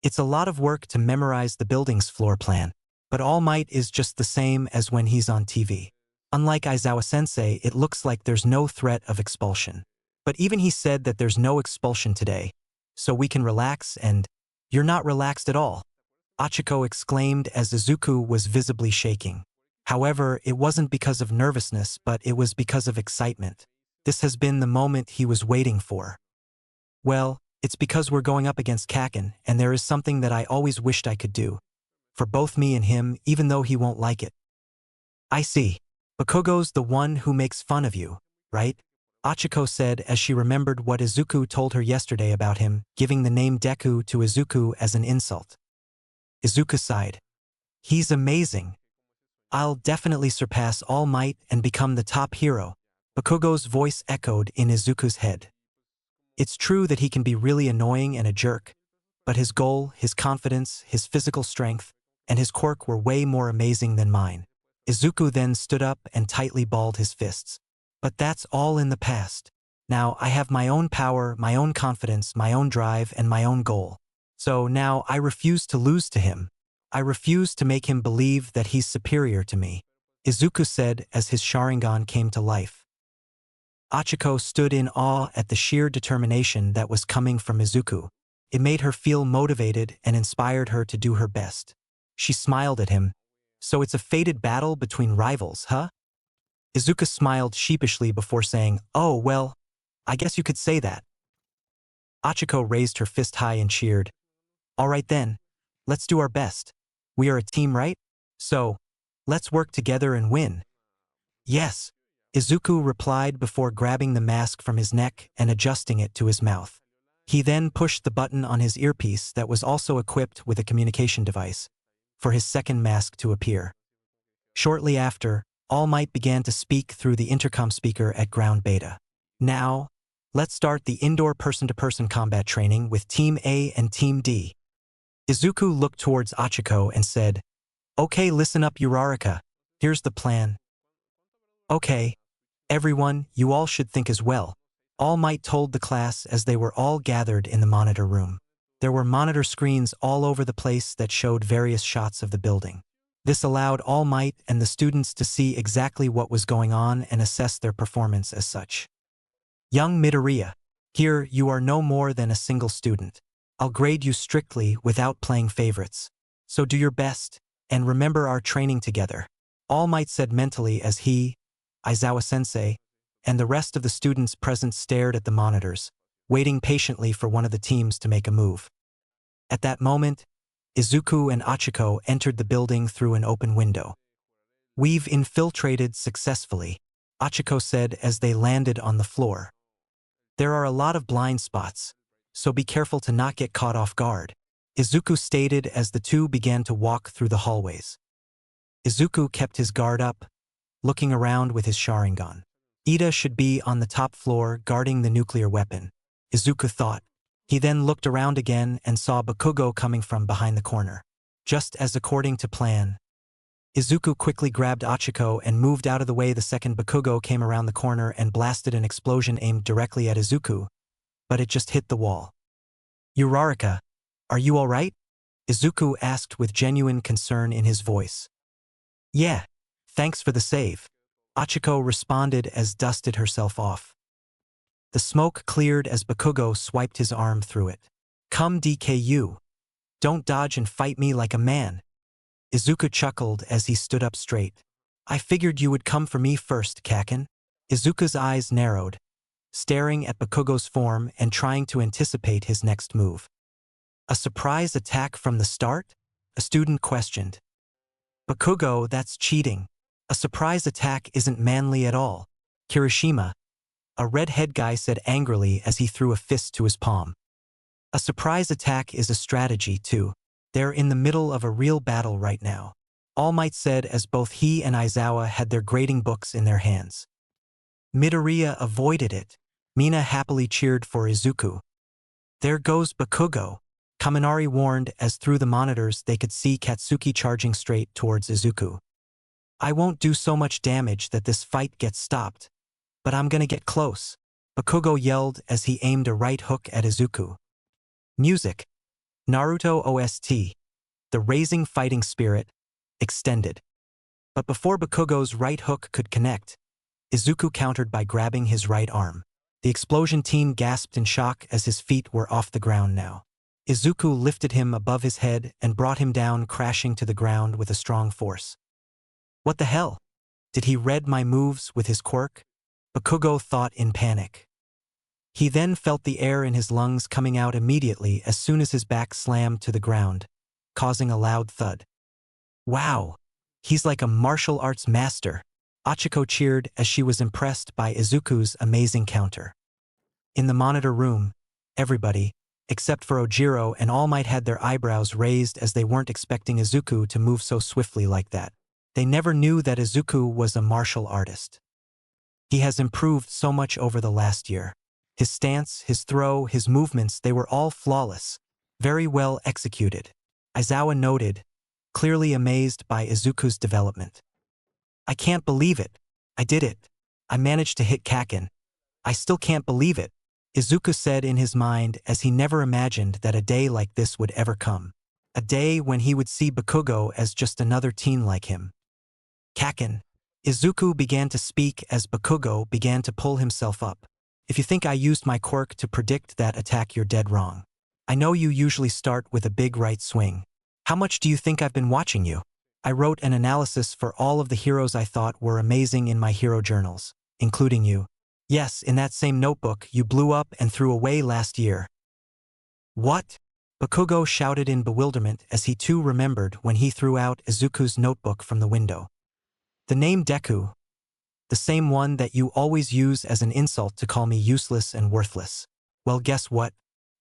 It's a lot of work to memorize the building's floor plan, but All Might is just the same as when he's on TV. Unlike Aizawa-sensei, it looks like there's no threat of expulsion. But even he said that there's no expulsion today, so we can relax and, you're not relaxed at all, Achiko exclaimed as Izuku was visibly shaking. However, it wasn't because of nervousness, but it was because of excitement. This has been the moment he was waiting for. Well, it's because we're going up against Kaken, and there is something that I always wished I could do. For both me and him, even though he won't like it. I see. Bakugo's the one who makes fun of you, right? Achiko said as she remembered what Izuku told her yesterday about him, giving the name Deku to Izuku as an insult. Izuku sighed. He's amazing. I'll definitely surpass All Might and become the top hero. Bakugo's voice echoed in Izuku's head. It's true that he can be really annoying and a jerk, but his goal, his confidence, his physical strength, and his quirk were way more amazing than mine. Izuku then stood up and tightly balled his fists. But that's all in the past. Now I have my own power, my own confidence, my own drive, and my own goal. So now I refuse to lose to him. I refuse to make him believe that he's superior to me, Izuku said as his Sharingan came to life. Achiko stood in awe at the sheer determination that was coming from Izuku. It made her feel motivated and inspired her to do her best. She smiled at him. So it's a fated battle between rivals, huh? Izuku smiled sheepishly before saying, oh, well, I guess you could say that. Achiko raised her fist high and cheered. All right then, let's do our best. We are a team, right? So, let's work together and win. Yes, Izuku replied before grabbing the mask from his neck and adjusting it to his mouth. He then pushed the button on his earpiece that was also equipped with a communication device, for his second mask to appear. Shortly after, All Might began to speak through the intercom speaker at ground beta. Now, let's start the indoor person-to-person combat training with Team A and Team D. Izuku looked towards Achiko and said, okay, listen up Uraraka, here's the plan. Okay, everyone, you all should think as well. All Might told the class as they were all gathered in the monitor room. There were monitor screens all over the place that showed various shots of the building. This allowed All Might and the students to see exactly what was going on and assess their performance as such. Young Midoriya, here you are no more than a single student. I'll grade you strictly without playing favorites. So do your best, and remember our training together. All Might said mentally as he, Aizawa-sensei, and the rest of the students present stared at the monitors, waiting patiently for one of the teams to make a move. At that moment, Izuku and Achiko entered the building through an open window. We've infiltrated successfully, Achiko said as they landed on the floor. There are a lot of blind spots, so be careful to not get caught off guard, Izuku stated as the two began to walk through the hallways. Izuku kept his guard up, looking around with his Sharingan. Ida should be on the top floor guarding the nuclear weapon, Izuku thought. He then looked around again and saw Bakugo coming from behind the corner. Just as according to plan, Izuku quickly grabbed Achiko and moved out of the way the second Bakugo came around the corner and blasted an explosion aimed directly at Izuku, but it just hit the wall. Uraraka, are you all right? Izuku asked with genuine concern in his voice. Yeah, thanks for the save, Achiko responded as dusted herself off. The smoke cleared as Bakugo swiped his arm through it. Come DKU. Don't dodge and fight me like a man. Izuku chuckled as he stood up straight. I figured you would come for me first, Kaken. Izuku's eyes narrowed, staring at Bakugo's form and trying to anticipate his next move. A surprise attack from the start? A student questioned. Bakugo, that's cheating. A surprise attack isn't manly at all. Kirishima, a red-head guy said angrily as he threw a fist to his palm. A surprise attack is a strategy, too. They're in the middle of a real battle right now, All Might said as both he and Aizawa had their grading books in their hands. Midoriya avoided it. Mina happily cheered for Izuku. There goes Bakugo, Kaminari warned as through the monitors they could see Katsuki charging straight towards Izuku. I won't do so much damage that this fight gets stopped, but I'm gonna get close, Bakugo yelled as he aimed a right hook at Izuku. Music. Naruto OST. The Raising Fighting Spirit. Extended. But before Bakugo's right hook could connect, Izuku countered by grabbing his right arm. The explosion team gasped in shock as his feet were off the ground now. Izuku lifted him above his head and brought him down crashing to the ground with a strong force. What the hell? Did he read my moves with his quirk? Bakugo thought in panic. He then felt the air in his lungs coming out immediately as soon as his back slammed to the ground, causing a loud thud. Wow, he's like a martial arts master. Achiko cheered as she was impressed by Izuku's amazing counter. In the monitor room, everybody, except for Ojiro and All Might, had their eyebrows raised as they weren't expecting Izuku to move so swiftly like that. They never knew that Izuku was a martial artist. He has improved so much over the last year. His stance, his throw, his movements, they were all flawless, very well executed. Aizawa noted, clearly amazed by Izuku's development. I can't believe it. I did it. I managed to hit Kaken. I still can't believe it, Izuku said in his mind, as he never imagined that a day like this would ever come. A day when he would see Bakugo as just another teen like him. Kaken. Izuku began to speak as Bakugo began to pull himself up. If you think I used my quirk to predict that attack, you're dead wrong. I know you usually start with a big right swing. How much do you think I've been watching you? I wrote an analysis for all of the heroes I thought were amazing in my hero journals, including you. Yes, in that same notebook you blew up and threw away last year. What? Bakugo shouted in bewilderment as he too remembered when he threw out Izuku's notebook from the window. The name Deku. The same one that you always use as an insult to call me useless and worthless. Well, guess what?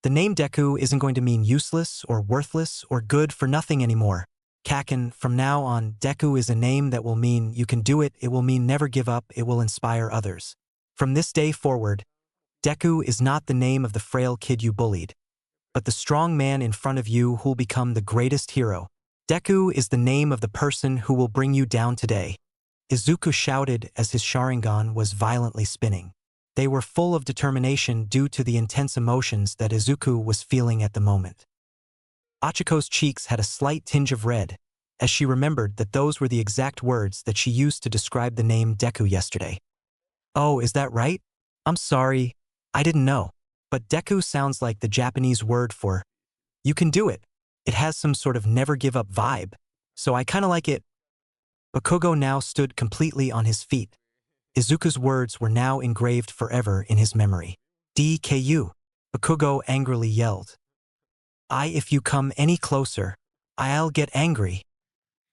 The name Deku isn't going to mean useless or worthless or good for nothing anymore. Kaken, from now on, Deku is a name that will mean you can do it, it will mean never give up, it will inspire others. From this day forward, Deku is not the name of the frail kid you bullied, but the strong man in front of you who'll become the greatest hero. Deku is the name of the person who will bring you down today. Izuku shouted as his Sharingan was violently spinning. They were full of determination due to the intense emotions that Izuku was feeling at the moment. Achiko's cheeks had a slight tinge of red, as she remembered that those were the exact words that she used to describe the name Deku yesterday. Oh, is that right? I'm sorry, I didn't know. But Deku sounds like the Japanese word for, you can do it. It has some sort of never give up vibe, so I kinda like it. Bakugo now stood completely on his feet. Izuku's words were now engraved forever in his memory. DKU, Bakugo angrily yelled. If you come any closer, I'll get angry.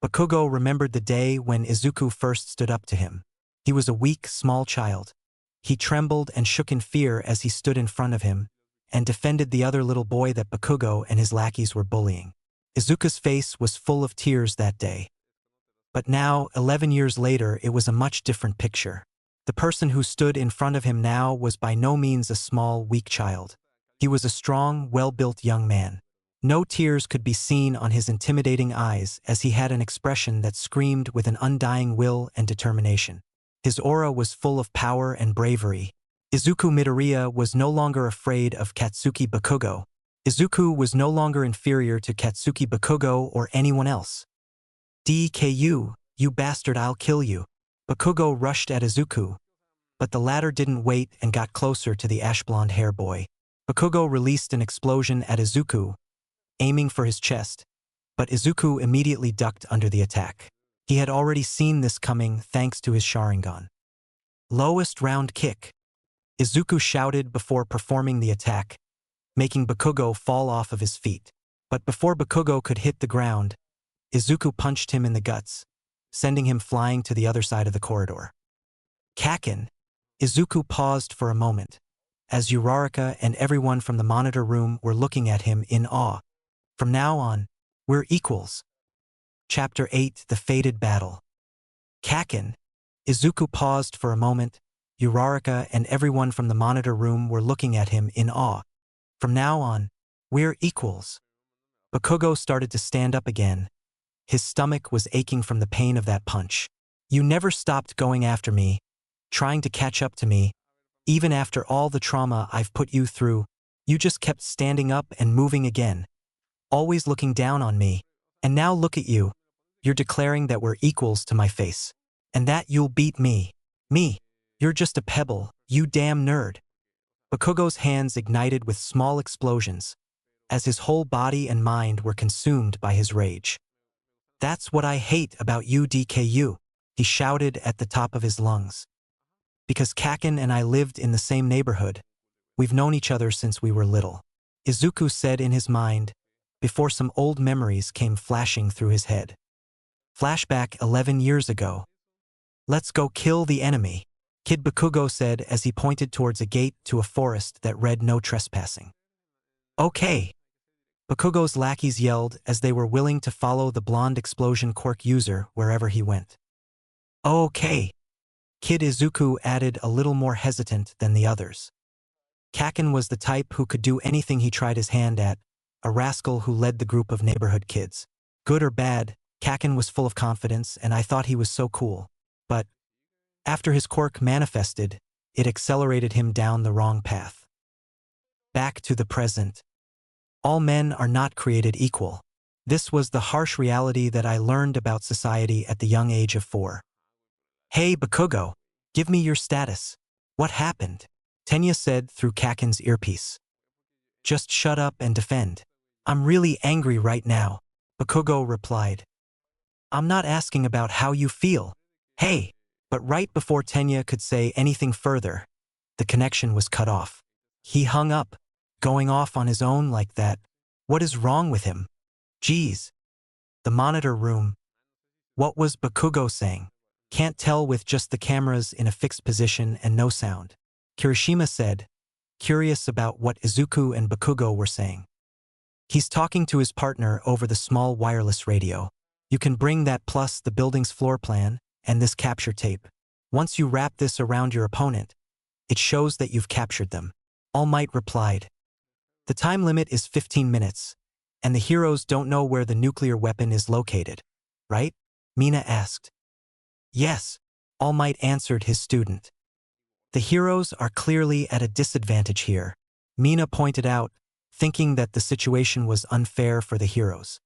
Bakugo remembered the day when Izuku first stood up to him. He was a weak, small child. He trembled and shook in fear as he stood in front of him and defended the other little boy that Bakugo and his lackeys were bullying. Izuku's face was full of tears that day. But now, 11 years later, it was a much different picture. The person who stood in front of him now was by no means a small, weak child. He was a strong, well-built young man. No tears could be seen on his intimidating eyes as he had an expression that screamed with an undying will and determination. His aura was full of power and bravery. Izuku Midoriya was no longer afraid of Katsuki Bakugo. Izuku was no longer inferior to Katsuki Bakugo or anyone else. DKU, you bastard, I'll kill you. Bakugo rushed at Izuku, but the latter didn't wait and got closer to the ash-blonde hair boy. Bakugo released an explosion at Izuku, aiming for his chest, but Izuku immediately ducked under the attack. He had already seen this coming thanks to his Sharingan. Lowest round kick. Izuku shouted before performing the attack, making Bakugo fall off of his feet. But before Bakugo could hit the ground, Izuku punched him in the guts, sending him flying to the other side of the corridor. Kaken. Izuku paused for a moment, as Uraraka and everyone from the monitor room were looking at him in awe. From now on, we're equals. Chapter 8, The Fated Battle. Kaken. Izuku paused for a moment. Uraraka and everyone from the monitor room were looking at him in awe. From now on, we're equals. Bakugo started to stand up again. His stomach was aching from the pain of that punch. You never stopped going after me, trying to catch up to me. Even after all the trauma I've put you through, you just kept standing up and moving again, always looking down on me. And now look at you. You're declaring that we're equals to my face. And that you'll beat me. Me. You're just a pebble, you damn nerd. Bakugo's hands ignited with small explosions, as his whole body and mind were consumed by his rage. That's what I hate about you, DKU, he shouted at the top of his lungs. Because Kaken and I lived in the same neighborhood. We've known each other since we were little. Izuku said in his mind, before some old memories came flashing through his head. Flashback 11 years ago. Let's go kill the enemy, Kid Bakugo said as he pointed towards a gate to a forest that read no trespassing. Okay, Bakugo's lackeys yelled as they were willing to follow the blonde explosion quirk user wherever he went. Okay, Kid Izuku added a little more hesitant than the others. Kaken was the type who could do anything he tried his hand at, a rascal who led the group of neighborhood kids. Good or bad, Kaken was full of confidence and I thought he was so cool. But after his quirk manifested, it accelerated him down the wrong path. Back to the present. All men are not created equal. This was the harsh reality that I learned about society at the young age of 4. Hey Bakugo, give me your status. What happened? Tenya said through Kaken's earpiece. Just shut up and defend. I'm really angry right now, Bakugo replied. I'm not asking about how you feel. Hey, but right before Tenya could say anything further, the connection was cut off. He hung up, going off on his own like that. What is wrong with him? Geez. The monitor room. What was Bakugo saying? Can't tell with just the cameras in a fixed position and no sound, Kirishima said, curious about what Izuku and Bakugo were saying. He's talking to his partner over the small wireless radio. You can bring that plus the building's floor plan and this capture tape. Once you wrap this around your opponent, it shows that you've captured them. All Might replied. The time limit is 15 minutes, and the heroes don't know where the nuclear weapon is located, right? Mina asked. Yes, All Might answered his student. The heroes are clearly at a disadvantage here, Mina pointed out, thinking that the situation was unfair for the heroes.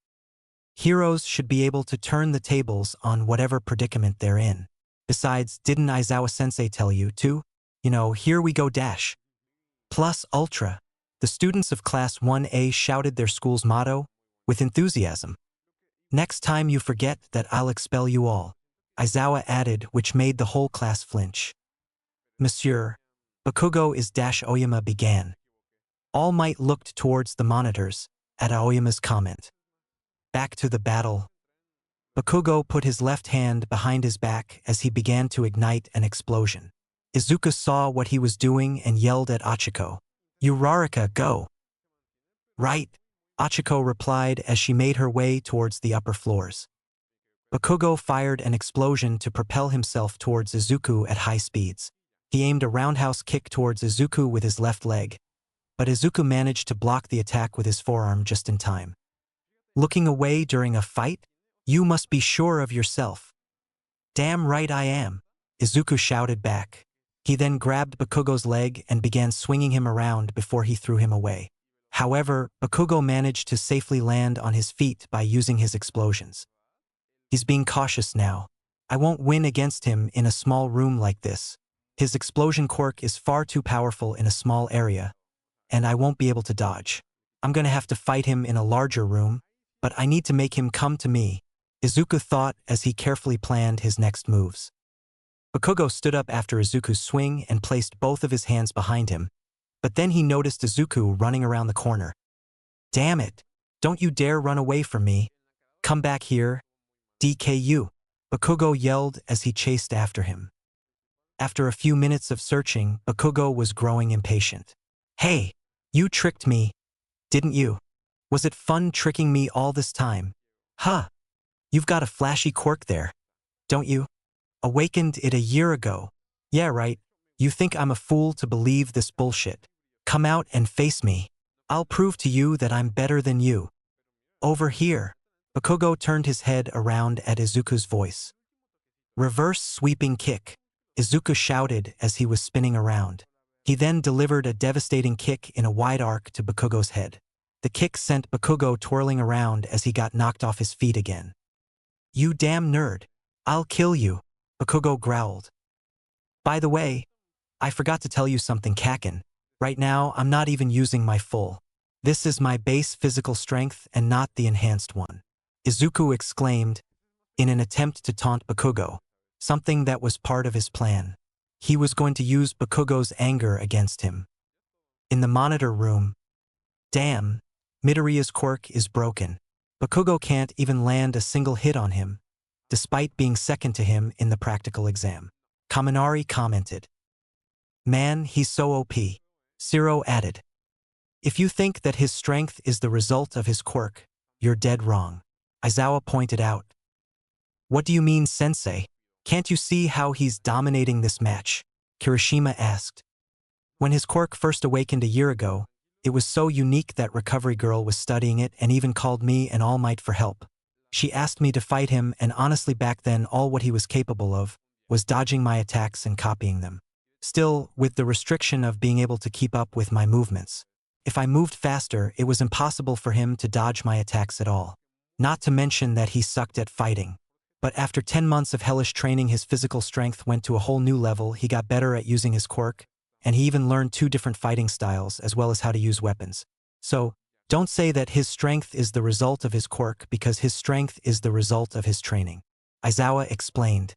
Heroes should be able to turn the tables on whatever predicament they're in. Besides, didn't Aizawa-sensei tell you to? Here we go dash. Plus ultra. The students of Class 1A shouted their school's motto with enthusiasm. Next time you forget that, I'll expel you all, Aizawa added, which made the whole class flinch. Monsieur, Bakugo is dash Oyama began. All Might looked towards the monitors at Aoyama's comment. Back to the battle. Bakugo put his left hand behind his back as he began to ignite an explosion. Izuku saw what he was doing and yelled at Achiko. Uraraka, go! Right, Achiko replied as she made her way towards the upper floors. Bakugo fired an explosion to propel himself towards Izuku at high speeds. He aimed a roundhouse kick towards Izuku with his left leg, but Izuku managed to block the attack with his forearm just in time. Looking away during a fight? You must be sure of yourself. Damn right I am, Izuku shouted back. He then grabbed Bakugo's leg and began swinging him around before he threw him away. However, Bakugo managed to safely land on his feet by using his explosions. He's being cautious now. I won't win against him in a small room like this. His explosion quirk is far too powerful in a small area, and I won't be able to dodge. I'm gonna have to fight him in a larger room, but I need to make him come to me, Izuku thought as he carefully planned his next moves. Bakugo stood up after Izuku's swing and placed both of his hands behind him, but then he noticed Izuku running around the corner. Damn it! Don't you dare run away from me! Come back here! DKU! Bakugo yelled as he chased after him. After a few minutes of searching, Bakugo was growing impatient. Hey! You tricked me, didn't you? Was it fun tricking me all this time? Huh! You've got a flashy quirk there, don't you? Awakened it a year ago. Yeah, right. You think I'm a fool to believe this bullshit. Come out and face me. I'll prove to you that I'm better than you. Over here. Bakugo turned his head around at Izuku's voice. Reverse sweeping kick, Izuku shouted as he was spinning around. He then delivered a devastating kick in a wide arc to Bakugo's head. The kick sent Bakugo twirling around as he got knocked off his feet again. You damn nerd. I'll kill you, Bakugo growled. By the way, I forgot to tell you something, Kaken. Right now, I'm not even using my full. This is my base physical strength and not the enhanced one, Izuku exclaimed, in an attempt to taunt Bakugo, something that was part of his plan. He was going to use Bakugo's anger against him. In the monitor room. Damn, Midoriya's quirk is broken. Bakugo can't even land a single hit on him. despite being second to him in the practical exam. Kaminari commented. Man, he's so OP. Zero added. If you think that his strength is the result of his quirk, you're dead wrong. Aizawa pointed out. What do you mean, sensei? Can't you see how he's dominating this match? Kirishima asked. When his quirk first awakened a year ago, it was so unique that Recovery Girl was studying it and even called me and All Might for help. She asked me to fight him, and honestly back then all what he was capable of was dodging my attacks and copying them. Still, with the restriction of being able to keep up with my movements. If I moved faster, it was impossible for him to dodge my attacks at all. Not to mention that he sucked at fighting. But after 10 months of hellish training, his physical strength went to a whole new level. He got better at using his quirk, and he even learned 2 different fighting styles as well as how to use weapons. So, don't say that his strength is the result of his quirk, because his strength is the result of his training. Aizawa explained.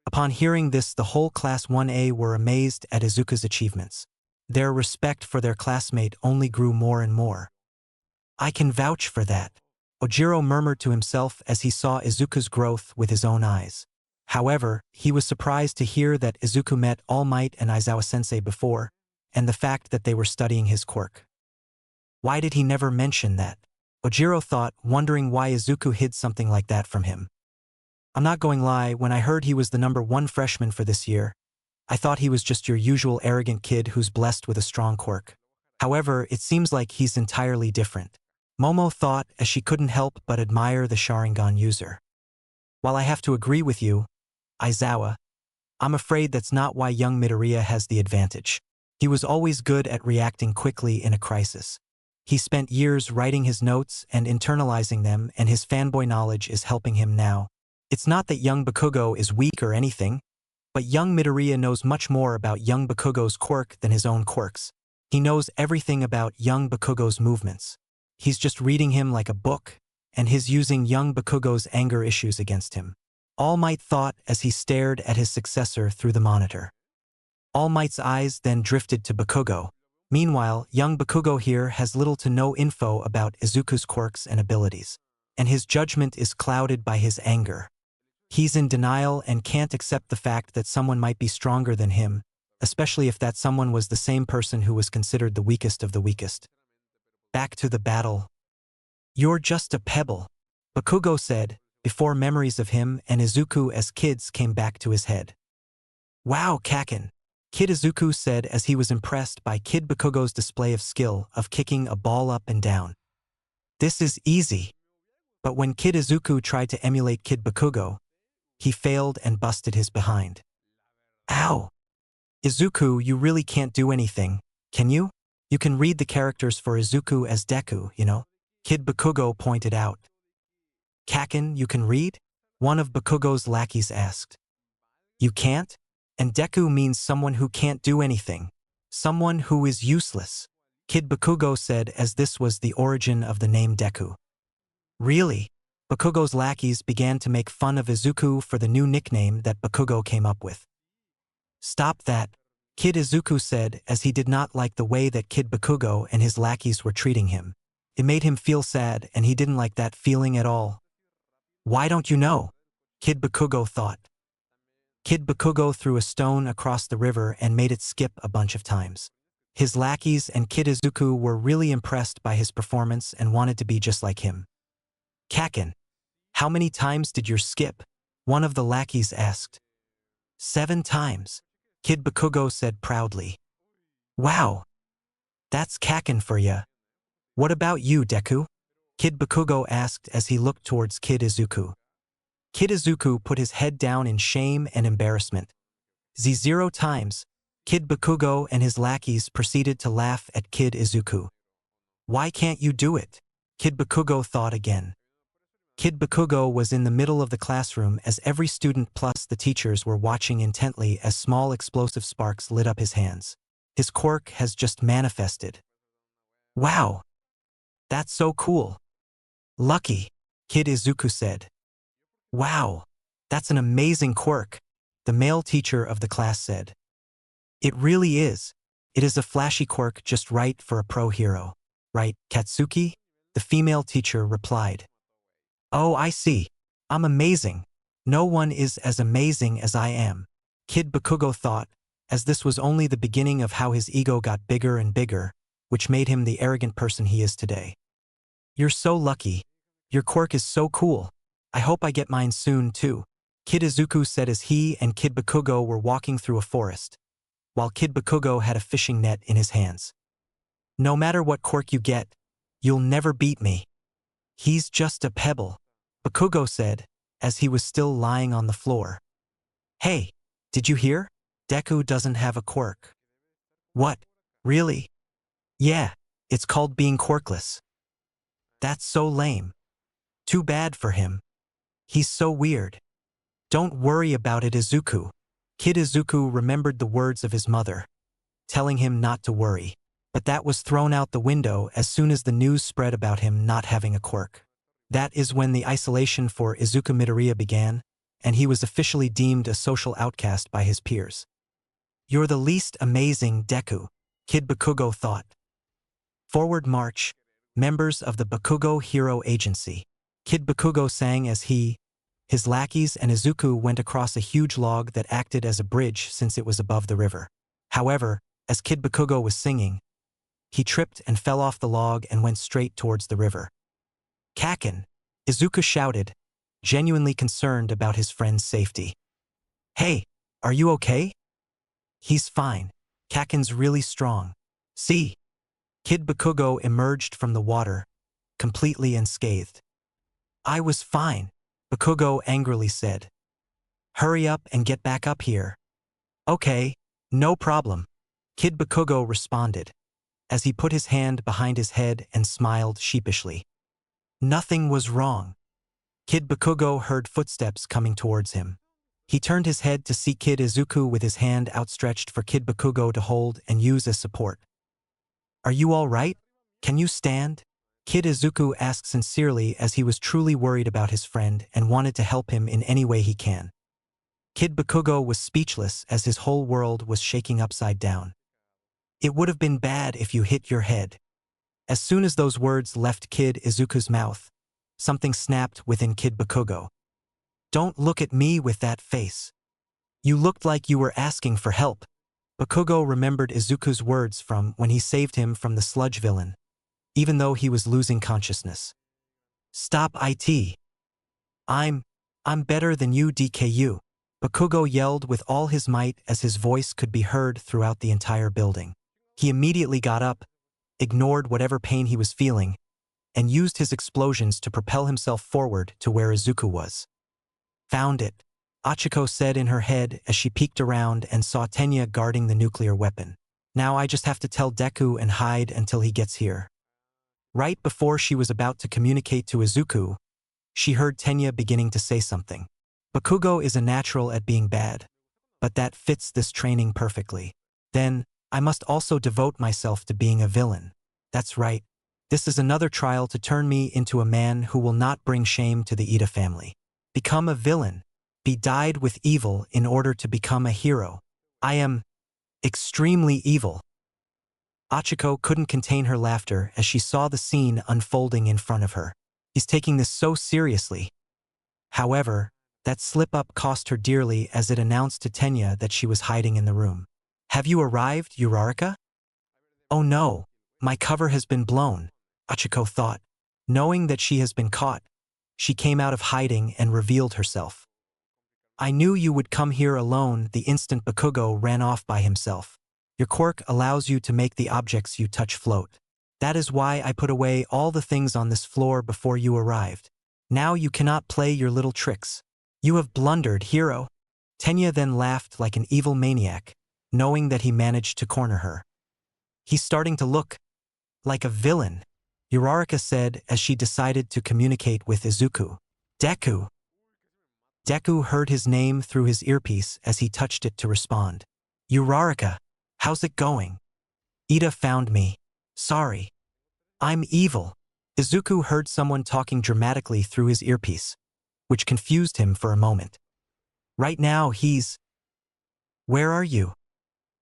Upon hearing this, the whole Class 1A were amazed at Izuku's achievements. Their respect for their classmate only grew more and more. I can vouch for that, Ojiro murmured to himself as he saw Izuku's growth with his own eyes. However, he was surprised to hear that Izuku met All Might and Aizawa-sensei before, and the fact that they were studying his quirk. Why did he never mention that? Ojiro thought, wondering why Izuku hid something like that from him. I'm not going to lie, when I heard he was the #1 freshman for this year, I thought he was just your usual arrogant kid who's blessed with a strong quirk. However, it seems like he's entirely different. Momo thought as she couldn't help but admire the Sharingan user. While I have to agree with you, Aizawa, I'm afraid that's not why young Midoriya has the advantage. He was always good at reacting quickly in a crisis. He spent years writing his notes and internalizing them, and his fanboy knowledge is helping him now. It's not that young Bakugo is weak or anything, but young Midoriya knows much more about young Bakugo's quirk than his own quirks. He knows everything about young Bakugo's movements. He's just reading him like a book, and he's using young Bakugo's anger issues against him. All Might thought as he stared at his successor through the monitor. All Might's eyes then drifted to Bakugo. Meanwhile, young Bakugo here has little to no info about Izuku's quirks and abilities, and his judgment is clouded by his anger. He's in denial and can't accept the fact that someone might be stronger than him, especially if that someone was the same person who was considered the weakest of the weakest. Back to the battle. You're just a pebble, Bakugo said, before memories of him and Izuku as kids came back to his head. Wow, Kaken, Kid Izuku said as he was impressed by Kid Bakugo's display of skill of kicking a ball up and down. This is easy. But when Kid Izuku tried to emulate Kid Bakugo, he failed and busted his behind. Ow! Izuku, you really can't do anything, can you? You can read the characters for Izuku as Deku, you know? Kid Bakugo pointed out. Kaken, you can read? One of Bakugo's lackeys asked. You can't? And Deku means someone who can't do anything. Someone who is useless. Kid Bakugo said as this was the origin of the name Deku. Really? Bakugo's lackeys began to make fun of Izuku for the new nickname that Bakugo came up with. Stop that, Kid Izuku said as he did not like the way that Kid Bakugo and his lackeys were treating him. It made him feel sad and he didn't like that feeling at all. Why don't you know? Kid Bakugo thought. Kid Bakugo threw a stone across the river and made it skip a bunch of times. His lackeys and Kid Izuku were really impressed by his performance and wanted to be just like him. Kaken, how many times did yours skip? One of the lackeys asked. 7 times, Kid Bakugo said proudly. Wow! That's Kaken for ya. What about you, Deku? Kid Bakugo asked as he looked towards Kid Izuku. Kid Izuku put his head down in shame and embarrassment. 0 times, Kid Bakugo and his lackeys proceeded to laugh at Kid Izuku. Why can't you do it? Kid Bakugo thought again. Kid Bakugo was in the middle of the classroom as every student plus the teachers were watching intently as small explosive sparks lit up his hands. His quirk has just manifested. Wow! That's so cool. Lucky, Kid Izuku said. Wow! That's an amazing quirk, the male teacher of the class said. It really is. It is a flashy quirk just right for a pro hero. Right, Katsuki? The female teacher replied. Oh, I see. I'm amazing, No one is as amazing as I am. Kid Bakugo thought, as this was only the beginning of how his ego got bigger and bigger, which made him the arrogant person he is today. You're so lucky. Your quirk is so cool. I hope I get mine soon, too. Kid Izuku said as he and Kid Bakugo were walking through a forest, while Kid Bakugo had a fishing net in his hands. No matter what quirk you get, you'll never beat me. He's just a pebble, Bakugo said, as he was still lying on the floor. Hey, did you hear? Deku doesn't have a quirk. What? Really? Yeah, it's called being quirkless. That's so lame. Too bad for him. He's so weird. Don't worry about it, Izuku. Kid Izuku remembered the words of his mother, telling him not to worry. But that was thrown out the window as soon as the news spread about him not having a quirk. That is when the isolation for Izuku Midoriya began, and he was officially deemed a social outcast by his peers. You're the least amazing, Deku, Kid Bakugo thought. Forward march, members of the Bakugo Hero Agency. Kid Bakugo sang as he, his lackeys and Izuku went across a huge log that acted as a bridge since it was above the river. However, as Kid Bakugo was singing, he tripped and fell off the log and went straight towards the river. Kakin, Izuku shouted, genuinely concerned about his friend's safety. Hey, are you okay? He's fine. Kakin's really strong. See? Kid Bakugo emerged from the water, completely unscathed. I was fine, Bakugo angrily said. Hurry up and get back up here. Okay, no problem, Kid Bakugo responded, as he put his hand behind his head and smiled sheepishly. Nothing was wrong. Kid Bakugo heard footsteps coming towards him. He turned his head to see Kid Izuku with his hand outstretched for Kid Bakugo to hold and use as support. Are you all right? Can you stand? Kid Izuku asked sincerely as he was truly worried about his friend and wanted to help him in any way he can. Kid Bakugo was speechless as his whole world was shaking upside down. It would have been bad if you hit your head. As soon as those words left Kid Izuku's mouth, something snapped within Kid Bakugo. Don't look at me with that face. You looked like you were asking for help. Bakugo remembered Izuku's words from when he saved him from the sludge villain, even though he was losing consciousness. Stop it. I'm better than you, DKU. Bakugo yelled with all his might as his voice could be heard throughout the entire building. He immediately got up, ignored whatever pain he was feeling, and used his explosions to propel himself forward to where Izuku was. Found it, Achiko said in her head as she peeked around and saw Tenya guarding the nuclear weapon. Now I just have to tell Deku and hide until he gets here. Right before she was about to communicate to Izuku, she heard Tenya beginning to say something. Bakugo is a natural at being bad, but that fits this training perfectly. Then, I must also devote myself to being a villain. That's right. This is another trial to turn me into a man who will not bring shame to the Ida family. Become a villain. Be dyed with evil in order to become a hero. I am extremely evil. Achiko couldn't contain her laughter as she saw the scene unfolding in front of her. He's taking this so seriously. However, that slip-up cost her dearly as it announced to Tenya that she was hiding in the room. Have you arrived, Uraraka? Oh no, my cover has been blown, Achiko thought. Knowing that she has been caught, she came out of hiding and revealed herself. I knew you would come here alone the instant Bakugo ran off by himself. Your quirk allows you to make the objects you touch float. That is why I put away all the things on this floor before you arrived. Now you cannot play your little tricks. You have blundered, hero. Tenya then laughed like an evil maniac, knowing that he managed to corner her. He's starting to look like a villain, Uraraka said as she decided to communicate with Izuku. Deku. Deku heard his name through his earpiece as he touched it to respond. Uraraka, how's it going? Ida found me. Sorry. I'm evil. Izuku heard someone talking dramatically through his earpiece, which confused him for a moment. Right now he's... Where are you?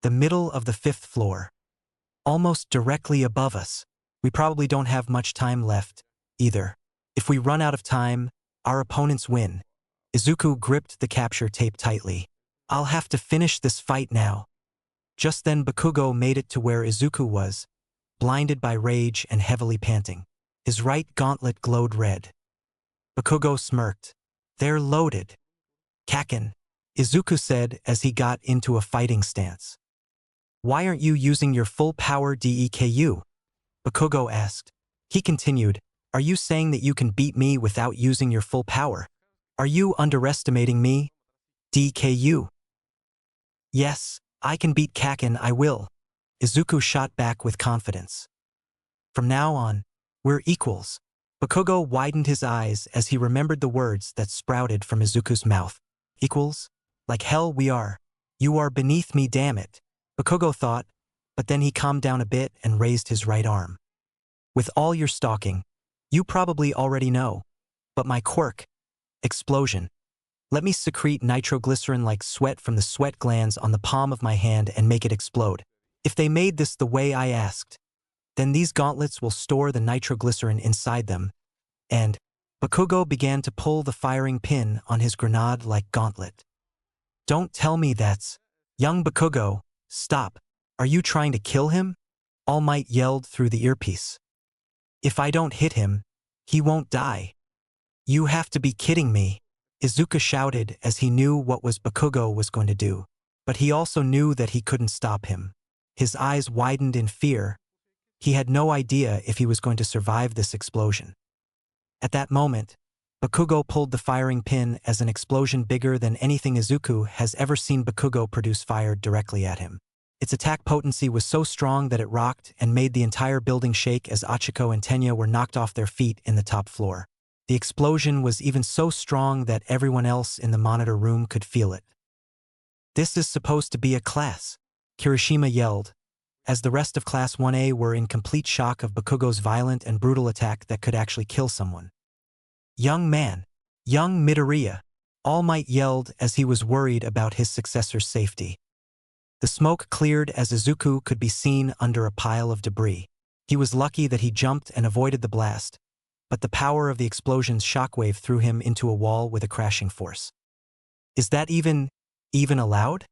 The middle of the 5th floor. Almost directly above us. We probably don't have much time left, either. If we run out of time, our opponents win. Izuku gripped the capture tape tightly. I'll have to finish this fight now. Just then Bakugo made it to where Izuku was, blinded by rage and heavily panting. His right gauntlet glowed red. Bakugo smirked. They're loaded. Kakin, Izuku said as he got into a fighting stance. Why aren't you using your full power Deku? Bakugo asked. He continued, are you saying that you can beat me without using your full power? Are you underestimating me? Deku. Yes, I can beat Kakin, I will. Izuku shot back with confidence. From now on, we're equals. Bakugo widened his eyes as he remembered the words that sprouted from Izuku's mouth. Equals? Like hell we are. You are beneath me, damn it. Bakugo thought, but then he calmed down a bit and raised his right arm. With all your stalking, you probably already know. But my quirk, explosion. Let me secrete nitroglycerin like sweat from the sweat glands on the palm of my hand and make it explode. If they made this the way I asked, then these gauntlets will store the nitroglycerin inside them, and Bakugo began to pull the firing pin on his grenade-like gauntlet. Don't tell me that's... Young Bakugo, stop. Are you trying to kill him? All Might yelled through the earpiece. If I don't hit him, he won't die. You have to be kidding me. Izuku shouted as he knew what Bakugo was going to do, but he also knew that he couldn't stop him. His eyes widened in fear. He had no idea if he was going to survive this explosion. At that moment, Bakugo pulled the firing pin as an explosion bigger than anything Izuku has ever seen Bakugo produce fired directly at him. Its attack potency was so strong that it rocked and made the entire building shake as Achiko and Tenya were knocked off their feet in the top floor. The explosion was even so strong that everyone else in the monitor room could feel it. This is supposed to be a class, Kirishima yelled, as the rest of Class 1A were in complete shock of Bakugo's violent and brutal attack that could actually kill someone. Young man, young Midoriya, All Might yelled as he was worried about his successor's safety. The smoke cleared as Izuku could be seen under a pile of debris. He was lucky that he jumped and avoided the blast, but the power of the explosion's shockwave threw him into a wall with a crashing force. Is that even allowed?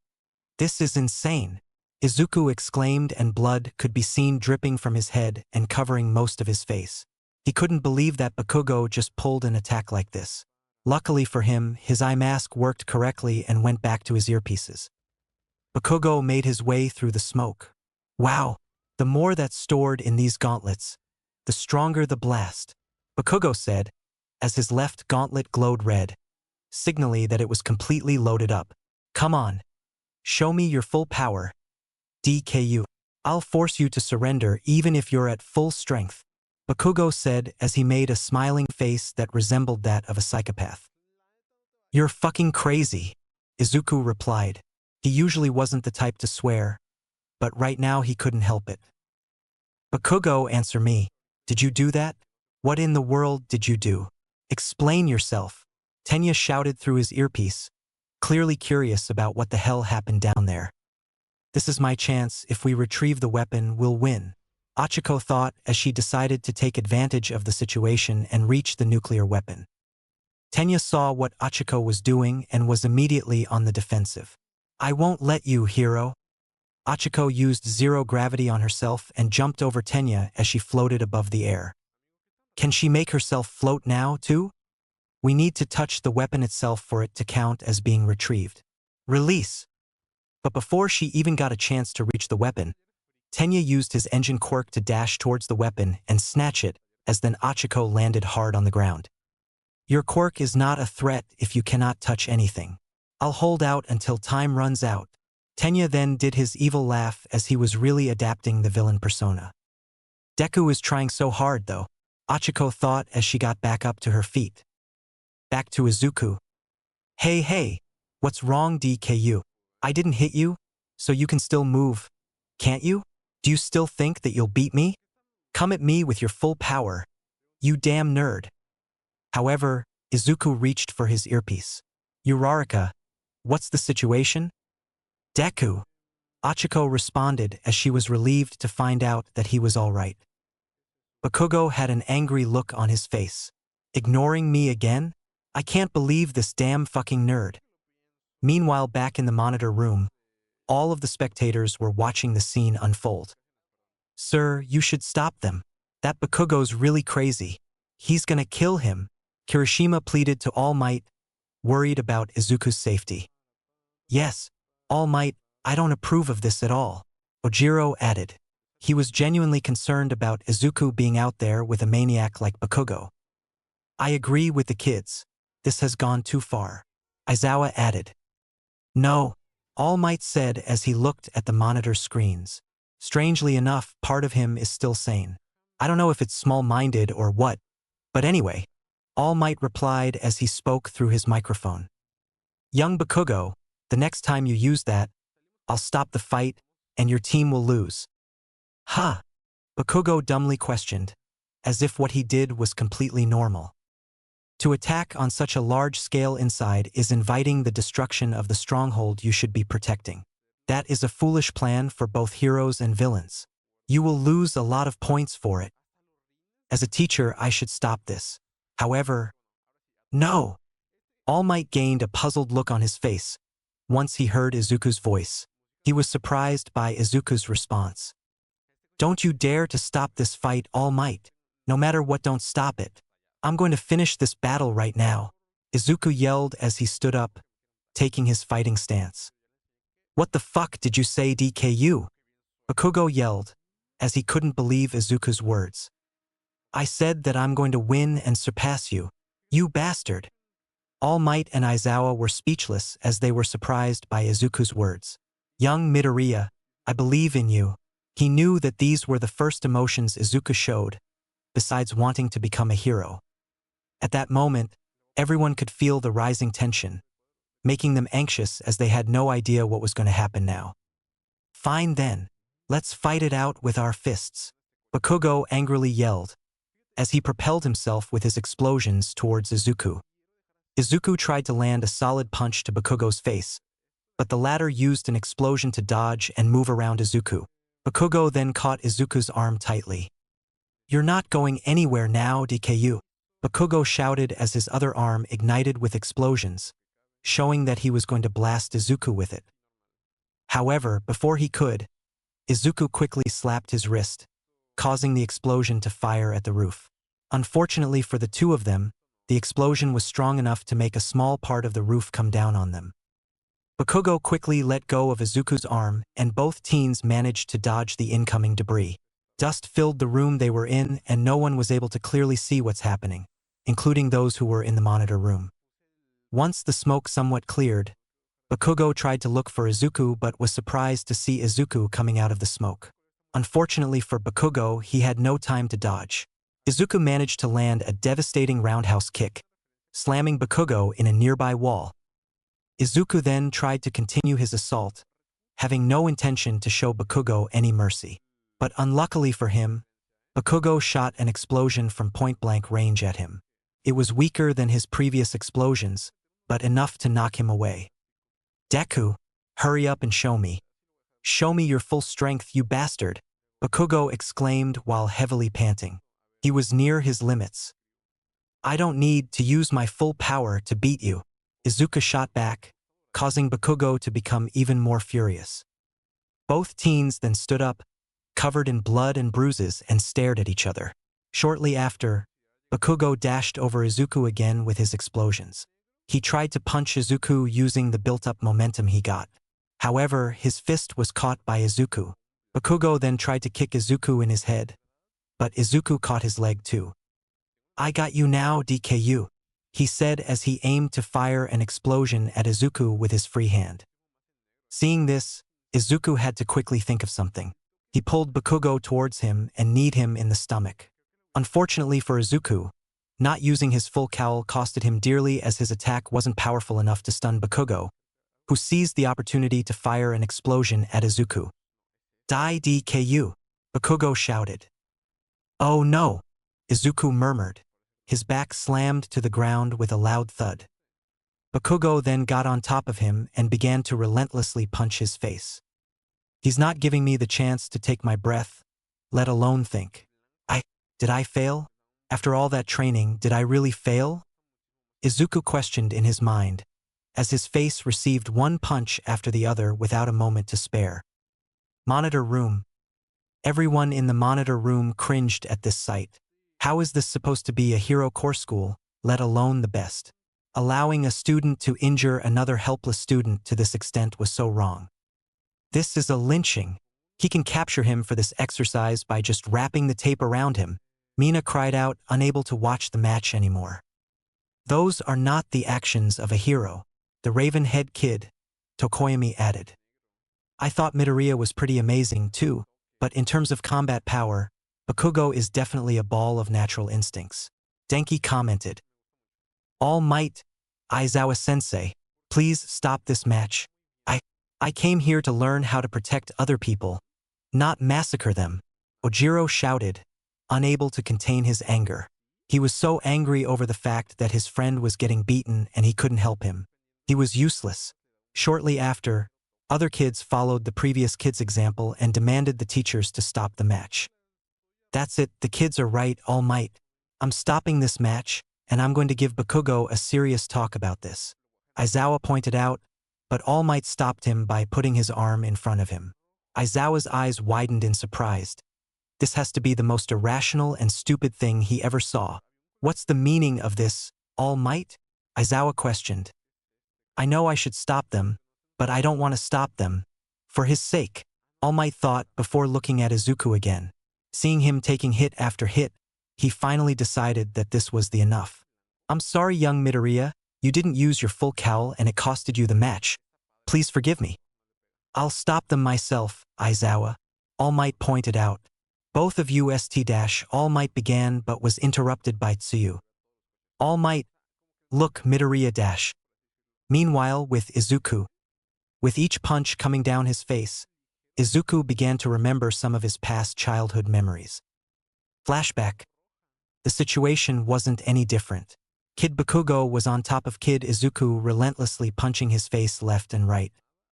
This is insane. Izuku exclaimed, and blood could be seen dripping from his head and covering most of his face. He couldn't believe that Bakugo just pulled an attack like this. Luckily for him, his eye mask worked correctly and went back to his earpieces. Bakugo made his way through the smoke. Wow, the more that's stored in these gauntlets, the stronger the blast, Bakugo said, as his left gauntlet glowed red, signaling that it was completely loaded up. Come on. Show me your full power. Deku. I'll force you to surrender even if you're at full strength, Bakugo said as he made a smiling face that resembled that of a psychopath. You're fucking crazy, Izuku replied. He usually wasn't the type to swear, but right now he couldn't help it. Bakugo, answer me. Did you do that? What in the world did you do? Explain yourself, Tenya shouted through his earpiece, clearly curious about what the hell happened down there. This is my chance. If we retrieve the weapon, we'll win, Achiko thought as she decided to take advantage of the situation and reach the nuclear weapon. Tenya saw what Achiko was doing and was immediately on the defensive. I won't let you, hero. Achiko used zero gravity on herself and jumped over Tenya as she floated above the air. Can she make herself float now, too? We need to touch the weapon itself for it to count as being retrieved. Release. But before she even got a chance to reach the weapon, Tenya used his engine quirk to dash towards the weapon and snatch it, as then Achiko landed hard on the ground. Your quirk is not a threat if you cannot touch anything. I'll hold out until time runs out. Tenya then did his evil laugh as he was really adapting the villain persona. Deku is trying so hard though, Achiko thought as she got back up to her feet. Back to Izuku. Hey, what's wrong, Deku? I didn't hit you, so you can still move, can't you? Do you still think that you'll beat me? Come at me with your full power, you damn nerd. However, Izuku reached for his earpiece. Uraraka, what's the situation? Deku, Achiko responded as she was relieved to find out that he was all right. Bakugo had an angry look on his face. Ignoring me again? I can't believe this damn fucking nerd. Meanwhile, back in the monitor room, all of the spectators were watching the scene unfold. Sir, you should stop them. That Bakugo's really crazy. He's gonna kill him, Kirishima pleaded to All Might, worried about Izuku's safety. Yes, All Might, I don't approve of this at all, Ojiro added. He was genuinely concerned about Izuku being out there with a maniac like Bakugo. I agree with the kids. This has gone too far, Aizawa added. No, All Might said as he looked at the monitor screens. Strangely enough, part of him is still sane. I don't know if it's small-minded or what, but anyway, All Might replied as he spoke through his microphone. Young Bakugo, the next time you use that, I'll stop the fight, and your team will lose. Huh? Bakugo dumbly questioned, as if what he did was completely normal. To attack on such a large scale inside is inviting the destruction of the stronghold you should be protecting. That is a foolish plan for both heroes and villains. You will lose a lot of points for it. As a teacher, I should stop this. However, no. All Might gained a puzzled look on his face. Once he heard Izuku's voice, he was surprised by Izuku's response. Don't you dare to stop this fight, All Might. No matter what, don't stop it. I'm going to finish this battle right now, Izuku yelled as he stood up, taking his fighting stance. What the fuck did you say, DKU? Bakugo yelled, as he couldn't believe Izuku's words. I said that I'm going to win and surpass you, you bastard. All Might and Aizawa were speechless as they were surprised by Izuku's words. Young Midoriya, I believe in you. He knew that these were the first emotions Izuku showed, besides wanting to become a hero. At that moment, everyone could feel the rising tension, making them anxious as they had no idea what was going to happen now. Fine then, let's fight it out with our fists, Bakugo angrily yelled, as he propelled himself with his explosions towards Izuku. Izuku tried to land a solid punch to Bakugo's face, but the latter used an explosion to dodge and move around Izuku. Bakugo then caught Izuku's arm tightly. You're not going anywhere now, DKU, Bakugo shouted as his other arm ignited with explosions, showing that he was going to blast Izuku with it. However, before he could, Izuku quickly slapped his wrist, causing the explosion to fire at the roof. Unfortunately for the two of them, the explosion was strong enough to make a small part of the roof come down on them. Bakugo quickly let go of Izuku's arm, and both teens managed to dodge the incoming debris. Dust filled the room they were in, and no one was able to clearly see what's happening, including those who were in the monitor room. Once the smoke somewhat cleared, Bakugo tried to look for Izuku but was surprised to see Izuku coming out of the smoke. Unfortunately for Bakugo, he had no time to dodge. Izuku managed to land a devastating roundhouse kick, slamming Bakugo in a nearby wall. Izuku then tried to continue his assault, having no intention to show Bakugo any mercy. But unluckily for him, Bakugo shot an explosion from point-blank range at him. It was weaker than his previous explosions, but enough to knock him away. Deku, hurry up and show me. Show me your full strength, you bastard, Bakugo exclaimed while heavily panting. He was near his limits. I don't need to use my full power to beat you, Izuku shot back, causing Bakugo to become even more furious. Both teens then stood up, covered in blood and bruises, and stared at each other. Shortly after, Bakugo dashed over Izuku again with his explosions. He tried to punch Izuku using the built-up momentum he got. However, his fist was caught by Izuku. Bakugo then tried to kick Izuku in his head, but Izuku caught his leg too. I got you now, DKU, he said as he aimed to fire an explosion at Izuku with his free hand. Seeing this, Izuku had to quickly think of something. He pulled Bakugo towards him and kneed him in the stomach. Unfortunately for Izuku, not using his full cowl costed him dearly as his attack wasn't powerful enough to stun Bakugo, who seized the opportunity to fire an explosion at Izuku. Die, DKU, Bakugo shouted. Oh no, Izuku murmured. His back slammed to the ground with a loud thud. Bakugo then got on top of him and began to relentlessly punch his face. He's not giving me the chance to take my breath, let alone think. Did I fail? After all that training, did I really fail? Izuku questioned in his mind, as his face received one punch after the other without a moment to spare. Monitor room. Everyone in the monitor room cringed at this sight. How is this supposed to be a hero core school, let alone the best? Allowing a student to injure another helpless student to this extent was so wrong. This is a lynching. He can capture him for this exercise by just wrapping the tape around him. Mina cried out, unable to watch the match anymore. Those are not the actions of a hero, the Raven-head kid, Tokoyami added. I thought Midoriya was pretty amazing too, but in terms of combat power, Bakugo is definitely a ball of natural instincts. Denki commented. All Might, Aizawa-sensei, please stop this match. I came here to learn how to protect other people, not massacre them, Ojiro shouted, unable to contain his anger. He was so angry over the fact that his friend was getting beaten and he couldn't help him. He was useless. Shortly after, other kids followed the previous kid's example and demanded the teachers to stop the match. That's it, the kids are right, All Might. I'm stopping this match, and I'm going to give Bakugo a serious talk about this. Aizawa pointed out, but All Might stopped him by putting his arm in front of him. Aizawa's eyes widened in surprise. This has to be the most irrational and stupid thing he ever saw. What's the meaning of this, All Might? Aizawa questioned. I know I should stop them, but I don't want to stop them. For his sake, All Might thought before looking at Izuku again. Seeing him taking hit after hit, he finally decided that this was the enough. I'm sorry, young Midoriya, you didn't use your full cowl and it costed you the match. Please forgive me. I'll stop them myself, Aizawa, All Might pointed out. Both of you All Might began but was interrupted by Tsuyu. All Might, look Midoriya . Meanwhile with Izuku. With each punch coming down his face, Izuku began to remember some of his past childhood memories. Flashback. The situation wasn't any different. Kid Bakugo was on top of Kid Izuku, relentlessly punching his face left and right.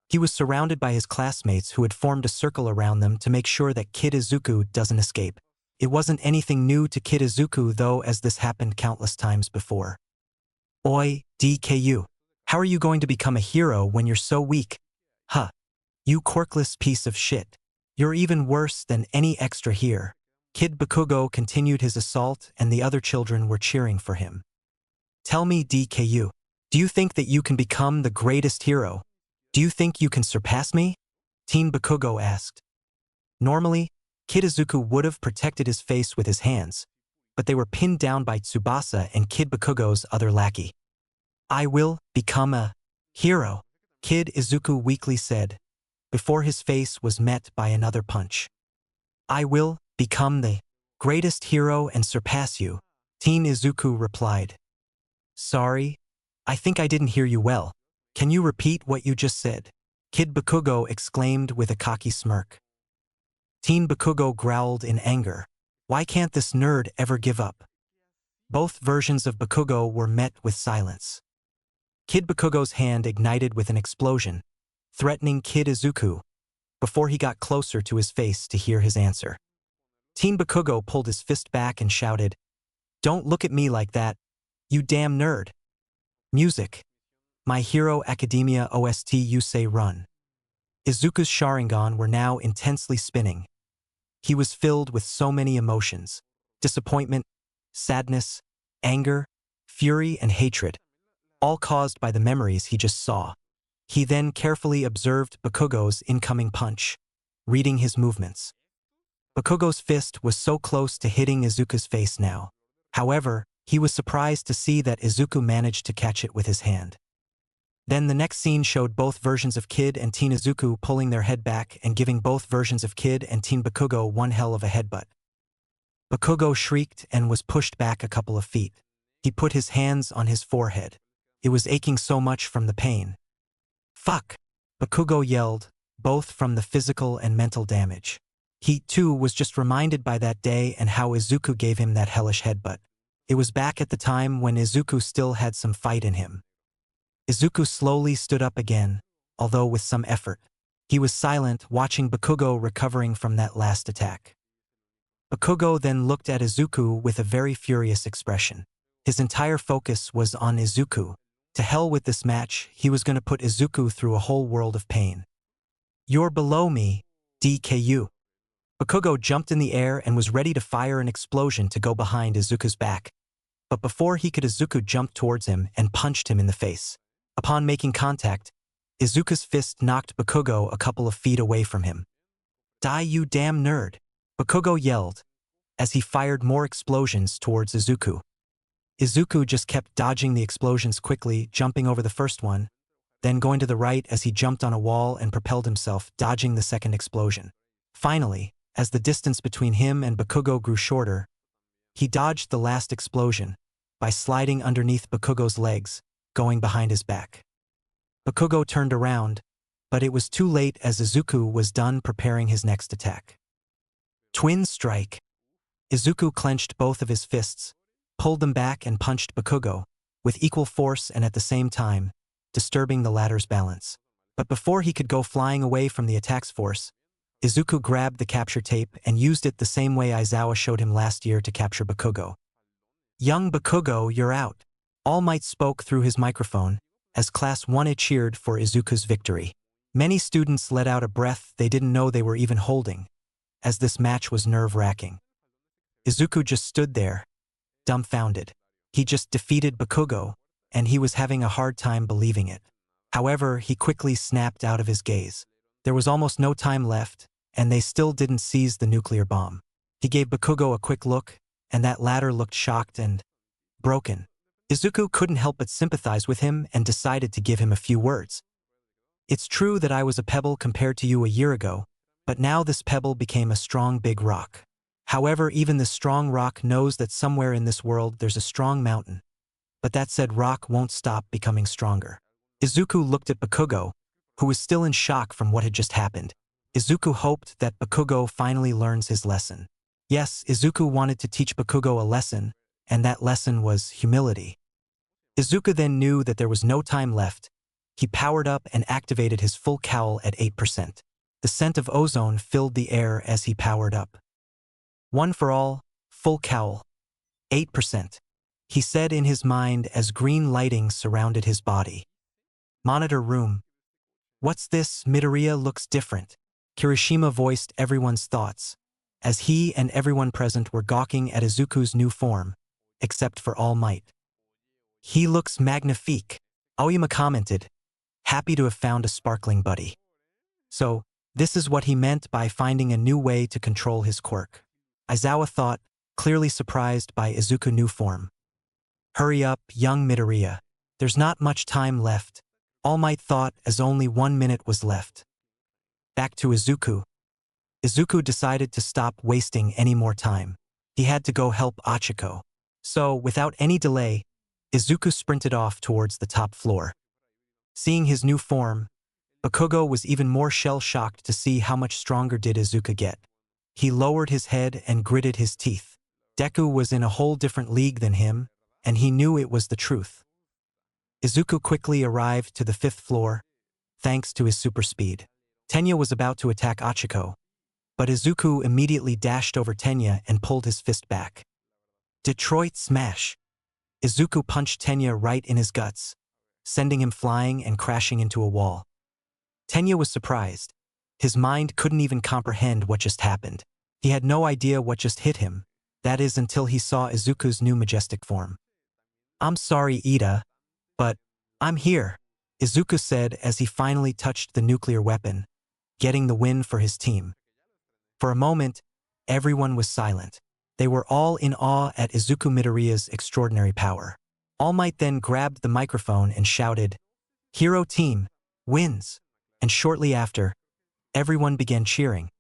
He was surrounded by his classmates who had formed a circle around them to make sure that Kid Izuku doesn't escape. It wasn't anything new to Kid Izuku though, as this happened countless times before. Oi, DKU. How are you going to become a hero when you're so weak? Huh. You quirkless piece of shit. You're even worse than any extra here. Kid Bakugo continued his assault and the other children were cheering for him. Tell me, DKU, do you think that you can become the greatest hero? Do you think you can surpass me? Teen Bakugo asked. Normally, Kid Izuku would have protected his face with his hands, but they were pinned down by Tsubasa and Kid Bakugo's other lackey. I will become a hero, Kid Izuku weakly said, before his face was met by another punch. I will become the greatest hero and surpass you, Teen Izuku replied. Sorry, I think I didn't hear you well. Can you repeat what you just said? Kid Bakugo exclaimed with a cocky smirk. Teen Bakugo growled in anger. Why can't this nerd ever give up? Both versions of Bakugo were met with silence. Kid Bakugo's hand ignited with an explosion, threatening Kid Izuku, before he got closer to his face to hear his answer. Teen Bakugo pulled his fist back and shouted, Don't look at me like that, you damn nerd. Music. My Hero Academia OST Yusei Run. Izuku's Sharingan were now intensely spinning. He was filled with so many emotions: disappointment, sadness, anger, fury, and hatred, all caused by the memories he just saw. He then carefully observed Bakugo's incoming punch, reading his movements. Bakugo's fist was so close to hitting Izuku's face now. However, he was surprised to see that Izuku managed to catch it with his hand. Then the next scene showed both versions of Kid and Teen Izuku pulling their head back and giving both versions of Kid and Teen Bakugo one hell of a headbutt. Bakugo shrieked and was pushed back a couple of feet. He put his hands on his forehead. It was aching so much from the pain. Fuck! Bakugo yelled, both from the physical and mental damage. He, too, was just reminded by that day and how Izuku gave him that hellish headbutt. It was back at the time when Izuku still had some fight in him. Izuku slowly stood up again, although with some effort. He was silent, watching Bakugo recovering from that last attack. Bakugo then looked at Izuku with a very furious expression. His entire focus was on Izuku. To hell with this match, he was going to put Izuku through a whole world of pain. "You're below me, DKU." Bakugo jumped in the air and was ready to fire an explosion to go behind Izuku's back. But before he could, Izuku jumped towards him and punched him in the face. Upon making contact, Izuku's fist knocked Bakugo a couple of feet away from him. "Die, you damn nerd!" Bakugo yelled, as he fired more explosions towards Izuku. Izuku just kept dodging the explosions quickly, jumping over the first one, then going to the right as he jumped on a wall and propelled himself, dodging the second explosion. Finally, as the distance between him and Bakugo grew shorter, he dodged the last explosion by sliding underneath Bakugo's legs, going behind his back. Bakugo turned around, but it was too late as Izuku was done preparing his next attack. Twin strike. Izuku clenched both of his fists, pulled them back and punched Bakugo, with equal force and at the same time, disturbing the latter's balance. But before he could go flying away from the attack's force, Izuku grabbed the capture tape and used it the same way Aizawa showed him last year to capture Bakugo. "Young Bakugo, you're out." All Might spoke through his microphone, as Class 1A cheered for Izuku's victory. Many students let out a breath they didn't know they were even holding, as this match was nerve-wracking. Izuku just stood there, dumbfounded. He just defeated Bakugo, and he was having a hard time believing it. However, he quickly snapped out of his gaze. There was almost no time left, and they still didn't seize the nuclear bomb. He gave Bakugo a quick look, and that latter looked shocked and broken. Izuku couldn't help but sympathize with him and decided to give him a few words. "It's true that I was a pebble compared to you a year ago, but now this pebble became a strong big rock. However, even this strong rock knows that somewhere in this world there's a strong mountain. But that said rock won't stop becoming stronger." Izuku looked at Bakugo, who was still in shock from what had just happened. Izuku hoped that Bakugo finally learns his lesson. Yes, Izuku wanted to teach Bakugo a lesson, and that lesson was humility. Izuku then knew that there was no time left. He powered up and activated his full cowl at 8%. The scent of ozone filled the air as he powered up. "One for all, full cowl. 8%. He said in his mind as green lighting surrounded his body. Monitor room. "What's this? Midoriya looks different." Kirishima voiced everyone's thoughts, as he and everyone present were gawking at Izuku's new form, except for All Might. "He looks magnifique," Aoyama commented, happy to have found a sparkling buddy. So, this is what he meant by finding a new way to control his quirk. Aizawa thought, clearly surprised by Izuku's new form. "Hurry up, young Midoriya. There's not much time left." All Might thought as only 1 minute was left. Back to Izuku. Izuku decided to stop wasting any more time. He had to go help Achiko. So, without any delay, Izuku sprinted off towards the top floor. Seeing his new form, Bakugo was even more shell-shocked to see how much stronger did Izuku get. He lowered his head and gritted his teeth. Deku was in a whole different league than him, and he knew it was the truth. Izuku quickly arrived to the 5th floor, thanks to his super speed. Tenya was about to attack Achiko, but Izuku immediately dashed over Tenya and pulled his fist back. Detroit Smash! Izuku punched Tenya right in his guts, sending him flying and crashing into a wall. Tenya was surprised. His mind couldn't even comprehend what just happened. He had no idea what just hit him, that is until he saw Izuku's new majestic form. "I'm sorry, Ida, but I'm here," Izuku said as he finally touched the nuclear weapon, getting the win for his team. For a moment, everyone was silent. They were all in awe at Izuku Midoriya's extraordinary power. All Might then grabbed the microphone and shouted, "Hero Team wins!" And shortly after, everyone began cheering,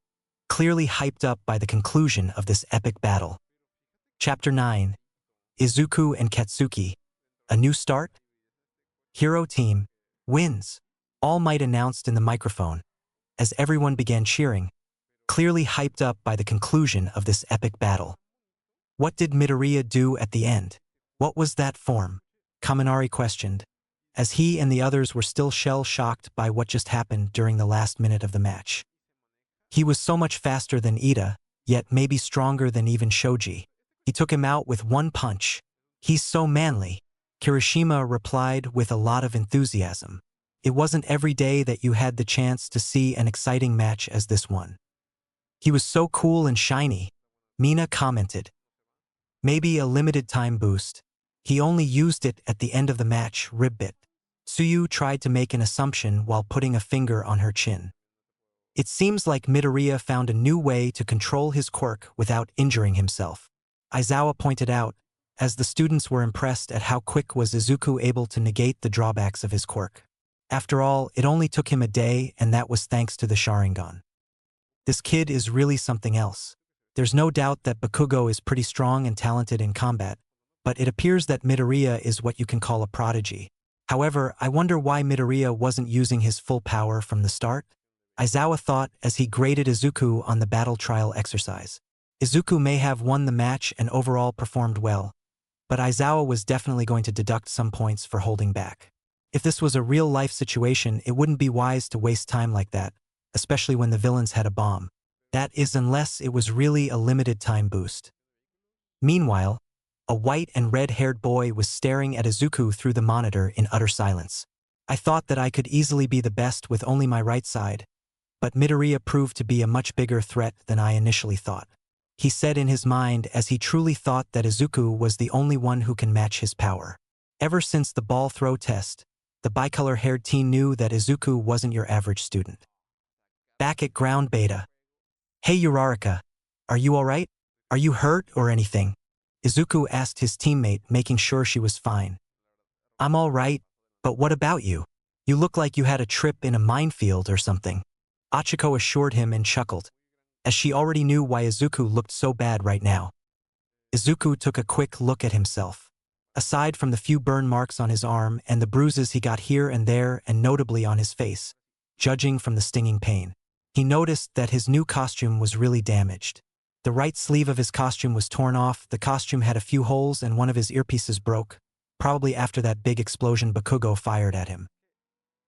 clearly hyped up by the conclusion of this epic battle. Chapter 9. Izuku and Katsuki. A new start? Hero Team wins! All Might announced in the microphone, as everyone began cheering, clearly hyped up by the conclusion of this epic battle. What did Midoriya do at the end? What was that form? Kaminari questioned, as he and the others were still shell-shocked by what just happened during the last minute of the match. He was so much faster than Ida, yet maybe stronger than even Shoji. He took him out with one punch. He's so manly, Kirishima replied with a lot of enthusiasm. It wasn't every day that you had the chance to see an exciting match as this one. He was so cool and shiny, Mina commented. Maybe a limited time boost. He only used it at the end of the match, ribbit. Tsuyu tried to make an assumption while putting a finger on her chin. It seems like Midoriya found a new way to control his quirk without injuring himself, Aizawa pointed out, as the students were impressed at how quick was Izuku able to negate the drawbacks of his quirk. After all, it only took him a day, and that was thanks to the Sharingan. This kid is really something else. There's no doubt that Bakugo is pretty strong and talented in combat, but it appears that Midoriya is what you can call a prodigy. However, I wonder why Midoriya wasn't using his full power from the start? Aizawa thought as he graded Izuku on the battle trial exercise. Izuku may have won the match and overall performed well, but Aizawa was definitely going to deduct some points for holding back. If this was a real-life situation, it wouldn't be wise to waste time like that, especially when the villains had a bomb. That is, unless it was really a limited time boost. Meanwhile, a white and red-haired boy was staring at Izuku through the monitor in utter silence. I thought that I could easily be the best with only my right side, but Midoriya proved to be a much bigger threat than I initially thought. He said in his mind as he truly thought that Izuku was the only one who can match his power. Ever since the ball throw test, the bicolor-haired teen knew that Izuku wasn't your average student. Back at ground beta. Hey Uraraka, are you alright? Are you hurt or anything? Izuku asked his teammate, making sure she was fine. I'm alright, but what about you? You look like you had a trip in a minefield or something. Achiko assured him and chuckled, as she already knew why Izuku looked so bad right now. Izuku took a quick look at himself. Aside from the few burn marks on his arm and the bruises he got here and there and notably on his face, judging from the stinging pain, he noticed that his new costume was really damaged. The right sleeve of his costume was torn off, the costume had a few holes and one of his earpieces broke, probably after that big explosion Bakugo fired at him.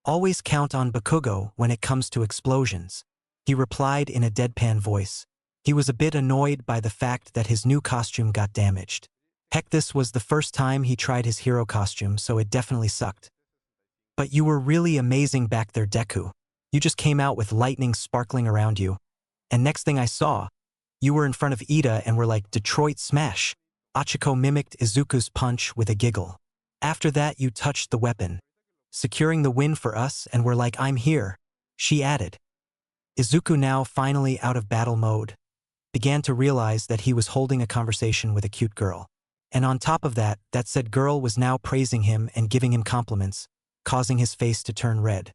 Always count on Bakugo when it comes to explosions, he replied in a deadpan voice. He was a bit annoyed by the fact that his new costume got damaged. Heck, this was the first time he tried his hero costume, so it definitely sucked. But you were really amazing back there, Deku. You just came out with lightning sparkling around you. And next thing I saw, you were in front of Ida and were like, Detroit Smash. Achiko mimicked Izuku's punch with a giggle. After that you touched the weapon, securing the win for us, and were like, I'm here, she added. Izuku, now finally out of battle mode, began to realize that he was holding a conversation with a cute girl. And on top of that, that said girl was now praising him and giving him compliments, causing his face to turn red.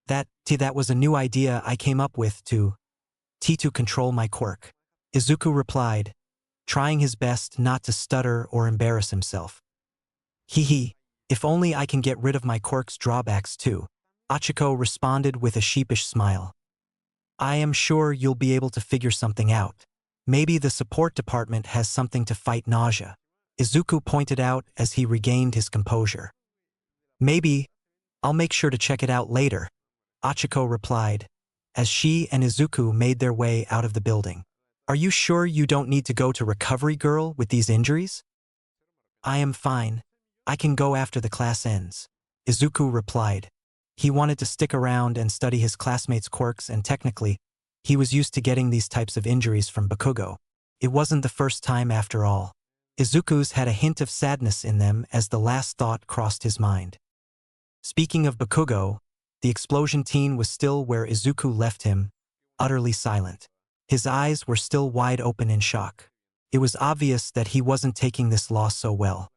That was a new idea I came up with to control my quirk, Izuku replied, trying his best not to stutter or embarrass himself. Hee, if only I can get rid of my quirk's drawbacks too, Achiko responded with a sheepish smile. I am sure you'll be able to figure something out. Maybe the support department has something to fight nausea, Izuku pointed out as he regained his composure. Maybe. I'll make sure to check it out later, Achiko replied, as she and Izuku made their way out of the building. Are you sure you don't need to go to Recovery Girl with these injuries? I am fine. I can go after the class ends, Izuku replied. He wanted to stick around and study his classmates' quirks, and technically, he was used to getting these types of injuries from Bakugo. It wasn't the first time after all. Izuku's had a hint of sadness in them as the last thought crossed his mind. Speaking of Bakugo, the explosion teen was still where Izuku left him, utterly silent. His eyes were still wide open in shock. It was obvious that he wasn't taking this loss so well.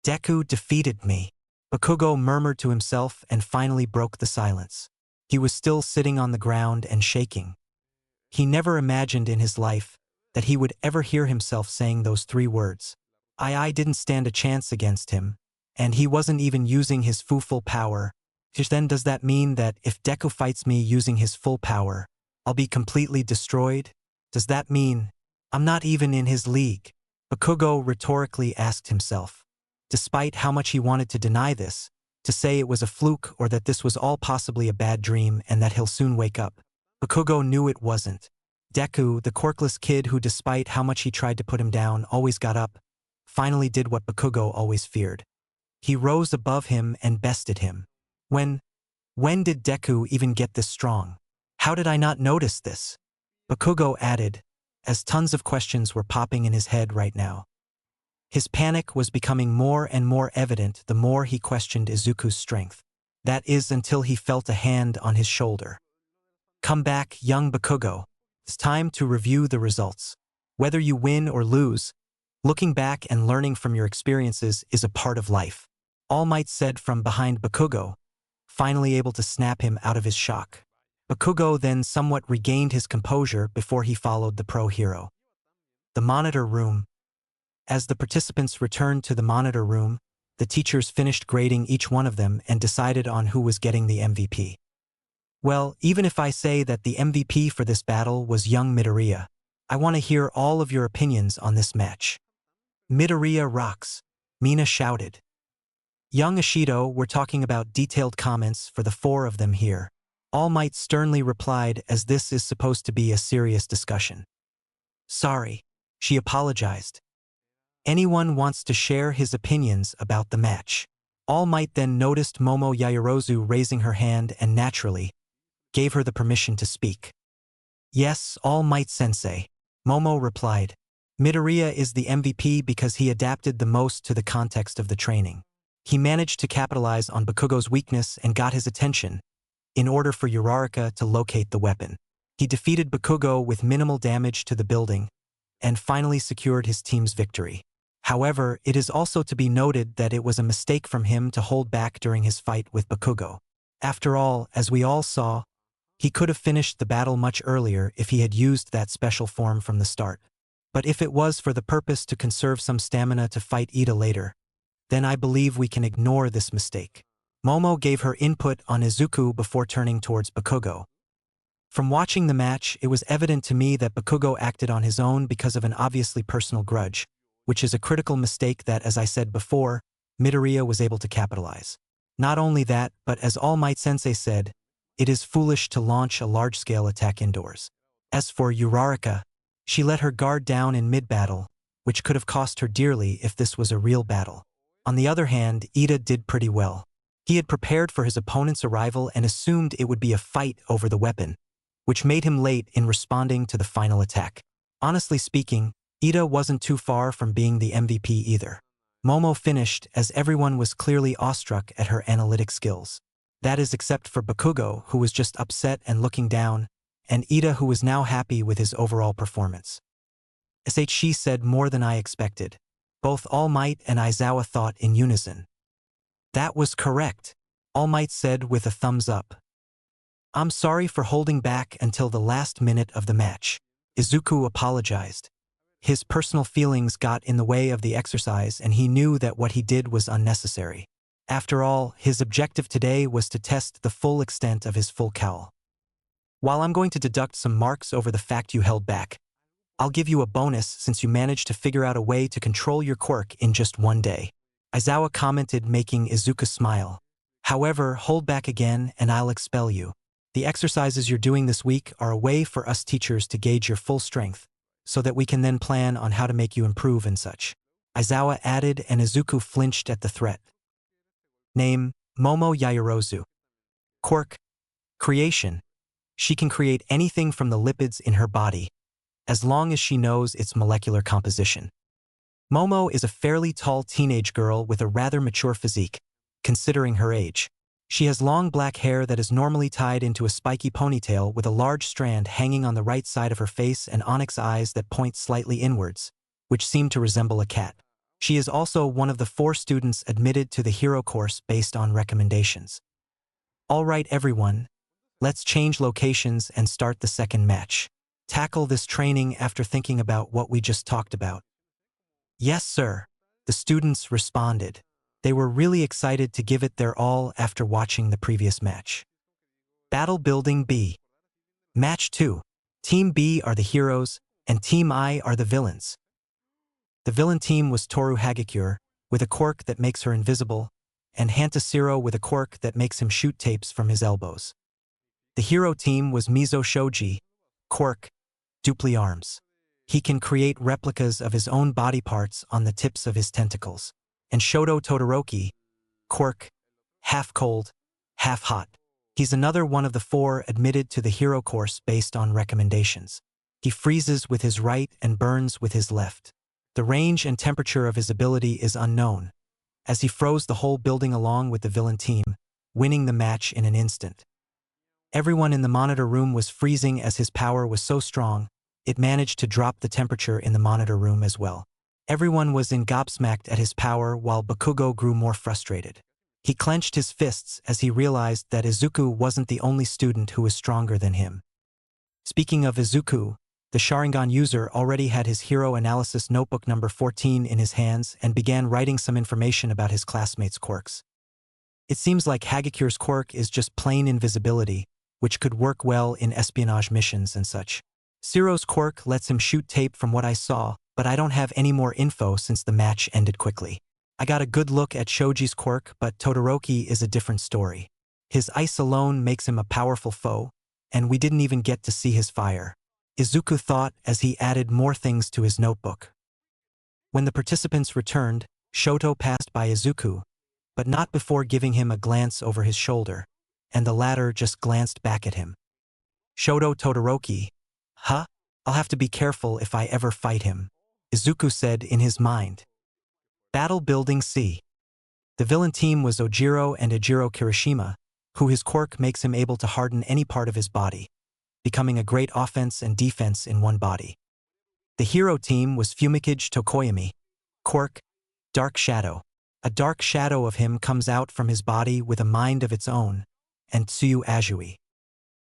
Deku defeated me, Bakugo murmured to himself and finally broke the silence. He was still sitting on the ground and shaking. He never imagined in his life that he would ever hear himself saying those 3 words. I didn't stand a chance against him, and he wasn't even using his full power. Then does that mean that if Deku fights me using his full power, I'll be completely destroyed? Does that mean I'm not even in his league? Bakugo rhetorically asked himself. Despite how much he wanted to deny this, to say it was a fluke or that this was all possibly a bad dream and that he'll soon wake up, Bakugo knew it wasn't. Deku, the quirkless kid who despite how much he tried to put him down always got up, finally did what Bakugo always feared. He rose above him and bested him. When did Deku even get this strong? How did I not notice this? Bakugo added, as tons of questions were popping in his head right now. His panic was becoming more and more evident the more he questioned Izuku's strength. That is until he felt a hand on his shoulder. Come back, young Bakugo. It's time to review the results. Whether you win or lose, looking back and learning from your experiences is a part of life. All Might said from behind Bakugo, finally able to snap him out of his shock. Bakugo then somewhat regained his composure before he followed the pro hero. The monitor room. As the participants returned to the monitor room, the teachers finished grading each one of them and decided on who was getting the MVP. Well, even if I say that the MVP for this battle was young Midoriya, I want to hear all of your opinions on this match. Midoriya rocks, Mina shouted. Young Ishido were talking about detailed comments for the four of them here. All Might sternly replied as this is supposed to be a serious discussion. Sorry, she apologized. Anyone wants to share his opinions about the match? All Might then noticed Momo Yaoyorozu raising her hand and naturally gave her the permission to speak. Yes, All Might Sensei, Momo replied. Midoriya is the MVP because he adapted the most to the context of the training. He managed to capitalize on Bakugo's weakness and got his attention in order for Uraraka to locate the weapon. He defeated Bakugo with minimal damage to the building and finally secured his team's victory. However, it is also to be noted that it was a mistake from him to hold back during his fight with Bakugo. After all, as we all saw, he could have finished the battle much earlier if he had used that special form from the start. But if it was for the purpose to conserve some stamina to fight Ida later, then I believe we can ignore this mistake. Momo gave her input on Izuku before turning towards Bakugo. From watching the match, it was evident to me that Bakugo acted on his own because of an obviously personal grudge, which is a critical mistake that, as I said before, Midoriya was able to capitalize. Not only that, but as All Might Sensei said, it is foolish to launch a large-scale attack indoors. As for Uraraka, she let her guard down in mid-battle, which could have cost her dearly if this was a real battle. On the other hand, Ida did pretty well. He had prepared for his opponent's arrival and assumed it would be a fight over the weapon, which made him late in responding to the final attack. Honestly speaking, Ida wasn't too far from being the MVP either. Momo finished as everyone was clearly awestruck at her analytic skills. That is except for Bakugo, who was just upset and looking down, and Ida, who was now happy with his overall performance. She said more than I expected. Both All Might and Aizawa thought in unison. That was correct, All Might said with a thumbs up. I'm sorry for holding back until the last minute of the match. Izuku apologized. His personal feelings got in the way of the exercise and he knew that what he did was unnecessary. After all, his objective today was to test the full extent of his full cowl. While I'm going to deduct some marks over the fact you held back, I'll give you a bonus since you managed to figure out a way to control your quirk in just one day. Aizawa commented, making Izuku smile. However, hold back again and I'll expel you. The exercises you're doing this week are a way for us teachers to gauge your full strength, so that we can then plan on how to make you improve and such. Aizawa added, and Izuku flinched at the threat. Name, Momo Yaoyorozu. Quirk, creation. She can create anything from the lipids in her body, as long as she knows its molecular composition. Momo is a fairly tall teenage girl with a rather mature physique, considering her age. She has long black hair that is normally tied into a spiky ponytail with a large strand hanging on the right side of her face and onyx eyes that point slightly inwards, which seem to resemble a cat. She is also one of the 4 students admitted to the hero course based on recommendations. All right, everyone, let's change locations and start the second match. Tackle this training after thinking about what we just talked about. Yes, sir, the students responded. They were really excited to give it their all after watching the previous match. Battle Building B. Match 2. Team B are the heroes, and Team I are the villains. The villain team was Toru Hagakure, with a quirk that makes her invisible, and Hantashiro with a quirk that makes him shoot tapes from his elbows. The hero team was Mizo Shoji, quirk, Dupli Arms. He can create replicas of his own body parts on the tips of his tentacles. And Shoto Todoroki, Quirk, half cold, half hot. He's another one of the 4 admitted to the hero course based on recommendations. He freezes with his right and burns with his left. The range and temperature of his ability is unknown, as he froze the whole building along with the villain team, winning the match in an instant. Everyone in the monitor room was freezing as his power was so strong, it managed to drop the temperature in the monitor room as well. Everyone was gobsmacked at his power while Bakugo grew more frustrated. He clenched his fists as he realized that Izuku wasn't the only student who was stronger than him. Speaking of Izuku, the Sharingan user already had his hero analysis notebook number 14 in his hands and began writing some information about his classmates' quirks. It seems like Hagakure's quirk is just plain invisibility, which could work well in espionage missions and such. Zero's quirk lets him shoot tape from what I saw, but I don't have any more info since the match ended quickly. I got a good look at Shoji's quirk, but Todoroki is a different story. His ice alone makes him a powerful foe, and we didn't even get to see his fire, Izuku thought as he added more things to his notebook. When the participants returned, Shoto passed by Izuku, but not before giving him a glance over his shoulder, and the latter just glanced back at him. Shoto Todoroki, huh? I'll have to be careful if I ever fight him, Izuku said in his mind. Battle Building C. The villain team was Ojiro and Ejiro Kirishima, who his quirk makes him able to harden any part of his body, becoming a great offense and defense in one body. The hero team was Fumikage Tokoyami, quirk, Dark Shadow. A dark shadow of him comes out from his body with a mind of its own, and Tsuyu Ajui.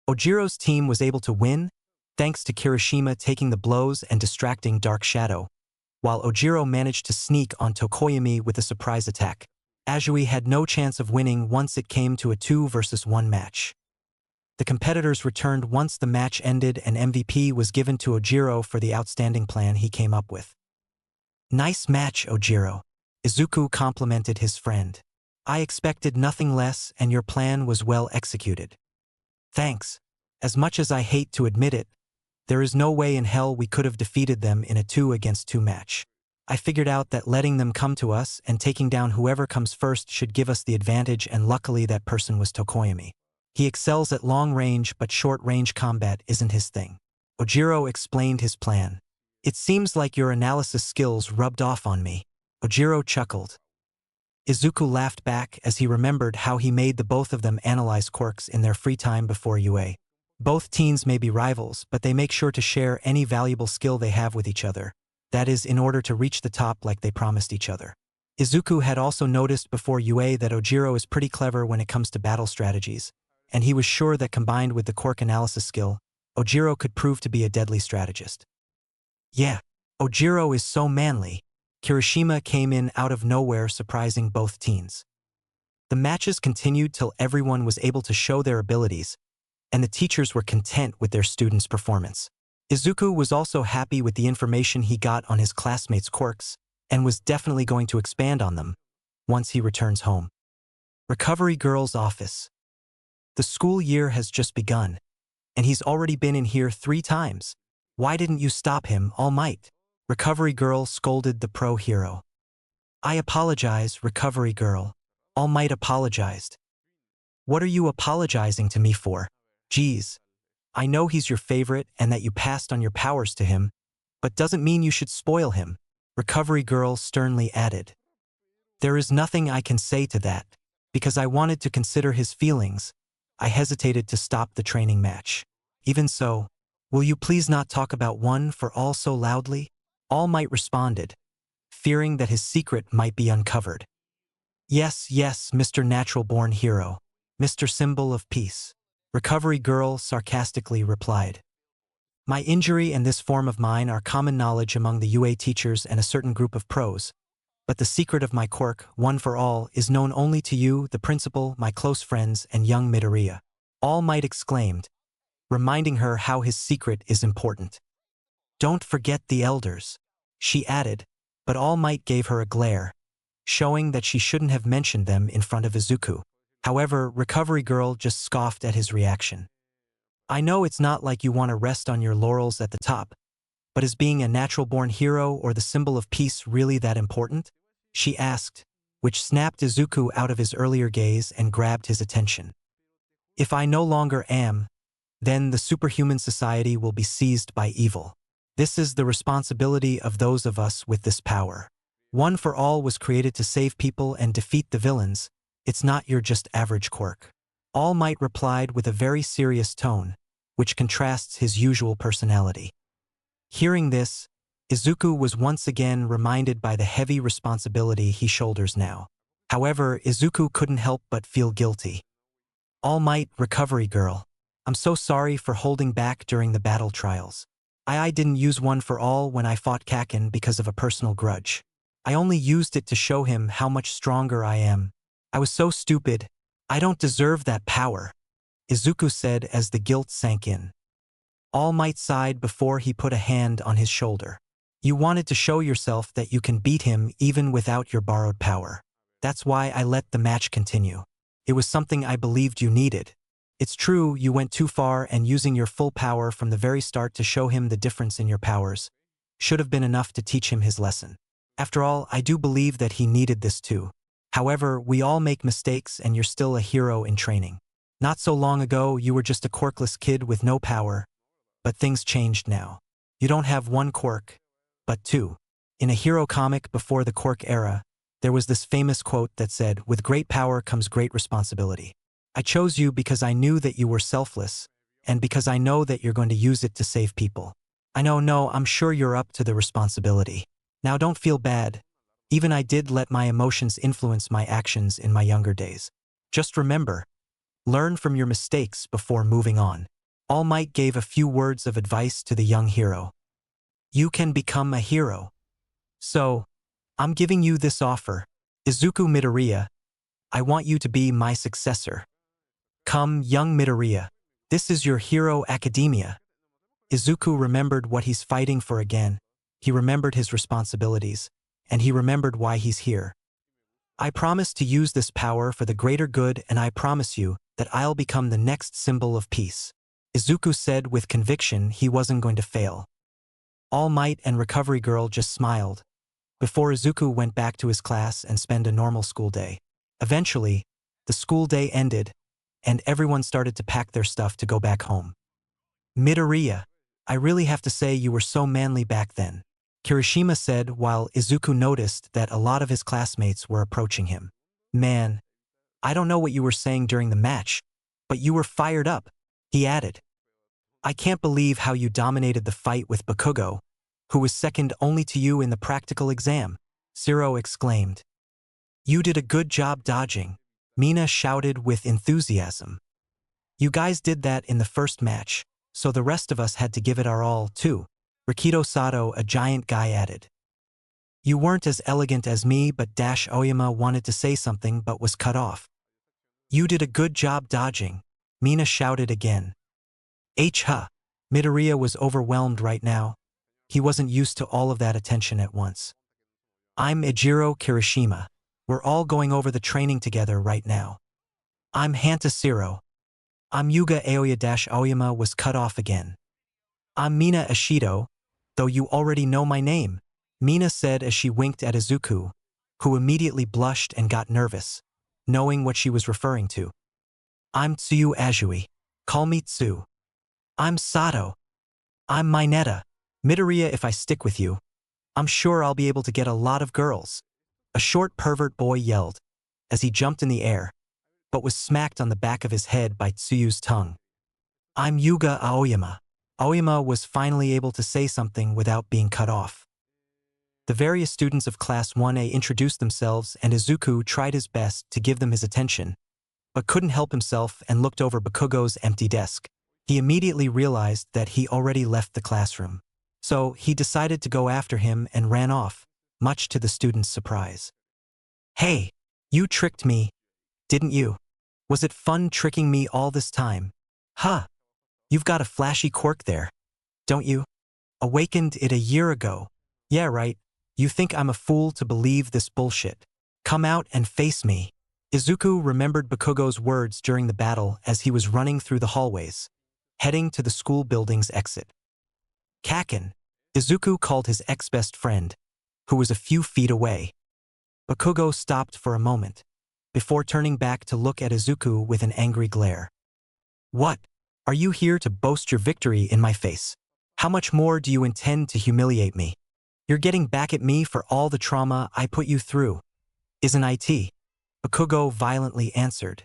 Ojiro's team was able to win, thanks to Kirishima taking the blows and distracting Dark Shadow, while Ojiro managed to sneak on Tokoyami with a surprise attack. Ajui had no chance of winning once it came to a 2 versus 1 match. The competitors returned once the match ended and MVP was given to Ojiro for the outstanding plan he came up with. Nice match, Ojiro, Izuku complimented his friend. I expected nothing less and your plan was well executed. Thanks. As much as I hate to admit it, there is no way in hell we could have defeated them in a 2 against 2 match. I figured out that letting them come to us and taking down whoever comes first should give us the advantage, and luckily that person was Tokoyami. He excels at long-range but short-range combat isn't his thing. Ojiro explained his plan. It seems like your analysis skills rubbed off on me. Ojiro chuckled. Izuku laughed back as he remembered how he made the both of them analyze quirks in their free time before UA. Both teens may be rivals, but they make sure to share any valuable skill they have with each other. That is, in order to reach the top like they promised each other. Izuku had also noticed before UA that Ojiro is pretty clever when it comes to battle strategies, and he was sure that combined with the quirk analysis skill, Ojiro could prove to be a deadly strategist. Yeah, Ojiro is so manly. Kirishima came in out of nowhere, surprising both teens. The matches continued till everyone was able to show their abilities, and the teachers were content with their students' performance. Izuku was also happy with the information he got on his classmates' quirks, and was definitely going to expand on them once he returns home. Recovery Girl's office. The school year has just begun, and he's already been in here 3 times. Why didn't you stop him, All Might? Recovery Girl scolded the pro hero. I apologize, Recovery Girl. All Might apologized. What are you apologizing to me for? Geez. I know he's your favorite and that you passed on your powers to him, but doesn't mean you should spoil him, Recovery Girl sternly added. There is nothing I can say to that. Because I wanted to consider his feelings, I hesitated to stop the training match. Even so, will you please not talk about One for All so loudly? All Might responded, fearing that his secret might be uncovered. Yes, yes, Mr. Natural-born Hero, Mr. Symbol of Peace, Recovery Girl sarcastically replied. My injury and this form of mine are common knowledge among the UA teachers and a certain group of pros, but the secret of my quirk, One for All, is known only to you, the principal, my close friends, and young Midoriya. All Might exclaimed, reminding her how his secret is important. Don't forget the elders, she added, but All Might gave her a glare, showing that she shouldn't have mentioned them in front of Izuku. However, Recovery Girl just scoffed at his reaction. I know it's not like you want to rest on your laurels at the top, But is being a natural-born hero or the symbol of peace really that important? She asked, which snapped Izuku out of his earlier gaze and grabbed his attention. If I no longer am, then the superhuman society will be seized by evil. This is the responsibility of those of us with this power. One for All was created to save people and defeat the villains. It's not your just average Quirk. All Might replied with a very serious tone, which contrasts his usual personality. Hearing this, Izuku was once again reminded by the heavy responsibility he shoulders now. However, Izuku couldn't help but feel guilty. All Might, recovery girl. I'm so sorry for holding back during the battle trials. I didn't use One for All when I fought Kakin because of a personal grudge. I only used it to show him how much stronger I am. I was so stupid. I don't deserve that power, Izuku said as the guilt sank in. All Might sighed before he put a hand on his shoulder. You wanted to show yourself that you can beat him even without your borrowed power. That's why I let the match continue. It was something I believed you needed. It's true you went too far, and using your full power from the very start to show him the difference in your powers should have been enough to teach him his lesson. After all, I do believe that he needed this too. However, we all make mistakes, and you're still a hero in training. Not so long ago, you were just a quirkless kid with no power. But things changed now. You don't have one quirk, but two. In a hero comic before the Quirk era, there was this famous quote that said, "With great power comes great responsibility." I chose you because I knew that you were selfless, and because I know that you're going to use it to save people. I'm sure you're up to the responsibility. Now don't feel bad. Even I did let my emotions influence my actions in my younger days. Just remember, learn from your mistakes before moving on. All Might gave a few words of advice to the young hero. You can become a hero. So, I'm giving you this offer. Izuku Midoriya, I want you to be my successor. Come, young Midoriya. This is your hero academia. Izuku remembered what he's fighting for again. He remembered his responsibilities, and he remembered why he's here. I promise to use this power for the greater good, and I promise you that I'll become the next symbol of peace. Izuku said with conviction he wasn't going to fail. All Might and Recovery Girl just smiled, before Izuku went back to his class and spent a normal school day. Eventually, the school day ended, and everyone started to pack their stuff to go back home. Midoriya, I really have to say you were so manly back then, Kirishima said while Izuku noticed that a lot of his classmates were approaching him. Man, I don't know what you were saying during the match, but you were fired up, he added. I can't believe how you dominated the fight with Bakugo, who was second only to you in the practical exam, Zero exclaimed. You did a good job dodging, Mina shouted with enthusiasm. You guys did that in the first match, so the rest of us had to give it our all, too, Rikido Sato, a giant guy, added. You weren't as elegant as me, but Aoyama wanted to say something but was cut off. You did a good job dodging, Mina shouted again. Midoriya was overwhelmed right now. He wasn't used to all of that attention at once. I'm Ejiro Kirishima. We're all going over the training together right now. I'm Hanta Zero. I'm Yuga Aoya-Aoyama was cut off again. I'm Mina Ashido, though you already know my name, Mina said as she winked at Izuku, who immediately blushed and got nervous, knowing what she was referring to. I'm Tsuyu Azui. Call me Tsu. I'm Sato. I'm Mineta. Midoriya, if I stick with you, I'm sure I'll be able to get a lot of girls, a short pervert boy yelled, as he jumped in the air, but was smacked on the back of his head by Tsuyu's tongue. I'm Yuga Aoyama. Aoyama was finally able to say something without being cut off. The various students of Class 1A introduced themselves, and Izuku tried his best to give them his attention, but couldn't help himself and looked over Bakugo's empty desk. He immediately realized that he already left the classroom. So he decided to go after him and ran off, much to the students' surprise. Hey, you tricked me, didn't you? Was it fun tricking me all this time? Huh. You've got a flashy quirk there, don't you? Awakened it a year ago. Yeah, right. You think I'm a fool to believe this bullshit. Come out and face me. Izuku remembered Bakugo's words during the battle as he was running through the hallways, heading to the school building's exit. Kakin, Izuku called his ex-best friend, who was a few feet away. Bakugo stopped for a moment, before turning back to look at Izuku with an angry glare. What? Are you here to boast your victory in my face? How much more do you intend to humiliate me? You're getting back at me for all the trauma I put you through, isn't it? Bakugo violently answered.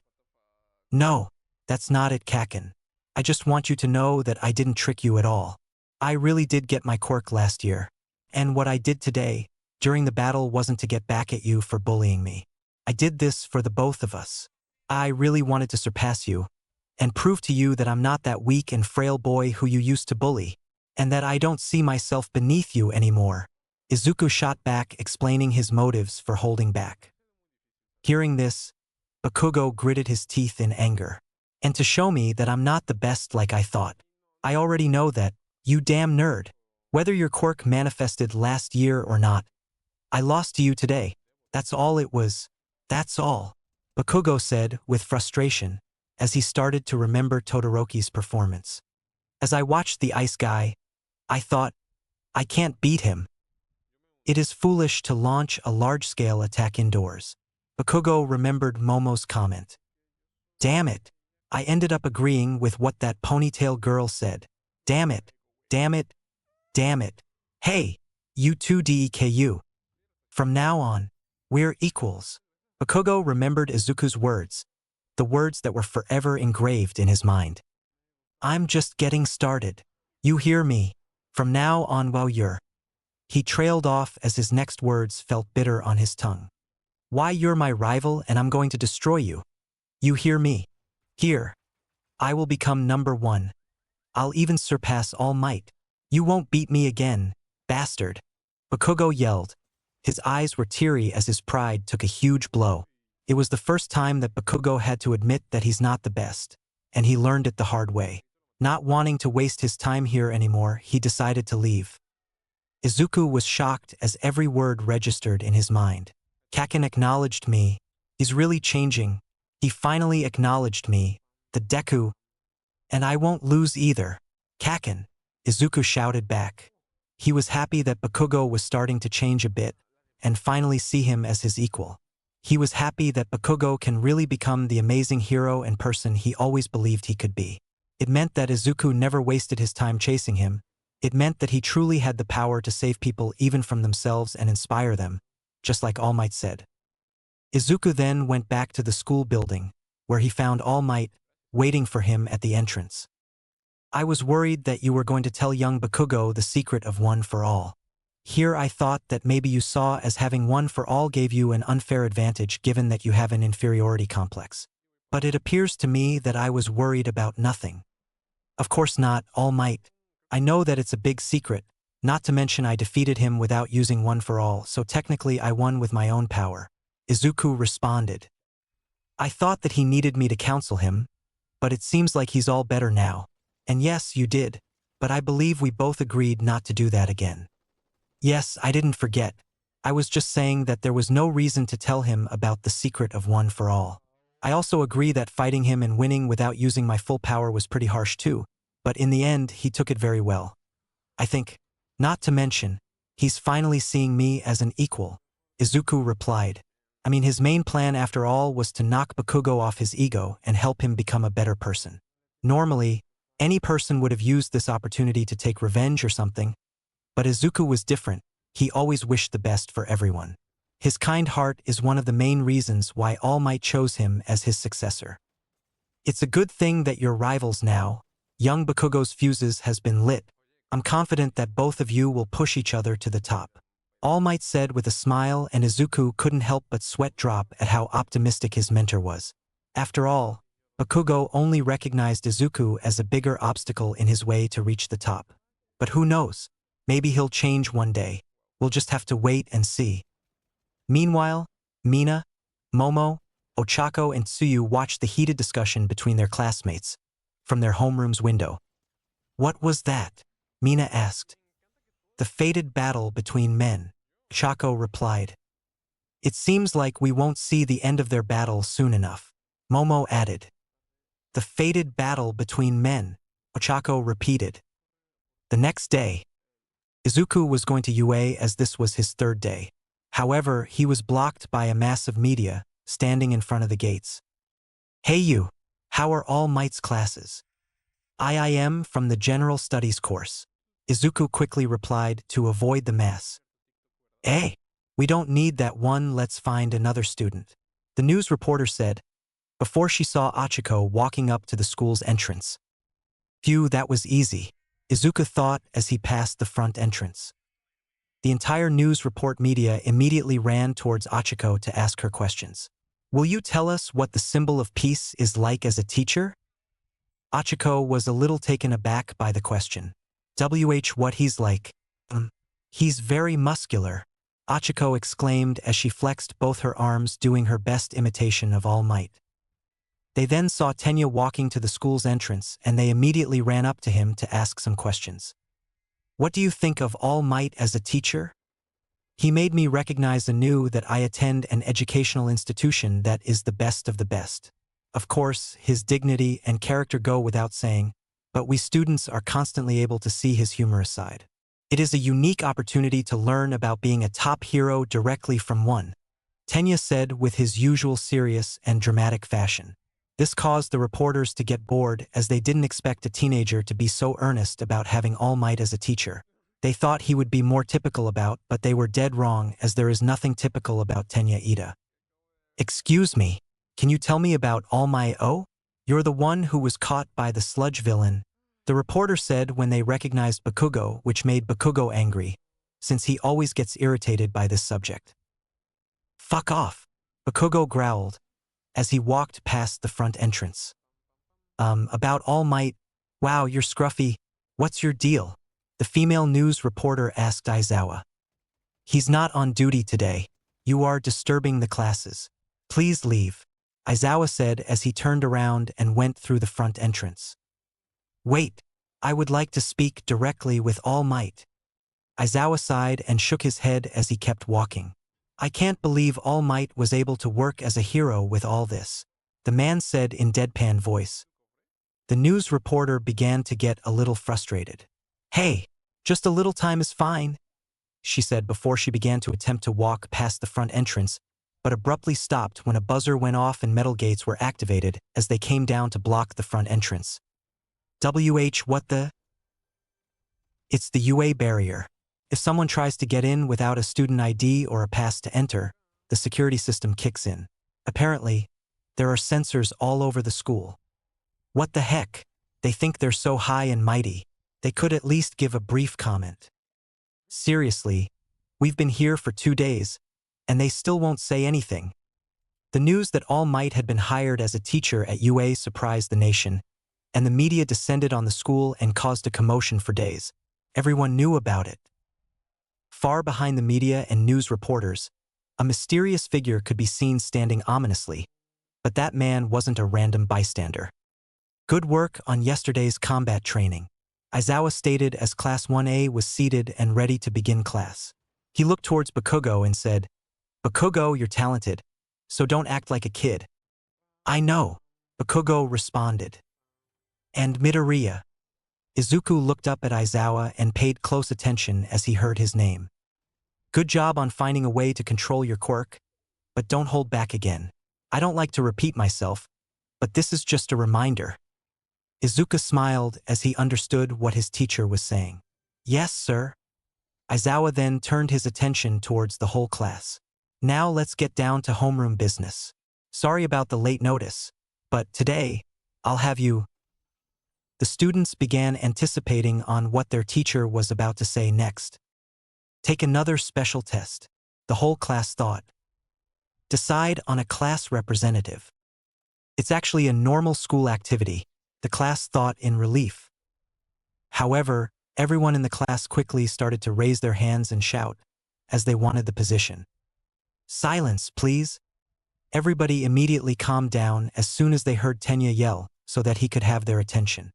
No, that's not it, Kaken. I just want you to know that I didn't trick you at all. I really did get my quirk last year. And what I did today, during the battle, wasn't to get back at you for bullying me. I did this for the both of us. I really wanted to surpass you, and prove to you that I'm not that weak and frail boy who you used to bully, and that I don't see myself beneath you anymore. Izuku shot back, explaining his motives for holding back. Hearing this, Bakugo gritted his teeth in anger. And to show me that I'm not the best like I thought. I already know that, you damn nerd. Whether your quirk manifested last year or not, I lost to you today. That's all it was. That's all. Bakugo said with frustration, as he started to remember Todoroki's performance. As I watched the ice guy, I thought, I can't beat him. It is foolish to launch a large-scale attack indoors. Bakugo remembered Momo's comment. Damn it. I ended up agreeing with what that ponytail girl said. Damn it. Damn it. Damn it. Hey, you two Deku. From now on, we're equals. Bakugo remembered Izuku's words, the words that were forever engraved in his mind. I'm just getting started. You hear me? From now on, while you're... He trailed off as his next words felt bitter on his tongue. Why, you're my rival and I'm going to destroy you. You hear me? Here. I will become number one. I'll even surpass All Might. You won't beat me again, bastard. Bakugo yelled. His eyes were teary as his pride took a huge blow. It was the first time that Bakugo had to admit that he's not the best, and he learned it the hard way. Not wanting to waste his time here anymore, he decided to leave. Izuku was shocked as every word registered in his mind. Kaken acknowledged me. He's really changing. He finally acknowledged me, the Deku. And I won't lose either. Kaken, Izuku shouted back. He was happy that Bakugo was starting to change a bit, and finally see him as his equal. He was happy that Bakugo can really become the amazing hero and person he always believed he could be. It meant that Izuku never wasted his time chasing him. It meant that he truly had the power to save people even from themselves and inspire them, just like All Might said. Izuku then went back to the school building, where he found All Might waiting for him at the entrance. I was worried that you were going to tell young Bakugo the secret of One for All. Here I thought that maybe you saw as having One for All gave you an unfair advantage given that you have an inferiority complex. But it appears to me that I was worried about nothing. Of course not, All Might. I know that it's a big secret, not to mention I defeated him without using One for All, so technically I won with my own power. Izuku responded. I thought that he needed me to counsel him, but it seems like he's all better now. And yes, you did, but I believe we both agreed not to do that again. Yes, I didn't forget. I was just saying that there was no reason to tell him about the secret of One for All. I also agree that fighting him and winning without using my full power was pretty harsh too, but in the end he took it very well. I think, not to mention, he's finally seeing me as an equal, Izuku replied. I mean, his main plan after all was to knock Bakugo off his ego and help him become a better person. Normally, any person would have used this opportunity to take revenge or something, but Izuku was different. He always wished the best for everyone. His kind heart is one of the main reasons why All Might chose him as his successor. It's a good thing that you're rivals now. Young Bakugo's fuses has been lit. I'm confident that both of you will push each other to the top. All Might said with a smile, and Izuku couldn't help but sweat drop at how optimistic his mentor was. After all, Bakugo only recognized Izuku as a bigger obstacle in his way to reach the top. But who knows? Maybe he'll change one day. We'll just have to wait and see. Meanwhile, Mina, Momo, Ochako and Tsuyu watched the heated discussion between their classmates from their homeroom's window. What was that? Mina asked. The fated battle between men, Ochako replied. It seems like we won't see the end of their battle soon enough, Momo added. The fated battle between men, Ochako repeated. The next day, Izuku was going to UA as this was his third day. However, he was blocked by a mass of media, standing in front of the gates. "Hey you, how are All Might's classes?" "I am from the General Studies course," Izuku quickly replied to avoid the mass. "Eh? We don't need that one, let's find another student," the news reporter said, before she saw Achiko walking up to the school's entrance. Phew, that was easy, Izuku thought as he passed the front entrance. The entire news report media immediately ran towards Achiko to ask her questions. "Will you tell us what the symbol of peace is like as a teacher?" Achiko was a little taken aback by the question. What he's like? He's very muscular," Achiko exclaimed as she flexed both her arms, doing her best imitation of All Might. They then saw Tenya walking to the school's entrance, and they immediately ran up to him to ask some questions. "What do you think of All Might as a teacher?" "He made me recognize anew that I attend an educational institution that is the best of the best. Of course, his dignity and character go without saying, but we students are constantly able to see his humorous side. It is a unique opportunity to learn about being a top hero directly from one," Tenya said with his usual serious and dramatic fashion. This caused the reporters to get bored as they didn't expect a teenager to be so earnest about having All Might as a teacher. They thought he would be more typical about, but they were dead wrong as there is nothing typical about Tenya Ida. "Excuse me, can you tell me about All Might? Oh, you're the one who was caught by the sludge villain," the reporter said when they recognized Bakugo, which made Bakugo angry, since he always gets irritated by this subject. "Fuck off," Bakugo growled as he walked past the front entrance. About All Might? Wow, you're scruffy. What's your deal?" the female news reporter asked Aizawa. "He's not on duty today. You are disturbing the classes. Please leave," Aizawa said as he turned around and went through the front entrance. "Wait, I would like to speak directly with All Might." Aizawa sighed and shook his head as he kept walking. "I can't believe All Might was able to work as a hero with all this," the man said in deadpan voice. The news reporter began to get a little frustrated. "Hey, just a little time is fine," she said before she began to attempt to walk past the front entrance, but abruptly stopped when a buzzer went off and metal gates were activated as they came down to block the front entrance. What the? It's the UA barrier. If someone tries to get in without a student ID or a pass to enter, the security system kicks in. Apparently, there are sensors all over the school. What the heck? They think they're so high and mighty. They could at least give a brief comment. Seriously, we've been here for 2 days, and they still won't say anything. The news that All Might had been hired as a teacher at UA surprised the nation, and the media descended on the school and caused a commotion for days. Everyone knew about it. Far behind the media and news reporters, a mysterious figure could be seen standing ominously, but that man wasn't a random bystander. "Good work on yesterday's combat training," Aizawa stated as Class 1A was seated and ready to begin class. He looked towards Bakugo and said, "Bakugo, you're talented, so don't act like a kid." "I know," Bakugo responded. "And Midoriya?" Izuku looked up at Aizawa and paid close attention as he heard his name. "Good job on finding a way to control your quirk, but don't hold back again. I don't like to repeat myself, but this is just a reminder." Izuku smiled as he understood what his teacher was saying. "Yes, sir." Aizawa then turned his attention towards the whole class. "Now let's get down to homeroom business. Sorry about the late notice, but today, I'll have you." The students began anticipating on what their teacher was about to say next. "Take another special test," the whole class thought. "Decide on a class representative." "It's actually a normal school activity," the class thought in relief. However, everyone in the class quickly started to raise their hands and shout, as they wanted the position. "Silence, please." Everybody immediately calmed down as soon as they heard Tenya yell, so that he could have their attention.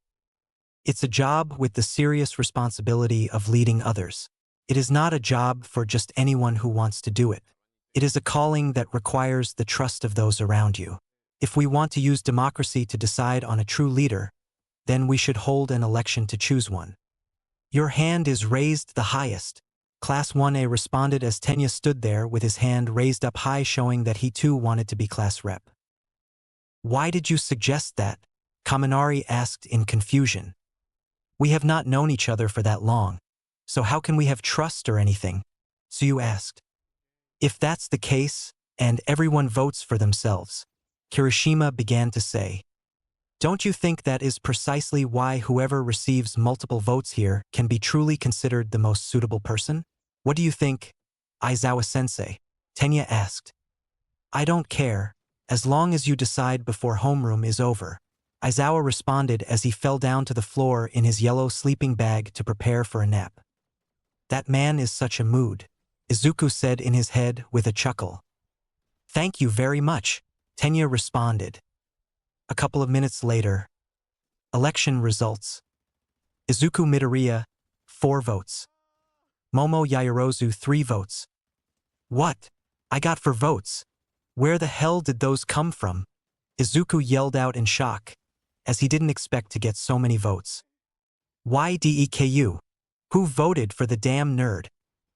It's a job with the serious responsibility of leading others. It is not a job for just anyone who wants to do it. It is a calling that requires the trust of those around you. If we want to use democracy to decide on a true leader, then we should hold an election to choose one. Your hand is raised the highest. Class 1A responded as Tenya stood there with his hand raised up high, showing that he too wanted to be class rep. Why did you suggest that? Kaminari asked in confusion. We have not known each other for that long, so how can we have trust or anything? Tsuyu asked. If that's the case, and everyone votes for themselves, Kirishima began to say. Don't you think that is precisely why whoever receives multiple votes here can be truly considered the most suitable person? What do you think, Aizawa-sensei? Tenya asked. I don't care, as long as you decide before homeroom is over. Aizawa responded as he fell down to the floor in his yellow sleeping bag to prepare for a nap. That man is such a mood, Izuku said in his head with a chuckle. Thank you very much, Tenya responded. A couple of minutes later. Election results. Izuku Midoriya, 4 votes. Momo Yaoyorozu, 3 votes. What? I got 4 votes. Where the hell did those come from? Izuku yelled out in shock, as he didn't expect to get so many votes. Why Deku? Who voted for the damn nerd?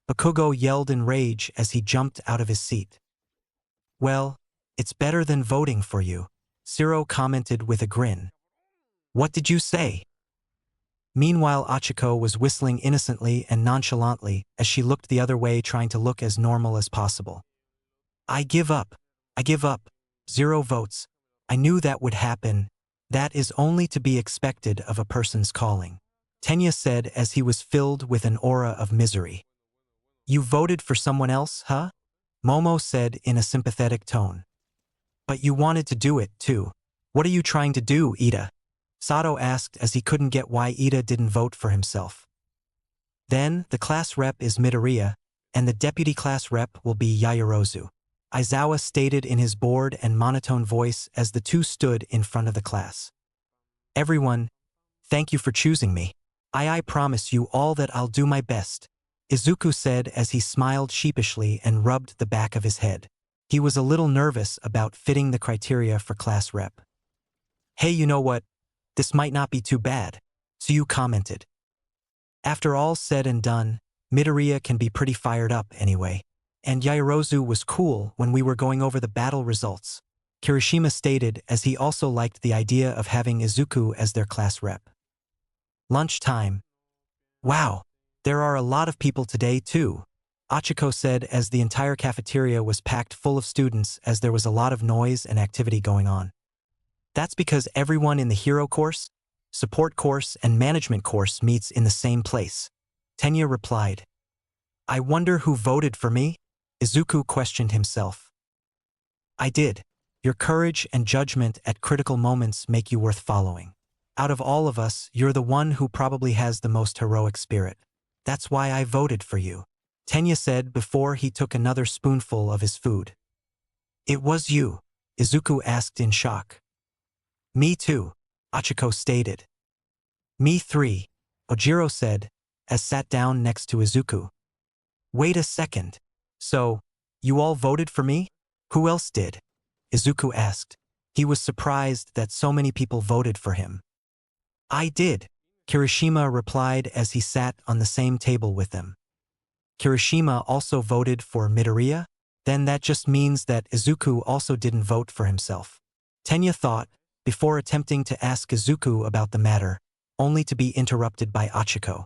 Bakugo yelled in rage as he jumped out of his seat. Well, it's better than voting for you, Shiro commented with a grin. What did you say? Meanwhile, Achiko was whistling innocently and nonchalantly as she looked the other way, trying to look as normal as possible. I give up. I give up. 0 votes. I knew that would happen. That is only to be expected of a person's calling, Tenya said as he was filled with an aura of misery. You voted for someone else, huh? Momo said in a sympathetic tone. But you wanted to do it, too. What are you trying to do, Ida? Sato asked as he couldn't get why Ida didn't vote for himself. Then, the class rep is Midoriya, and the deputy class rep will be Yaoyorozu, Aizawa stated in his bored and monotone voice as the two stood in front of the class. Everyone, thank you for choosing me. I promise you all that I'll do my best, Izuku said as he smiled sheepishly and rubbed the back of his head. He was a little nervous about fitting the criteria for class rep. Hey, you know what? This might not be too bad, Tsuyu commented. After all said and done, Midoriya can be pretty fired up anyway, and Yaoyorozu was cool when we were going over the battle results, Kirishima stated as he also liked the idea of having Izuku as their class rep. Lunchtime. Wow, there are a lot of people today too, Achiko said as the entire cafeteria was packed full of students as there was a lot of noise and activity going on. That's because everyone in the hero course, support course, and management course meets in the same place, Tenya replied. I wonder who voted for me? Izuku questioned himself. I did. Your courage and judgment at critical moments make you worth following. Out of all of us, you're the one who probably has the most heroic spirit. That's why I voted for you, Tenya said before he took another spoonful of his food. It was you? Izuku asked in shock. Me too, Achiko stated. Me 3, Ojiro said, as sat down next to Izuku. Wait a second. So, you all voted for me? Who else did? Izuku asked. He was surprised that so many people voted for him. I did, Kirishima replied as he sat on the same table with them. Kirishima also voted for Midoriya? Then that just means that Izuku also didn't vote for himself, Tenya thought, before attempting to ask Izuku about the matter, only to be interrupted by Achiko.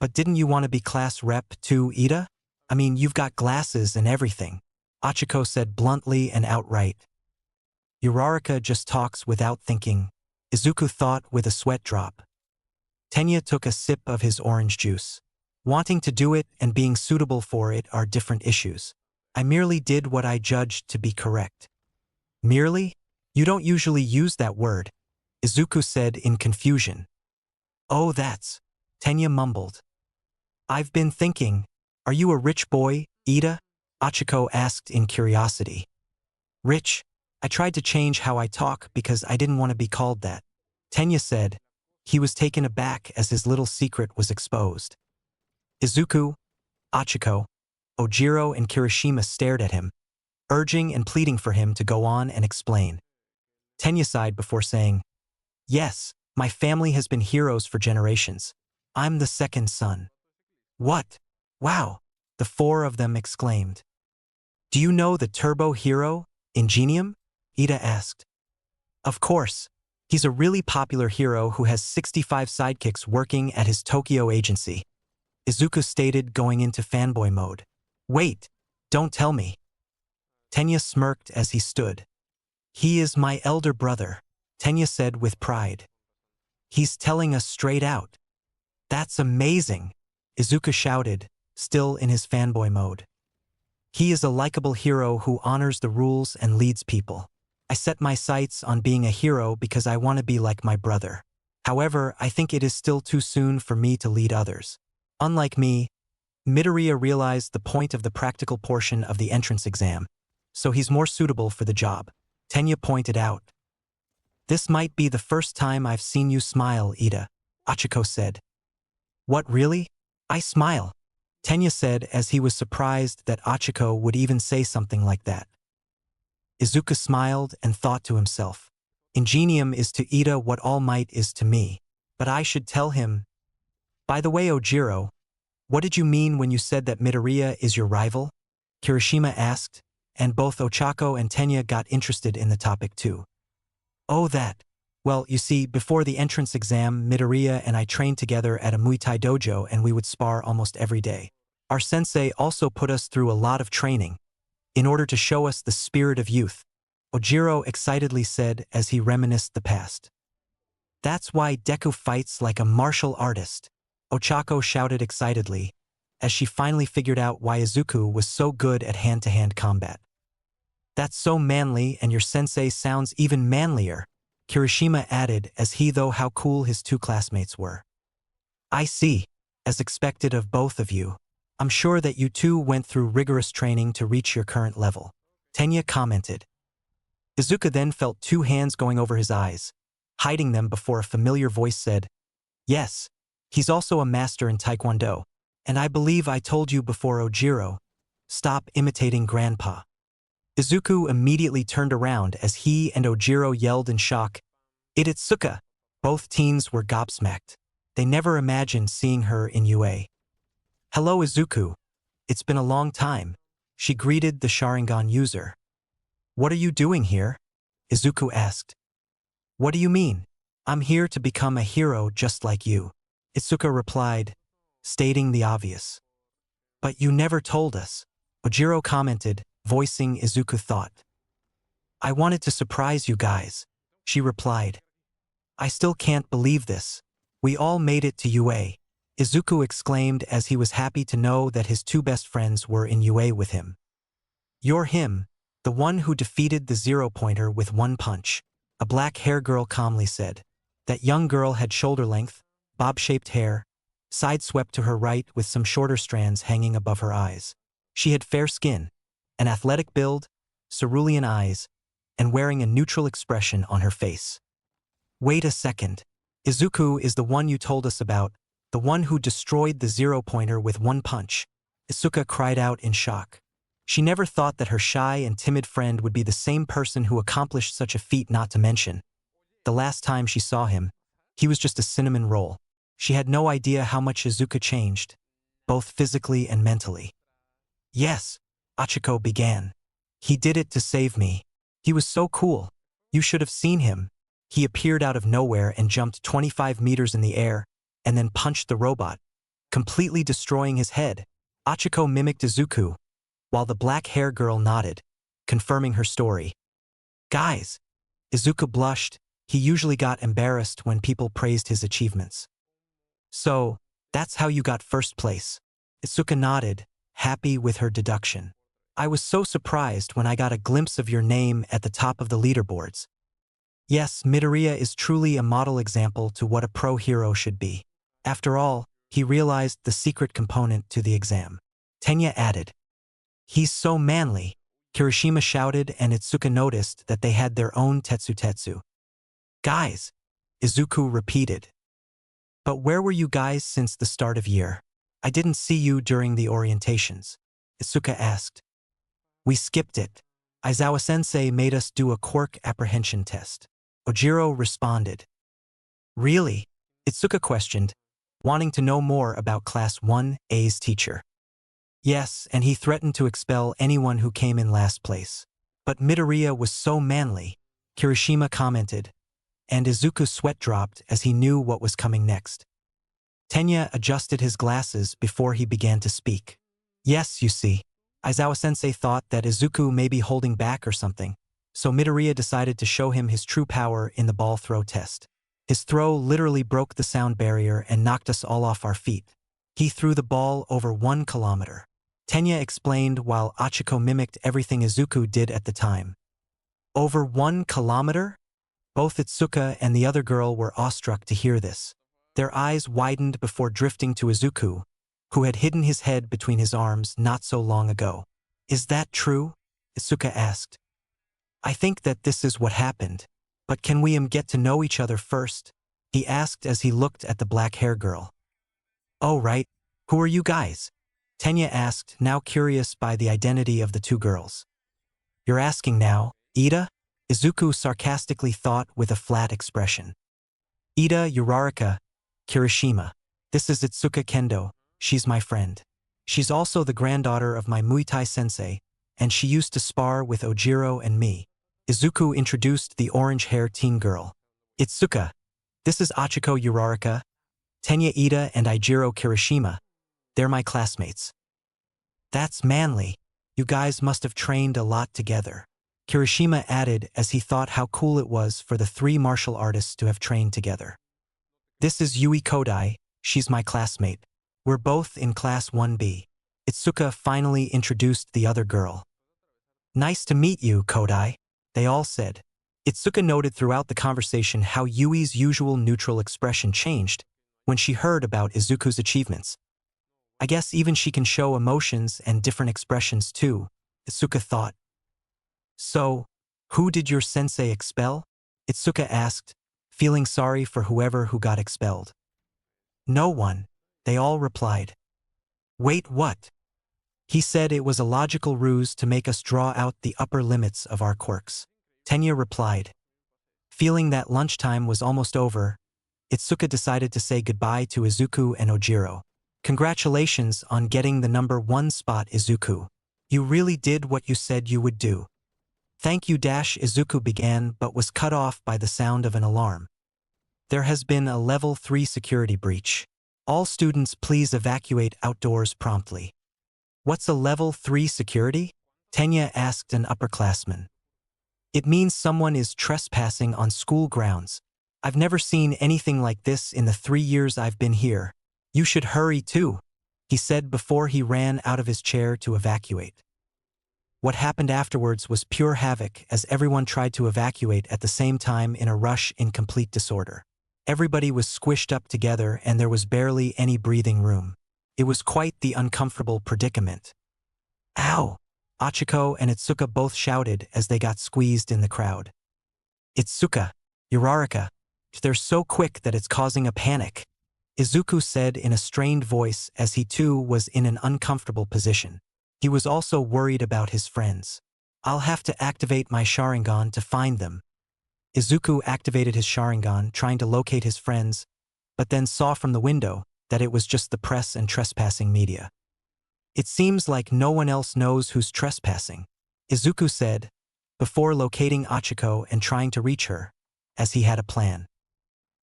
But didn't you want to be class rep too, Ida? I mean, you've got glasses and everything, Achiko said bluntly and outright. Uraraka just talks without thinking, Izuku thought with a sweat drop. Tenya took a sip of his orange juice. Wanting to do it and being suitable for it are different issues. I merely did what I judged to be correct. Merely? You don't usually use that word, Izuku said in confusion. Oh, that's, Tenya mumbled. I've been thinking, are you a rich boy, Ida? Achiko asked in curiosity. Rich? I tried to change how I talk because I didn't want to be called that, Tenya said. He was taken aback as his little secret was exposed. Izuku, Achiko, Ojiro and Kirishima stared at him, urging and pleading for him to go on and explain. Tenya sighed before saying, Yes, my family has been heroes for generations. I'm the second son. What? Wow, the four of them exclaimed. Do you know the turbo hero, Ingenium? Ida asked. Of course. He's a really popular hero who has 65 sidekicks working at his Tokyo agency, Izuku stated, going into fanboy mode. Wait, don't tell me. Tenya smirked as he stood. He is my elder brother, Tenya said with pride. He's telling us straight out. That's amazing, Izuku shouted, still in his fanboy mode. He is a likable hero who honors the rules and leads people. I set my sights on being a hero because I want to be like my brother. However, I think it is still too soon for me to lead others. Unlike me, Midoriya realized the point of the practical portion of the entrance exam, so he's more suitable for the job, Tenya pointed out. This might be the first time I've seen you smile, Ida, Achiko said. What, really? I smile, Tenya said as he was surprised that Achiko would even say something like that. Izuku smiled and thought to himself, Ingenium is to Ida what All Might is to me, but I should tell him. By the way, Ojiro, what did you mean when you said that Midoriya is your rival? Kirishima asked, and both Ochako and Tenya got interested in the topic too. Oh, that. Well, you see, before the entrance exam, Midoriya and I trained together at a Muay Thai dojo and we would spar almost every day. Our sensei also put us through a lot of training, in order to show us the spirit of youth, Ojiro excitedly said as he reminisced the past. That's why Deku fights like a martial artist, Ochako shouted excitedly, as she finally figured out why Izuku was so good at hand-to-hand combat. That's so manly, and your sensei sounds even manlier, Kirishima added as he thought how cool his two classmates were. I see, as expected of both of you. I'm sure that you two went through rigorous training to reach your current level, Tenya commented. Izuku then felt two hands going over his eyes, hiding them before a familiar voice said, Yes, he's also a master in Taekwondo, and I believe I told you before, Ojiro. Stop imitating Grandpa. Izuku immediately turned around as he and Ojiro yelled in shock, Itsuka! Both teens were gobsmacked. They never imagined seeing her in UA. Hello, Izuku. It's been a long time, she greeted the Sharingan user. What are you doing here? Izuku asked. What do you mean? I'm here to become a hero just like you, Itsuka replied, stating the obvious. But you never told us, Ojiro commented, voicing Izuku's thought. I wanted to surprise you guys, she replied. I still can't believe this. We all made it to UA, Izuku exclaimed as he was happy to know that his two best friends were in UA with him. You're him, the one who defeated the zero-pointer with one punch, a black-haired girl calmly said. That young girl had shoulder-length, bob-shaped hair, side-swept to her right with some shorter strands hanging above her eyes. She had fair skin, an athletic build, cerulean eyes, and wearing a neutral expression on her face. Wait a second. Izuku is the one you told us about, the one who destroyed the zero-pointer with one punch, Asuka cried out in shock. She never thought that her shy and timid friend would be the same person who accomplished such a feat, not to mention. The last time she saw him, he was just a cinnamon roll. She had no idea how much Izuka changed, both physically and mentally. Yes, Achiko began. He did it to save me. He was so cool. You should have seen him. He appeared out of nowhere and jumped 25 meters in the air, and then punched the robot, completely destroying his head. Achiko mimicked Izuku, while the black-haired girl nodded, confirming her story. Guys, Izuku blushed. He usually got embarrassed when people praised his achievements. So, that's how you got first place. Asuka nodded, happy with her deduction. I was so surprised when I got a glimpse of your name at the top of the leaderboards. Yes, Midoriya is truly a model example to what a pro hero should be. After all, he realized the secret component to the exam. Tenya added. He's so manly, Kirishima shouted, and Itsuka noticed that they had their own tetsu. Guys, Izuku repeated. But where were you guys since the start of year? I didn't see you during the orientations, Asuka asked. We skipped it. Aizawa-sensei made us do a quirk apprehension test, Ojiro responded. Really? Itsuka questioned, wanting to know more about Class 1A's teacher. Yes, and he threatened to expel anyone who came in last place. But Midoriya was so manly, Kirishima commented, and Izuku's sweat dropped as he knew what was coming next. Tenya adjusted his glasses before he began to speak. Yes, you see, Aizawa-sensei thought that Izuku may be holding back or something, so Midoriya decided to show him his true power in the ball throw test. His throw literally broke the sound barrier and knocked us all off our feet. He threw the ball over 1 kilometer. Tenya explained while Achiko mimicked everything Izuku did at the time. Over 1 kilometer? Both Itsuka and the other girl were awestruck to hear this. Their eyes widened before drifting to Izuku, who had hidden his head between his arms not so long ago. Is that true? Itsuka asked. I think that this is what happened, but can we get to know each other first? He asked as he looked at the black-hair girl. Oh right, who are you guys? Tenya asked, now curious by the identity of the two girls. You're asking now, Ida? Izuku sarcastically thought with a flat expression. Ida Uraraka, Kirishima. This is Itsuka Kendo, she's my friend. She's also the granddaughter of my Muay Thai sensei, and she used to spar with Ojiro and me. Izuku introduced the orange-haired teen girl. Itsuka, this is Achiko Uraraka, Tenya Ida and Ijiro Kirishima. They're my classmates. That's manly. You guys must have trained a lot together. Kirishima added as he thought how cool it was for the 3 martial artists to have trained together. This is Yui Kodai, she's my classmate. We're both in Class 1B. Itsuka finally introduced the other girl. Nice to meet you, Kodai, they all said. Itsuka noted throughout the conversation how Yui's usual neutral expression changed when she heard about Izuku's achievements. I guess even she can show emotions and different expressions too, Itsuka thought. So, who did your sensei expel? Itsuka asked, feeling sorry for whoever who got expelled. No one, they all replied. Wait, what? He said it was a logical ruse to make us draw out the upper limits of our quirks. Tenya replied. Feeling that lunchtime was almost over, Itsuka decided to say goodbye to Izuku and Ojiro. Congratulations on getting the number 1 spot, Izuku. You really did what you said you would do. Thank you, Izuku began but was cut off by the sound of an alarm. There has been a level 3 security breach. All students please evacuate outdoors promptly. What's a level 3 security? Tenya asked an upperclassman. It means someone is trespassing on school grounds. I've never seen anything like this in the 3 years I've been here. You should hurry too, he said before he ran out of his chair to evacuate. What happened afterwards was pure havoc as everyone tried to evacuate at the same time in a rush in complete disorder. Everybody was squished up together and there was barely any breathing room. It was quite the uncomfortable predicament. Ow! Achiko and Itsuka both shouted as they got squeezed in the crowd. Itsuka, Uraraka, they're so quick that it's causing a panic, Izuku said in a strained voice as he too was in an uncomfortable position. He was also worried about his friends. I'll have to activate my Sharingan to find them. Izuku activated his Sharingan trying to locate his friends, but then saw from the window that it was just the press and trespassing media. It seems like no one else knows who's trespassing, Izuku said, before locating Achiko and trying to reach her, as he had a plan.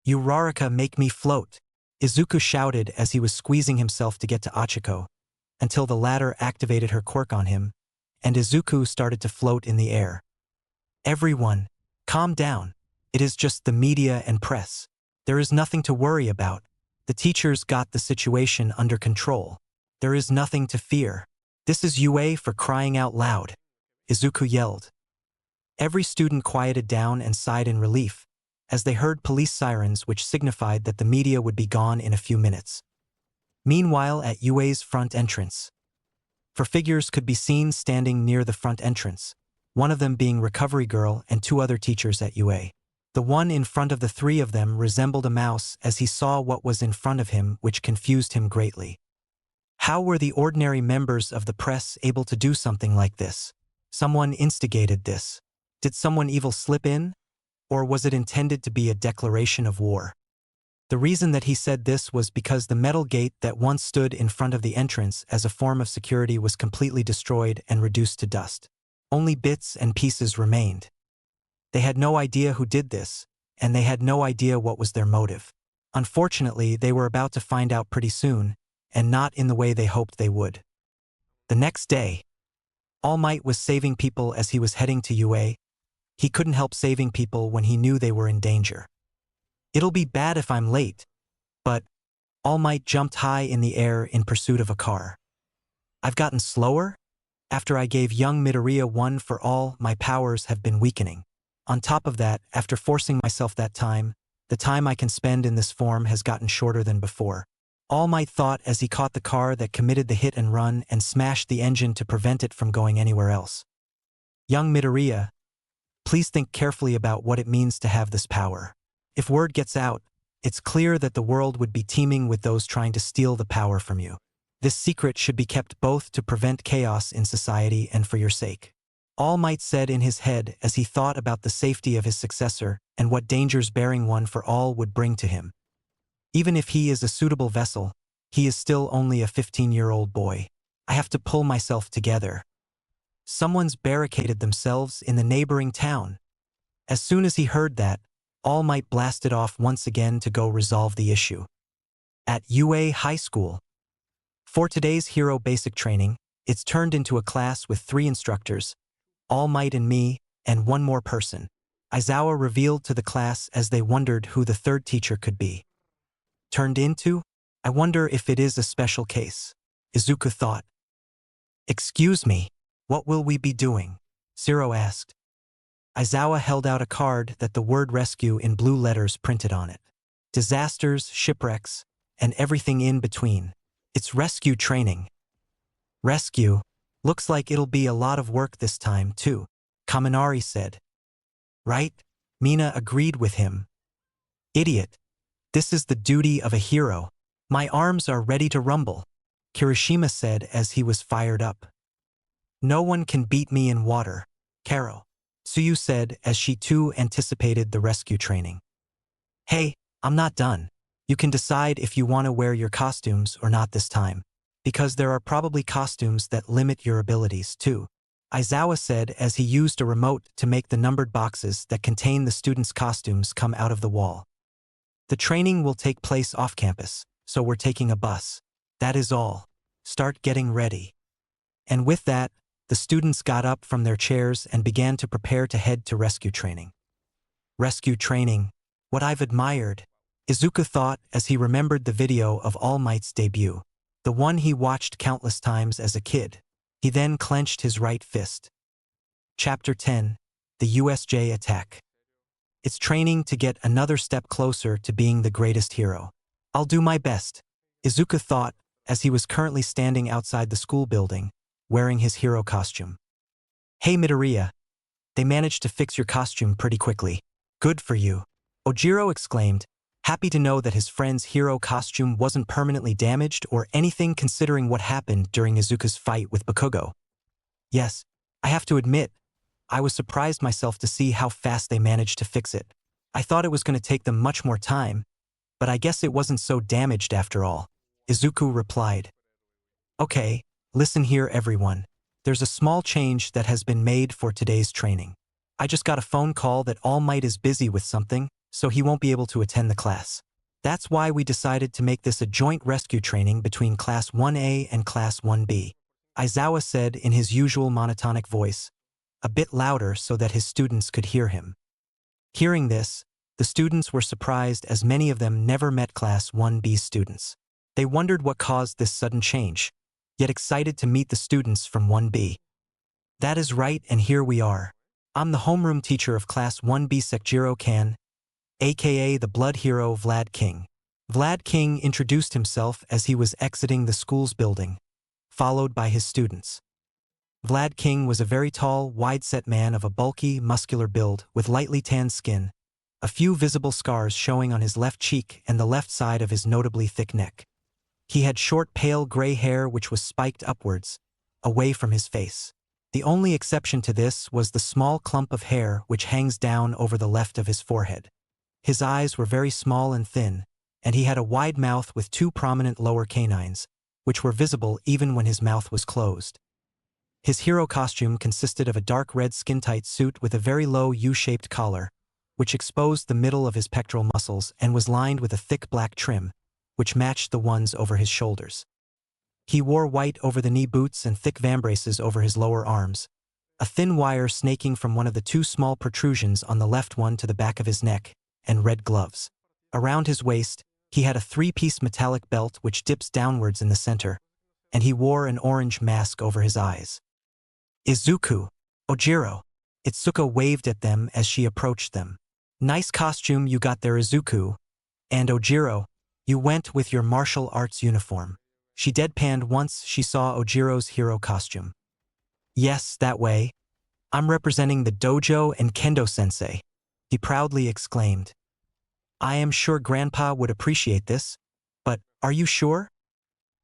Uraraka, make me float, Izuku shouted as he was squeezing himself to get to Achiko, until the latter activated her quirk on him, and Izuku started to float in the air. Everyone, calm down. It is just the media and press. There is nothing to worry about. The teachers got the situation under control. There is nothing to fear. This is UA for crying out loud, Izuku yelled. Every student quieted down and sighed in relief, as they heard police sirens which signified that the media would be gone in a few minutes. Meanwhile, at UA's front entrance, 4 figures could be seen standing near the front entrance, one of them being Recovery Girl and 2 other teachers at UA. The one in front of the 3 of them resembled a mouse as he saw what was in front of him, which confused him greatly. How were the ordinary members of the press able to do something like this? Someone instigated this. Did someone evil slip in? Or was it intended to be a declaration of war? The reason that he said this was because the metal gate that once stood in front of the entrance as a form of security was completely destroyed and reduced to dust. Only bits and pieces remained. They had no idea who did this, and they had no idea what was their motive. Unfortunately, they were about to find out pretty soon, and not in the way they hoped they would. The next day, All Might was saving people as he was heading to UA. He couldn't help saving people when he knew they were in danger. It'll be bad if I'm late, but All Might jumped high in the air in pursuit of a car. I've gotten slower? After I gave young Midoriya one for all, my powers have been weakening. On top of that, after forcing myself that time, the time I can spend in this form has gotten shorter than before. All Might thought as he caught the car that committed the hit and run and smashed the engine to prevent it from going anywhere else. Young Midoriya, please think carefully about what it means to have this power. If word gets out, it's clear that the world would be teeming with those trying to steal the power from you. This secret should be kept both to prevent chaos in society and for your sake. All Might said in his head as he thought about the safety of his successor and what dangers bearing one for all would bring to him. Even if he is a suitable vessel, he is still only a 15-year-old boy. I have to pull myself together. Someone's barricaded themselves in the neighboring town. As soon as he heard that, All Might blasted off once again to go resolve the issue. At UA High School. For today's hero basic training, it's turned into a class with 3 instructors, All Might and me, and one more person. Aizawa revealed to the class as they wondered who the third teacher could be. Turned into? I wonder if it is a special case. Izuku thought. Excuse me, what will we be doing? Zero asked. Aizawa held out a card that the word rescue in blue letters printed on it. Disasters, shipwrecks, and everything in between. It's rescue training. Rescue? Looks like it'll be a lot of work this time, too, Kaminari said. Right? Mina agreed with him. Idiot. This is the duty of a hero. My arms are ready to rumble, Kirishima said as he was fired up. No one can beat me in water, Karo. Tsuyu said as she too anticipated the rescue training. Hey, I'm not done. You can decide if you want to wear your costumes or not this time, because there are probably costumes that limit your abilities too, Aizawa said as he used a remote to make the numbered boxes that contain the students' costumes come out of the wall. The training will take place off campus, so we're taking a bus. That is all. Start getting ready. And with that, the students got up from their chairs and began to prepare to head to rescue training. Rescue training, what I've admired, Izuku thought as he remembered the video of All Might's debut, the one he watched countless times as a kid. He then clenched his right fist. Chapter 10, The USJ Attack. It's training to get another step closer to being the greatest hero. I'll do my best, Izuku thought as he was currently standing outside the school building, wearing his hero costume. Hey Midoriya, they managed to fix your costume pretty quickly. Good for you, Ojiro exclaimed, happy to know that his friend's hero costume wasn't permanently damaged or anything considering what happened during Izuku's fight with Bakugo. Yes, I have to admit, I was surprised myself to see how fast they managed to fix it. I thought it was going to take them much more time, but I guess it wasn't so damaged after all, Izuku replied. Okay, listen here everyone. There's a small change that has been made for today's training. I just got a phone call that All Might is busy with something, so he won't be able to attend the class. That's why we decided to make this a joint rescue training between Class 1A and Class 1B, Aizawa said in his usual monotonic voice, a bit louder so that his students could hear him. Hearing this, the students were surprised as many of them never met Class 1B students. They wondered what caused this sudden change, yet excited to meet the students from 1B. That is right, and here we are. I'm the homeroom teacher of Class 1B Sekjiro Kan, aka the blood hero Vlad King. Vlad King introduced himself as he was exiting the school's building, followed by his students. Vlad King was a very tall, wide-set man of a bulky, muscular build with lightly tanned skin, a few visible scars showing on his left cheek and the left side of his notably thick neck. He had short, pale gray hair which was spiked upwards, away from his face. The only exception to this was the small clump of hair which hangs down over the left of his forehead. His eyes were very small and thin, and he had a wide mouth with two prominent lower canines, which were visible even when his mouth was closed. His hero costume consisted of a dark red skin-tight suit with a very low U-shaped collar, which exposed the middle of his pectoral muscles and was lined with a thick black trim, which matched the ones over his shoulders. He wore white over-the-knee boots and thick vambraces over his lower arms, a thin wire snaking from one of the two small protrusions on the left one to the back of his neck, and red gloves. Around his waist, he had a three-piece metallic belt which dips downwards in the center, and he wore an orange mask over his eyes. Izuku, Ojiro. Itsuka waved at them as she approached them. Nice costume you got there, Izuku. And Ojiro, you went with your martial arts uniform. She deadpanned once she saw Ojiro's hero costume. Yes, that way. I'm representing the dojo and kendo-sensei, he proudly exclaimed. I am sure Grandpa would appreciate this, but are you sure?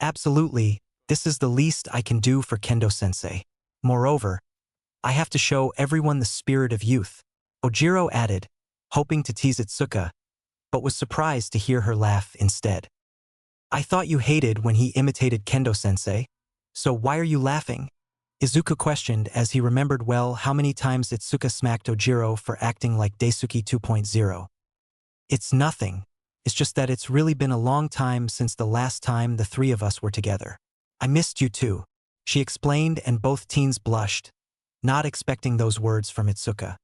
Absolutely, this is the least I can do for kendo-sensei. Moreover, I have to show everyone the spirit of youth, Ojiro added, hoping to tease Itsuka, but was surprised to hear her laugh instead. I thought you hated when he imitated Kendo-sensei, so why are you laughing? Izuku questioned as he remembered well how many times Itsuka smacked Ojiro for acting like Daisuke 2.0. It's nothing, it's just that it's really been a long time since the last time the three of us were together. I missed you too, she explained, and both teens blushed, not expecting those words from Itsuka.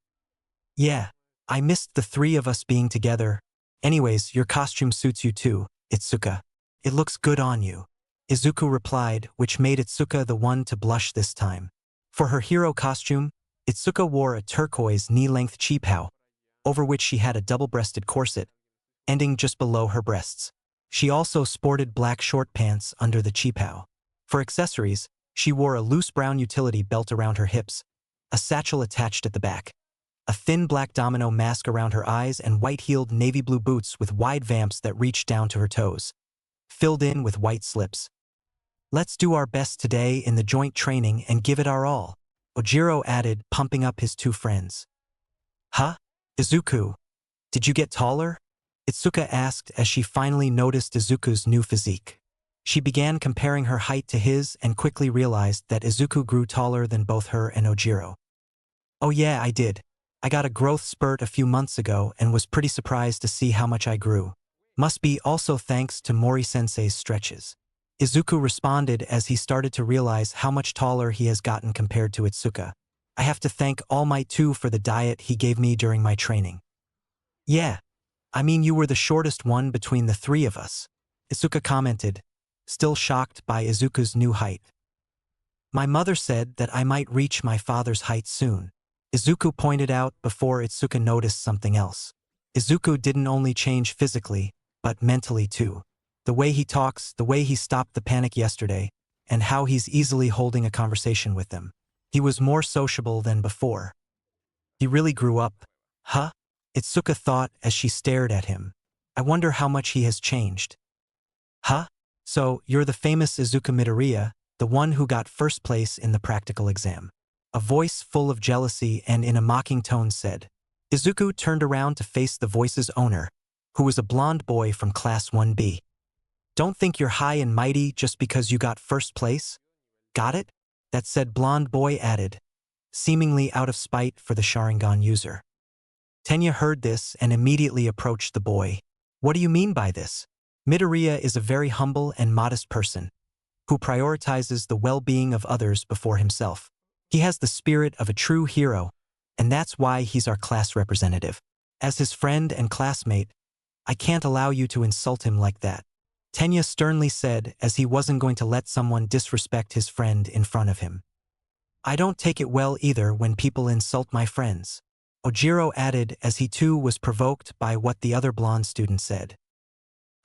Yeah, I missed the three of us being together. Anyways, your costume suits you too, Itsuka. It looks good on you, Izuku replied, which made Itsuka the one to blush this time. For her hero costume, Itsuka wore a turquoise knee-length cheapao, over which she had a double-breasted corset, ending just below her breasts. She also sported black short pants under the cheapao. For accessories, she wore a loose brown utility belt around her hips, a satchel attached at the back, a thin black domino mask around her eyes, and white-heeled navy blue boots with wide vamps that reached down to her toes, filled in with white slips. Let's do our best today in the joint training and give it our all, Ojiro added, pumping up his two friends. Huh? Izuku, did you get taller? Itsuka asked as she finally noticed Izuku's new physique. She began comparing her height to his and quickly realized that Izuku grew taller than both her and Ojiro. Oh yeah, I did. I got a growth spurt a few months ago and was pretty surprised to see how much I grew. Must be also thanks to Mori-sensei's stretches. Izuku responded as he started to realize how much taller he has gotten compared to Itsuka. I have to thank All Might too for the diet he gave me during my training. Yeah, I mean you were the shortest one between the three of us, Itsuka commented, still shocked by Izuku's new height. My mother said that I might reach my father's height soon, Izuku pointed out before Itsuka noticed something else. Izuku didn't only change physically, but mentally too. The way he talks, the way he stopped the panic yesterday, and how he's easily holding a conversation with them. He was more sociable than before. He really grew up. Huh? Itsuka thought as she stared at him. I wonder how much he has changed. Huh? So, you're the famous Izuku Midoriya, the one who got first place in the practical exam. A voice full of jealousy and in a mocking tone said. Izuku turned around to face the voice's owner, who was a blonde boy from Class 1B. Don't think you're high and mighty just because you got first place? Got it? That said blonde boy added, seemingly out of spite for the Sharingan user. Tenya heard this and immediately approached the boy. What do you mean by this? Midoriya is a very humble and modest person, who prioritizes the well-being of others before himself. He has the spirit of a true hero, and that's why he's our class representative. As his friend and classmate, I can't allow you to insult him like that, Tenya sternly said, as he wasn't going to let someone disrespect his friend in front of him. I don't take it well either when people insult my friends, Ojiro added as he too was provoked by what the other blonde student said.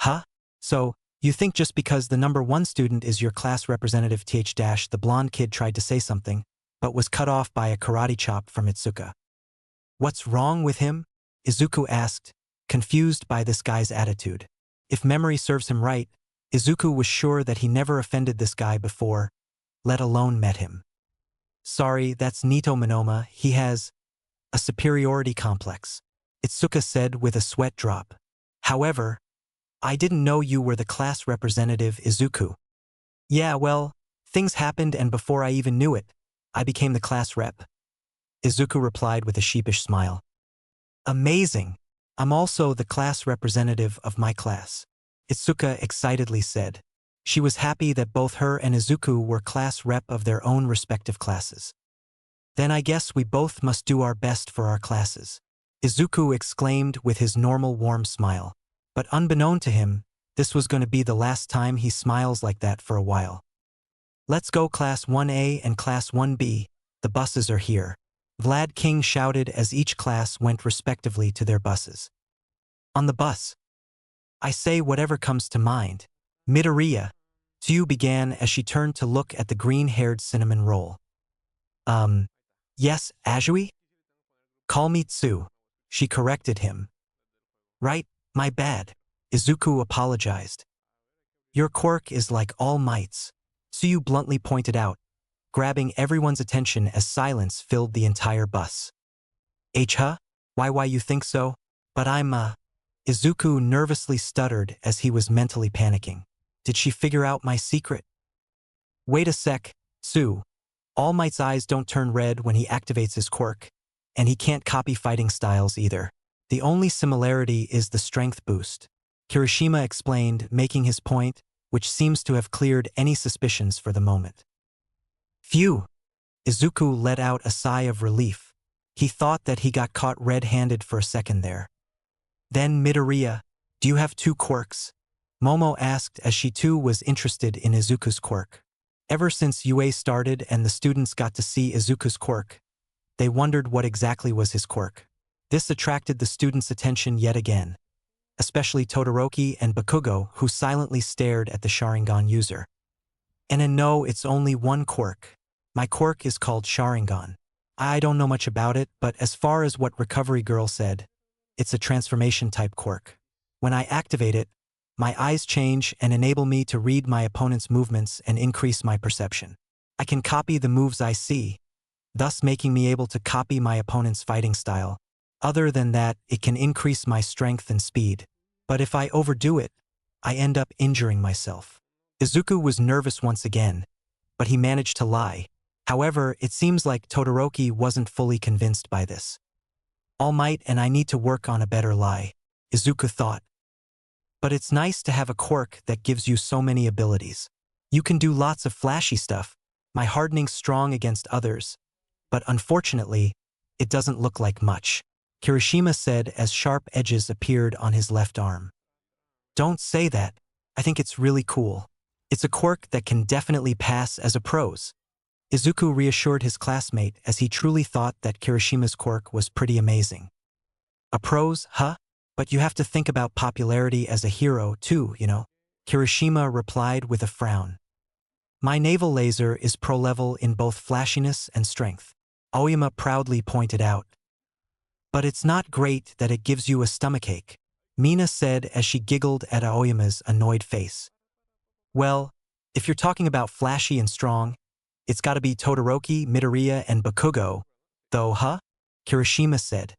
Huh? So, you think just because the number one student is your class representative the blonde kid tried to say something, but was cut off by a karate chop from Itsuka. What's wrong with him? Izuku asked, confused by this guy's attitude. If memory serves him right, Izuku was sure that he never offended this guy before, let alone met him. Sorry, that's Nito Monoma, he has a superiority complex, Itsuka said with a sweat drop. However, I didn't know you were the class representative, Izuku. Yeah, well, things happened and before I even knew it, I became the class rep. Izuku replied with a sheepish smile. Amazing! I'm also the class representative of my class, Itsuka excitedly said. She was happy that both her and Izuku were class rep of their own respective classes. Then I guess we both must do our best for our classes, Izuku exclaimed with his normal warm smile. But unbeknown to him, this was going to be the last time he smiles like that for a while. Let's go Class 1A and Class 1B, the buses are here, Vlad King shouted as each class went respectively to their buses. On the bus. I say whatever comes to mind. Midoriya, Tsu began as she turned to look at the green-haired cinnamon roll. Yes, Azui? Call me Tsu. She corrected him. Right, my bad. Izuku apologized. Your quirk is like All Might's, Tsu bluntly pointed out, grabbing everyone's attention as silence filled the entire bus. Huh? Why you think so? But Izuku nervously stuttered as he was mentally panicking. Did she figure out my secret? Wait a sec, Tsu. All Might's eyes don't turn red when he activates his quirk, and he can't copy fighting styles either. The only similarity is the strength boost, Kirishima explained, making his point, which seems to have cleared any suspicions for the moment. Phew! Izuku let out a sigh of relief. He thought that he got caught red-handed for a second there. Then Midoriya, do you have two quirks? Momo asked as she too was interested in Izuku's quirk. Ever since UA started and the students got to see Izuku's quirk, they wondered what exactly was his quirk. This attracted the students' attention yet again, especially Todoroki and Bakugo, who silently stared at the Sharingan user. And no, it's only one quirk. My quirk is called Sharingan. I don't know much about it, but as far as what Recovery Girl said, it's a transformation-type quirk. When I activate it, my eyes change and enable me to read my opponent's movements and increase my perception. I can copy the moves I see, thus making me able to copy my opponent's fighting style. Other than that, it can increase my strength and speed. But if I overdo it, I end up injuring myself. Izuku was nervous once again, but he managed to lie. However, it seems like Todoroki wasn't fully convinced by this. All Might and I need to work on a better lie, Izuku thought. But it's nice to have a quirk that gives you so many abilities. You can do lots of flashy stuff, my hardening's strong against others, but unfortunately, it doesn't look like much, Kirishima said as sharp edges appeared on his left arm. Don't say that. I think it's really cool. It's a quirk that can definitely pass as a pros. Izuku reassured his classmate as he truly thought that Kirishima's quirk was pretty amazing. A pros, huh? But you have to think about popularity as a hero too, you know? Kirishima replied with a frown. My naval laser is pro-level in both flashiness and strength, Aoyama proudly pointed out. But it's not great that it gives you a stomachache, Mina said as she giggled at Aoyama's annoyed face. Well, if you're talking about flashy and strong, it's gotta be Todoroki, Midoriya, and Bakugo, though, huh? Kirishima said.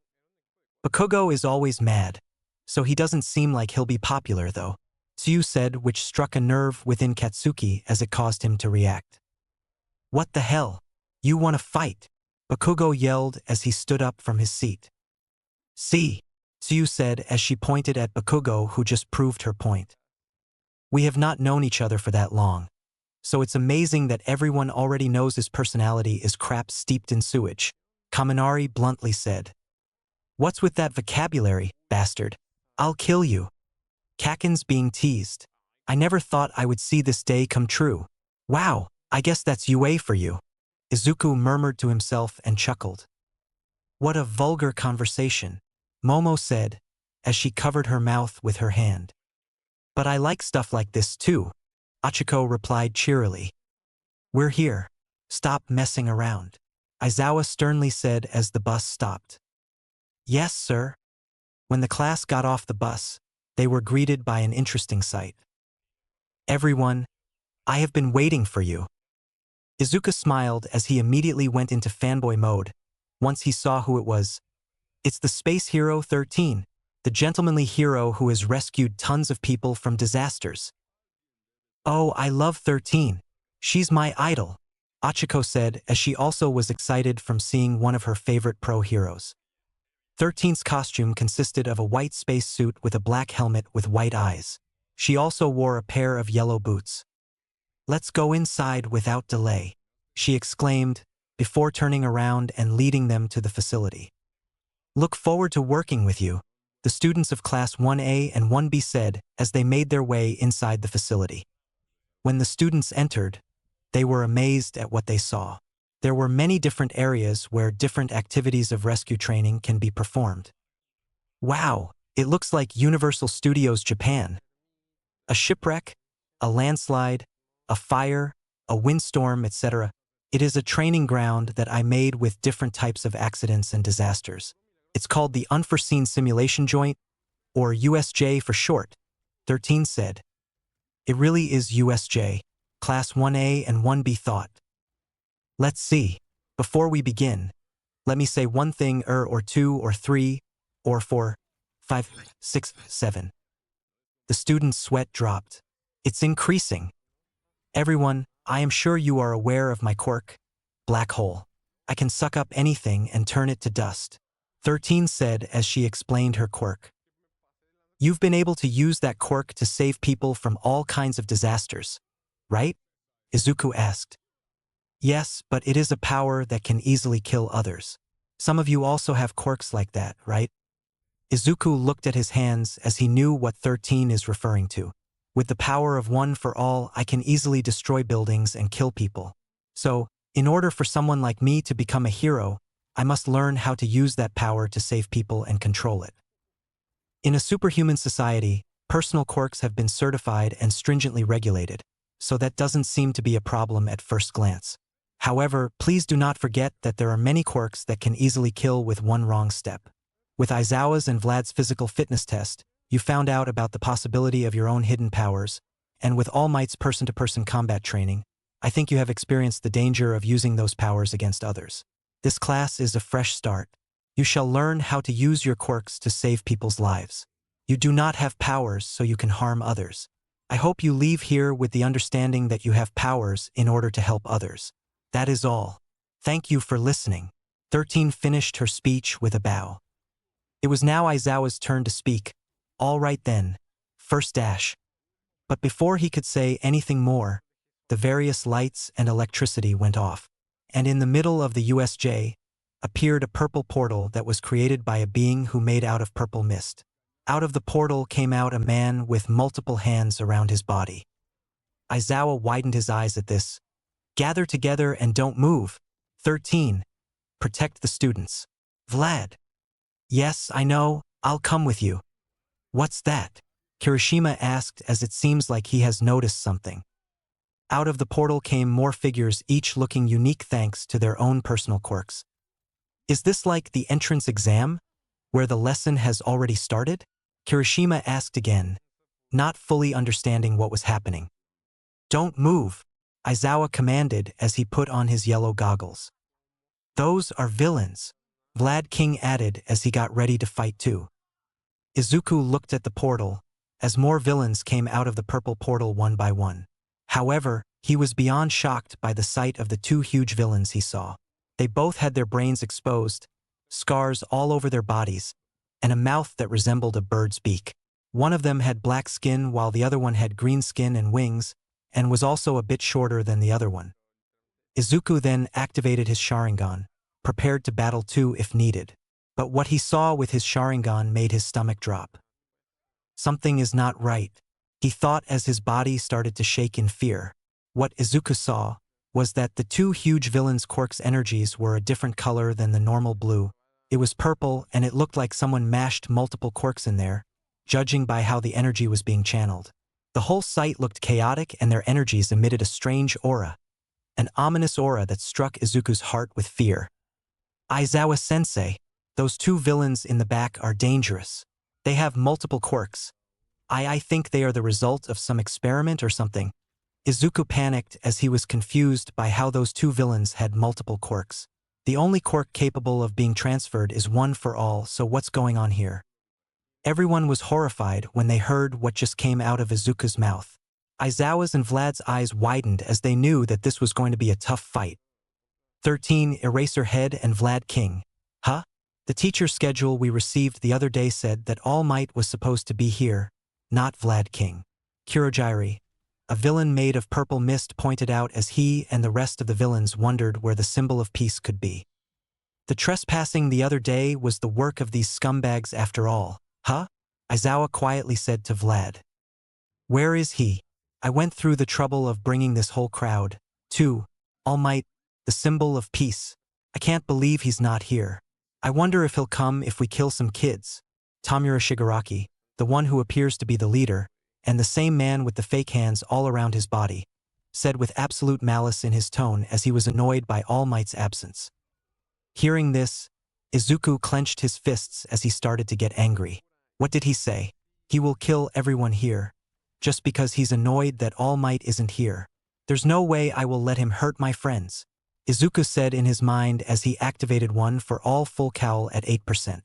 Bakugo is always mad, so he doesn't seem like he'll be popular though, Tsu said, which struck a nerve within Katsuki as it caused him to react. What the hell? You wanna fight? Bakugo yelled as he stood up from his seat. See, Tsu said as she pointed at Bakugo, who just proved her point. We have not known each other for that long, so it's amazing that everyone already knows his personality is crap steeped in sewage, Kaminari bluntly said. What's with that vocabulary, bastard? I'll kill you. Kaken's being teased. I never thought I would see this day come true. Wow, I guess that's UA for you. Izuku murmured to himself and chuckled. What a vulgar conversation, Momo said, as she covered her mouth with her hand. But I like stuff like this too, Achiko replied cheerily. We're here. Stop messing around, Aizawa sternly said as the bus stopped. Yes, sir. When the class got off the bus, they were greeted by an interesting sight. Everyone, I have been waiting for you. Izuku smiled as he immediately went into fanboy mode. Once he saw who it was. It's the Space Hero 13, the gentlemanly hero who has rescued tons of people from disasters. Oh, I love 13. She's my idol, Achiko said as she also was excited from seeing one of her favorite pro heroes. 13's costume consisted of a white space suit with a black helmet with white eyes. She also wore a pair of yellow boots. Let's go inside without delay, she exclaimed, before turning around and leading them to the facility. Look forward to working with you, the students of Class 1A and 1B said as they made their way inside the facility. When the students entered, they were amazed at what they saw. There were many different areas where different activities of rescue training can be performed. Wow, it looks like Universal Studios Japan. A shipwreck, a landslide, a fire, a windstorm, etc. It is a training ground that I made with different types of accidents and disasters. It's called the Unforeseen Simulation Joint, or USJ for short, 13 said. It really is USJ, Class 1A and 1B thought. Let's see. Before we begin, let me say one thing or two or three or four, 5, 6, 7. The student's sweat dropped. It's increasing. Everyone, I am sure you are aware of my quirk, black hole. I can suck up anything and turn it to dust, 13 said as she explained her quirk. You've been able to use that quirk to save people from all kinds of disasters, right? Izuku asked. Yes, but it is a power that can easily kill others. Some of you also have quirks like that, right? Izuku looked at his hands as he knew what 13 is referring to. With the power of one for all, I can easily destroy buildings and kill people. So, in order for someone like me to become a hero, I must learn how to use that power to save people and control it. In a superhuman society, personal quirks have been certified and stringently regulated, so that doesn't seem to be a problem at first glance. However, please do not forget that there are many quirks that can easily kill with one wrong step. With Aizawa's and Vlad's physical fitness test, you found out about the possibility of your own hidden powers, and with All Might's person-to-person combat training, I think you have experienced the danger of using those powers against others. This class is a fresh start. You shall learn how to use your quirks to save people's lives. You do not have powers so you can harm others. I hope you leave here with the understanding that you have powers in order to help others. That is all. Thank you for listening. 13 finished her speech with a bow. It was now Aizawa's turn to speak. All right then. First dash. But before he could say anything more, the various lights and electricity went off. And in the middle of the USJ appeared a purple portal that was created by a being who made out of purple mist. Out of the portal came out a man with multiple hands around his body. Aizawa widened his eyes at this. Gather together and don't move. 13. Protect the students. Vlad. Yes, I know, I'll come with you. What's that? Kirishima asked as it seems like he has noticed something. Out of the portal came more figures, each looking unique thanks to their own personal quirks. Is this like the entrance exam, where the lesson has already started? Kirishima asked again, not fully understanding what was happening. Don't move, Aizawa commanded as he put on his yellow goggles. Those are villains, Vlad King added as he got ready to fight too. Izuku looked at the portal, as more villains came out of the purple portal one by one. However, he was beyond shocked by the sight of the two huge villains he saw. They both had their brains exposed, scars all over their bodies, and a mouth that resembled a bird's beak. One of them had black skin while the other one had green skin and wings, and was also a bit shorter than the other one. Izuku then activated his Sharingan, prepared to battle too if needed. But what he saw with his Sharingan made his stomach drop. Something is not right, he thought as his body started to shake in fear. What Izuku saw was that the two huge villains' quirks' energies were a different color than the normal blue. It was purple and it looked like someone mashed multiple quirks in there, judging by how the energy was being channeled. The whole site looked chaotic and their energies emitted a strange aura. An ominous aura that struck Izuku's heart with fear. Aizawa-sensei, those two villains in the back are dangerous. They have multiple quirks. I think they are the result of some experiment or something. Izuku panicked as he was confused by how those two villains had multiple quirks. The only quirk capable of being transferred is one for all, so what's going on here? Everyone was horrified when they heard what just came out of Izuku's mouth. Aizawa's and Vlad's eyes widened as they knew that this was going to be a tough fight. 13. Eraserhead and Vlad King. Huh? The teacher's schedule we received the other day said that All Might was supposed to be here, not Vlad King. Kurogiri, a villain made of purple mist, pointed out as he and the rest of the villains wondered where the symbol of peace could be. The trespassing the other day was the work of these scumbags after all. Huh? Aizawa quietly said to Vlad. Where is he? I went through the trouble of bringing this whole crowd. 2. All Might, the symbol of peace. I can't believe he's not here. I wonder if he'll come if we kill some kids. Tamura Shigaraki, the one who appears to be the leader, and the same man with the fake hands all around his body, said with absolute malice in his tone as he was annoyed by All Might's absence. Hearing this, Izuku clenched his fists as he started to get angry. What did he say? He will kill everyone here, just because he's annoyed that All Might isn't here. There's no way I will let him hurt my friends, Izuku said in his mind as he activated one for all full cowl at 8%.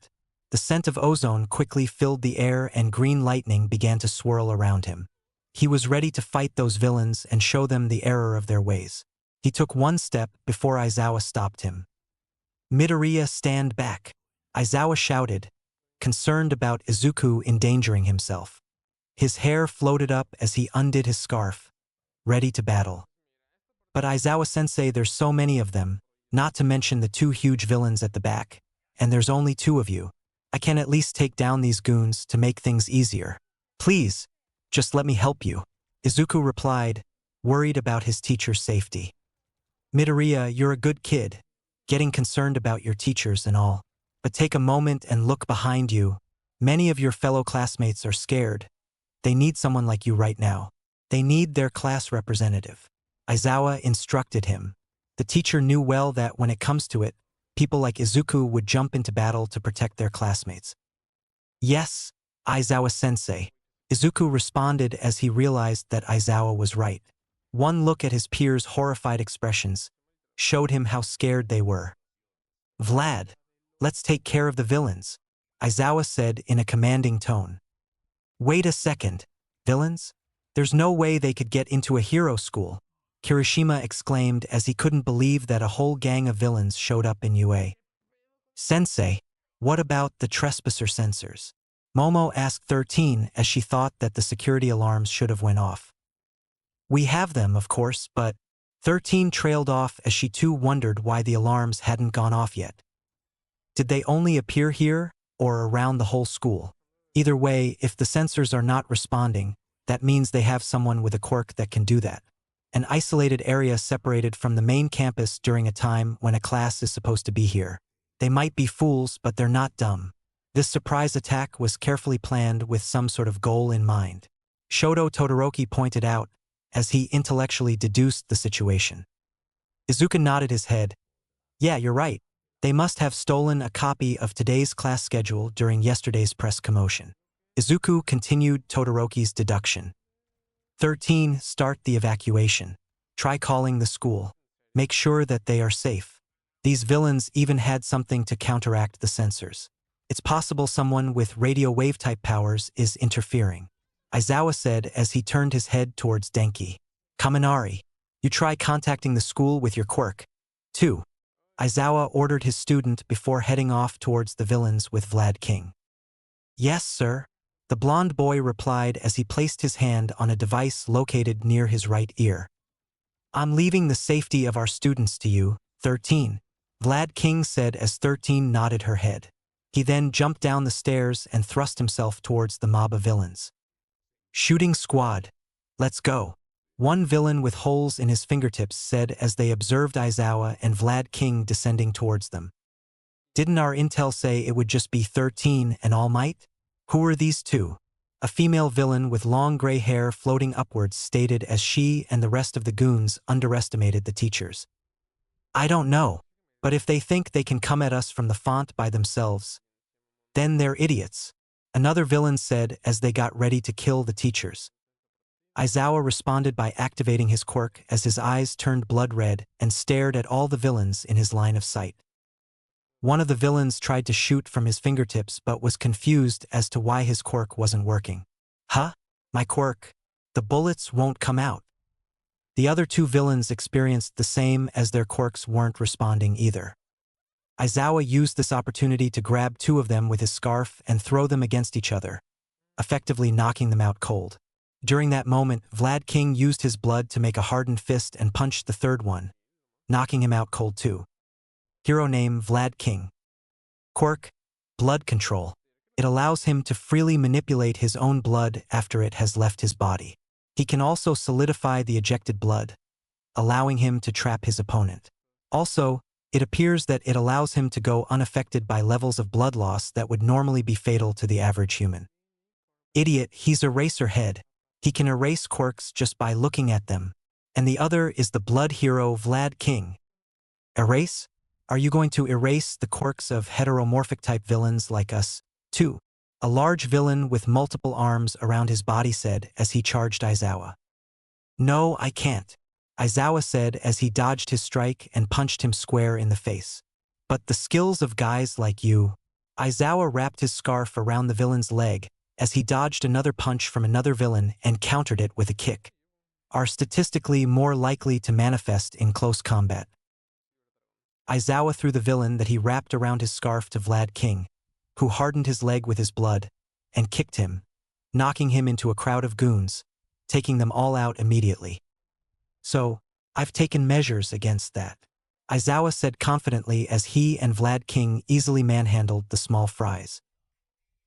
The scent of ozone quickly filled the air and green lightning began to swirl around him. He was ready to fight those villains and show them the error of their ways. He took one step before Aizawa stopped him. Midoriya, stand back, Aizawa shouted, concerned about Izuku endangering himself. His hair floated up as he undid his scarf, ready to battle. But Aizawa-sensei, there's so many of them, not to mention the 2 huge villains at the back, and there's only 2 of you. I can at least take down these goons to make things easier. Please, just let me help you, Izuku replied, worried about his teacher's safety. Midoriya, you're a good kid, getting concerned about your teachers and all. But take a moment and look behind you. Many of your fellow classmates are scared. They need someone like you right now. They need their class representative. Aizawa instructed him. The teacher knew well that when it comes to it, people like Izuku would jump into battle to protect their classmates. Yes, Aizawa-sensei, Izuku responded as he realized that Aizawa was right. One look at his peers' horrified expressions showed him how scared they were. Vlad, let's take care of the villains, Aizawa said in a commanding tone. Wait a second, villains? There's no way they could get into a hero school, Kirishima exclaimed as he couldn't believe that a whole gang of villains showed up in UA. Sensei, what about the trespasser sensors? Momo asked 13 as she thought that the security alarms should have went off. We have them, of course, but 13 trailed off as she too wondered why the alarms hadn't gone off yet. Did they only appear here or around the whole school? Either way, if the sensors are not responding, that means they have someone with a quirk that can do that. An isolated area separated from the main campus during a time when a class is supposed to be here. They might be fools, but they're not dumb. This surprise attack was carefully planned with some sort of goal in mind. Shoto Todoroki pointed out, as he intellectually deduced the situation. Izuku nodded his head. Yeah, you're right. They must have stolen a copy of today's class schedule during yesterday's press commotion. Izuku continued Todoroki's deduction. 13. Start the evacuation. Try calling the school. Make sure that they are safe. These villains even had something to counteract the sensors. It's possible someone with radio wave-type powers is interfering, Aizawa said as he turned his head towards Denki. Kaminari, you try contacting the school with your quirk. 2. Aizawa ordered his student before heading off towards the villains with Vlad King. Yes, sir, the blond boy replied as he placed his hand on a device located near his right ear. I'm leaving the safety of our students to you, 13, Vlad King said as 13 nodded her head. He then jumped down the stairs and thrust himself towards the mob of villains. Shooting squad, let's go, one villain with holes in his fingertips said as they observed Aizawa and Vlad King descending towards them. Didn't our intel say it would just be 13 and All Might? Who were these 2? A female villain with long gray hair floating upwards stated as she and the rest of the goons underestimated the teachers. I don't know, but if they think they can come at us from the font by themselves, then they're idiots, another villain said as they got ready to kill the teachers. Aizawa responded by activating his quirk as his eyes turned blood red and stared at all the villains in his line of sight. One of the villains tried to shoot from his fingertips but was confused as to why his quirk wasn't working. Huh? My quirk? The bullets won't come out. The other two villains experienced the same as their quirks weren't responding either. Aizawa used this opportunity to grab two of them with his scarf and throw them against each other, effectively knocking them out cold. During that moment, Vlad King used his blood to make a hardened fist and punched the third one, knocking him out cold too. Hero name Vlad King. Quirk, blood control. It allows him to freely manipulate his own blood after it has left his body. He can also solidify the ejected blood, allowing him to trap his opponent. Also, it appears that it allows him to go unaffected by levels of blood loss that would normally be fatal to the average human. Idiot, he's Eraser Head. He can erase quirks just by looking at them. And the other is the blood hero Vlad King. Erase? Are you going to erase the quirks of heteromorphic type villains like us, too? A large villain with multiple arms around his body said as he charged Aizawa. No, I can't, Aizawa said as he dodged his strike and punched him square in the face. But the skills of guys like you. Aizawa wrapped his scarf around the villain's leg as he dodged another punch from another villain and countered it with a kick, are statistically more likely to manifest in close combat. Aizawa threw the villain that he wrapped around his scarf to Vlad King, who hardened his leg with his blood, and kicked him, knocking him into a crowd of goons, taking them all out immediately. So, I've taken measures against that, Aizawa said confidently as he and Vlad King easily manhandled the small fries.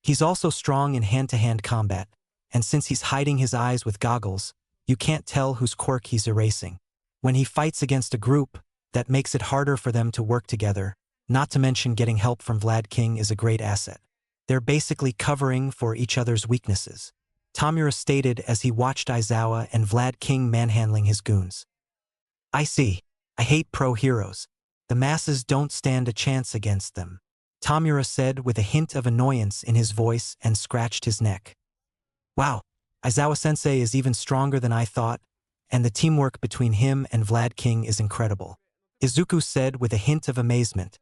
He's also strong in hand-to-hand combat, and since he's hiding his eyes with goggles, you can't tell whose quirk he's erasing. When he fights against a group, that makes it harder for them to work together, not to mention getting help from Vlad King is a great asset. They're basically covering for each other's weaknesses, Tamura stated as he watched Aizawa and Vlad King manhandling his goons. I see. I hate pro-heroes. The masses don't stand a chance against them, Tamura said with a hint of annoyance in his voice and scratched his neck. Wow, Aizawa-sensei is even stronger than I thought, and the teamwork between him and Vlad King is incredible, Izuku said with a hint of amazement,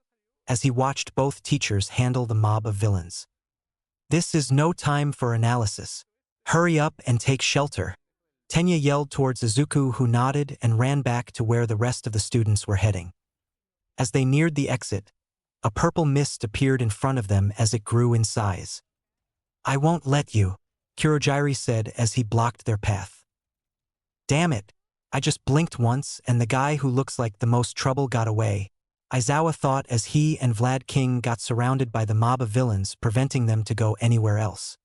as he watched both teachers handle the mob of villains. This is no time for analysis. Hurry up and take shelter, Tenya yelled towards Izuku, who nodded and ran back to where the rest of the students were heading. As they neared the exit, a purple mist appeared in front of them as it grew in size. I won't let you, Kurogiri said as he blocked their path. Damn it, I just blinked once and the guy who looks like the most trouble got away, Aizawa thought as he and Vlad King got surrounded by the mob of villains, preventing them to go anywhere else.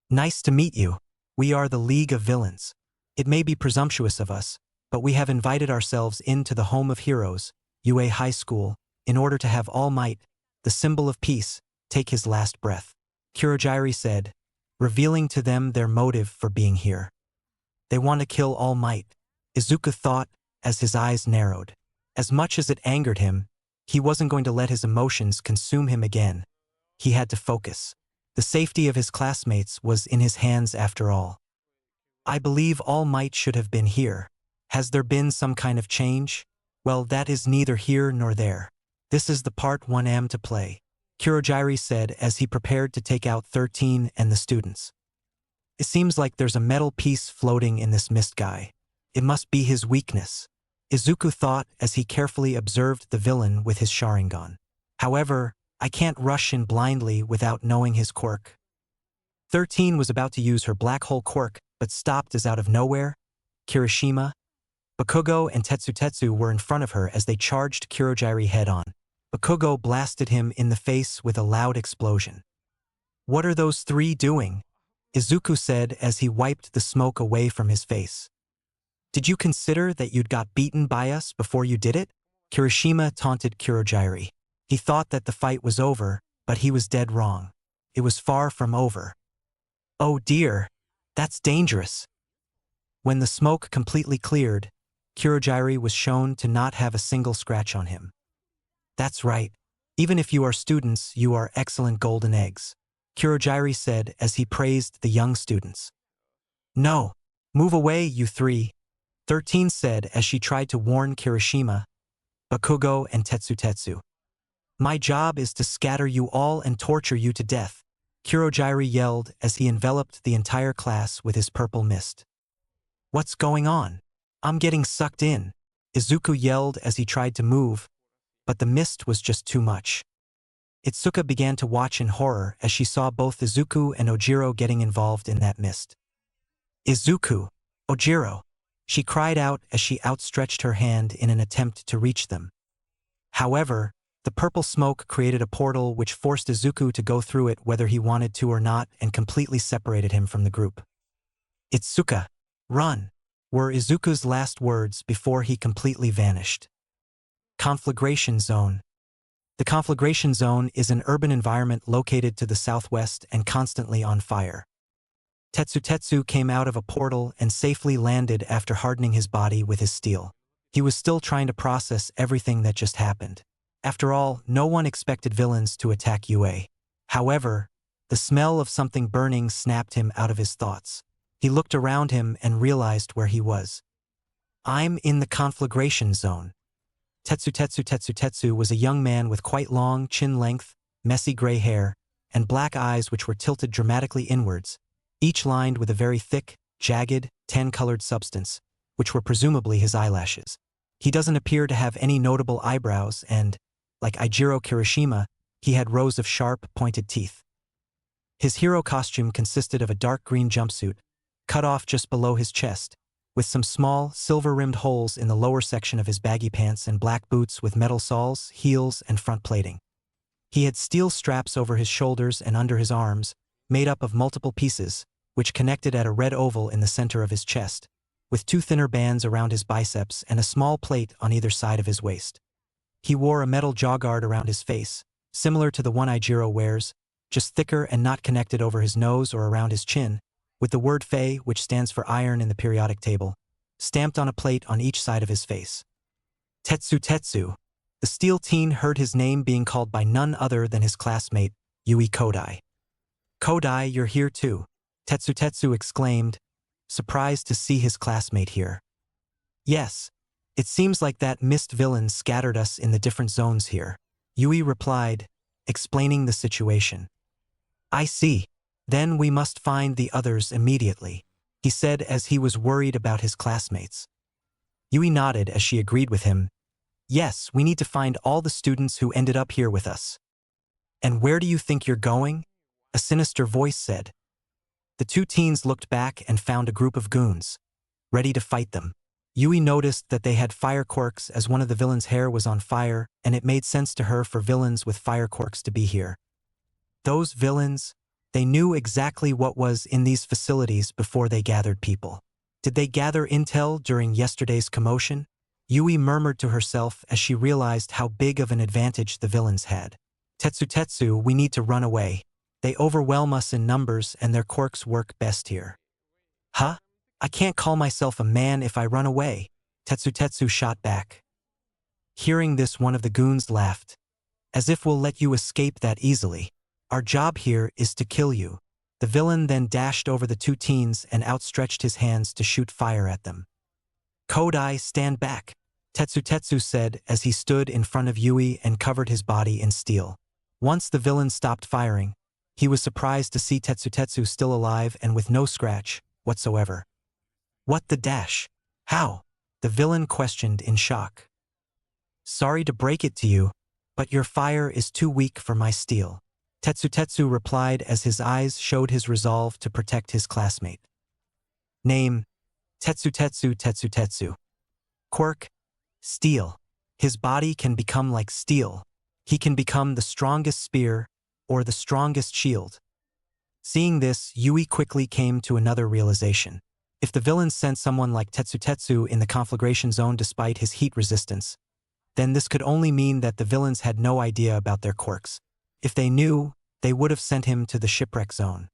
Nice to meet you. We are the League of Villains. It may be presumptuous of us, but we have invited ourselves into the home of heroes, UA High School, in order to have All Might, the symbol of peace, take his last breath, Kurogiri said, revealing to them their motive for being here. They want to kill All Might, Izuku thought as his eyes narrowed. As much as it angered him, he wasn't going to let his emotions consume him again. He had to focus. The safety of his classmates was in his hands after all. I believe All Might should have been here. Has there been some kind of change? Well, that is neither here nor there. This is the part 1am to play, Kurogiri said as he prepared to take out 13 and the students. It seems like there's a metal piece floating in this mist guy. It must be his weakness, Izuku thought as he carefully observed the villain with his Sharingan. However, I can't rush in blindly without knowing his quirk. 13 was about to use her black hole quirk, but stopped as out of nowhere. Kirishima, Bakugo and Tetsutetsu were in front of her as they charged Kurogiri head-on. Bakugo blasted him in the face with a loud explosion. What are those three doing? Izuku said as he wiped the smoke away from his face. Did you consider that you'd got beaten by us before you did it? Kirishima taunted Kurogiri. He thought that the fight was over, but he was dead wrong. It was far from over. Oh dear, that's dangerous. When the smoke completely cleared, Kurogiri was shown to not have a single scratch on him. That's right. Even if you are students, you are excellent golden eggs, Kurogiri said as he praised the young students. No, move away, you three, 13 said as she tried to warn Kirishima, Bakugo and Tetsutetsu. My job is to scatter you all and torture you to death, Kurojiri yelled as he enveloped the entire class with his purple mist. What's going on? I'm getting sucked in, Izuku yelled as he tried to move, but the mist was just too much. Itsuka began to watch in horror as she saw both Izuku and Ojiro getting involved in that mist. Izuku, Ojiro, she cried out as she outstretched her hand in an attempt to reach them. However, the purple smoke created a portal which forced Izuku to go through it whether he wanted to or not and completely separated him from the group. Itsuka, run, were Izuku's last words before he completely vanished. Conflagration Zone. The Conflagration Zone is an urban environment located to the southwest and constantly on fire. Tetsu came out of a portal and safely landed after hardening his body with his steel. He was still trying to process everything that just happened. After all, no one expected villains to attack UA. However, the smell of something burning snapped him out of his thoughts. He looked around him and realized where he was. I'm in the Conflagration Zone. Tetsu was a young man with quite long chin-length, messy gray hair, and black eyes which were tilted dramatically inwards, each lined with a very thick, jagged, tan-colored substance, which were presumably his eyelashes. He doesn't appear to have any notable eyebrows and, like Ijiro Kirishima, he had rows of sharp, pointed teeth. His hero costume consisted of a dark green jumpsuit, cut off just below his chest, with some small, silver-rimmed holes in the lower section of his baggy pants and black boots with metal soles, heels, and front plating. He had steel straps over his shoulders and under his arms, made up of multiple pieces, which connected at a red oval in the center of his chest, with two thinner bands around his biceps and a small plate on either side of his waist. He wore a metal jawguard around his face, similar to the one Ijiro wears, just thicker and not connected over his nose or around his chin, with the word Fei, which stands for iron in the periodic table, stamped on a plate on each side of his face. Tetsu. The steel teen heard his name being called by none other than his classmate, Yui Kodai. Kodai, you're here too, Tetsu exclaimed, surprised to see his classmate here. Yes, it seems like that mist villain scattered us in the different zones here, Yui replied, explaining the situation. I see. Then we must find the others immediately, he said as he was worried about his classmates. Yui nodded as she agreed with him. Yes, we need to find all the students who ended up here with us. And where do you think you're going? A sinister voice said. The two teens looked back and found a group of goons, ready to fight them. Yui noticed that they had fire quirks as one of the villains' hair was on fire, and it made sense to her for villains with fire quirks to be here. Those villains, they knew exactly what was in these facilities before they gathered people. Did they gather intel during yesterday's commotion? Yui murmured to herself as she realized how big of an advantage the villains had. Tetsu, we need to run away. They overwhelm us in numbers and their quirks work best here. Huh? I can't call myself a man if I run away, Tetsu shot back. Hearing this, one of the goons laughed. As if we'll let you escape that easily. Our job here is to kill you. The villain then dashed over the two teens and outstretched his hands to shoot fire at them. Kodai, stand back, Tetsu said as he stood in front of Yui and covered his body in steel. Once the villain stopped firing, he was surprised to see Tetsu still alive and with no scratch whatsoever. What the dash? How? The villain questioned in shock. Sorry to break it to you, but your fire is too weak for my steel, Tetsu replied as his eyes showed his resolve to protect his classmate. Name: Tetsu. Quirk: Steel. His body can become like steel. He can become the strongest spear or the strongest shield. Seeing this, Yui quickly came to another realization. If the villains sent someone like Tetsu in the conflagration zone despite his heat resistance, then this could only mean that the villains had no idea about their quirks. If they knew, they would have sent him to the shipwreck zone.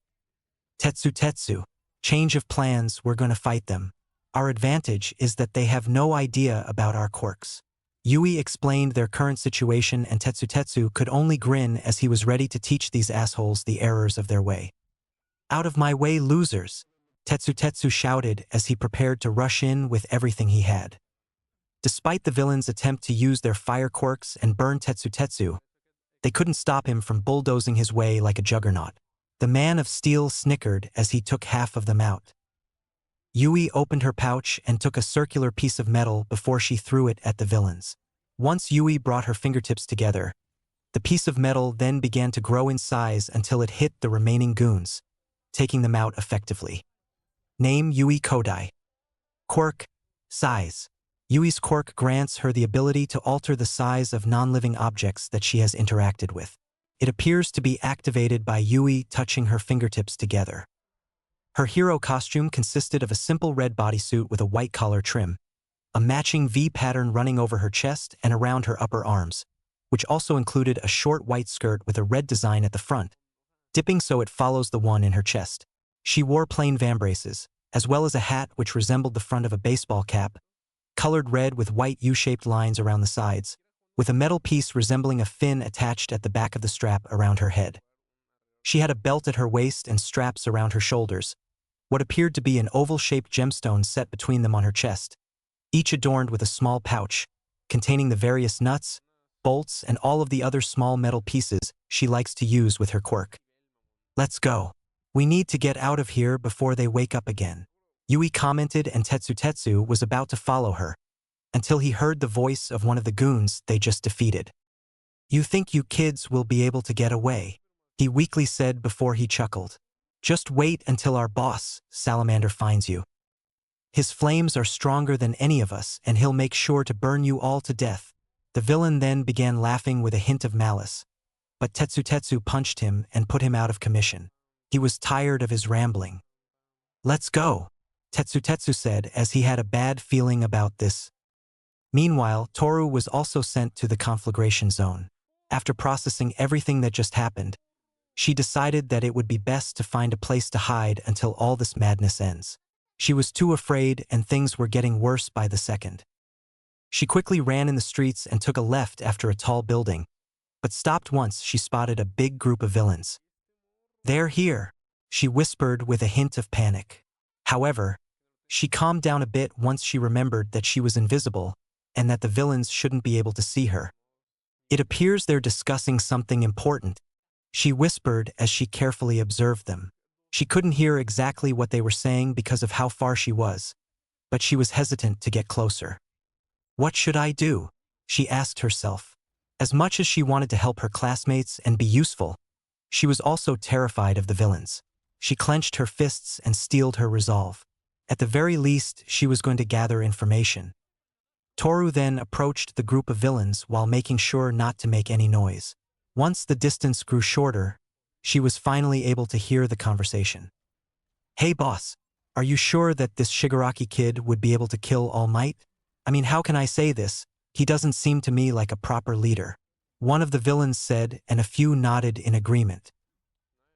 Tetsu, change of plans, we're gonna fight them. Our advantage is that they have no idea about our quirks. Yui explained their current situation and Tetsu could only grin as he was ready to teach these assholes the errors of their way. Out of my way, losers, Tetsu shouted as he prepared to rush in with everything he had. Despite the villains' attempt to use their fire quirks and burn Tetsu, They couldn't stop him from bulldozing his way like a juggernaut. The man of steel snickered as he took half of them out. Yui opened her pouch and took a circular piece of metal before she threw it at the villains. Once Yui brought her fingertips together, the piece of metal then began to grow in size until it hit the remaining goons, taking them out effectively. Name Yui Kodai. Quirk. Size. Yui's quirk grants her the ability to alter the size of non-living objects that she has interacted with. It appears to be activated by Yui touching her fingertips together. Her hero costume consisted of a simple red bodysuit with a white collar trim, a matching V pattern running over her chest and around her upper arms, which also included a short white skirt with a red design at the front, dipping so it follows the one in her chest. She wore plain vambraces, as well as a hat which resembled the front of a baseball cap, colored red with white U-shaped lines around the sides, with a metal piece resembling a fin attached at the back of the strap around her head. She had a belt at her waist and straps around her shoulders, what appeared to be an oval-shaped gemstone set between them on her chest, each adorned with a small pouch, containing the various nuts, bolts, and all of the other small metal pieces she likes to use with her quirk. Let's go. We need to get out of here before they wake up again, Yui commented, and Tetsu was about to follow her, until he heard the voice of one of the goons they just defeated. You think you kids will be able to get away? He weakly said before he chuckled. Just wait until our boss, Salamander, finds you. His flames are stronger than any of us, and he'll make sure to burn you all to death. The villain then began laughing with a hint of malice, but Tetsu punched him and put him out of commission. He was tired of his rambling. Let's go, Tetsu said as he had a bad feeling about this. Meanwhile, Toru was also sent to the conflagration zone. After processing everything that just happened, she decided that it would be best to find a place to hide until all this madness ends. She was too afraid, and things were getting worse by the second. She quickly ran in the streets and took a left after a tall building, but stopped once she spotted a big group of villains. They're here, she whispered with a hint of panic. However, she calmed down a bit once she remembered that she was invisible and that the villains shouldn't be able to see her. It appears they're discussing something important, she whispered as she carefully observed them. She couldn't hear exactly what they were saying because of how far she was, but she was hesitant to get closer. What should I do? She asked herself. As much as she wanted to help her classmates and be useful, she was also terrified of the villains. She clenched her fists and steeled her resolve. At the very least, she was going to gather information. Toru then approached the group of villains while making sure not to make any noise. Once the distance grew shorter, she was finally able to hear the conversation. Hey boss, are you sure that this Shigaraki kid would be able to kill All Might? I mean, how can I say this? He doesn't seem to me like a proper leader. One of the villains said, and a few nodded in agreement.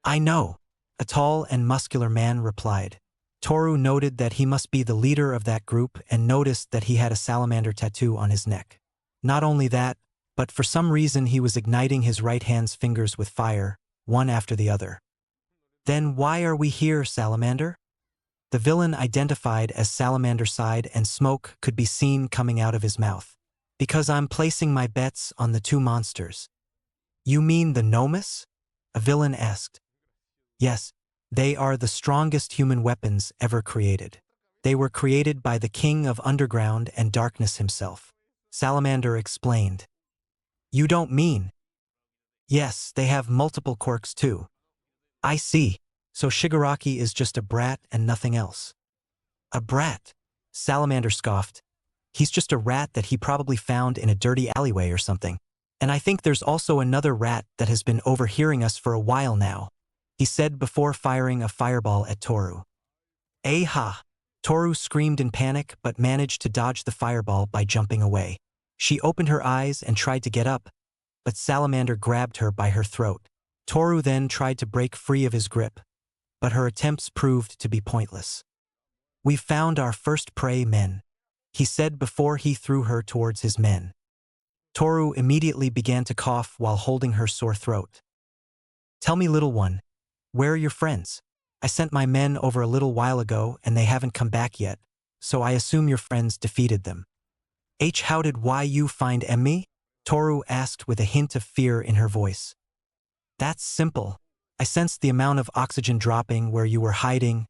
I know, a tall and muscular man replied. Toru noted that he must be the leader of that group and noticed that he had a salamander tattoo on his neck. Not only that, but for some reason he was igniting his right hand's fingers with fire, one after the other. Then why are we here, Salamander? The villain identified as Salamander sighed, and smoke could be seen coming out of his mouth. Because I'm placing my bets on the two monsters. You mean the Nomus? A villain asked. Yes, they are the strongest human weapons ever created. They were created by the King of Underground and Darkness himself. Salamander explained. You don't mean? Yes, they have multiple quirks too. I see. So Shigaraki is just a brat and nothing else. A brat? Salamander scoffed. He's just a rat that he probably found in a dirty alleyway or something. And I think there's also another rat that has been overhearing us for a while now, he said before firing a fireball at Toru. Ha! Toru screamed in panic but managed to dodge the fireball by jumping away. She opened her eyes and tried to get up, but Salamander grabbed her by her throat. Toru then tried to break free of his grip, but her attempts proved to be pointless. We've found our first prey, men, he said before he threw her towards his men. Toru immediately began to cough while holding her sore throat. Tell me, little one, where are your friends? I sent my men over a little while ago and they haven't come back yet, so I assume your friends defeated them. How did you find me? Toru asked with a hint of fear in her voice. That's simple. I sensed the amount of oxygen dropping where you were hiding,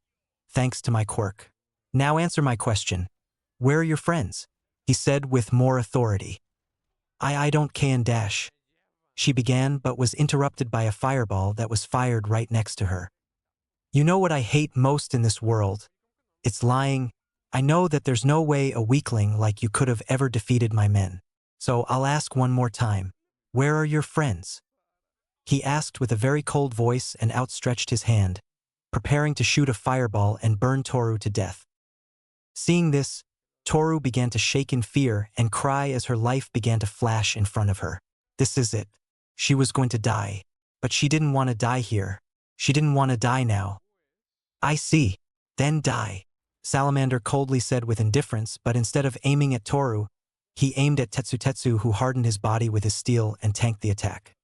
thanks to my quirk. Now answer my question. Where are your friends? He said with more authority. I don't can dash. She began but was interrupted by a fireball that was fired right next to her. You know what I hate most in this world? It's lying. I know that there's no way a weakling like you could have ever defeated my men. So I'll ask one more time. Where are your friends? He asked with a very cold voice and outstretched his hand, preparing to shoot a fireball and burn Toru to death. Seeing this, Toru began to shake in fear and cry as her life began to flash in front of her. This is it. She was going to die. But she didn't want to die here. She didn't want to die now. I see. Then die. Salamander coldly said with indifference, but instead of aiming at Toru, he aimed at Tetsu, who hardened his body with his steel and tanked the attack.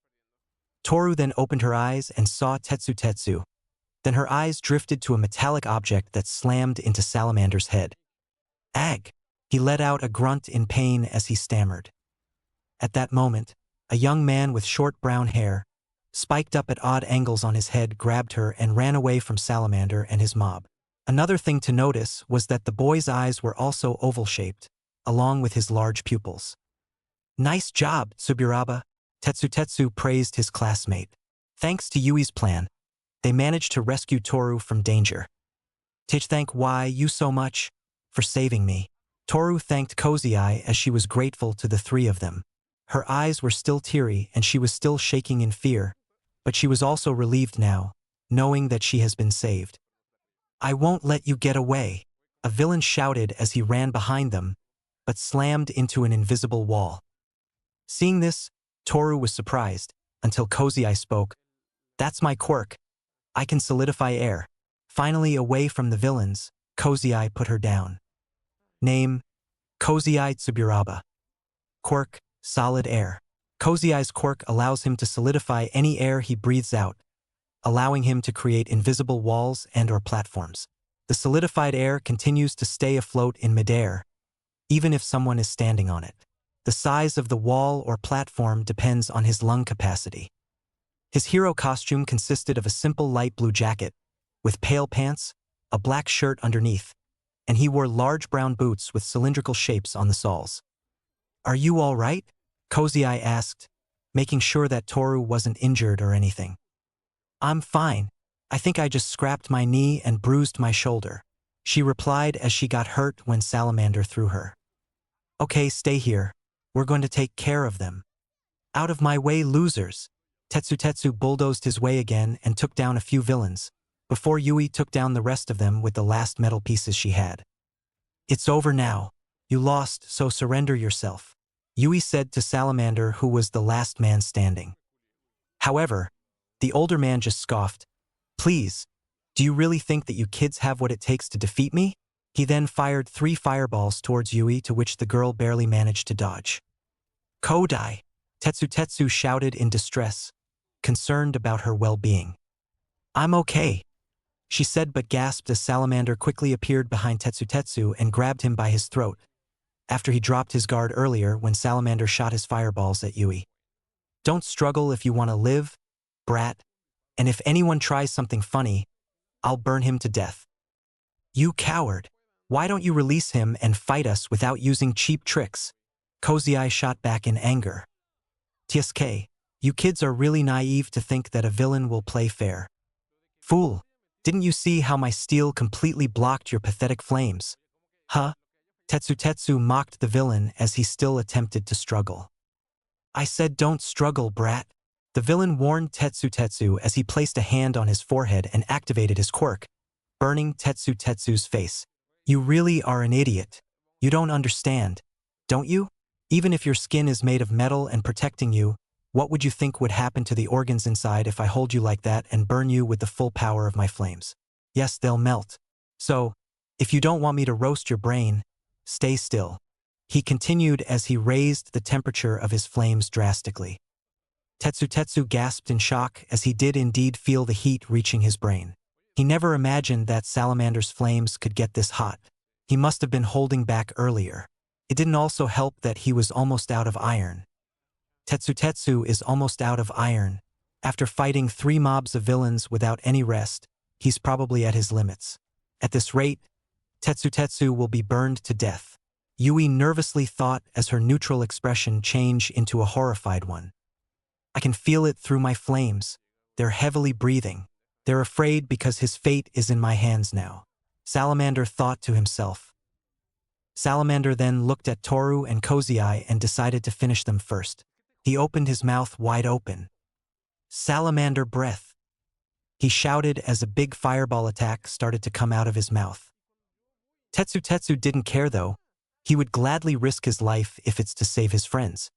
Toru then opened her eyes and saw Tetsu. Then her eyes drifted to a metallic object that slammed into Salamander's head. Ag! He let out a grunt in pain as he stammered. At that moment, a young man with short brown hair, spiked up at odd angles on his head, grabbed her and ran away from Salamander and his mob. Another thing to notice was that the boy's eyes were also oval-shaped, along with his large pupils. Nice job, Tsuburaba, Tetsu praised his classmate. Thanks to Yui's plan, they managed to rescue Toru from danger. Thank you so much for saving me. Toru thanked Cozy Eye as she was grateful to the three of them. Her eyes were still teary and she was still shaking in fear, but she was also relieved now, knowing that she has been saved. I won't let you get away, a villain shouted as he ran behind them, but slammed into an invisible wall. Seeing this, Toru was surprised, until Cozy Eye spoke. That's my quirk. I can solidify air. Finally away from the villains, Cozy Eye put her down. Name, Cozy Eye Tsuburaba. Quirk, solid air. Cozy Eye's quirk allows him to solidify any air he breathes out, allowing him to create invisible walls and/or platforms. The solidified air continues to stay afloat in midair, even if someone is standing on it. The size of the wall or platform depends on his lung capacity. His hero costume consisted of a simple light blue jacket, with pale pants, a black shirt underneath, and he wore large brown boots with cylindrical shapes on the soles. Are you all right? Cozy Eye asked, making sure that Toru wasn't injured or anything. I'm fine. I think I just scraped my knee and bruised my shoulder, she replied as she got hurt when Salamander threw her. Okay, stay here. We're going to take care of them. Out of my way, losers. Tetsu bulldozed his way again and took down a few villains, before Yui took down the rest of them with the last metal pieces she had. It's over now. You lost, so surrender yourself, Yui said to Salamander, who was the last man standing. However, the older man just scoffed. Please, do you really think that you kids have what it takes to defeat me? He then fired 3 fireballs towards Yui, to which the girl barely managed to dodge. Kodai! Tetsu shouted in distress, concerned about her well-being. I'm okay, she said, but gasped as Salamander quickly appeared behind Tetsu and grabbed him by his throat, after he dropped his guard earlier when Salamander shot his fireballs at Yui. Don't struggle if you want to live, brat, and if anyone tries something funny, I'll burn him to death. You coward! Why don't you release him and fight us without using cheap tricks? Cozy Eye shot back in anger. TSK, you kids are really naive to think that a villain will play fair. Fool, didn't you see how my steel completely blocked your pathetic flames? Huh? Tetsu mocked the villain as he still attempted to struggle. I said don't struggle, brat. The villain warned Tetsu as he placed a hand on his forehead and activated his quirk, burning Tetsu's face. You really are an idiot. You don't understand, don't you? Even if your skin is made of metal and protecting you, what would you think would happen to the organs inside if I hold you like that and burn you with the full power of my flames? Yes, they'll melt. So, if you don't want me to roast your brain, stay still. He continued as he raised the temperature of his flames drastically. Tetsu gasped in shock as he did indeed feel the heat reaching his brain. He never imagined that Salamander's flames could get this hot. He must have been holding back earlier. It didn't also help that he was almost out of iron. Tetsu is almost out of iron. After fighting 3 mobs of villains without any rest, he's probably at his limits. At this rate, Tetsu will be burned to death. Yui nervously thought as her neutral expression changed into a horrified one. I can feel it through my flames. They're heavily breathing. They're afraid because his fate is in my hands now. Salamander thought to himself. Salamander then looked at Toru and Cozy Eye and decided to finish them first. He opened his mouth wide open. Salamander breath. He shouted as a big fireball attack started to come out of his mouth. Tetsu didn't care though. He would gladly risk his life if it's to save his friends.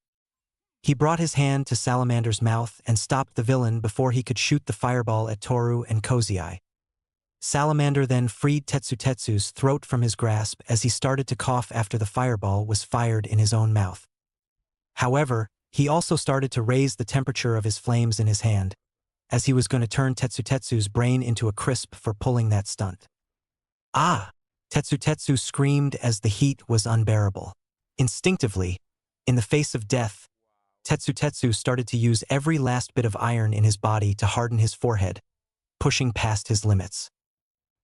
He brought his hand to Salamander's mouth and stopped the villain before he could shoot the fireball at Toru and Cozy Eye. Salamander then freed Tetsu's throat from his grasp as he started to cough after the fireball was fired in his own mouth. However, he also started to raise the temperature of his flames in his hand, as he was going to turn Tetsu's brain into a crisp for pulling that stunt. Ah! Tetsu screamed as the heat was unbearable. Instinctively, in the face of death, Tetsu started to use every last bit of iron in his body to harden his forehead, pushing past his limits.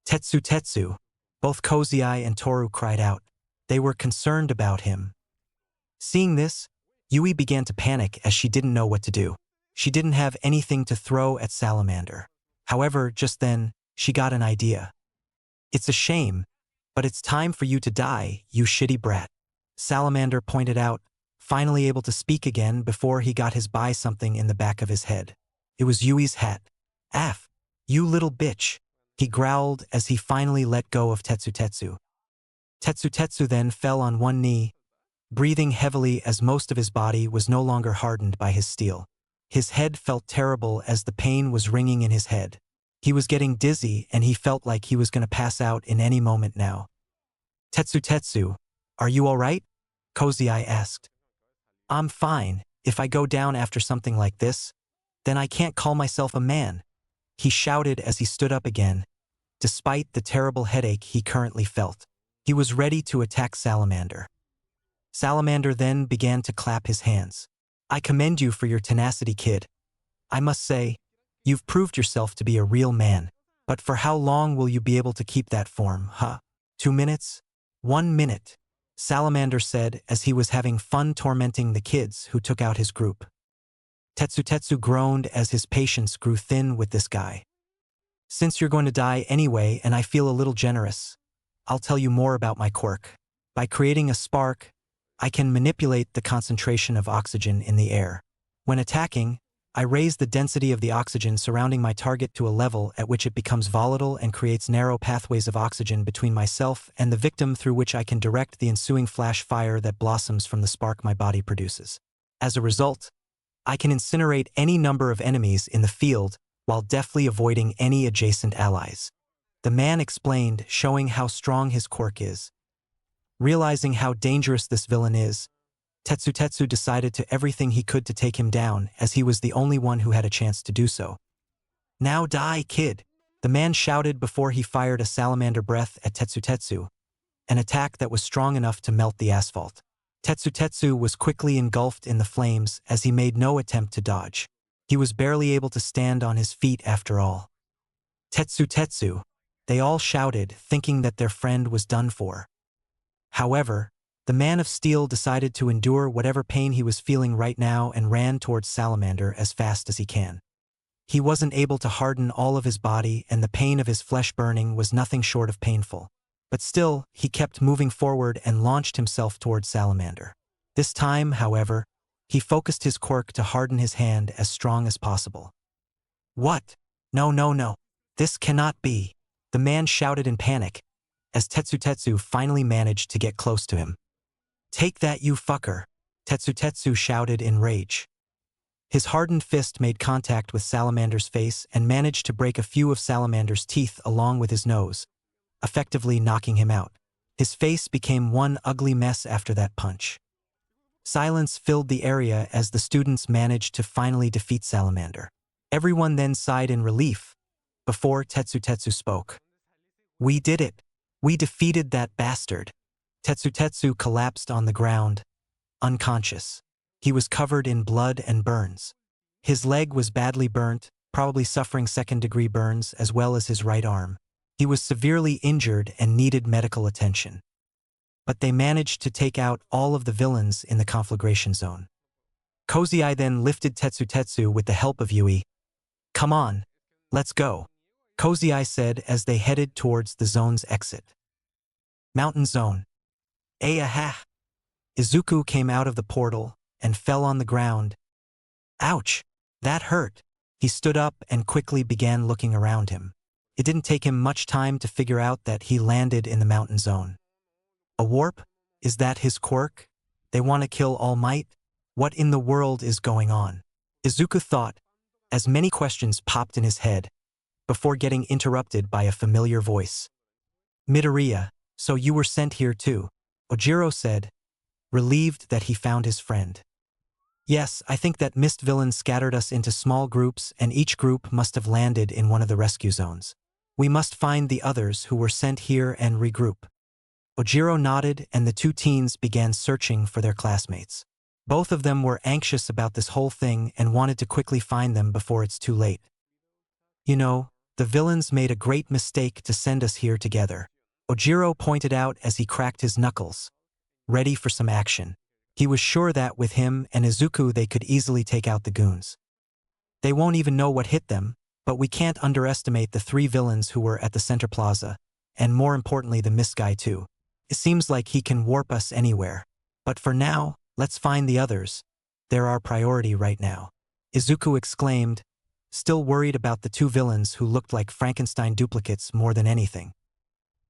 Tetsu, both Cozy Eye and Toru cried out. They were concerned about him. Seeing this, Yui began to panic as she didn't know what to do. She didn't have anything to throw at Salamander. However, just then, she got an idea. It's a shame, but it's time for you to die, you shitty brat. Salamander pointed out, finally able to speak again before he got his by something in the back of his head. It was Yui's hat. Aff, you little bitch, he growled as he finally let go of Tetsu. Tetsu then fell on one knee, breathing heavily as most of his body was no longer hardened by his steel. His head felt terrible as the pain was ringing in his head. He was getting dizzy and he felt like he was going to pass out in any moment now. Tetsu, are you all right? Cozy Eye asked. I'm fine. If I go down after something like this, then I can't call myself a man, he shouted as he stood up again. Despite the terrible headache he currently felt, he was ready to attack Salamander. Salamander then began to clap his hands. I commend you for your tenacity, kid. I must say, you've proved yourself to be a real man. But for how long will you be able to keep that form, huh? 2 minutes? 1 minute, Salamander said as he was having fun tormenting the kids who took out his group. Tetsu groaned as his patience grew thin with this guy. Since you're going to die anyway and I feel a little generous, I'll tell you more about my quirk. By creating a spark, I can manipulate the concentration of oxygen in the air. When attacking, I raise the density of the oxygen surrounding my target to a level at which it becomes volatile and creates narrow pathways of oxygen between myself and the victim through which I can direct the ensuing flash fire that blossoms from the spark my body produces. As a result, I can incinerate any number of enemies in the field while deftly avoiding any adjacent allies. The man explained, showing how strong his quirk is. Realizing how dangerous this villain is, Tetsu decided to everything he could to take him down, as he was the only one who had a chance to do so. Now die, kid, the man shouted before he fired a salamander breath at Tetsu, an attack that was strong enough to melt the asphalt. Tetsu was quickly engulfed in the flames as he made no attempt to dodge. He was barely able to stand on his feet after all. Tetsu, they all shouted, thinking that their friend was done for. However, the Man of Steel decided to endure whatever pain he was feeling right now and ran towards Salamander as fast as he can. He wasn't able to harden all of his body and the pain of his flesh burning was nothing short of painful. But still, he kept moving forward and launched himself towards Salamander. This time, however, he focused his quirk to harden his hand as strong as possible. What? No. This cannot be, the man shouted in panic, as Tetsu finally managed to get close to him. Take that, you fucker, Tetsu shouted in rage. His hardened fist made contact with Salamander's face and managed to break a few of Salamander's teeth along with his nose, effectively knocking him out. His face became one ugly mess after that punch. Silence filled the area as the students managed to finally defeat Salamander. Everyone then sighed in relief before Tetsu spoke. We did it. We defeated that bastard. Tetsu collapsed on the ground, unconscious. He was covered in blood and burns. His leg was badly burnt, probably suffering second-degree burns, as well as his right arm. He was severely injured and needed medical attention. But they managed to take out all of the villains in the conflagration zone. Kozai then lifted Tetsu with the help of Yui. "Come on, let's go," Kozai said as they headed towards the zone's exit. Mountain Zone. Aha! Izuku came out of the portal and fell on the ground. Ouch! That hurt. He stood up and quickly began looking around him. It didn't take him much time to figure out that he landed in the Mountain Zone. A warp? Is that his quirk? They want to kill All Might? What in the world is going on? Izuku thought, as many questions popped in his head, before getting interrupted by a familiar voice. "Midoriya, so you were sent here too," Ojiro said, relieved that he found his friend. "Yes, I think that mist villains scattered us into small groups and each group must have landed in one of the rescue zones. We must find the others who were sent here and regroup." Ojiro nodded and the two teens began searching for their classmates. Both of them were anxious about this whole thing and wanted to quickly find them before it's too late. "You know, the villains made a great mistake to send us here together," Ojiro pointed out as he cracked his knuckles, ready for some action. He was sure that with him and Izuku they could easily take out the goons. "They won't even know what hit them, but we can't underestimate the three villains who were at the center plaza, and more importantly the mist guy too. It seems like he can warp us anywhere. But for now, let's find the others. They're our priority right now," Izuku exclaimed, still worried about the two villains who looked like Frankenstein duplicates more than anything.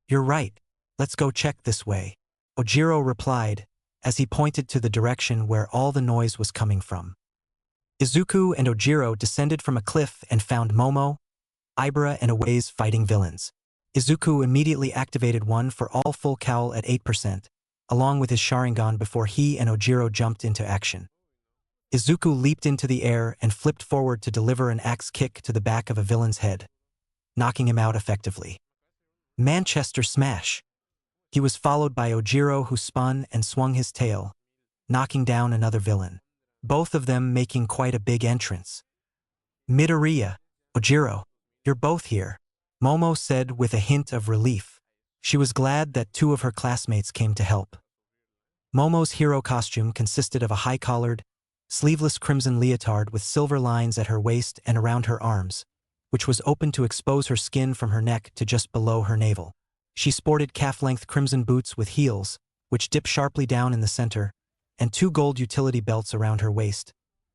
"You're right. Let's go check this way," Ojiro replied, as he pointed to the direction where all the noise was coming from. Izuku and Ojiro descended from a cliff and found Momo, Ibara and Aways fighting villains. Izuku immediately activated one for all full cowl at 8%, along with his Sharingan before he and Ojiro jumped into action. Izuku leaped into the air and flipped forward to deliver an axe kick to the back of a villain's head, knocking him out effectively. Manchester Smash! He was followed by Ojiro who spun and swung his tail, knocking down another villain, both of them making quite a big entrance. "Midoriya, Ojiro, you're both here," Momo said with a hint of relief. She was glad that two of her classmates came to help. Momo's hero costume consisted of a high-collared, sleeveless crimson leotard with silver lines at her waist and around her arms, which was open to expose her skin from her neck to just below her navel. She sported calf-length crimson boots with heels, which dipped sharply down in the center, and two gold utility belts around her waist,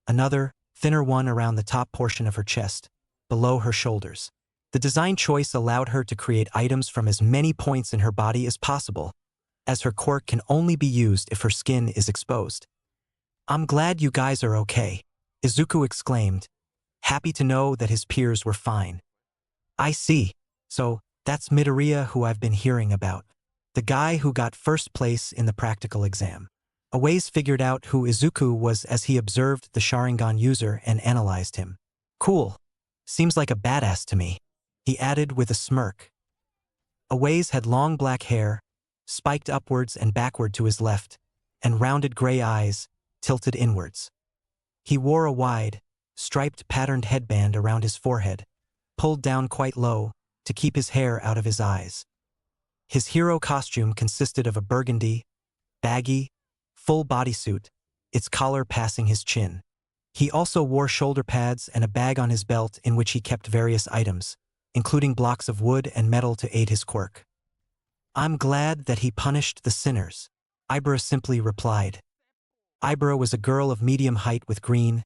another, thinner one around the top portion of her chest, below her shoulders. The design choice allowed her to create items from as many points in her body as possible, as her quirk can only be used if her skin is exposed. "I'm glad you guys are okay," Izuku exclaimed, happy to know that his peers were fine. "I see. So, that's Midoriya who I've been hearing about. The guy who got first place in the practical exam." Aways figured out who Izuku was as he observed the Sharingan user and analyzed him. "Cool. Seems like a badass to me," he added with a smirk. Aways had long black hair, spiked upwards and backward to his left, and rounded gray eyes, tilted inwards. He wore a wide, striped patterned headband around his forehead, pulled down quite low, to keep his hair out of his eyes. His hero costume consisted of a burgundy, baggy, full bodysuit, its collar passing his chin. He also wore shoulder pads and a bag on his belt in which he kept various items, including blocks of wood and metal to aid his quirk. "I'm glad that he punished the sinners," Ibara simply replied. Ibara was a girl of medium height with green,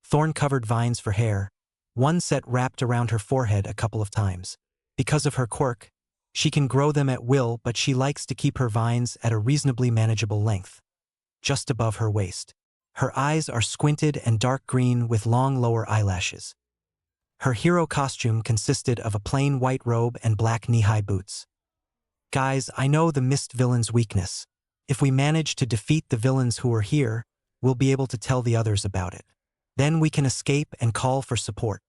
thorn-covered vines for hair, one set wrapped around her forehead a couple of times. Because of her quirk, she can grow them at will, but she likes to keep her vines at a reasonably manageable length, just above her waist. Her eyes are squinted and dark green with long lower eyelashes. Her hero costume consisted of a plain white robe and black knee-high boots. "Guys, I know the mist villain's weakness. If we manage to defeat the villains who are here, we'll be able to tell the others about it. Then we can escape and call for support."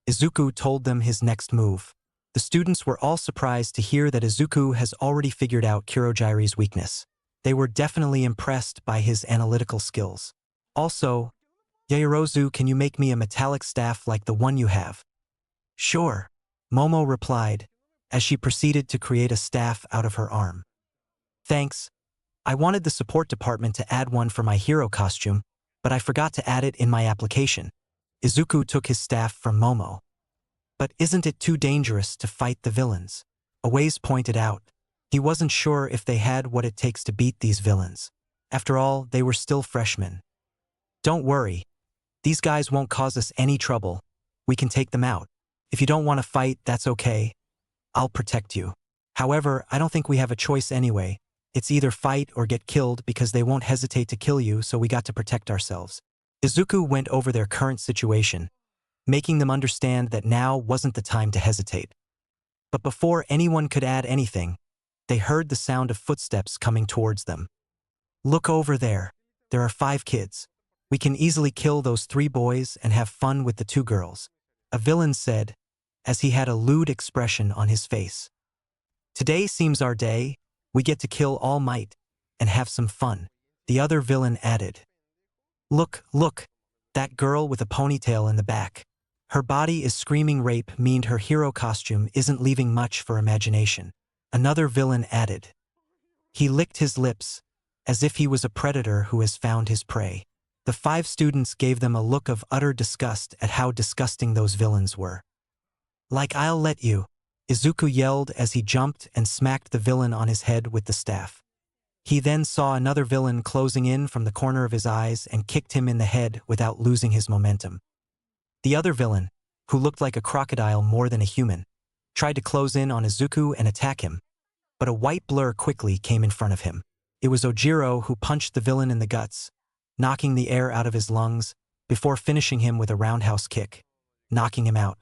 Izuku told them his next move. The students were all surprised to hear that Izuku has already figured out Kurogiri's weakness. They were definitely impressed by his analytical skills. Also, Yaoyorozu, can you make me a metallic staff like the one you have? Sure, Momo replied, as she proceeded to create a staff out of her arm. Thanks. I wanted the support department to add one for my hero costume, but I forgot to add it in my application. Izuku took his staff from Momo. But isn't it too dangerous to fight the villains? Awaze pointed out. He wasn't sure if they had what it takes to beat these villains. After all, they were still freshmen. Don't worry. These guys won't cause us any trouble. We can take them out. If you don't want to fight, that's okay. I'll protect you. However, I don't think we have a choice anyway. It's either fight or get killed because they won't hesitate to kill you, so we got to protect ourselves. Izuku went over their current situation, making them understand that now wasn't the time to hesitate. But before anyone could add anything, they heard the sound of footsteps coming towards them. Look over there. There are 5 kids. We can easily kill those 3 boys and have fun with the 2 girls, a villain said, as he had a lewd expression on his face. Today seems our day. We get to kill All Might and have some fun, the other villain added. Look, that girl with a ponytail in the back. Her body is screaming rape, mean her hero costume isn't leaving much for imagination, another villain added. He licked his lips, as if he was a predator who has found his prey. The 5 students gave them a look of utter disgust at how disgusting those villains were. Like I'll let you, Izuku yelled as he jumped and smacked the villain on his head with the staff. He then saw another villain closing in from the corner of his eyes and kicked him in the head without losing his momentum. The other villain, who looked like a crocodile more than a human, tried to close in on Izuku and attack him, but a white blur quickly came in front of him. It was Ojiro who punched the villain in the guts, knocking the air out of his lungs before finishing him with a roundhouse kick, knocking him out.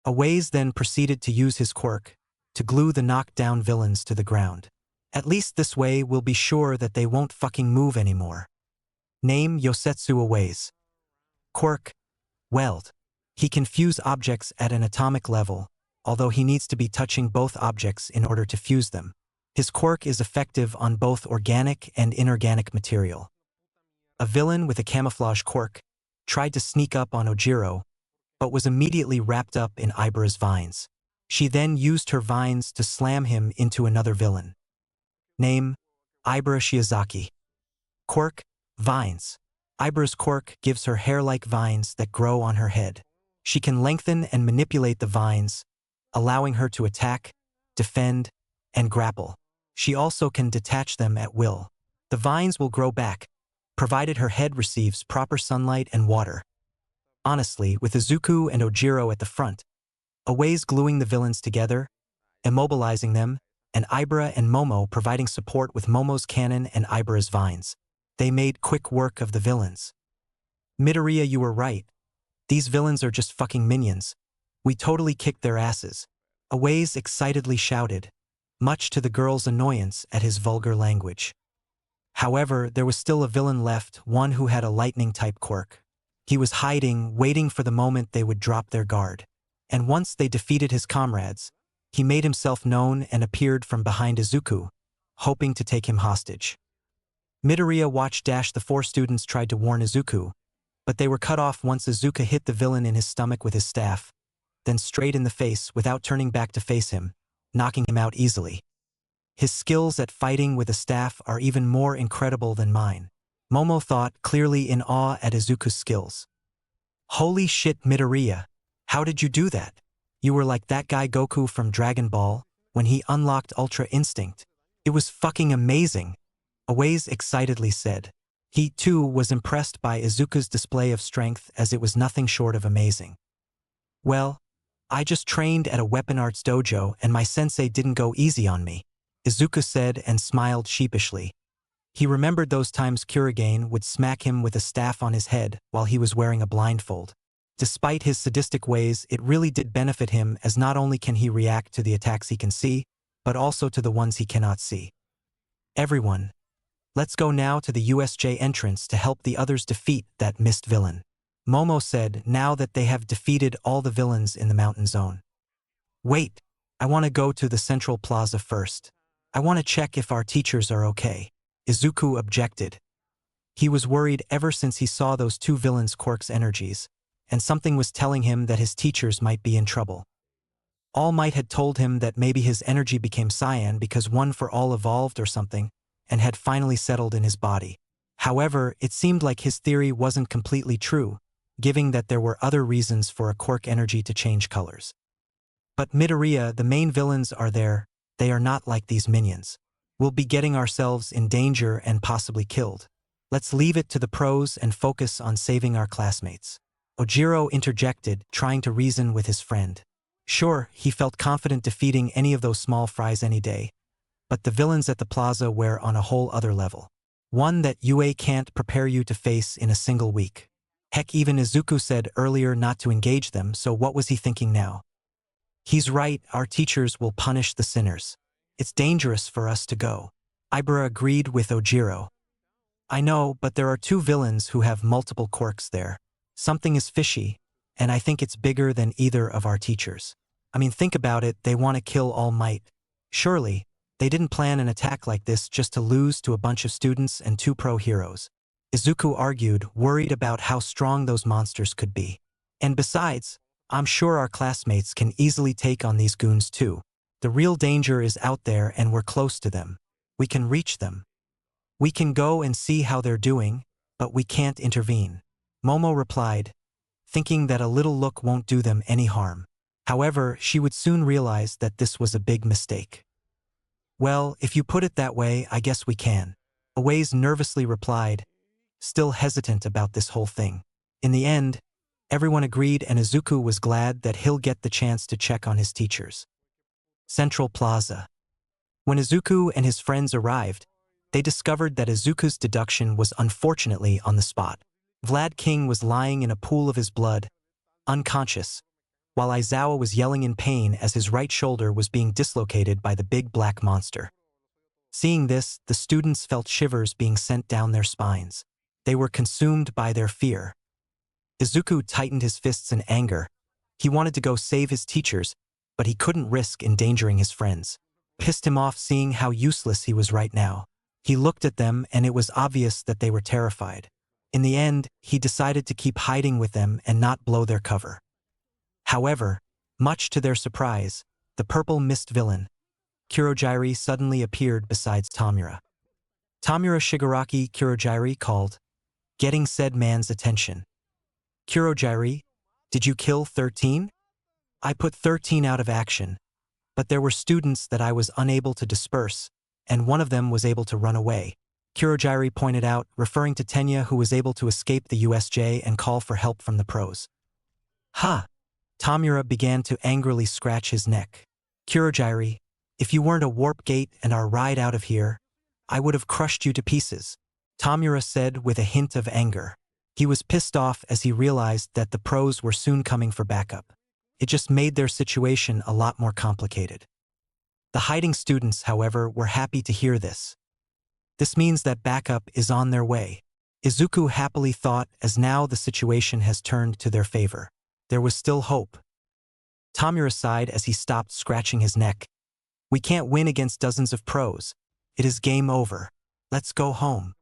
Awaze then proceeded to use his quirk to glue the knocked-down villains to the ground. At least this way we'll be sure that they won't fucking move anymore. Name Yosetsu Awaze. Quirk. Weld. He can fuse objects at an atomic level, although he needs to be touching both objects in order to fuse them. His quirk is effective on both organic and inorganic material. A villain with a camouflage quirk tried to sneak up on Ojiro, but was immediately wrapped up in Ibara's vines. She then used her vines to slam him into another villain. Name, Ibara Shiozaki. Quirk, vines. Ibara's quirk gives her hair-like vines that grow on her head. She can lengthen and manipulate the vines, allowing her to attack, defend, and grapple. She also can detach them at will. The vines will grow back, provided her head receives proper sunlight and water. Honestly, with Izuku and Ojiro at the front, Awaze gluing the villains together, immobilizing them, and Ibara and Momo providing support with Momo's cannon and Ibara's vines, they made quick work of the villains. Midoriya, you were right. These villains are just fucking minions. We totally kicked their asses. Awaze excitedly shouted, much to the girl's annoyance at his vulgar language. However, there was still a villain left, one who had a lightning-type quirk. He was hiding, waiting for the moment they would drop their guard. And once they defeated his comrades, he made himself known and appeared from behind Izuku, hoping to take him hostage. Midoriya watched the 4 students tried to warn Izuku, but they were cut off once Izuku hit the villain in his stomach with his staff, then straight in the face without turning back to face him, knocking him out easily. His skills at fighting with a staff are even more incredible than mine. Momo thought, clearly in awe at Izuku's skills. Holy shit, Midoriya. How did you do that? You were like that guy Goku from Dragon Ball when he unlocked Ultra Instinct. It was fucking amazing, Awaze excitedly said. He, too, was impressed by Izuku's display of strength as it was nothing short of amazing. Well, I just trained at a weapon arts dojo and my sensei didn't go easy on me, Izuku said and smiled sheepishly. He remembered those times Kurigane would smack him with a staff on his head while he was wearing a blindfold. Despite his sadistic ways, it really did benefit him, as not only can he react to the attacks he can see, but also to the ones he cannot see. Everyone, let's go now to the USJ entrance to help the others defeat that mist villain, Momo said, now that they have defeated all the villains in the mountain zone. Wait, I want to go to the central plaza first. I want to check if our teachers are okay, Izuku objected. He was worried ever since he saw those two villains' Quirk's energies, and something was telling him that his teachers might be in trouble. All Might had told him that maybe his energy became cyan because One for All evolved or something, and had finally settled in his body. However, it seemed like his theory wasn't completely true, given that there were other reasons for a Quirk energy to change colors. But Midoriya, the main villains are there, they are not like these minions. We'll be getting ourselves in danger and possibly killed. Let's leave it to the pros and focus on saving our classmates. Ojiro interjected, trying to reason with his friend. Sure, he felt confident defeating any of those small fries any day, but the villains at the plaza were on a whole other level. One that UA can't prepare you to face in a single week. Heck, even Izuku said earlier not to engage them, so what was he thinking now? He's right, our teachers will punish the sinners. It's dangerous for us to go. Ibara agreed with Ojiro. I know, but there are two villains who have multiple quirks there. Something is fishy, and I think it's bigger than either of our teachers. I mean, think about it, they want to kill All Might. Surely, they didn't plan an attack like this just to lose to a bunch of students and two pro heroes. Izuku argued, worried about how strong those monsters could be. And besides, I'm sure our classmates can easily take on these goons too. The real danger is out there and we're close to them. We can reach them. We can go and see how they're doing, but we can't intervene. Momo replied, thinking that a little look won't do them any harm. However, she would soon realize that this was a big mistake. Well, if you put it that way, I guess we can. Awaze nervously replied, still hesitant about this whole thing. In the end, everyone agreed and Izuku was glad that he'll get the chance to check on his teachers. Central Plaza. When Izuku and his friends arrived, they discovered that Izuku's deduction was unfortunately on the spot. Vlad King was lying in a pool of his blood, unconscious, while Aizawa was yelling in pain as his right shoulder was being dislocated by the big black monster. Seeing this, the students felt shivers being sent down their spines. They were consumed by their fear. Izuku tightened his fists in anger. He wanted to go save his teachers, but he couldn't risk endangering his friends. Pissed him off seeing how useless he was right now. He looked at them and it was obvious that they were terrified. In the end, he decided to keep hiding with them and not blow their cover. However, much to their surprise, the purple mist villain, Kurogiri, suddenly appeared beside Tamura. Tamura Shigaraki Kurogiri called, getting said man's attention. Kurogiri, did you kill 13? I put 13 out of action, but there were students that I was unable to disperse, and one of them was able to run away. Kurogiri pointed out, referring to Tenya, who was able to escape the USJ and call for help from the pros. Ha! Tamura began to angrily scratch his neck. Kurogiri, if you weren't a warp gate and our ride out of here, I would have crushed you to pieces, Tamura said with a hint of anger. He was pissed off as he realized that the pros were soon coming for backup. It just made their situation a lot more complicated. The hiding students, however, were happy to hear this. This means that backup is on their way. Izuku happily thought, as now the situation has turned to their favor. There was still hope. Tamura sighed as he stopped scratching his neck. We can't win against dozens of pros. It is game over. Let's go home.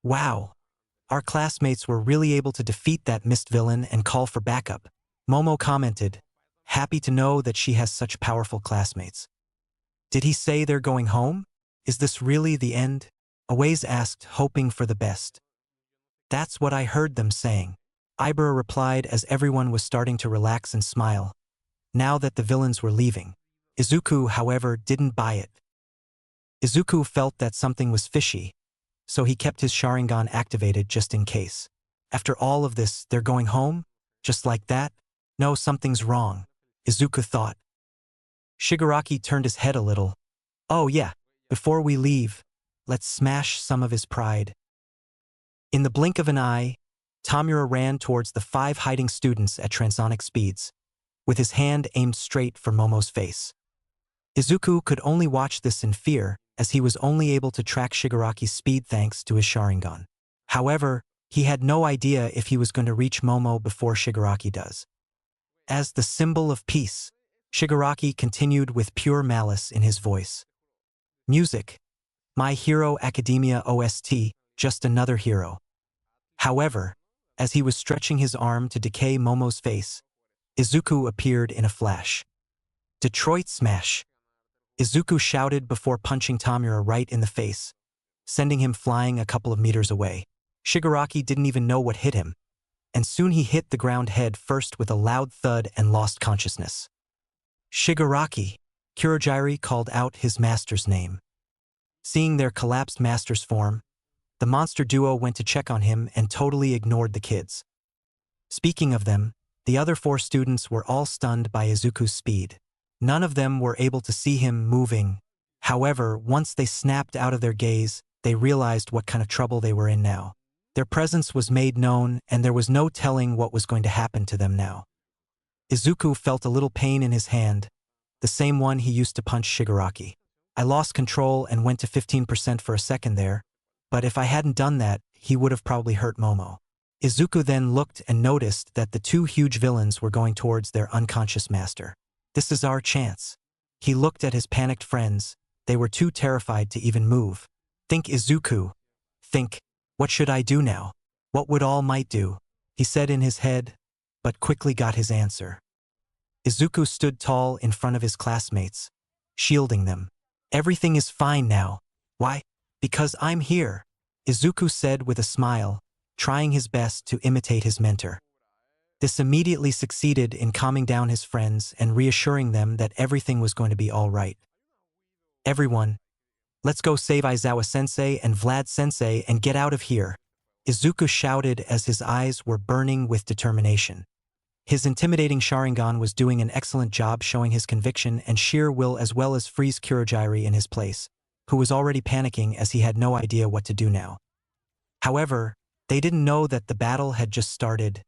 Wow. Our classmates were really able to defeat that mist villain and call for backup, Momo commented, happy to know that she has such powerful classmates. Did he say they're going home? Is this really the end? Awaze asked, hoping for the best. That's what I heard them saying. Ibara replied as everyone was starting to relax and smile, now that the villains were leaving. Izuku, however, didn't buy it. Izuku felt that something was fishy, so he kept his Sharingan activated just in case. After all of this, they're going home? Just like that? No, something's wrong, Izuku thought. Shigaraki turned his head a little. Oh yeah, before we leave, let's smash some of his pride. In the blink of an eye, Tamura ran towards the 5 hiding students at transonic speeds, with his hand aimed straight for Momo's face. Izuku could only watch this in fear, as he was only able to track Shigaraki's speed thanks to his Sharingan. However, he had no idea if he was going to reach Momo before Shigaraki does. As the symbol of peace, Shigaraki continued with pure malice in his voice. Music. My Hero Academia OST, just another hero. However, as he was stretching his arm to decay Momo's face, Izuku appeared in a flash. Detroit Smash! Izuku shouted before punching Tamura right in the face, sending him flying a couple of meters away. Shigaraki didn't even know what hit him, and soon he hit the ground head first with a loud thud and lost consciousness. Shigaraki! Kurogiri called out his master's name. Seeing their collapsed master's form, the monster duo went to check on him and totally ignored the kids. Speaking of them, the other 4 students were all stunned by Izuku's speed. None of them were able to see him moving. However, once they snapped out of their gaze, they realized what kind of trouble they were in now. Their presence was made known, and there was no telling what was going to happen to them now. Izuku felt a little pain in his hand, the same one he used to punch Shigaraki. I lost control and went to 15% for a second there, but if I hadn't done that, he would have probably hurt Momo. Izuku then looked and noticed that the 2 huge villains were going towards their unconscious master. This is our chance. He looked at his panicked friends. They were too terrified to even move. Think, Izuku. Think, what should I do now? What would All Might do? He said in his head, but quickly got his answer. Izuku stood tall in front of his classmates, shielding them. Everything is fine now. Why? Because I'm here, Izuku said with a smile, trying his best to imitate his mentor. This immediately succeeded in calming down his friends and reassuring them that everything was going to be all right. Everyone, let's go save Aizawa-sensei and Vlad-sensei and get out of here, Izuku shouted as his eyes were burning with determination. His intimidating Sharingan was doing an excellent job showing his conviction and sheer will, as well as freeze Kurogiri in his place, who was already panicking as he had no idea what to do now. However, they didn't know that the battle had just started.